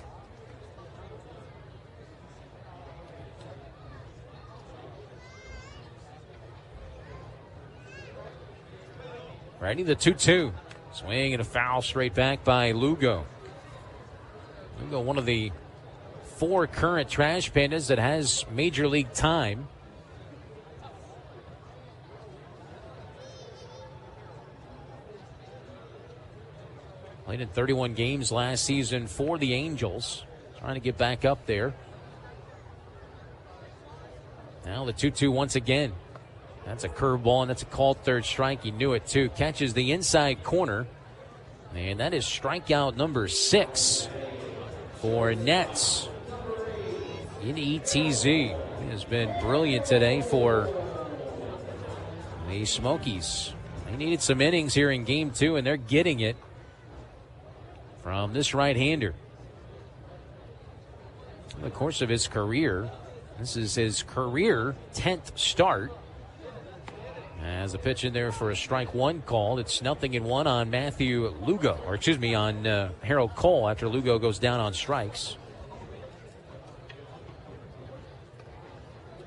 Ready, the 2-2. Swing and a foul straight back by Lugo. Lugo, one of the 4 current Trash Pandas that has major league time. Played in 31 games last season for the Angels. Trying to get back up there. Now the 2-2 once again. That's a curveball, and that's a called third strike. He knew it, too. Catches the inside corner. And that is strikeout number 6 for Nets in ETZ. He has been brilliant today for the Smokies. They needed some innings here in Game 2, and they're getting it from this right-hander. In the course of his career, this is his career 10th start. As a pitch in there for a strike 1 called. It's 0-1 on Matthew Lugo, on Harold Cole after Lugo goes down on strikes.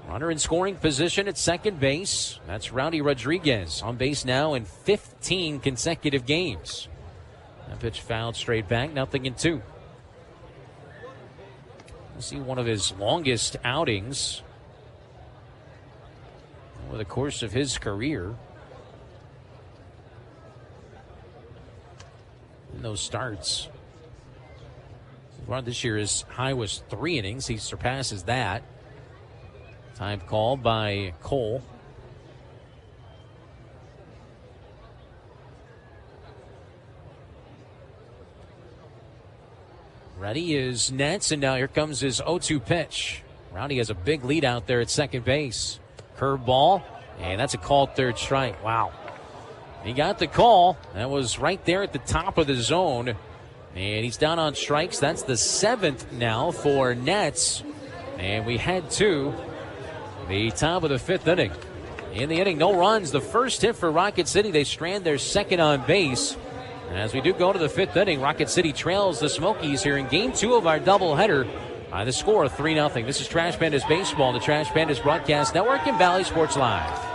Runner in scoring position at second base. That's Rowdy Rodriguez on base now in 15 consecutive games. That pitch fouled straight back, 0-2. We'll see one of his longest outings over the course of his career. In those starts. This year his high was 3 innings. He surpasses that. Time called by Cole. Ready is Nets, and now here comes his 0-2 pitch. Rowdy has a big lead out there at second base. Curveball, and that's a called third strike. Wow. He got the call. That was right there at the top of the zone. And he's down on strikes. That's the 7th now for Nets. And we head to the top of the 5th inning. In the inning, no runs. The first hit for Rocket City. They strand their second on base. As we do go to the 5th inning, Rocket City trails the Smokies here in Game 2 of our doubleheader. The score 3-0. This is Trash Pandas Baseball, the Trash Pandas Broadcast Network and Valley Sports Live.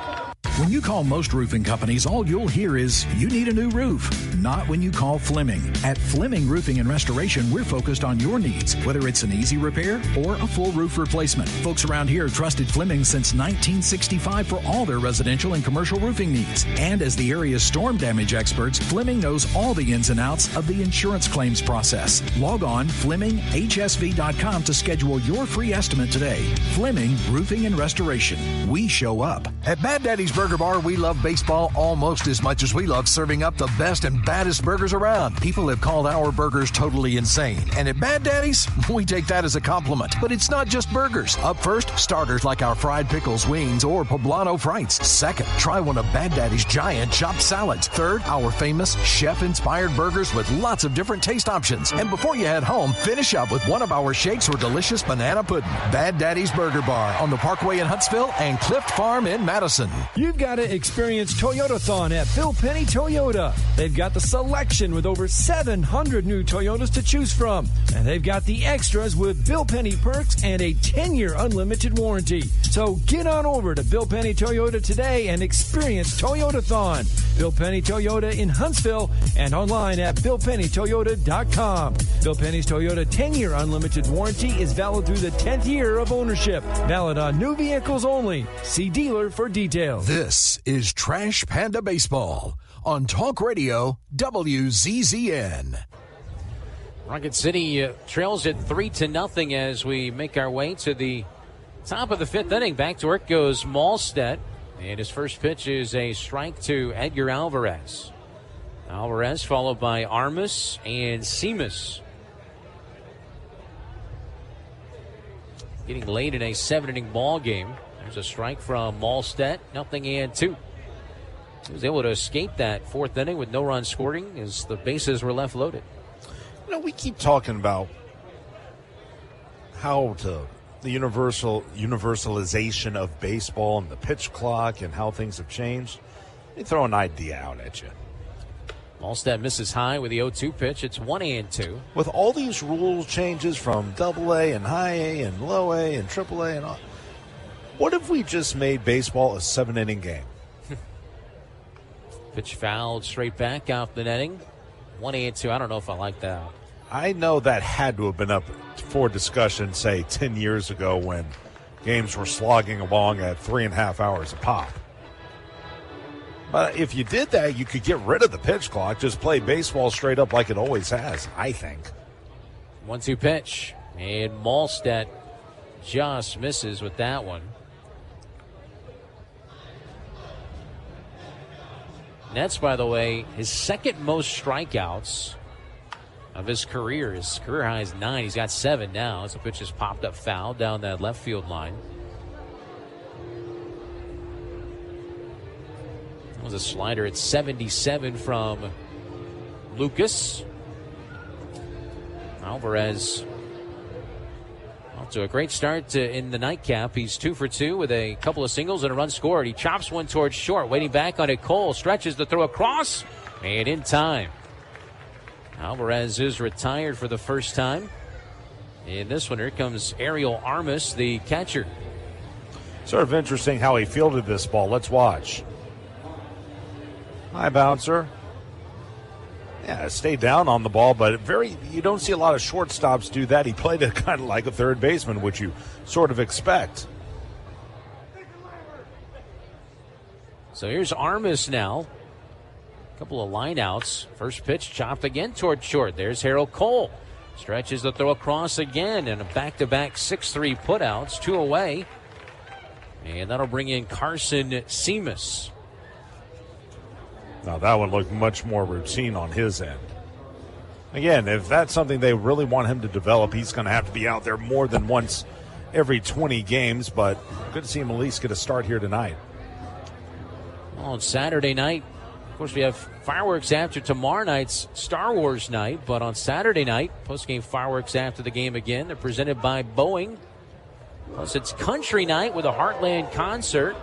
When you call most roofing companies, all you'll hear is, you need a new roof. Not when you call Fleming. At Fleming Roofing and Restoration, we're focused on your needs, whether it's an easy repair or a full roof replacement. Folks around here have trusted Fleming since 1965 for all their residential and commercial roofing needs. And as the area's storm damage experts, Fleming knows all the ins and outs of the insurance claims process. Log on FlemingHSV.com to schedule your free estimate today. Fleming Roofing and Restoration. We show up. At Bad Daddy's Burger Bar, we love baseball almost as much as we love serving up the best and baddest burgers around. People have called our burgers totally insane. And at Bad Daddy's, we take that as a compliment. But it's not just burgers. Up first, starters like our fried pickles, wings, or poblano frites. Second, try one of Bad Daddy's giant chopped salads. Third, our famous chef-inspired burgers with lots of different taste options. And before you head home, finish up with one of our shakes or delicious banana pudding. Bad Daddy's Burger Bar on the Parkway in Huntsville and Clift Farm in Madison. You've got to experience Toyotathon at Bill Penny Toyota. They've got the selection with over 700 new Toyotas to choose from. And they've got the extras with Bill Penny perks and a 10-year unlimited warranty. So get on over to Bill Penny Toyota today and experience Toyotathon. Bill Penny Toyota in Huntsville and online at BillPennyToyota.com. Bill Penny's Toyota 10-year unlimited warranty is valid through the 10th year of ownership. Valid on new vehicles only. See dealer for details. This is Trash Panda Baseball on Talk Radio WZZN. Rocket City trails it 3-0 as we make our way to the top of the 5th inning. Back to work goes Malstead, and his first pitch is a strike to Edgar Alvarez. Alvarez followed by Armas and Seamus. Getting late in a 7-inning ball game. There's a strike from Malstead, 0-2. He was able to escape that 4th inning with no runs scoring as the bases were left loaded. You know, we keep talking about how the universalization of baseball and the pitch clock and how things have changed. Let me throw an idea out at you. Malstead misses high with the 0-2 pitch. It's 1-2. With all these rule changes from Double-A and High A and Low A and Triple A and all, what if we just made baseball a 7-inning game? Pitch fouled straight back off the netting. 1-2. I don't know if I like that. I know that had to have been up for discussion, say, 10 years ago when games were slogging along at 3.5 hours a pop. But if you did that, you could get rid of the pitch clock, just play baseball straight up like it always has, I think. 1-2 pitch. And Malstead just misses with that one. Nets, by the way, his second most strikeouts of his career. His career high is 9. He's got 7 now as the pitch has popped up foul down that left field line. That was a slider at 77 from Lucas. Alvarez off to a great start in the nightcap. He's 2 for 2 with a couple of singles and a run scored. He chops one towards short, waiting back on it. Cole stretches the throw across, and in time. Alvarez is retired for the first time. In this one, here comes Ariel Armas, the catcher. Sort of interesting how he fielded this ball. Let's watch. High bouncer. Yeah, stayed down on the ball, but you don't see a lot of shortstops do that. He played it kind of like a third baseman, which you sort of expect. So here's Armas now. A couple of lineouts. First pitch chopped again toward short. There's Harold Cole. Stretches the throw across again, and a back-to-back 6-3 putouts, 2 away. And that'll bring in Carson Seamus. Now that one looked much more routine on his end. Again, if that's something they really want him to develop, he's going to have to be out there more than once every 20 games, but good to see him at least get a start here tonight. Well, on Saturday night, of course, we have fireworks after tomorrow night's Star Wars night, but on Saturday night, post-game fireworks after the game again. They're presented by Boeing. Plus, it's country night with a Heartland concert.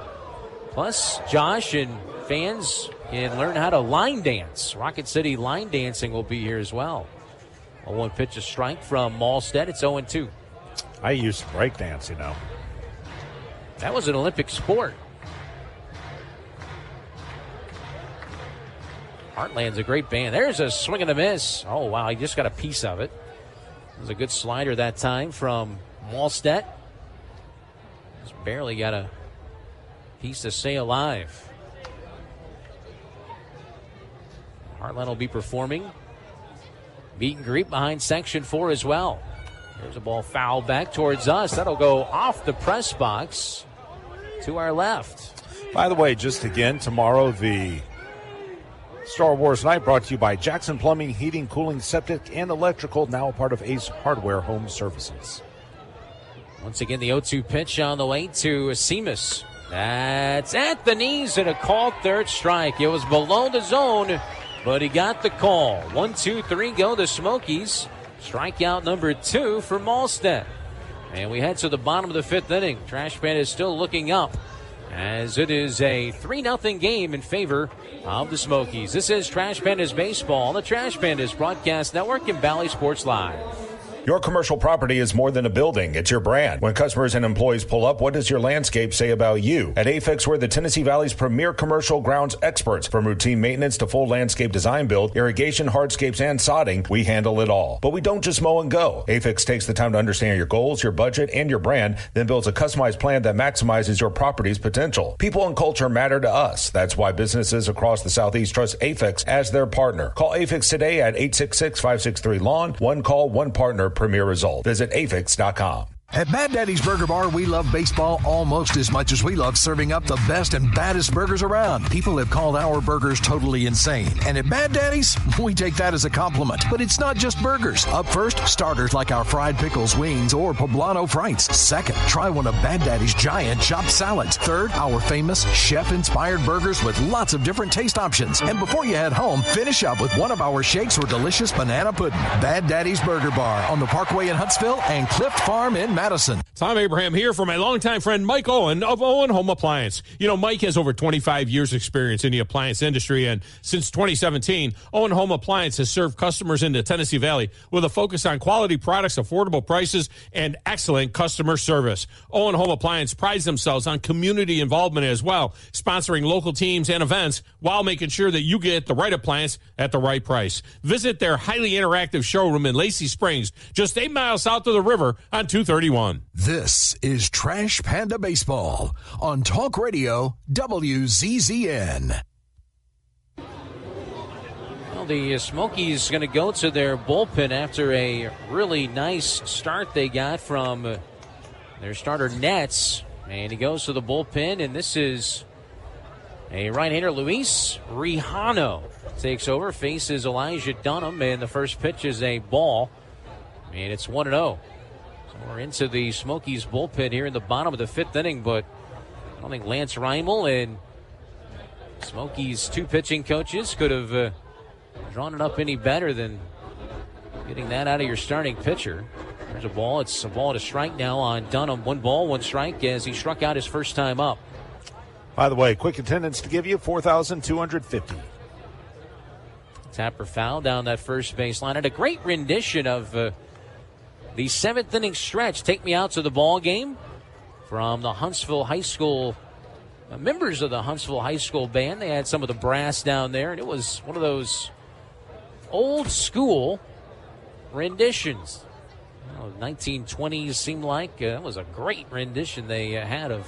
Plus, Josh and fans can learn how to line dance. Rocket City line dancing will be here as well. A 1 pitch a strike from Malstead. It's 0-2. I used to break dance, That was an Olympic sport. Heartland's a great band. There's a swing and a miss. Oh, wow, he just got a piece of it. It was a good slider that time from Malstead. Just barely got a piece to stay alive. Heartland will be performing meet and greet behind Section 4 as well. There's a ball foul back towards us. That'll go off the press box to our left. By the way, just again, tomorrow the Star Wars Night brought to you by Jackson Plumbing, Heating, Cooling, Septic, and Electrical, now a part of Ace Hardware Home Services. Once again, the 0-2 pitch on the way to Seamus. That's at the knees and a called third strike. It was below the zone, but he got the call. 1-2-3 go the Smokies. Strikeout number 2 for Malstead. And we head to the bottom of the 5th inning. Trash Panda is still looking up as it is a 3-0 game in favor of the Smokies. This is Trash Pandas Baseball on the Trash Pandas Broadcast Network and Valley Sports Live. Your commercial property is more than a building. It's your brand. When customers and employees pull up, what does your landscape say about you? At AFIX, we're the Tennessee Valley's premier commercial grounds experts. From routine maintenance to full landscape design build, irrigation, hardscapes, and sodding, we handle it all. But we don't just mow and go. AFIX takes the time to understand your goals, your budget, and your brand, then builds a customized plan that maximizes your property's potential. People and culture matter to us. That's why businesses across the Southeast trust AFIX as their partner. Call AFIX today at 866-563-LAWN. One call, one partner, premier result. Visit afix.com. At Bad Daddy's Burger Bar, we love baseball almost as much as we love serving up the best and baddest burgers around. People have called our burgers totally insane. And at Bad Daddy's, we take that as a compliment. But it's not just burgers. Up first, starters like our fried pickles, wings, or poblano frites. Second, try one of Bad Daddy's giant chopped salads. Third, our famous chef-inspired burgers with lots of different taste options. And before you head home, finish up with one of our shakes or delicious banana pudding. Bad Daddy's Burger Bar on the Parkway in Huntsville and Clift Farm in Madison. Tom Abraham here for my longtime friend Mike Owen of Owen Home Appliance. You know, Mike has over 25 years experience in the appliance industry, and since 2017, Owen Home Appliance has served customers in the Tennessee Valley with a focus on quality products, affordable prices, and excellent customer service. Owen Home Appliance prides themselves on community involvement as well, sponsoring local teams and events while making sure that you get the right appliance at the right price. Visit their highly interactive showroom in Lacey Springs, just 8 miles south of the river on 231. This is Trash Panda Baseball on Talk Radio WZZN. Well, the Smokies going to go to their bullpen after a really nice start they got from their starter Nets. And he goes to the bullpen, and this is a right-hander, Luis Rijano. Takes over, faces Elijah Dunham, and the first pitch is a ball. And it's 1-0. We're into the Smokies bullpen here in the bottom of the 5th inning, but I don't think Lance Reimel and Smokies' 2 pitching coaches could have drawn it up any better than getting that out of your starting pitcher. There's a ball. It's a ball to strike now on Dunham. 1 ball, 1 strike as he struck out his first time up. By the way, quick attendance to give you 4,250. Tapper foul down that first baseline. And a great rendition of the 7th inning stretch. Take me out to the ball game from the Huntsville High School, members of the Huntsville High School band. They had some of the brass down there, and it was one of those old school renditions. 1920s seemed like that was a great rendition they had of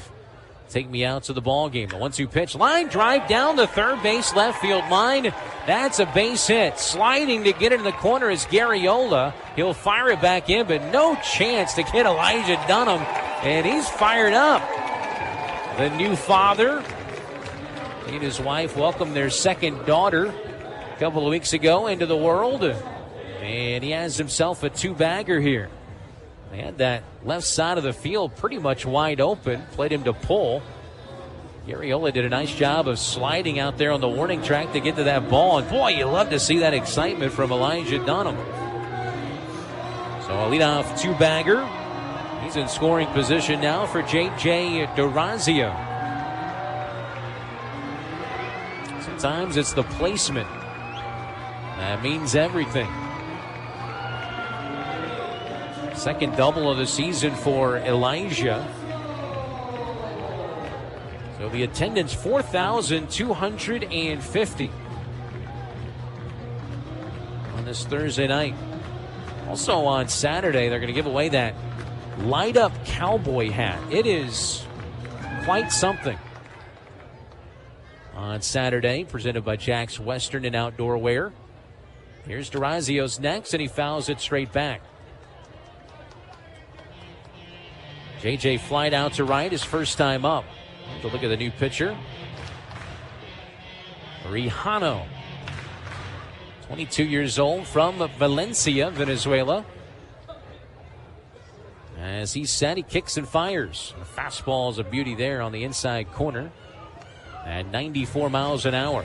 Take Me Out to the Ball Game. The 1-2 pitch, line drive down the third base left field line. That's a base hit. Sliding to get it in the corner is Garriola. He'll fire it back in, but no chance to get Elijah Dunham, and he's fired up. The new father, he and his wife welcomed their second daughter a couple of weeks ago into the world, and he has himself a two-bagger here. They had that left side of the field pretty much wide open, played him to pull. Garriola did a nice job of sliding out there on the warning track to get to that ball, and boy, you love to see that excitement from Elijah Dunham. So a leadoff two-bagger. He's in scoring position now for J.J. Durazio. Sometimes it's the placement that means everything. Second double of the season for Elijah. So the attendance, 4,250 on this Thursday night. Also on Saturday, they're going to give away that light-up cowboy hat. It is quite something. On Saturday, presented by Jack's Western and Outdoor Wear. Here's Durazio's next, and he fouls it straight back. J.J. flied out to right his first time up. Take a look at the new pitcher. Rijano, 22 years old, from Valencia, Venezuela. As he said, he kicks and fires. The fastball is a beauty there on the inside corner at 94 miles an hour.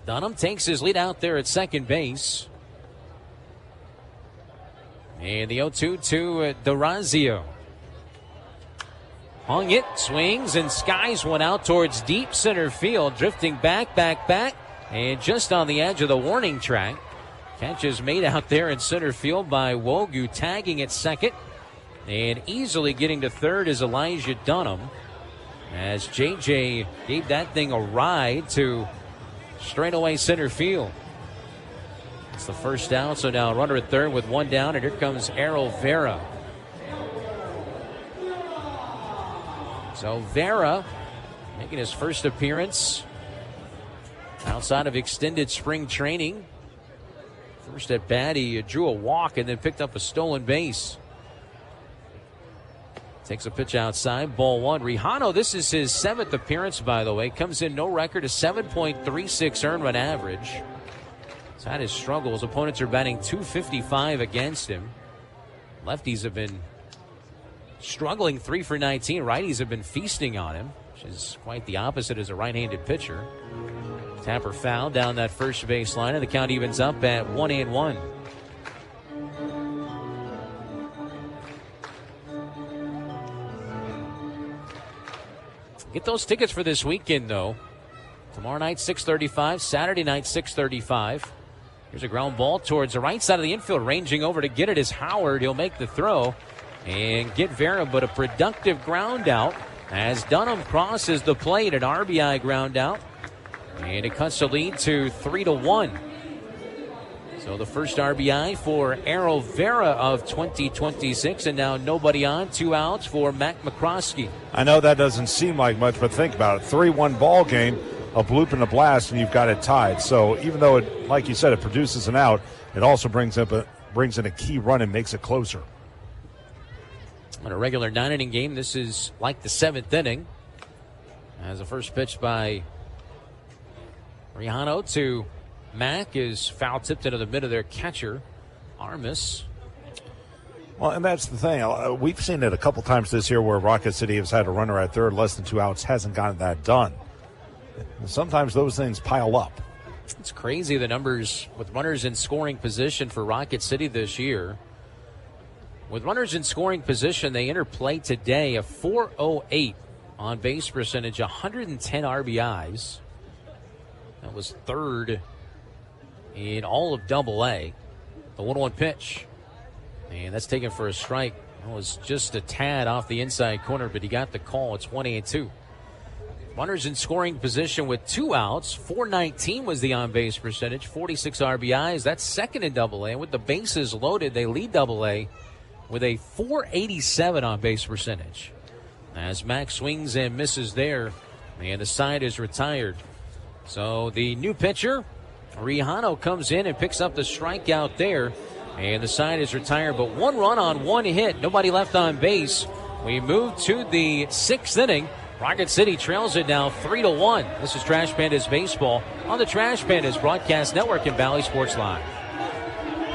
Dunham takes his lead out there at second base. And the 0-2 to Durazio. Hung it, swings, and skies one out towards deep center field. Drifting back, and just on the edge of the warning track. Catch is made out there in center field by Wogu, tagging at second. And easily getting to third is Elijah Dunham. As J.J. gave that thing a ride to straightaway center field. It's the first out, so now runner at third with one down, and here comes Errol Vera. So Vera making his first appearance outside of extended spring training. First at bat, he drew a walk and then picked up a stolen base. Takes a pitch outside, ball one. Rijano, this is his seventh appearance, by the way. Comes in no record, a 7.36 earned run average. He's had his struggles. Opponents are batting .255 against him. Lefties have been struggling, 3 for 19. Righties have been feasting on him, which is quite the opposite as a right-handed pitcher. Tapper foul down that first base line, and the count evens up at 1-1. Get those tickets for this weekend, though. Tomorrow night, 6:35. Saturday night, 6:35. Here's a ground ball towards the right side of the infield. Ranging over to get it is Howard. He'll make the throw and get Vera, but a productive ground out as Dunham crosses the plate. An RBI ground out. And it cuts the lead to 3-1. So the first RBI for Errol Vera of 2026, and now nobody on, 2 outs for Mac McCroskey. I know that doesn't seem like much, but think about it. 3-1 ball game, a bloop and a blast, and you've got it tied. So even though it, like you said, it produces an out, it also brings in a key run and makes it closer. On a regular 9-inning game, this is like the 7th inning. As the first pitch by Rijano to Mac is foul tipped into the mid of their catcher, Armas. Well, and that's the thing. We've seen it a couple times this year where Rocket City has had a runner at third, less than 2 outs, hasn't gotten that done. Sometimes those things pile up. It's crazy, the numbers with runners in scoring position for Rocket City this year. With runners in scoring position, they enter play today a .408 on base percentage, 110 RBIs. That was third in all of Double-A. The 1-1 pitch. And that's taken for a strike. That was just a tad off the inside corner, but he got the call. It's 1-2. Runners in scoring position with 2 outs. 419 was the on-base percentage, 46 RBIs. That's second in Double-A. With the bases loaded, they lead Double-A with a 487 on-base percentage. As Max swings and misses there, and the side is retired. So the new pitcher, Rijano, comes in and picks up the strikeout there, and the side is retired. But 1 run on 1 hit, nobody left on base. We move to the 6th inning. Rocket City trails it now 3-1. This is Trash Pandas Baseball on the Trash Pandas Broadcast Network and Valley Sports Live.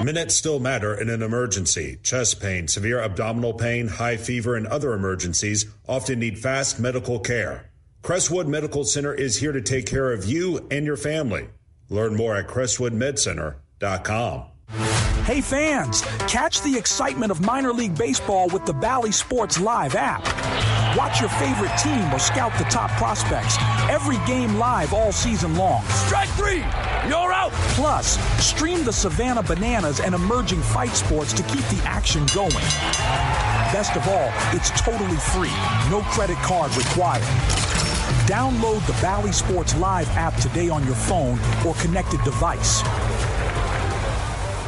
Minutes still matter in an emergency. Chest pain, severe abdominal pain, high fever, and other emergencies often need fast medical care. Crestwood Medical Center is here to take care of you and your family. Learn more at crestwoodmedcenter.com. Hey fans, catch the excitement of minor league baseball with the Valley Sports Live app. Watch your favorite team or scout the top prospects. Every game live all season long. Strike 3, you're out. Plus, stream the Savannah Bananas and emerging fight sports to keep the action going. Best of all, it's totally free. No credit card required. Download the Valley Sports Live app today on your phone or connected device.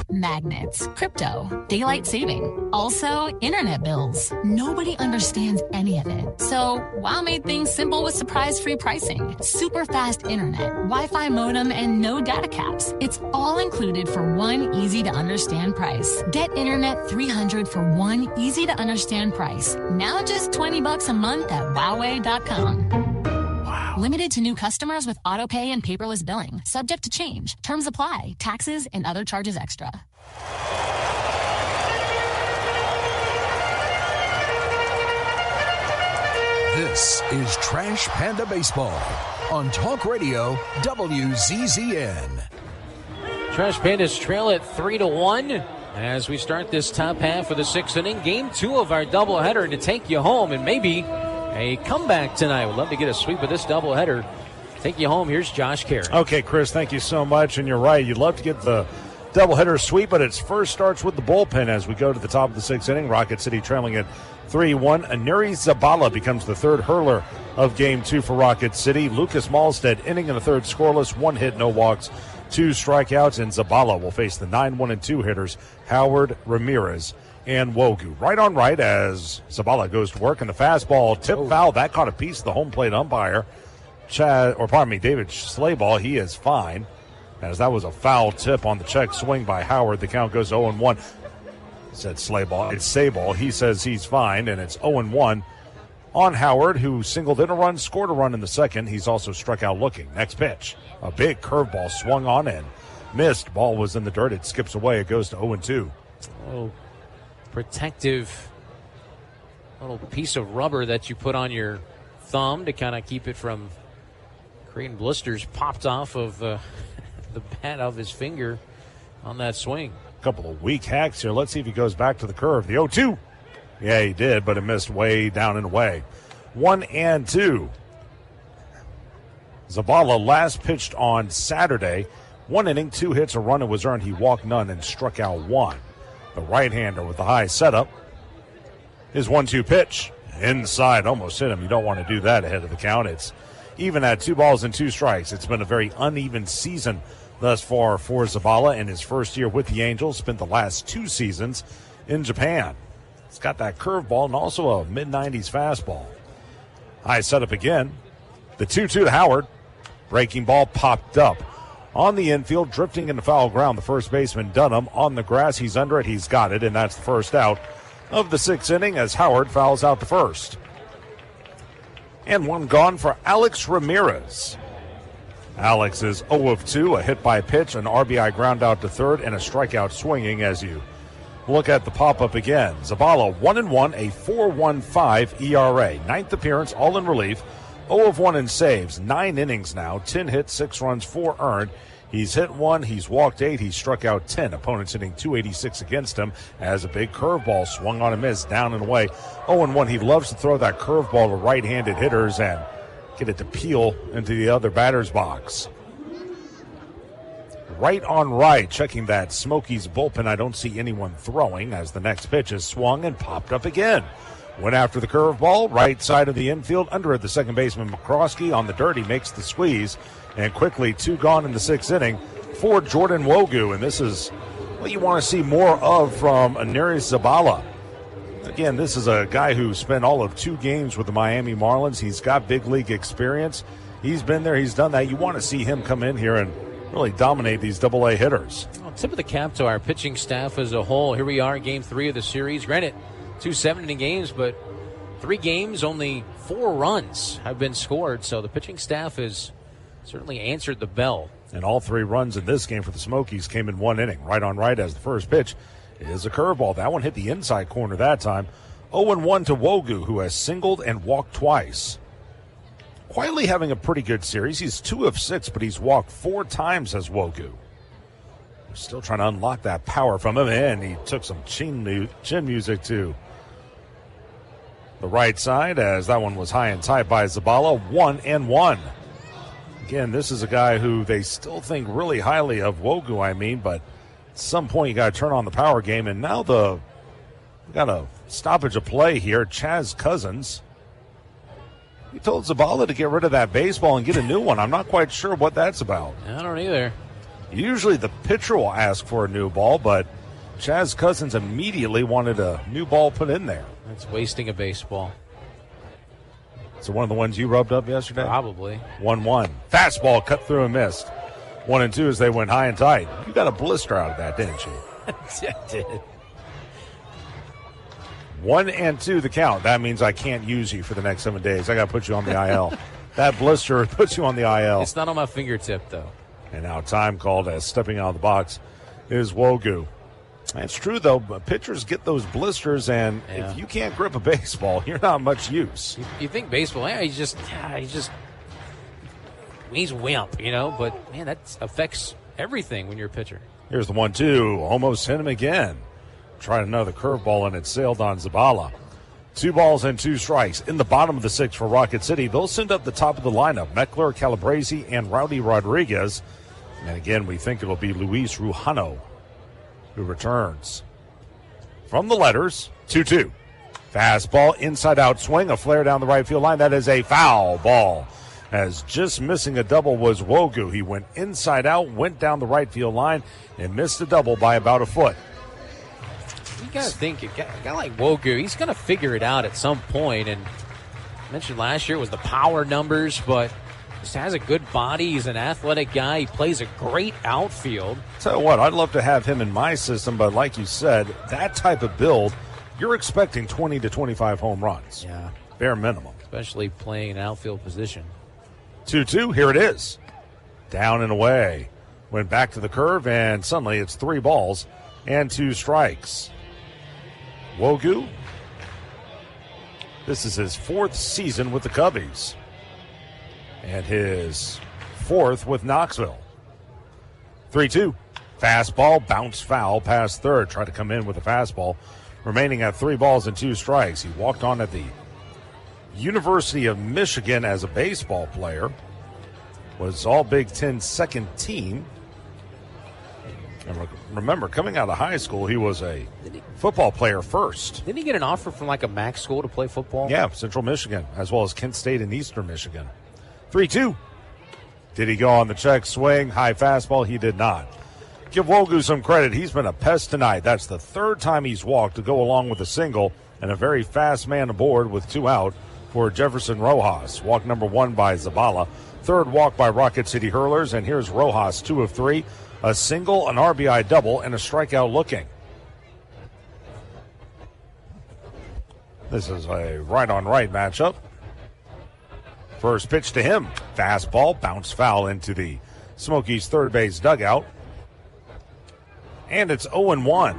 Magnets, crypto, daylight saving, also internet bills. Nobody understands any of it. So WOW made things simple with surprise-free pricing, super fast internet, Wi-Fi modem, and no data caps. It's all included for one easy-to-understand price. Get Internet 300 for one easy-to-understand price. Now just $20 a month at Wowway.com. Limited to new customers with auto pay and paperless billing. Subject to change. Terms apply. Taxes and other charges extra. This is Trash Panda Baseball on Talk Radio WZZN. Trash Pandas trail at 3-1 as we start this top half of the 6th inning. Game 2 of our doubleheader to take you home and maybe a comeback tonight. We'd love to get a sweep of this doubleheader. Take you home. Here's Josh Carey. Okay, Chris, thank you so much. And you're right. You'd love to get the doubleheader sweep, but it first starts with the bullpen as we go to the top of the 6th inning. Rocket City trailing at 3-1. Anuri Zabala becomes the third hurler of Game 2 for Rocket City. Lucas Malstead inning in the third scoreless, 1 hit, no walks, 2 strikeouts, and Zabala will face the 9-1 and 2 hitters, Howard, Ramirez, and Wogu. Right on right as Zabala goes to work, and the fastball tip foul. That caught a piece of the home plate umpire. David Slayball, he is fine, as that was a foul tip on the check swing by Howard. The count goes 0-1. Said Slayball. It's Sayball. He says he's fine, and it's 0-1 on Howard, who singled in a run, scored a run in the second. He's also struck out looking. Next pitch, a big curveball swung on and missed. Ball was in the dirt. It skips away. It goes to 0-2. Oh, protective little piece of rubber that you put on your thumb to kind of keep it from creating blisters popped off of the bat of his finger on that swing. A couple of weak hacks here. Let's see if he goes back to the curve. The 0-2. Yeah, he did, but it missed way down and away. 1-2. Zabala last pitched on Saturday. 1 inning, 2 hits, a run was earned. He walked none and struck out 1. The right-hander with the high setup. His 1-2 pitch. Inside, almost hit him. You don't want to do that ahead of the count. It's even at 2 balls and 2 strikes. It's been a very uneven season thus far for Zabala in his first year with the Angels. Spent the last 2 seasons in Japan. It's got that curveball and also a mid-90s fastball. High setup again. The 2-2 to Howard. Breaking ball popped up on the infield, drifting into foul ground. The first baseman, Dunham, on the grass. He's under it. He's got it, and that's the first out of the 6th inning as Howard fouls out to first. And 1 gone for Alex Ramirez. Alex is 0 of 2, a hit by pitch, an RBI ground out to third, and a strikeout swinging as you look at the pop-up again. Zabala 1-1, a 4.15 ERA. 9th appearance, all in relief. 0 of 1 in saves. 9 innings now, 10 hits, 6 runs, 4 earned. He's hit 1, he's walked 8, he's struck out 10. Opponents hitting .286 against him as a big curveball swung on and missed, down and away. 0-1. He loves to throw that curveball to right-handed hitters and get it to peel into the other batter's box. Right on right, checking that Smokies bullpen. I don't see anyone throwing as the next pitch is swung and popped up again. Went after the curveball, right side of the infield, under at the second baseman McCroskey on the dirt. He makes the squeeze, and quickly 2 gone in the 6th inning for Jordan Wogu. And this is what you want to see more of from Neris Zabala. Again, this is a guy who spent all of 2 games with the Miami Marlins. He's got big league experience. He's been there, he's done that. You want to see him come in here and really dominate these AA hitters. Well, tip of the cap to our pitching staff as a whole. Here we are in Game 3 of the series. Granted, 2 7-inning games, but 3 games, only 4 runs have been scored. So the pitching staff has certainly answered the bell. And all 3 runs in this game for the Smokies came in 1 inning. Right on right as the first pitch is a curveball. That one hit the inside corner that time. 0-1 to Wogu, who has singled and walked twice. Quietly having a pretty good series. He's 2 of 6, but he's walked 4 times as Wogu. We're still trying to unlock that power from him, and he took some chin music to the right side as that one was high and tight by Zabala. 1-1. Again, this is a guy who they still think really highly of, Wogu, but at some point you got to turn on the power game, and now we got a stoppage of play here. Chaz Cousins, he told Zabala to get rid of that baseball and get a new one. I'm not quite sure what that's about. I don't either. Usually the pitcher will ask for a new ball, but Chaz Cousins immediately wanted a new ball put in there. That's wasting a baseball. So one of the ones you rubbed up yesterday? Probably. 1-1. Fastball cut through and missed. 1-2 as they went high and tight. You got a blister out of that, didn't you? I did. 1-2 the count. That means I can't use you for the next 7 days. I got to put you on the IL. That blister puts you on the IL. It's not on my fingertip, though. And now time called as stepping out of the box is Wogu. It's true, though. Pitchers get those blisters, and if you can't grip a baseball, you're not much use. You think baseball, he's wimp, but, man, that affects everything when you're a pitcher. Here's the 1-2. Almost hit him again. Tried another curveball, and it sailed on Zabala. 2 balls and 2 strikes. In the bottom of the 6th for Rocket City, they'll send up the top of the lineup, Meckler, Calabrese, and Rowdy Rodriguez. And again, we think it'll be Luis Rujano who returns. From the letters, 2-2. Fastball, inside-out swing, a flare down the right field line. That is a foul ball. As just missing a double was Wogu. He went inside out, went down the right field line, and missed a double by about a foot. You got to think, a guy like Wogu, he's going to figure it out at some point. And I mentioned last year was the power numbers, but just has a good body. He's an athletic guy. He plays a great outfield. Tell you what, I'd love to have him in my system, but like you said, that type of build, you're expecting 20 to 25 home runs. Yeah. Bare minimum. Especially playing an outfield position. 2-2, here it is. Down and away. Went back to the curve, and suddenly it's 3 balls and 2 strikes. Wogu, this is his 4th season with the Cubbies and his 4th with Knoxville. 3-2. Fastball, bounce foul, past third. Tried to come in with a fastball. Remaining at 3 balls and 2 strikes. He walked on at the University of Michigan as a baseball player. Was all Big Ten second team. And remember, coming out of high school, he was a football player first. Didn't he get an offer from like a MAC school to play football? Yeah, Central Michigan, as well as Kent State and Eastern Michigan. 3-2. Did he go on the check swing? High fastball? He did not. Give Wogu some credit. He's been a pest tonight. That's the 3rd time he's walked to go along with a single, and a very fast man aboard with 2 out for Jefferson Rojas. Walk number 1 by Zabala. 3rd walk by Rocket City Hurlers, and here's Rojas, 2 of 3. A single, an RBI double, and a strikeout looking. This is a right-on-right matchup. First pitch to him. Fastball, bounce foul into the Smokies' third base dugout. And it's 0-1.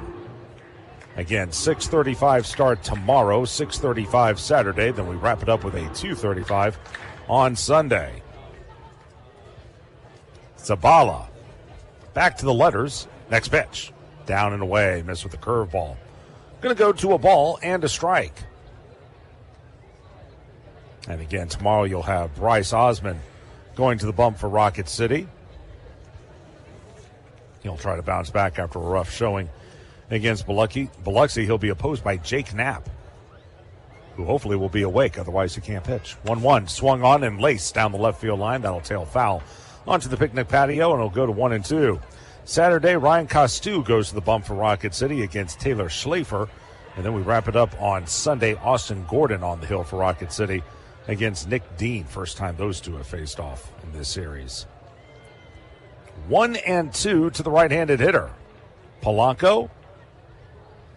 Again, 6:35 start tomorrow, 6:35 Saturday. Then we wrap it up with a 2:35 on Sunday. Zabala Back to the letters. Next pitch. Down and away. Missed with the curveball. Going to go to a ball and a strike. And again, tomorrow you'll have Bryce Osmond going to the bump for Rocket City. He'll try to bounce back after a rough showing against Biloxi. He'll be opposed by Jake Knapp, who hopefully will be awake, otherwise he can't pitch. 1-1, swung on and laced down the left field line. That'll tail foul onto the picnic patio, and it'll go to 1-2. Saturday, Ryan Costu goes to the bump for Rocket City against Taylor Schlafer. And then we wrap it up on Sunday, Austin Gordon on the hill for Rocket City against Nick Dean. First time those two have faced off in this series. 1-2 to the right-handed hitter. Polanco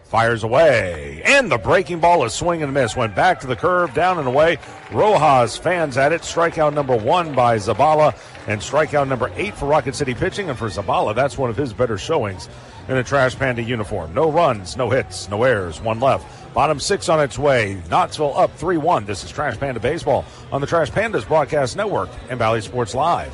fires away, and the breaking ball is swing and miss. Went back to the curve, down and away. Rojas fans at it. Strikeout number 1 by Zabala, and strikeout number 8 for Rocket City pitching. And for Zabala, that's one of his better showings in a Trash Panda uniform. No runs, no hits, no errors, 1 left. Bottom 6 on its way. Knoxville up 3-1. This is Trash Panda Baseball on the Trash Pandas Broadcast Network and Valley Sports Live.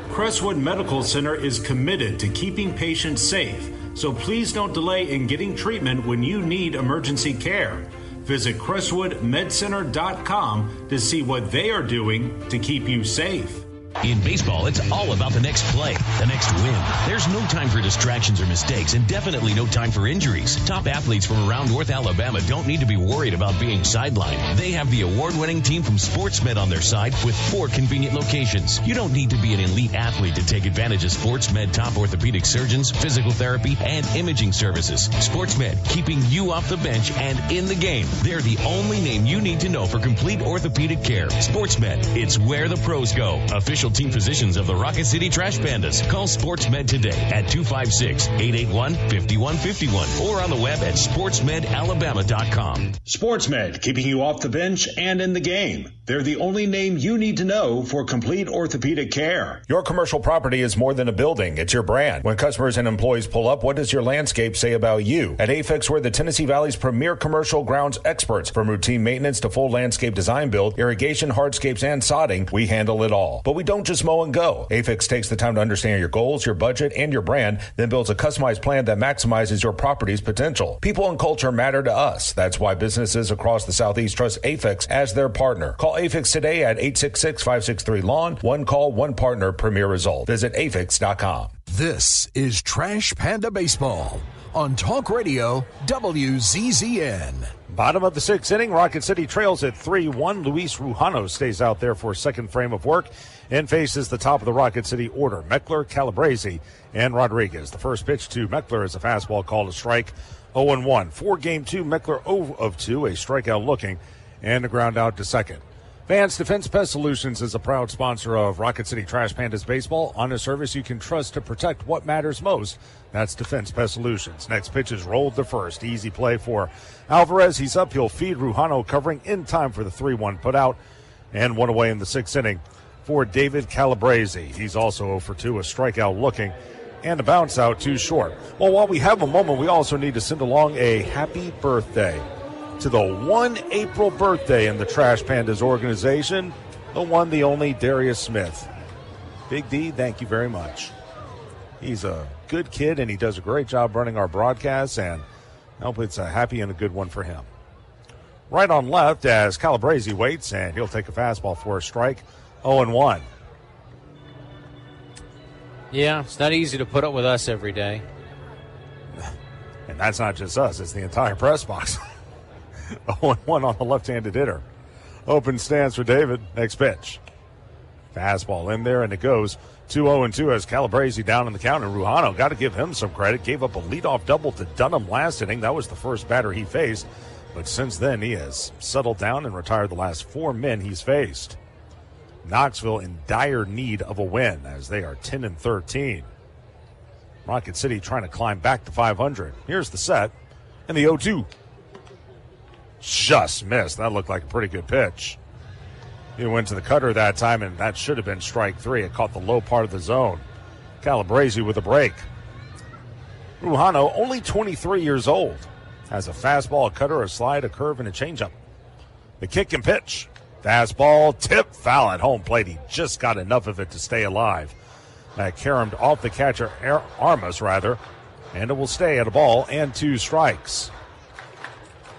Crestwood Medical Center is committed to keeping patients safe, so please don't delay in getting treatment when you need emergency care. Visit CrestwoodMedCenter.com to see what they are doing to keep you safe. In baseball, it's all about the next play, the next win. There's no time for distractions or mistakes, and definitely no time for injuries. Top athletes from around North Alabama don't need to be worried about being sidelined. They have the award-winning team from SportsMed on their side with 4 convenient locations. You don't need to be an elite athlete to take advantage of SportsMed top orthopedic surgeons, physical therapy, and imaging services. SportsMed, keeping you off the bench and in the game. They're the only name you need to know for complete orthopedic care. SportsMed, it's where the pros go. Official team physicians of the Rocket City Trash Pandas. Call SportsMed today at 256-881-5151 or on the web at sportsmedalabama.com. SportsMed, keeping you off the bench and in the game. They're the only name you need to know for complete orthopedic care. Your commercial property is more than a building. It's your brand. When customers and employees pull up, what does your landscape say about you? At AFIX, we're the Tennessee Valley's premier commercial grounds experts. From routine maintenance to full landscape design build, irrigation, hardscapes, and sodding, we handle it all. But we don't just mow and go. AFIX takes the time to understand your goals, your budget, and your brand, then builds a customized plan that maximizes your property's potential. People and culture matter to us. That's why businesses across the Southeast trust AFIX as their partner. Call AFIX today at 866-563-LAWN. One call, one partner, premier result. Visit AFIX.com. This is Trash Panda Baseball on Talk Radio WZZN. Bottom of the 6th inning, Rocket City trails at 3-1. Luis Rujano stays out there for a second frame of work and faces the top of the Rocket City order, Meckler, Calabrese, and Rodriguez. The first pitch to Meckler is a fastball called a strike, 0-1. For game 2, Meckler 0 of 2, a strikeout looking, and a ground out to second. Vance Defense Pest Solutions is a proud sponsor of Rocket City Trash Pandas Baseball. On a service you can trust to protect what matters most. That's Defense Pest Solutions. Next pitch is rolled to first. Easy play for Alvarez. He's up. He'll feed Rujano, covering in time for the 3-1 putout. And 1 away in the 6th inning for David Calabrese. He's also 0 for 2, a strikeout looking, and a bounce out too short. Well, while we have a moment, we also need to send along a happy birthday to the 1 April birthday in the Trash Pandas organization, the one, the only Darius Smith. Big D, thank you very much. He's a good kid, and he does a great job running our broadcasts, and I hope it's a happy and a good one for him. Right on left as Calabrese waits, and he'll take a fastball for a strike, 0-1. Yeah, it's not easy to put up with us every day. And that's not just us, it's the entire press box. 0-1 on the left-handed hitter. Open stance for David. Next pitch. Fastball in there, and it goes 2-0-2 as Calabrese down in the count. And Rujano, got to give him some credit, gave up a leadoff double to Dunham last inning. That was the first batter he faced. But since then, he has settled down and retired the last 4 men he's faced. Knoxville in dire need of a win as they are 10-13. Rocket City trying to climb back to 500. Here's the set, and the 0-2. Just missed. That looked like a pretty good pitch. He went to the cutter that time, and that should have been strike 3. It caught the low part of the zone. Calabrese with a break. Rujano, only 23 years old, has a fastball, a cutter, a slide, a curve, and a changeup. The kick and pitch. Fastball, tip, foul at home plate. He just got enough of it to stay alive. That caromed off the catcher, Armas, rather. And it will stay at a ball and 2 strikes.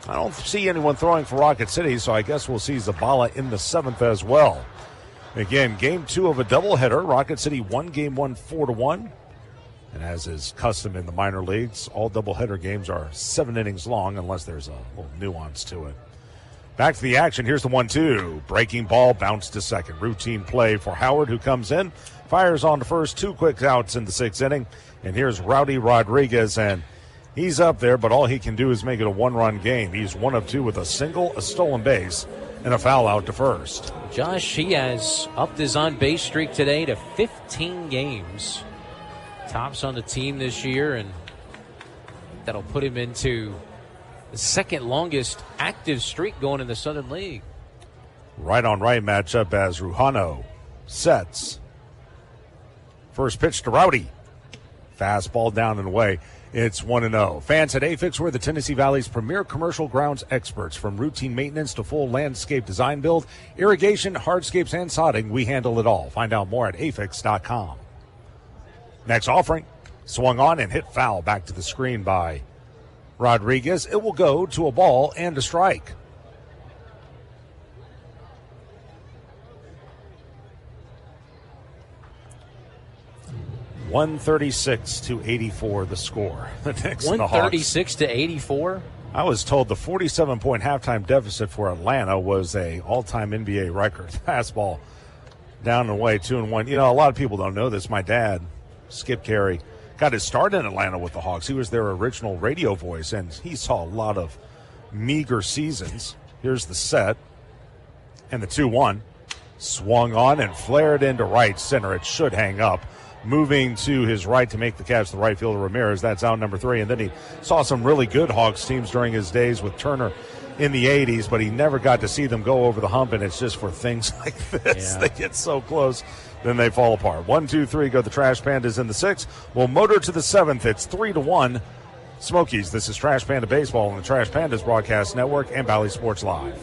I don't see anyone throwing for Rocket City, so I guess we'll see Zabala in the 7th as well. Again, game 2 of a doubleheader. Rocket City won game 1 4-1. And as is custom in the minor leagues, all doubleheader games are 7 innings long unless there's a little nuance to it. Back to the action. Here's the 1-2. Breaking ball, bounce to second. Routine play for Howard, who comes in, fires on to first. 2 quick outs in the 6th inning. And here's Rowdy Rodriguez, and he's up there, but all he can do is make it a 1-run game. He's 1 of 2 with a single, a stolen base, and a foul out to first. Josh, he has upped his on-base streak today to 15 games. Tops on the team this year, and that'll put him into the 2nd longest active streak going in the Southern League. Right on right matchup as Rujano sets. First pitch to Rowdy. Fastball down and away. It's 1-0. Fans at AFIX, we're the Tennessee Valley's premier commercial grounds experts. From routine maintenance to full landscape design build, irrigation, hardscapes, and sodding, we handle it all. Find out more at afix.com. Next offering, swung on and hit foul back to the screen by Rodriguez. It will go to a ball and a strike. $136-84 the score. The Knicks and the Hawks. 136-84? I was told the 47-point halftime deficit for Atlanta was a all-time NBA record. Fastball down and away, 2-1. You know, a lot of people don't know this. My dad, Skip Carey, got his start in Atlanta with the Hawks. He was their original radio voice, and he saw a lot of meager seasons. Here's the set, and the 2-1. Swung on and flared into right center. It should hang up. Moving to his right to make the catch, the right fielder Ramirez. That's out number 3. And then he saw some really good Hawks teams during his days with Turner in the 80s, but he never got to see them go over the hump, and it's just for things like this. Yeah. They get so close, then they fall apart. 1, 2, 3 go the Trash Pandas in the 6th. We'll motor to the 7th. It's 3-1 Smokies. This is Trash Panda Baseball on the Trash Pandas Broadcast Network and Valley Sports Live.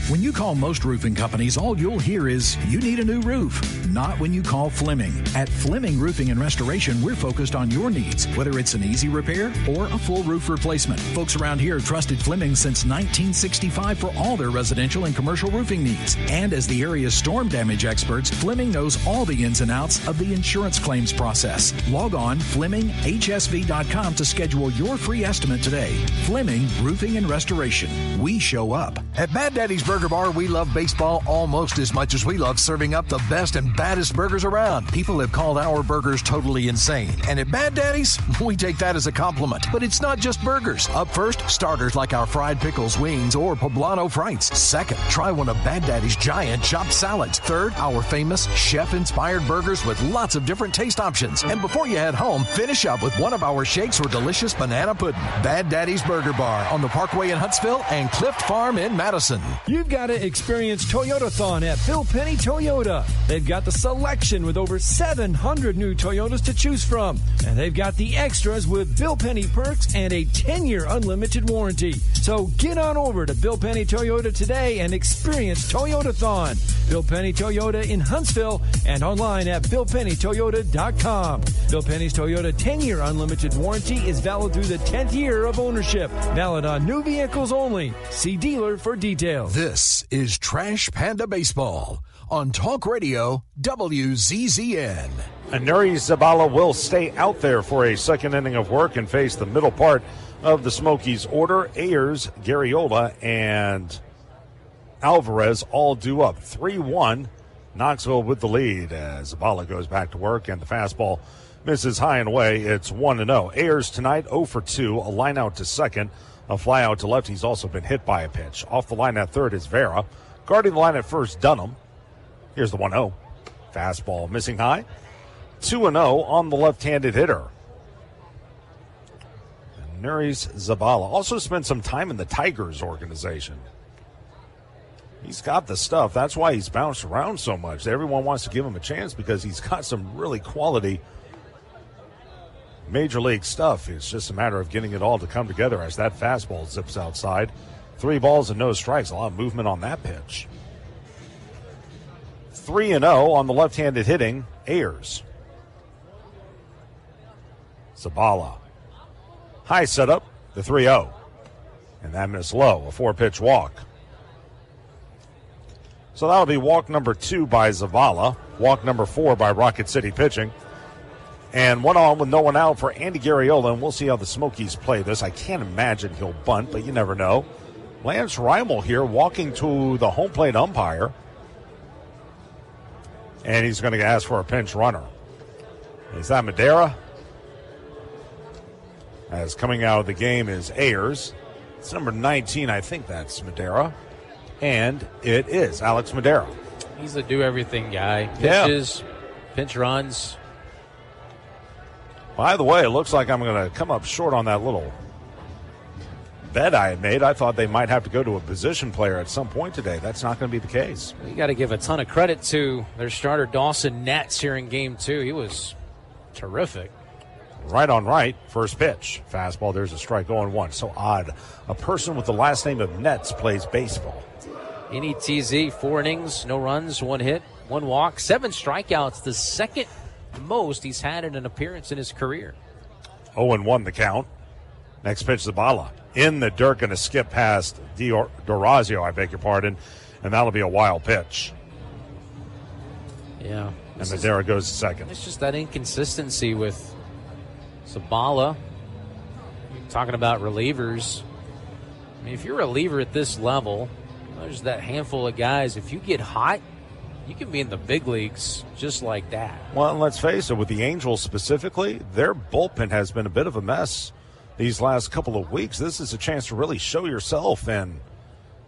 When you call most roofing companies, all you'll hear is, you need a new roof. Not when you call Fleming. At Fleming Roofing and Restoration, we're focused on your needs, whether it's an easy repair or a full roof replacement. Folks around here have trusted Fleming since 1965 for all their residential and commercial roofing needs. And as the area's storm damage experts, Fleming knows all the ins and outs of the insurance claims process. Log on FlemingHSV.com to schedule your free estimate today. Fleming Roofing and Restoration. We show up. At Bad Daddy's Burger Bar, we love baseball almost as much as we love serving up the best and baddest burgers around. People have called our burgers totally insane. And at Bad Daddy's, we take that as a compliment. But it's not just burgers. Up first, starters like our fried pickles, wings, or poblano frites. Second, try one of Bad Daddy's giant chopped salads. Third, our famous chef-inspired burgers with lots of different taste options. And before you head home, finish up with one of our shakes or delicious banana pudding. Bad Daddy's Burger Bar on the Parkway in Huntsville and Clift Farm in Madison. You've got to experience Toyotathon at Bill Penny Toyota. They've got the selection with over 700 new Toyotas to choose from. And they've got the extras with Bill Penny perks and a 10-year unlimited warranty. So get on over to Bill Penny Toyota today and experience Toyotathon. Bill Penny Toyota in Huntsville and online at BillPennyToyota.com. Bill Penny's Toyota 10-year unlimited warranty is valid through the 10th year of ownership. Valid on new vehicles only. See dealer for details. This is Trash Panda Baseball on Talk Radio WZZN. And Nuri Zabala will stay out there for a second inning of work and face the middle part of the Smokies order. Ayers, Garriola, and Alvarez all due up. 3-1, Knoxville with the lead as Zabala goes back to work and the fastball misses high and away. It's 1-0. Ayers tonight 0 for 2, a line out to second, a fly out to left. He's also been hit by a pitch. Off the line at third is Vera. Guarding the line at first, Dunham. Here's the 1-0. Fastball missing high. 2-0 on the left-handed hitter. And Nuri Zabala also spent some time in the Tigers organization. He's got the stuff. That's why he's bounced around so much. Everyone wants to give him a chance because he's got some really quality major league stuff. It's just a matter of getting it all to come together as that fastball zips outside. 3 balls and no strikes. A lot of movement on that pitch. 3-0 on the left-handed hitting, Ayers. Zabala. High setup, the 3-0. And that missed low, a 4-pitch walk. So that'll be walk number 2 by Zavala, walk number 4 by Rocket City pitching. And 1 on with no one out for Andy Garriola, and we'll see how the Smokies play this. I can't imagine he'll bunt, but you never know. Lance Reimel here walking to the home plate umpire. And he's going to ask for a pinch runner. Is that Madera? As coming out of the game is Ayers. It's number 19, I think that's Madera. And it is Alex Madera. He's a do-everything guy. Pitches, pinch runs. By the way, it looks like I'm going to come up short on that little bet I had made. I thought they might have to go to a position player at some point today. That's not going to be the case. You got to give a ton of credit to their starter, Dawson Netz, here in Game 2. He was terrific. Right on right, first pitch. Fastball, there's a strike, 0-1. So odd. A person with the last name of Netz plays baseball. NETZ, 4 innings, no runs, 1 hit, 1 walk, 7 strikeouts, the second most he's had in an appearance in his career. 0-1 the count. Next pitch, Zabala. In the dirt, going to skip past D'Orazio, I beg your pardon, and that'll be a wild pitch. Yeah. And Madera goes to second. It's just that inconsistency with Zabala. You're talking about relievers. I mean, if you're a reliever at this level, there's that handful of guys. If you get hot, you can be in the big leagues just like that. Well, and let's face it, with the Angels specifically, their bullpen has been a bit of a mess these last couple of weeks. This is a chance to really show yourself, and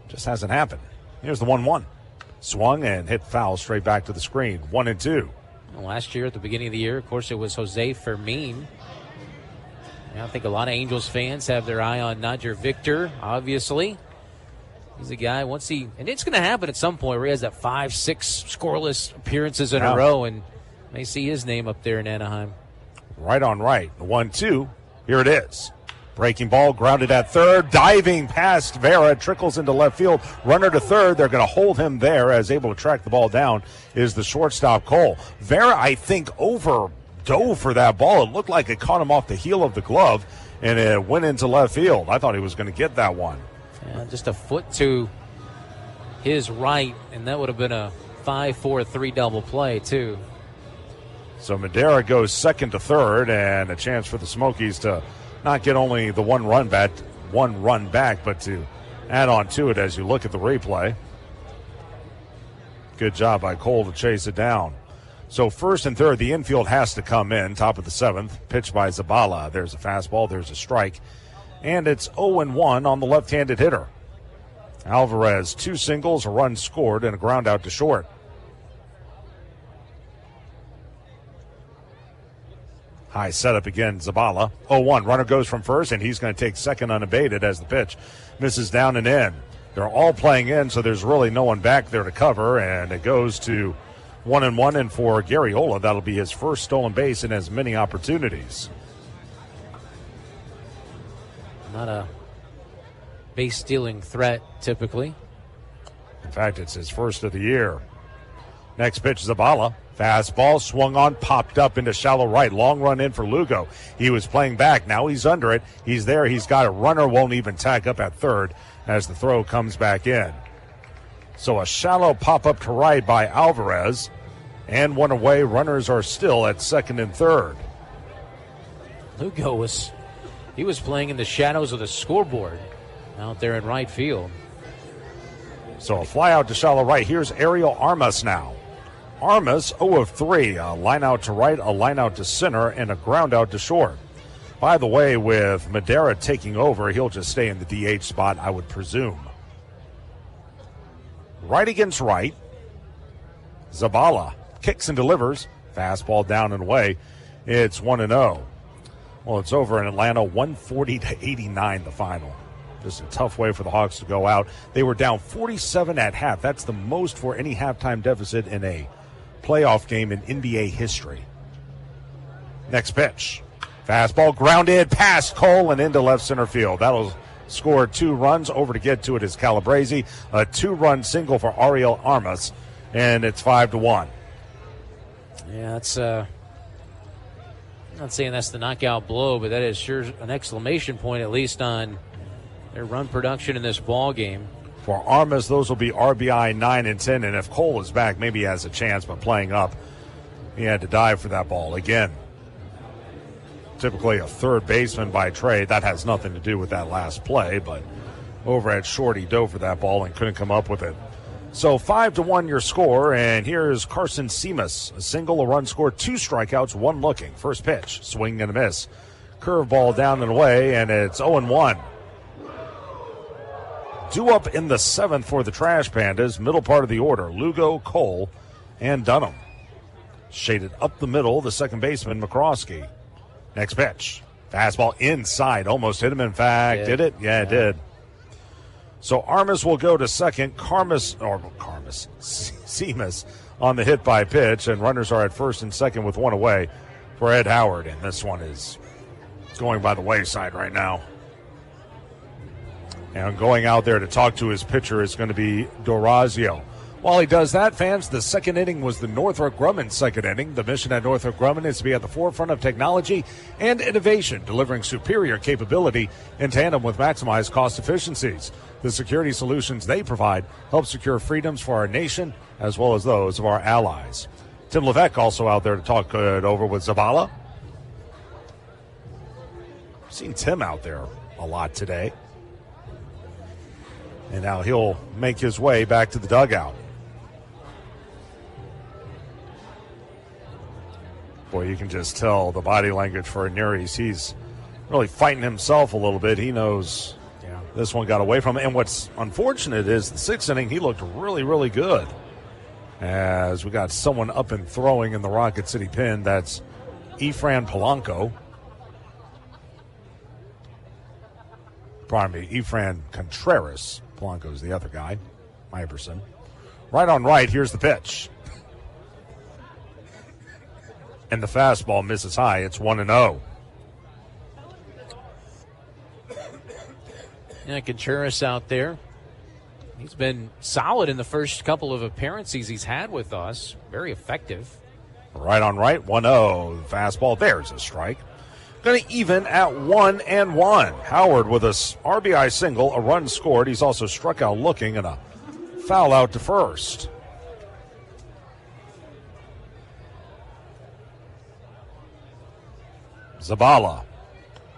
it just hasn't happened. Here's the 1-1. Swung and hit foul straight back to the screen. 1-2. Well, last year, at the beginning of the year, of course, it was Jose Fermin. I think a lot of Angels fans have their eye on Najer Victor, obviously. He's a guy, and it's going to happen at some point where he has that 5-6 scoreless appearances in a row, and may see his name up there in Anaheim. Right on right. 1-2. Here it is. Breaking ball, grounded at third, diving past Vera, trickles into left field. Runner to third. They're going to hold him there, as able to track the ball down is the shortstop, Cole. Vera, I think, dove for that ball. It looked like it caught him off the heel of the glove, and it went into left field. I thought he was going to get that one. Yeah, just a foot to his right, and that would have been a 5-4-3 double play, too. So Madera goes second to third, and a chance for the Smokies to not get only the one run back, but to add on to it as you look at the replay. Good job by Cole to chase it down. So first and third, the infield has to come in. Top of the 7th, pitched by Zabala. There's a fastball, there's a strike. And it's 0-1 on the left-handed hitter. Alvarez, 2 singles, a run scored, and a ground out to short. High setup again, Zabala. 0-1, runner goes from first, and he's going to take second unabated as the pitch misses down and in. They're all playing in, so there's really no one back there to cover, and it goes to 1-1, and for Garriola, that'll be his first stolen base in as many opportunities. Not a base-stealing threat, typically. In fact, it's his first of the year. Next pitch, Zabala. Fastball swung on, popped up into shallow right. Long run in for Lugo. He was playing back. Now he's under it. He's there. He's got a runner. Won't even tag up at third as the throw comes back in. So a shallow pop-up to right by Alvarez. And one away. Runners are still at second and third. Lugo was playing in the shadows of the scoreboard out there in right field. So a fly out to shallow right. Here's Ariel Armas now. Armas 0 of 3. A line out to right, a line out to center, and a ground out to short. By the way, with Madera taking over, he'll just stay in the DH spot, I would presume. Right against right. Zabala kicks and delivers. Fastball down and away. It's 1-0. Well, it's over in Atlanta, 140-89 the final. Just a tough way for the Hawks to go out. They were down 47 at half. That's the most for any halftime deficit in a playoff game in NBA history. Next pitch. Fastball grounded past Cole and into left center field. That'll score 2 runs. Over to get to it is Calabrese. A 2-run single for Ariel Armas, and it's 5-1. Yeah, it's a not saying that's the knockout blow, but that is sure an exclamation point, at least on their run production in this ball game. For Armas, those will be RBI 9 and 10, and if Cole is back, maybe he has a chance, but playing up, he had to dive for that ball again. Typically a third baseman by trade. That has nothing to do with that last play, but over at short, he dove for that ball and couldn't come up with it. So 5-1 your score, and here's Carson Seamus. A single, a run scored, 2 strikeouts, 1 looking. First pitch, swing and a miss. Curveball down and away, and it's 0-1. Due up in the 7th for the Trash Pandas, middle part of the order, Lugo, Cole, and Dunham. Shaded up the middle, the second baseman, McCroskey. Next pitch. Fastball inside. Almost hit him, in fact. Did it? Yeah, it did. So Armas will go to second. Seamus on the hit by pitch. And runners are at first and second with 1 away for Ed Howard. And this one is going by the wayside right now. And going out there to talk to his pitcher is going to be Dorazio. While he does that, fans, the second inning was the Northrop Grumman second inning. The mission at Northrop Grumman is to be at the forefront of technology and innovation, delivering superior capability in tandem with maximized cost efficiencies. The security solutions they provide help secure freedoms for our nation as well as those of our allies. Tim Levesque also out there to talk it over with Zavala. I've seen Tim out there a lot today. And now he'll make his way back to the dugout. Boy, you can just tell the body language for Neres. He's really fighting himself a little bit. He knows this one got away from him. And what's unfortunate is the 6th inning, he looked really, really good. As we got someone up and throwing in the Rocket City pen. That's Efran Polanco. Pardon me, Efran Contreras. Polanco's the other guy, Iverson. Right on right, here's the pitch. And the fastball misses high. It's 1-0. Yeah, Contreras out there. He's been solid in the first couple of appearances he's had with us. Very effective. Right on right, 1-0. Fastball, there's a strike. Going to even at 1-1. Howard with a RBI single, a run scored. He's also struck out looking and a foul out to first. Zabala.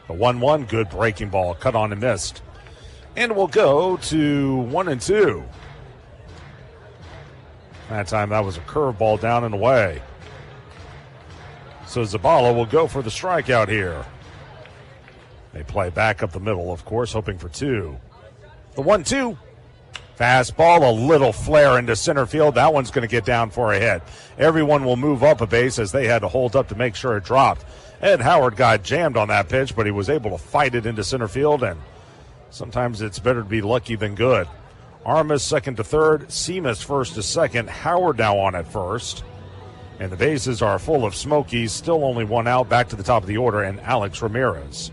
The 1-1, good breaking ball, cut on and missed. And we'll go to 1-2. That time that was a curveball down and away. So Zabala will go for the strikeout here. They play back up the middle, of course, hoping for 2. The 1-2. Fastball, a little flare into center field. That one's going to get down for a hit. Everyone will move up a base as they had to hold up to make sure it dropped. Ed Howard got jammed on that pitch, but he was able to fight it into center field, and sometimes it's better to be lucky than good. Armas second to third, Seamus first to second, Howard now on at first. And the bases are full of Smokies, still only 1 out, back to the top of the order, and Alex Ramirez.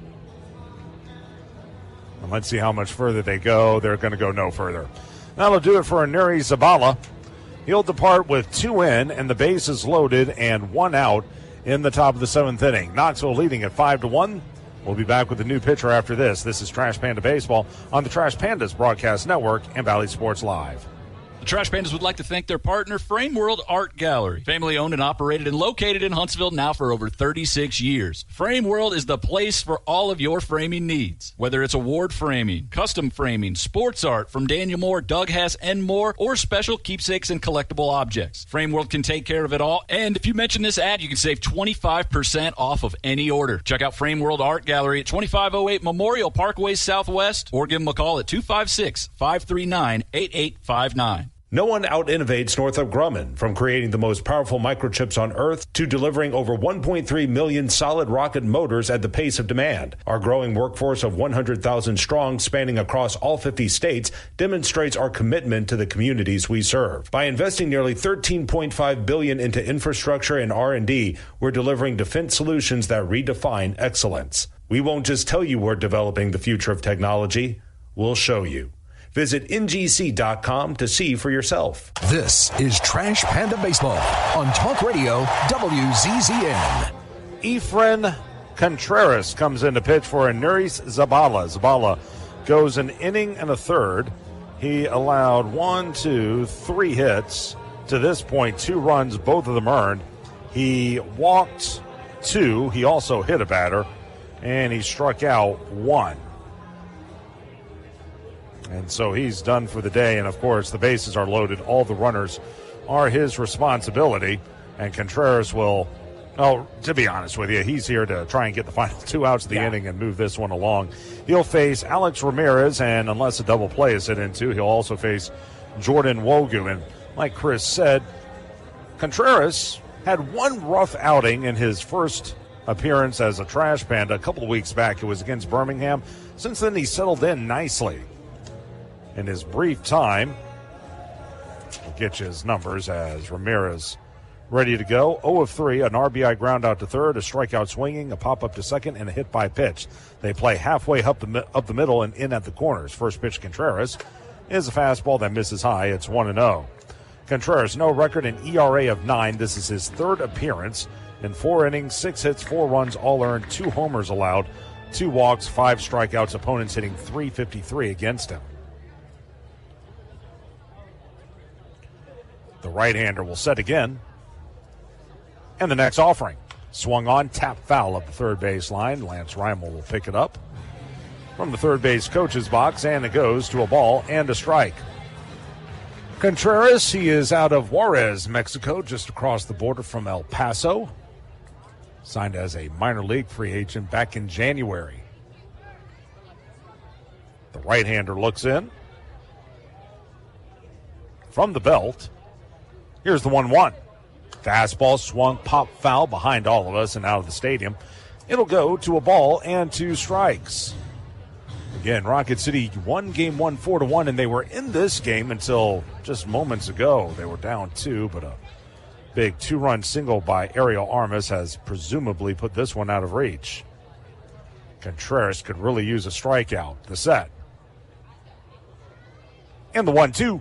And let's see how much further they go. They're going to go no further. That'll do it for Nuri Zabala. He'll depart with 2 in, and the base is loaded and 1 out in the top of the 7th inning. Knoxville leading at 5-1. We'll be back with a new pitcher after this. This is Trash Panda Baseball on the Trash Pandas Broadcast Network and Valley Sports Live. The Trash Pandas would like to thank their partner, Frame World Art Gallery. Family owned and operated and located in Huntsville now for over 36 years. Frame World is the place for all of your framing needs. Whether it's award framing, custom framing, sports art from Daniel Moore, Doug Hass, and more, or special keepsakes and collectible objects. Frame World can take care of it all. And if you mention this ad, you can save 25% off of any order. Check out Frame World Art Gallery at 2508 Memorial Parkway Southwest, or give them a call at 256-539-8859. No one out-innovates Northrop Grumman, from creating the most powerful microchips on Earth to delivering over 1.3 million solid rocket motors at the pace of demand. Our growing workforce of 100,000 strong, spanning across all 50 states, demonstrates our commitment to the communities we serve. By investing nearly $13.5 billion into infrastructure and R&D, we're delivering defense solutions that redefine excellence. We won't just tell you we're developing the future of technology, we'll show you. Visit ngc.com to see for yourself. This is Trash Panda Baseball on Talk Radio WZZN. Efren Contreras comes in to pitch for Neris Zabala. Zabala goes an inning and a third. He allowed 3 hits. To this point, 2 runs, both of them earned. He walked 2. He also hit a batter, and he struck out 1. And so he's done for the day. And, of course, the bases are loaded. All the runners are his responsibility. And Contreras will, to be honest with you, he's here to try and get the final 2 outs of the inning and move this one along. He'll face Alex Ramirez, and unless a double play is hit into, he'll also face Jordan Wogu. And like Chris said, Contreras had 1 rough outing in his first appearance as a Trash Panda a couple of weeks back. It was against Birmingham. Since then, he settled in nicely. In his brief time, we'll get you his numbers as Ramirez ready to go. 0 of 3, an RBI ground out to third, a strikeout swinging, a pop-up to second, and a hit by pitch. They play halfway up the middle and in at the corners. First pitch, Contreras, is a fastball that misses high. It's 1-0. Contreras, no record, an ERA of 9. This is his 3rd appearance in 4 innings, 6 hits, 4 runs, all earned, 2 homers allowed, 2 walks, 5 strikeouts. Opponents hitting .353 against him. The right-hander will set again. And the next offering, swung on, tap foul up the third base line. Lance Reimel will pick it up from the third base coach's box, and it goes to a ball and a strike. Contreras, he is out of Juarez, Mexico, just across the border from El Paso. Signed as a minor league free agent back in January. The right-hander looks in. From the belt, here's the 1-1. Fastball swung, pop foul behind all of us and out of the stadium. It'll go to a ball and 2 strikes. Again, Rocket City won game 1 4-1, and they were in this game until just moments ago. They were down 2, but a big 2-run single by Ariel Armas has presumably put this one out of reach. Contreras could really use a strikeout. The set. And the 1-2.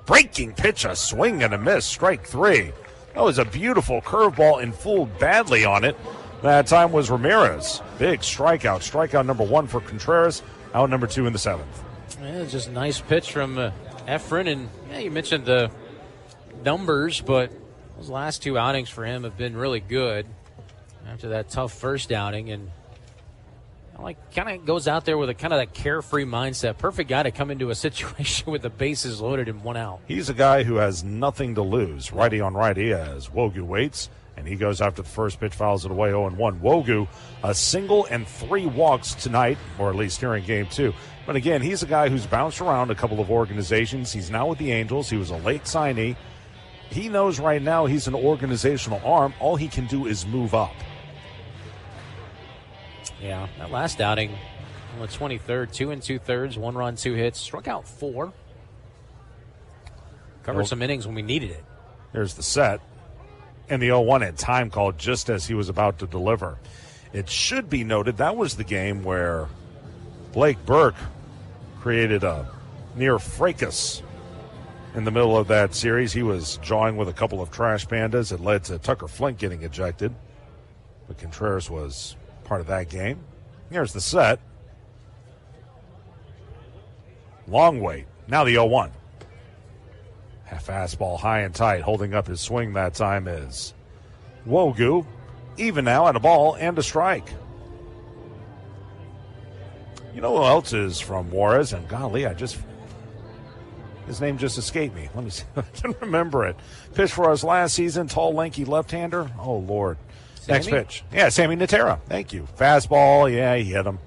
Breaking pitch, a swing and a miss, strike 3. That was a beautiful curveball and fooled badly on it. That time was Ramirez. Big strikeout. Strikeout number 1 for Contreras. Out number 2 in the 7th. Yeah, just a nice pitch from Efren. And you mentioned the numbers, but those last 2 outings for him have been really good after that tough first outing. And kind of goes out there with a kind of that carefree mindset. Perfect guy to come into a situation with the bases loaded and 1 out. He's a guy who has nothing to lose. Righty on righty as Wogu waits, and he goes after the first pitch, fouls it away 0-1. Wogu, a single and 3 walks tonight, or at least here in game 2. But again, he's a guy who's bounced around a couple of organizations. He's now with the Angels. He was a late signee. He knows right now he's an organizational arm. All he can do is move up. Yeah, that last outing on the 23rd, 2 2/3, 1 run, 2 hits, struck out 4. Covered some innings when we needed it. There's the set. And the 0-1 had time called just as he was about to deliver. It should be noted that was the game where Blake Burke created a near fracas in the middle of that series. He was jawing with a couple of Trash Pandas. It led to Tucker Flint getting ejected. But Contreras was part of that game. Here's the set. Long wait. Now the 0-1. A fastball high and tight. Holding up his swing that time is Wogu. Even now at a ball and a strike. You know who else is from Juarez? And golly, his name just escaped me. Let me see. I didn't remember it. Pitched for us last season. Tall, lanky left-hander. Oh, Lord. Sammy? Next pitch. Yeah, Sammy Natera. Thank you. Fastball. Yeah, he hit him.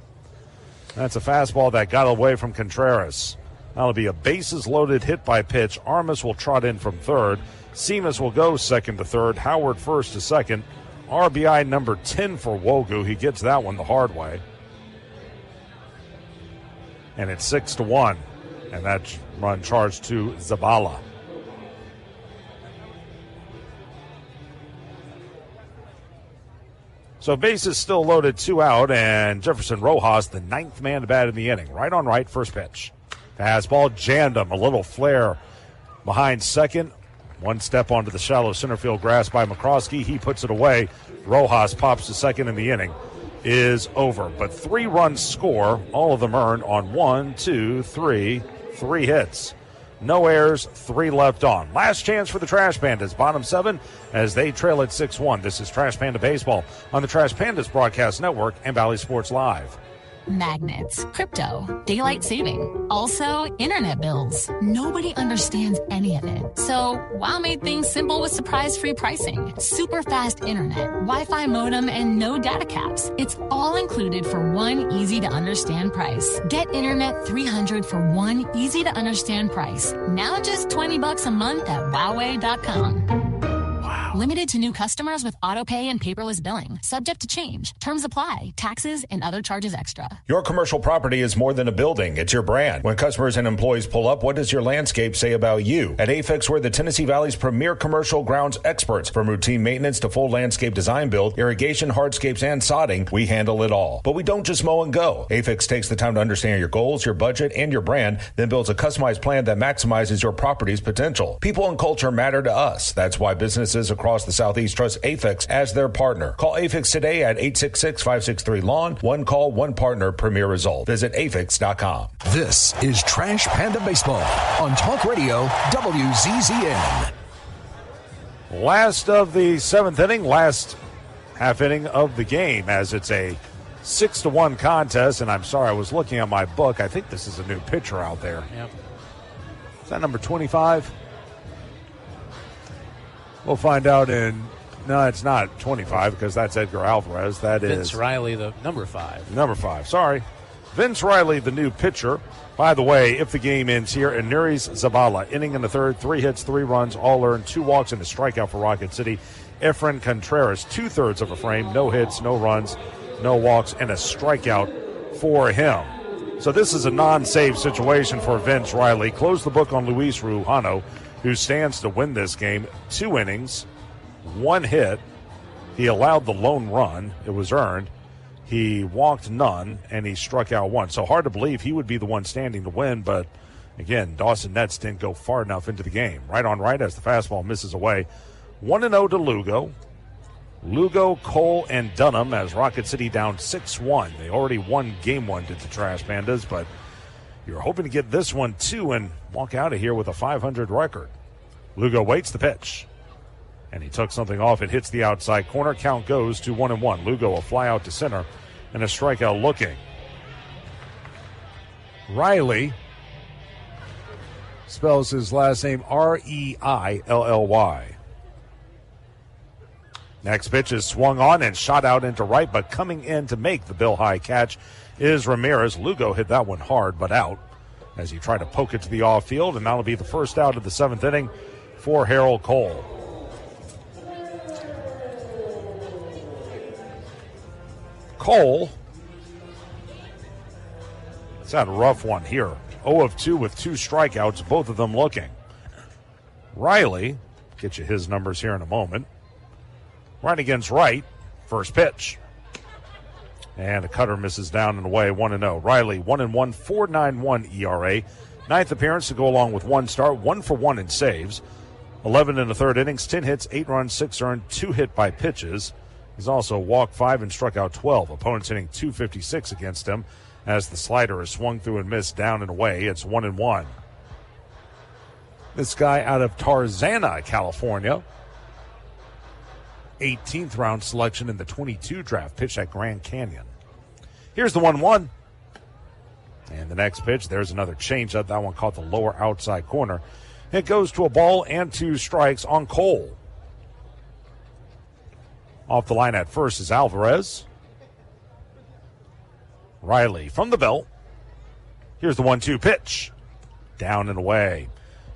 That's a fastball that got away from Contreras. That'll be a bases-loaded hit by pitch. Armas will trot in from third. Seamus will go second to third. Howard first to second. RBI number 10 for Wogu. He gets that one the hard way. And it's 6-1. And that run charged to Zabala. So bases still loaded, 2 out, and Jefferson Rojas, the 9th man to bat in the inning. Right on right, first pitch. Fastball jammed him. A little flare behind second. One step onto the shallow center field grass by McCroskey. He puts it away. Rojas pops to second, and the inning is over. But 3 runs score, all of them earned on 3 hits. No errors, 3 left on. Last chance for the Trash Pandas, bottom 7, as they trail at 6-1. This is Trash Panda Baseball on the Trash Pandas Broadcast Network and Valley Sports Live. Magnets, crypto, daylight saving, also internet bills. Nobody understands any of it. So WOW made things simple with surprise-free pricing, super fast internet, Wi-Fi modem, and no data caps. It's all included for one easy-to-understand price. Get Internet 300 for one easy-to-understand price. Now just $20 a month at Wowway.com. Limited to new customers with auto pay and paperless billing. Subject to change. Terms apply. Taxes and other charges extra. Your commercial property is more than a building. It's your brand. When customers and employees pull up, what does your landscape say about you? At AFIX, we're the Tennessee Valley's premier commercial grounds experts. From routine maintenance to full landscape design build, irrigation, hardscapes, and sodding, we handle it all. But we don't just mow and go. AFIX takes the time to understand your goals, your budget, and your brand, then builds a customized plan that maximizes your property's potential. People and culture matter to us. That's why businesses across the Southeast trust AFIX as their partner. Call AFIX today at 866-563-LAWN. One call, one partner, premier result. Visit AFIX.com. This is Trash Panda Baseball on Talk Radio WZZN. Last of the 7th inning, last half inning of the game, as it's a 6-1 contest. And I'm sorry, I was looking at my book. I think this is a new pitcher out there. Yep. Is that number 25? We'll find out no, it's not 25 because that's Edgar Alvarez. That is Vince Riley, the number 5. Number 5, sorry. Vince Riley, the new pitcher. By the way, if the game ends here, Neris Zabala, inning in the 3rd, 3 hits, 3 runs, all earned, 2 walks and a strikeout for Rocket City. Efren Contreras, 2/3 of a frame, no hits, no runs, no walks, and a strikeout for him. So this is a non-save situation for Vince Riley. Close the book on Luis Rujano, who stands to win this game. 2 innings, 1 hit. He allowed the lone run. It was earned. He walked none, and he struck out 1. So hard to believe he would be the one standing to win, but again, Dawson Nets didn't go far enough into the game. Right on right as the fastball misses away. 1-0 to Lugo. Lugo, Cole, and Dunham as Rocket City down 6-1. They already won game 1 to the Trash Pandas, but you're hoping to get this one, too, and walk out of here with a 500 record. Lugo waits the pitch, and he took something off. It hits the outside corner. Count goes to 1-1. Lugo a fly out to center and a strikeout looking. Riley spells his last name R-E-I-L-L-Y. Next pitch is swung on and shot out into right, but coming in to make the Bill High catch is Ramirez. Lugo hit that one hard, but out as he tried to poke it to the off field, and that'll be the first out of the 7th inning for Harold Cole. Cole, it's had a rough one here. 0 of 2 with 2 strikeouts, both of them looking. Riley, get you his numbers here in a moment. Right against right, first pitch. And a cutter misses down and away, 1-0. Riley, 1-1, 4.91 ERA. 9th appearance to go along with 1 start, 1 for 1 in saves. 11 in the 3rd innings, 10 hits, 8 runs, 6 earned, 2 hit by pitches. He's also walked 5 and struck out 12. Opponents hitting .256 against him as the slider is swung through and missed down and away. It's 1-1. This guy out of Tarzana, California. 18th round selection in the 22 draft, pitched at Grand Canyon. Here's the 1-1. And the next pitch, there's another changeup. That one caught the lower outside corner. It goes to a ball and 2 strikes on Cole. Off the line at first is Alvarez. Riley from the belt. Here's the 1-2 pitch. Down and away.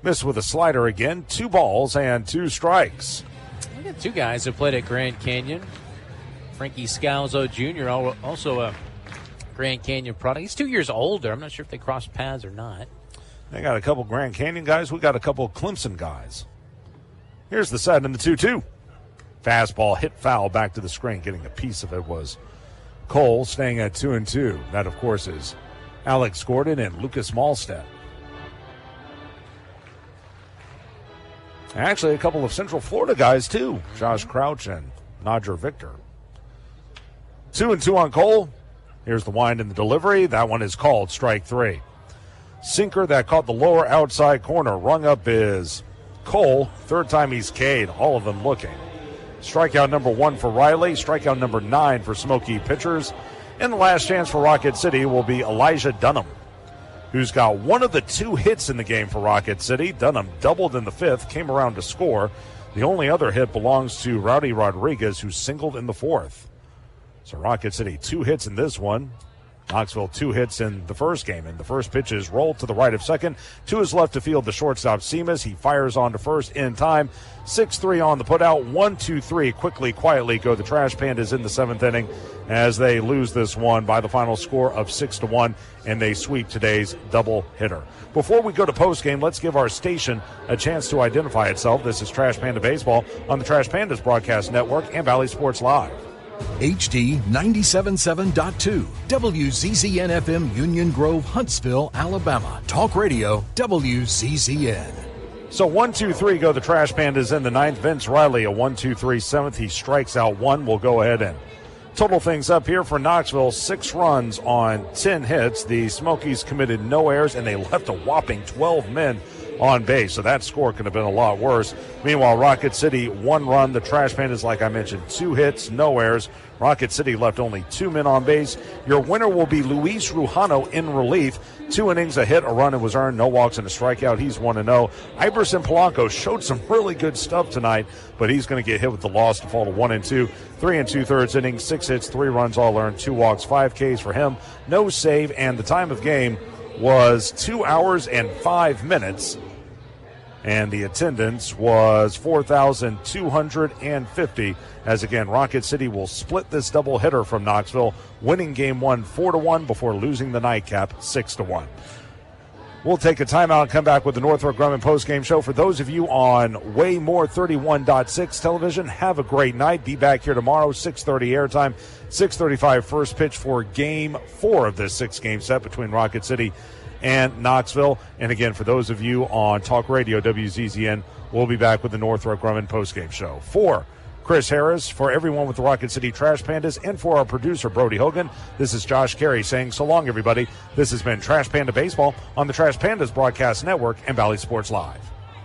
Missed with a slider again. 2 balls and 2 strikes. We got 2 guys who played at Grand Canyon. Frankie Scalzo Jr., also a Grand Canyon product. He's 2 years older. I'm not sure if they crossed paths or not. They got a couple Grand Canyon guys. We got a couple Clemson guys. Here's the set and the 2-2. Fastball hit foul back to the screen. Getting a piece of it was Cole, staying at 2-2. That, of course, is Alex Gordon and Lucas Malstead. Actually, a couple of Central Florida guys, too. Josh Crouch and Nadger Victor. 2-2 on Cole. Here's the wind and the delivery. That one is called strike 3. Sinker that caught the lower outside corner. Rung up is Cole. Third time he's K'd. All of them looking. Strikeout number 1 for Riley. Strikeout number 9 for Smoky pitchers. And the last chance for Rocket City will be Elijah Dunham, who's got one of the 2 hits in the game for Rocket City. Dunham doubled in the 5th, came around to score. The only other hit belongs to Rowdy Rodriguez, who singled in the 4th. So Rocket City 2 hits in this one. Knoxville 2 hits in the first game, and the first pitch is rolled to the right of second. To his left to field, the shortstop Seamus. He fires on to first in time. 6-3 on the putout. 1-2-3. Quickly, quietly go the Trash Pandas in the 7th inning as they lose this one by the final score of 6-1, and they sweep today's double hitter. Before we go to postgame, let's give our station a chance to identify itself. This is Trash Panda Baseball on the Trash Pandas Broadcast Network and Valley Sports Live. HD 97.7.2, WZZN FM, Union Grove, Huntsville, Alabama. Talk Radio, WZZN. So 1-2-3 go the Trash Pandas in the 9th. Vince Riley, a 1-2-3 7th. He strikes out 1. We'll go ahead and total things up here for Knoxville. 6 runs on 10 hits. The Smokies committed no errors, and they left a whopping 12 men on base, so that score could have been a lot worse. Meanwhile, Rocket City 1 run. The Trash Pandas, like I mentioned, 2 hits, no errors. Rocket City left only 2 men on base. Your winner will be Luis Rujano in relief. 2 innings, a hit, a run, and was earned. No walks and a strikeout. He's 1-0. Iverson Polanco showed some really good stuff tonight, but he's going to get hit with the loss to fall to 1-2. 3 2/3 innings, 6 hits, 3 runs, all earned, 2 walks, 5 Ks for him. No save, and the time of game was 2 hours and 5 minutes. And the attendance was 4,250. As again, Rocket City will split this doubleheader from Knoxville, winning game 1 4-1 before losing the nightcap 6-1. We'll take a timeout and come back with the Northrop Grumman postgame show. For those of you on Way More 31.6 television, have a great night. Be back here tomorrow, 6:30 airtime, 6:35 first pitch for game 4 of this 6-game set between Rocket City and Knoxville. And again, for those of you on Talk Radio, WZZN, we'll be back with the Northrop Grumman postgame show. For Chris Harris, for everyone with the Rocket City Trash Pandas, and for our producer, Brody Hogan, this is Josh Carey saying so long, everybody. This has been Trash Panda Baseball on the Trash Pandas Broadcast Network and Valley Sports Live.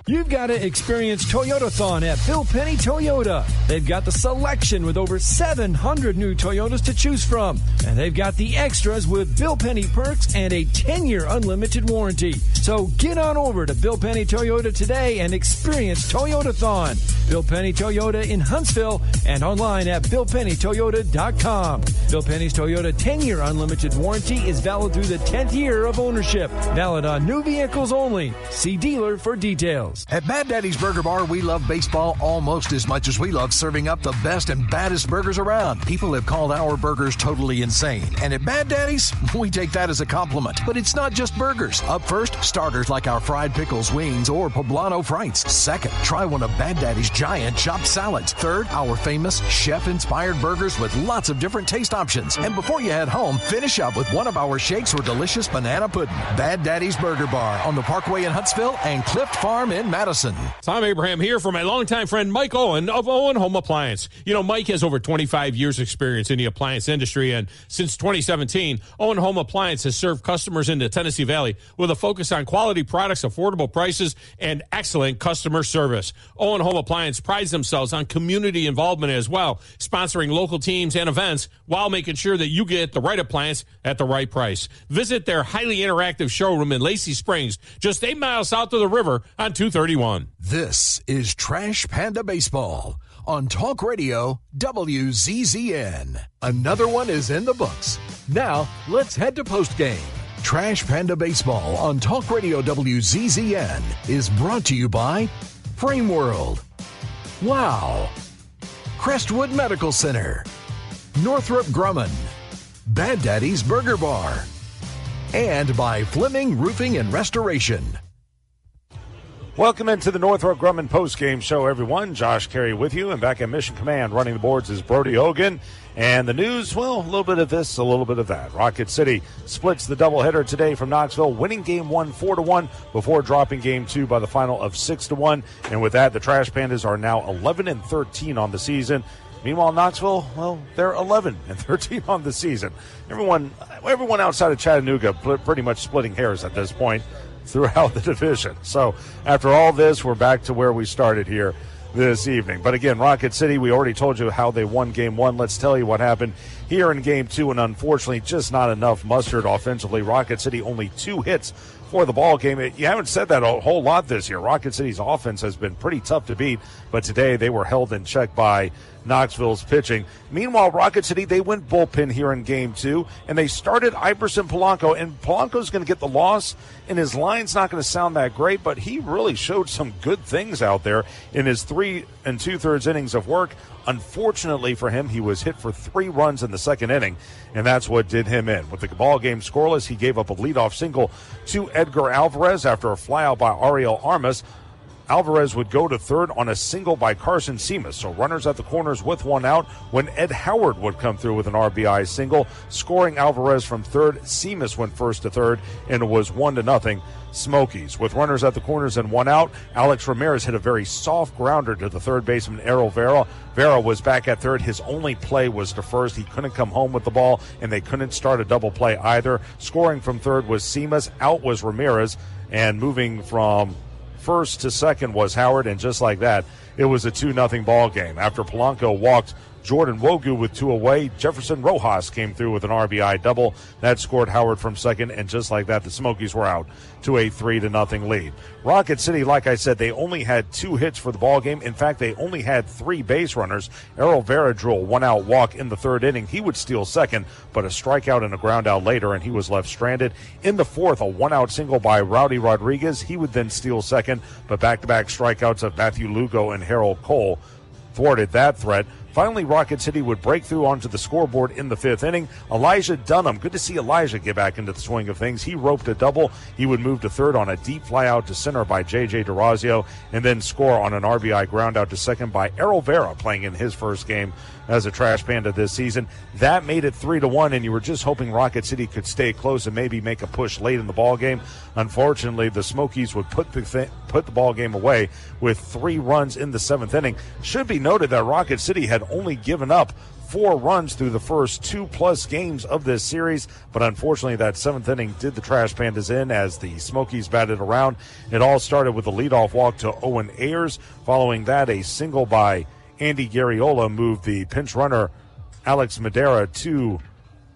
You've got to experience Toyotathon at Bill Penny Toyota. They've got the selection with over 700 new Toyotas to choose from. And they've got the extras with Bill Penny perks and a 10-year unlimited warranty. So get on over to Bill Penny Toyota today and experience Toyotathon. Bill Penny Toyota in Huntsville and online at BillPennyToyota.com. Bill Penny's Toyota 10-year unlimited warranty is valid through the 10th year of ownership. Valid on new vehicles only. See dealer for details. At Bad Daddy's Burger Bar, we love baseball almost as much as we love serving up the best and baddest burgers around. People have called our burgers totally insane. And at Bad Daddy's, we take that as a compliment. But it's not just burgers. Up first, starters like our fried pickles, wings, or poblano frites. Second, try one of Bad Daddy's giant chopped salads. Third, our famous chef-inspired burgers with lots of different taste options. And before you head home, finish up with one of our shakes or delicious banana pudding. Bad Daddy's Burger Bar on the Parkway in Huntsville and Clift Farm in Madison. Tom Abraham here for my longtime friend Mike Owen of Owen Home Appliance. You know, Mike has over 25 years experience in the appliance industry, and since 2017, Owen Home Appliance has served customers in the Tennessee Valley with a focus on quality products, affordable prices, and excellent customer service. Owen Home Appliance prides themselves on community involvement as well, sponsoring local teams and events while making sure that you get the right appliance at the right price. Visit their highly interactive showroom in Lacey Springs, just 8 miles south of the river on 231. This is Trash Panda Baseball on Talk Radio WZZN. Another one is in the books. Now, let's head to postgame. Trash Panda Baseball on Talk Radio WZZN is brought to you by Frame World, Wow, Crestwood Medical Center, Northrop Grumman, Bad Daddy's Burger Bar, and by Fleming Roofing and Restoration. Welcome into the Northrop Grumman postgame show, everyone. Josh Carey with you, and back at Mission Command running the boards is Brody Hogan. And the news, well, a little bit of this, a little bit of that. Rocket City splits the doubleheader today from Knoxville, winning Game 1 4-1 before dropping Game 2 by the final of 6-1. And with that, the Trash Pandas are now 11-13 on the season. Meanwhile, Knoxville, well, they're 11-13 on the season. Everyone outside of Chattanooga pretty much splitting hairs at this point throughout the division. So after all this, we're back to where we started here this evening. But again, Rocket City, we already told you how they won Game 1. Let's tell you what happened here in Game 2, and unfortunately just not enough mustard offensively. Rocket City only 2 hits for the ball game. You haven't said that a whole lot this year. Rocket City's offense has been pretty tough to beat, but today they were held in check by Knoxville's pitching. Meanwhile, Rocket City, they went bullpen here in Game 2, and they started Iverson Polanco, and Polanco's going to get the loss, and his line's not going to sound that great, but he really showed some good things out there in his 3 2/3 innings of work. Unfortunately for him, he was hit for 3 runs in the second inning, and that's what did him in. With the ball game scoreless, he gave up a leadoff single to Edgar Alvarez after a flyout by Ariel Armas. Alvarez would go to third on a single by Carson Seamus. So runners at the corners with 1 out when Ed Howard would come through with an RBI single. Scoring Alvarez from third, Seamus went first to third, and it was 1-0 Smokies. With runners at the corners and 1 out, Alex Ramirez hit a very soft grounder to the third baseman, Errol Vera. Vera was back at third. His only play was to first. He couldn't come home with the ball, and they couldn't start a double play either. Scoring from third was Seamus. Out was Ramirez, and moving from first to second was Howard, and just like that, it was a 2-0 ball game. After Polanco walked Jordan Wogu with 2 away, Jefferson Rojas came through with an RBI double. That scored Howard from second, and just like that, the Smokies were out to a 3-0 lead. Rocket City, like I said, they only had 2 hits for the ball game. In fact, they only had 3 base runners. Errol Vera drew a 1-out walk in the third inning. He would steal second, but a strikeout and a ground out later, and he was left stranded. In the fourth, a 1-out single by Rowdy Rodriguez. He would then steal second, but back-to-back strikeouts of Matthew Lugo and Harold Cole thwarted that threat. Finally, Rocket City would break through onto the scoreboard in the 5th inning. Elijah Dunham, good to see Elijah get back into the swing of things. He roped a double. He would move to third on a deep fly out to center by J.J. DeRazio, and then score on an RBI ground out to second by Errol Vera, playing in his first game as a Trash Panda this season. That made it 3-1, and you were just hoping Rocket City could stay close and maybe make a push late in the ball game. Unfortunately, the Smokies would put the ball game away with 3 runs in the 7th inning. Should be noted that Rocket City had only given up 4 runs through the first 2+ games of this series, but unfortunately that 7th inning did the Trash Pandas in as the Smokies batted around. It all started with a leadoff walk to Owen Ayers. Following that, a single by Andy Garriola moved the pinch runner Alex Madera to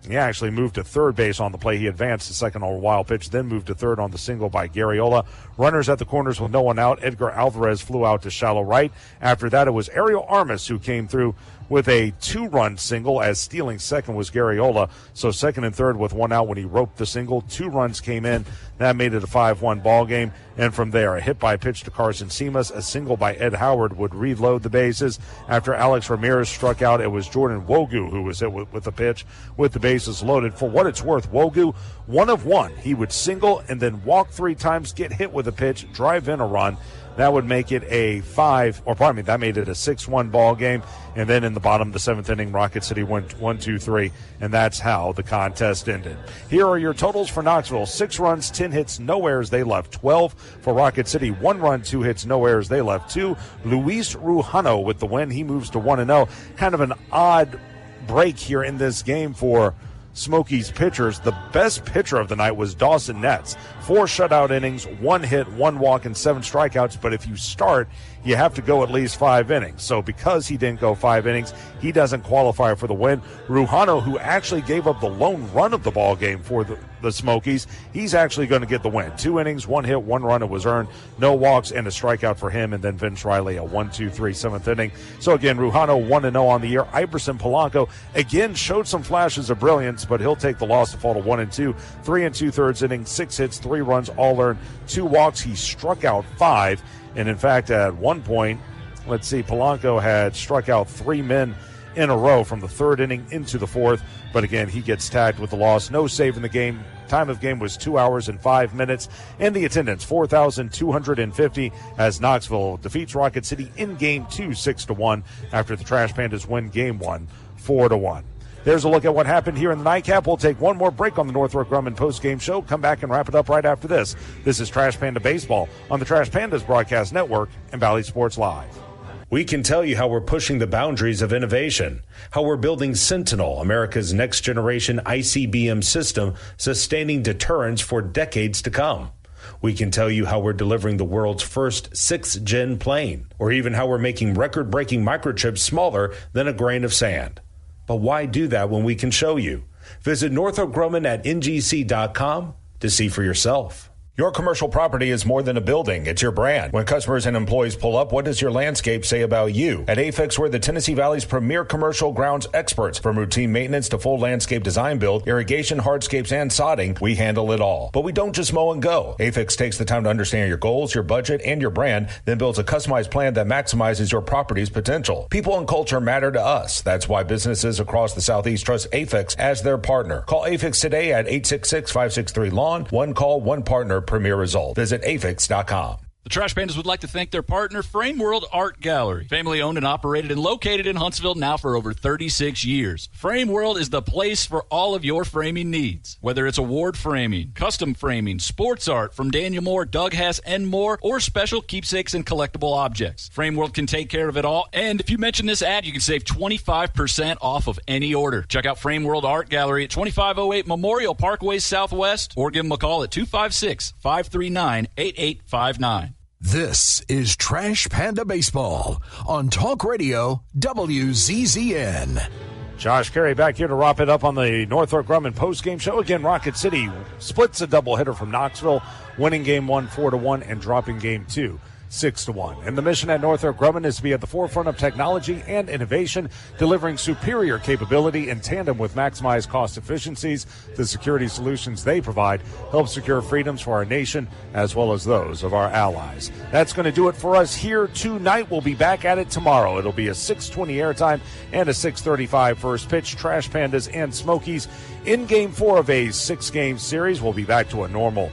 He actually moved to third base on the play. He advanced to second on a wild pitch, then moved to third on the single by Garriola. Runners at the corners with no one out. Edgar Alvarez flew out to shallow right. After that, it was Ariel Armas who came through with a 2-run single, as stealing second was Garriola. So second and third with one out when he roped the single. 2 runs came in. That made it a 5-1 ball game. And from there, a hit by pitch to Carson Seamus, a single by Ed Howard would reload the bases. After Alex Ramirez struck out, it was Jordan Wogu who was hit with the pitch with the bases loaded. For what it's worth, Wogu, 1 of 1. He would single and then walk 3 times, get hit with a pitch, drive in a run. That would make it a 6-1 ball game. And then in the bottom of the 7th inning, Rocket City went 1-2-3, and that's how the contest ended. Here are your totals for Knoxville. 6 runs, 10 hits, no errors, they left 12. For Rocket City, 1 run, 2 hits, no errors, they left 2. Luis Rujano with the win. He moves to 1-0. Kind of an odd break here in this game for Smokies pitchers. The best pitcher of the night was Dawson Netz. 4 shutout innings, 1 hit, 1 walk, and 7 strikeouts. But if you start, you have to go at least 5 innings. So because he didn't go 5 innings, he doesn't qualify for the win. Rujano, who actually gave up the lone run of the ball game for the Smokies, he's actually going to get the win. 2 innings, 1 hit, 1 run. It was earned. No walks and a strikeout for him. And then Vince Riley, a 1-2-3 7th inning. So again, Rujano 1-0 on the year. Iverson Polanco again showed some flashes of brilliance, but he'll take the loss to fall to 1-2. 3 2/3 innings, 6 hits, 3 runs, all earned, 2 walks. He struck out 5. And in fact, at one point, Polanco had struck out 3 men in a row from the 3rd inning into the 4th. But again, he gets tagged with the loss. No save in the game. Time of game was 2 hours and 5 minutes. And the attendance, 4,250, as Knoxville defeats Rocket City in Game 2, 6-1, after the Trash Pandas win Game 1, 4-1. There's a look at what happened here in the nightcap. We'll take one more break on the Northrop Grumman post-game show. Come back and wrap it up right after this. This is Trash Panda Baseball on the Trash Pandas Broadcast Network and Valley Sports Live. We can tell you how we're pushing the boundaries of innovation, how we're building Sentinel, America's next-generation ICBM system, sustaining deterrence for decades to come. We can tell you how we're delivering the world's first 6th-gen plane, or even how we're making record-breaking microchips smaller than a grain of sand. But why do that when we can show you? Visit Northrop Grumman at ngc.com to see for yourself. Your commercial property is more than a building. It's your brand. When customers and employees pull up, what does your landscape say about you? At AFIX, we're the Tennessee Valley's premier commercial grounds experts. From routine maintenance to full landscape design build, irrigation, hardscapes, and sodding, we handle it all. But we don't just mow and go. AFIX takes the time to understand your goals, your budget, and your brand, then builds a customized plan that maximizes your property's potential. People and culture matter to us. That's why businesses across the Southeast trust AFIX as their partner. Call AFIX today at 866-563-LAWN. One call, one partner, premier result. Visit afix.com. The Trash Pandas would like to thank their partner, Frame World Art Gallery. Family owned and operated and located in Huntsville now for over 36 years. Frame World is the place for all of your framing needs. Whether it's award framing, custom framing, sports art from Daniel Moore, Doug Hess, and more, or special keepsakes and collectible objects. Frame World can take care of it all. And if you mention this ad, you can save 25% off of any order. Check out Frame World Art Gallery at 2508 Memorial Parkway Southwest, or give them a call at 256-539-8859. This is Trash Panda Baseball on Talk Radio WZZN. Josh Carey back here to wrap it up on the Northrop Grumman postgame show. Again, Rocket City splits a doubleheader from Knoxville, winning Game 1 4-1 and dropping Game 2 6-1. And the mission at Northrop Grumman is to be at the forefront of technology and innovation, delivering superior capability in tandem with maximized cost efficiencies. The security solutions they provide help secure freedoms for our nation as well as those of our allies. That's going to do it for us here tonight. We'll be back at it tomorrow. It'll be a 6:20 airtime and a 6:35 first pitch. Trash Pandas and Smokies in Game 4 of a 6-game series. We'll be back to a normal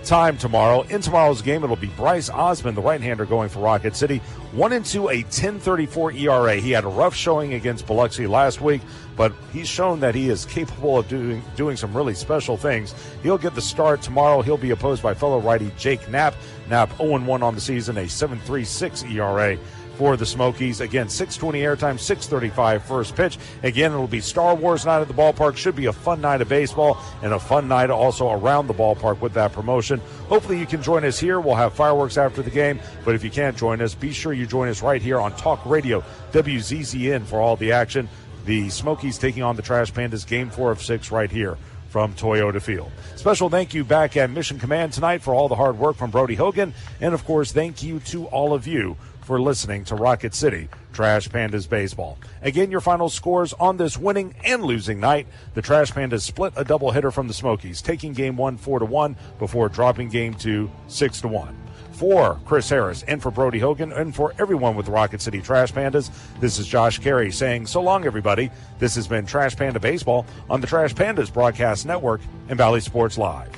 time tomorrow. In tomorrow's game, it'll be Bryce Osmond, the right-hander, going for Rocket City. 1-2, a 10.34 ERA. He had a rough showing against Biloxi last week, but he's shown that he is capable of doing some really special things. He'll get the start tomorrow. He'll be opposed by fellow righty Jake Knapp. Knapp 0-1 on the season, a 7.36 ERA. For the Smokies. Again, 6:20 airtime, 6:35 first pitch. Again, it'll be Star Wars night at the ballpark. Should be a fun night of baseball and a fun night also around the ballpark with that promotion. Hopefully you can join us here. We'll have fireworks after the game, but if you can't join us, be sure you join us right here on Talk Radio WZZN for all the action. The Smokies taking on the Trash Pandas, Game 4 of 6 right here from Toyota Field. Special thank you back at Mission Command tonight for all the hard work from Brody Hogan, and of course thank you to all of you for listening to Rocket City Trash Pandas Baseball. Again, your final scores on this winning and losing night. The Trash Pandas split a doubleheader from the Smokies, taking Game 1 4-1 before dropping Game 2 6-1. For Chris Harris and for Brody Hogan and for everyone with the Rocket City Trash Pandas, this is Josh Carey saying so long, everybody. This has been Trash Panda Baseball on the Trash Pandas Broadcast Network and Valley Sports Live.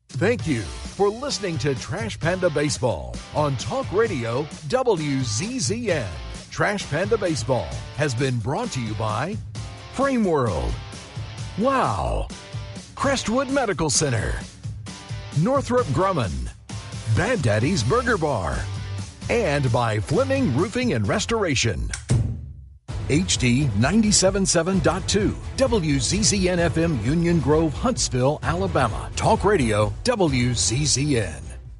Thank you for listening to Trash Panda Baseball on Talk Radio WZZN. Trash Panda Baseball has been brought to you by Frame World, Wow, Crestwood Medical Center, Northrop Grumman, Bad Daddy's Burger Bar, and by Fleming Roofing and Restoration. HD 97.7.2, WZZN FM, Union Grove, Huntsville, Alabama. Talk Radio WZZN.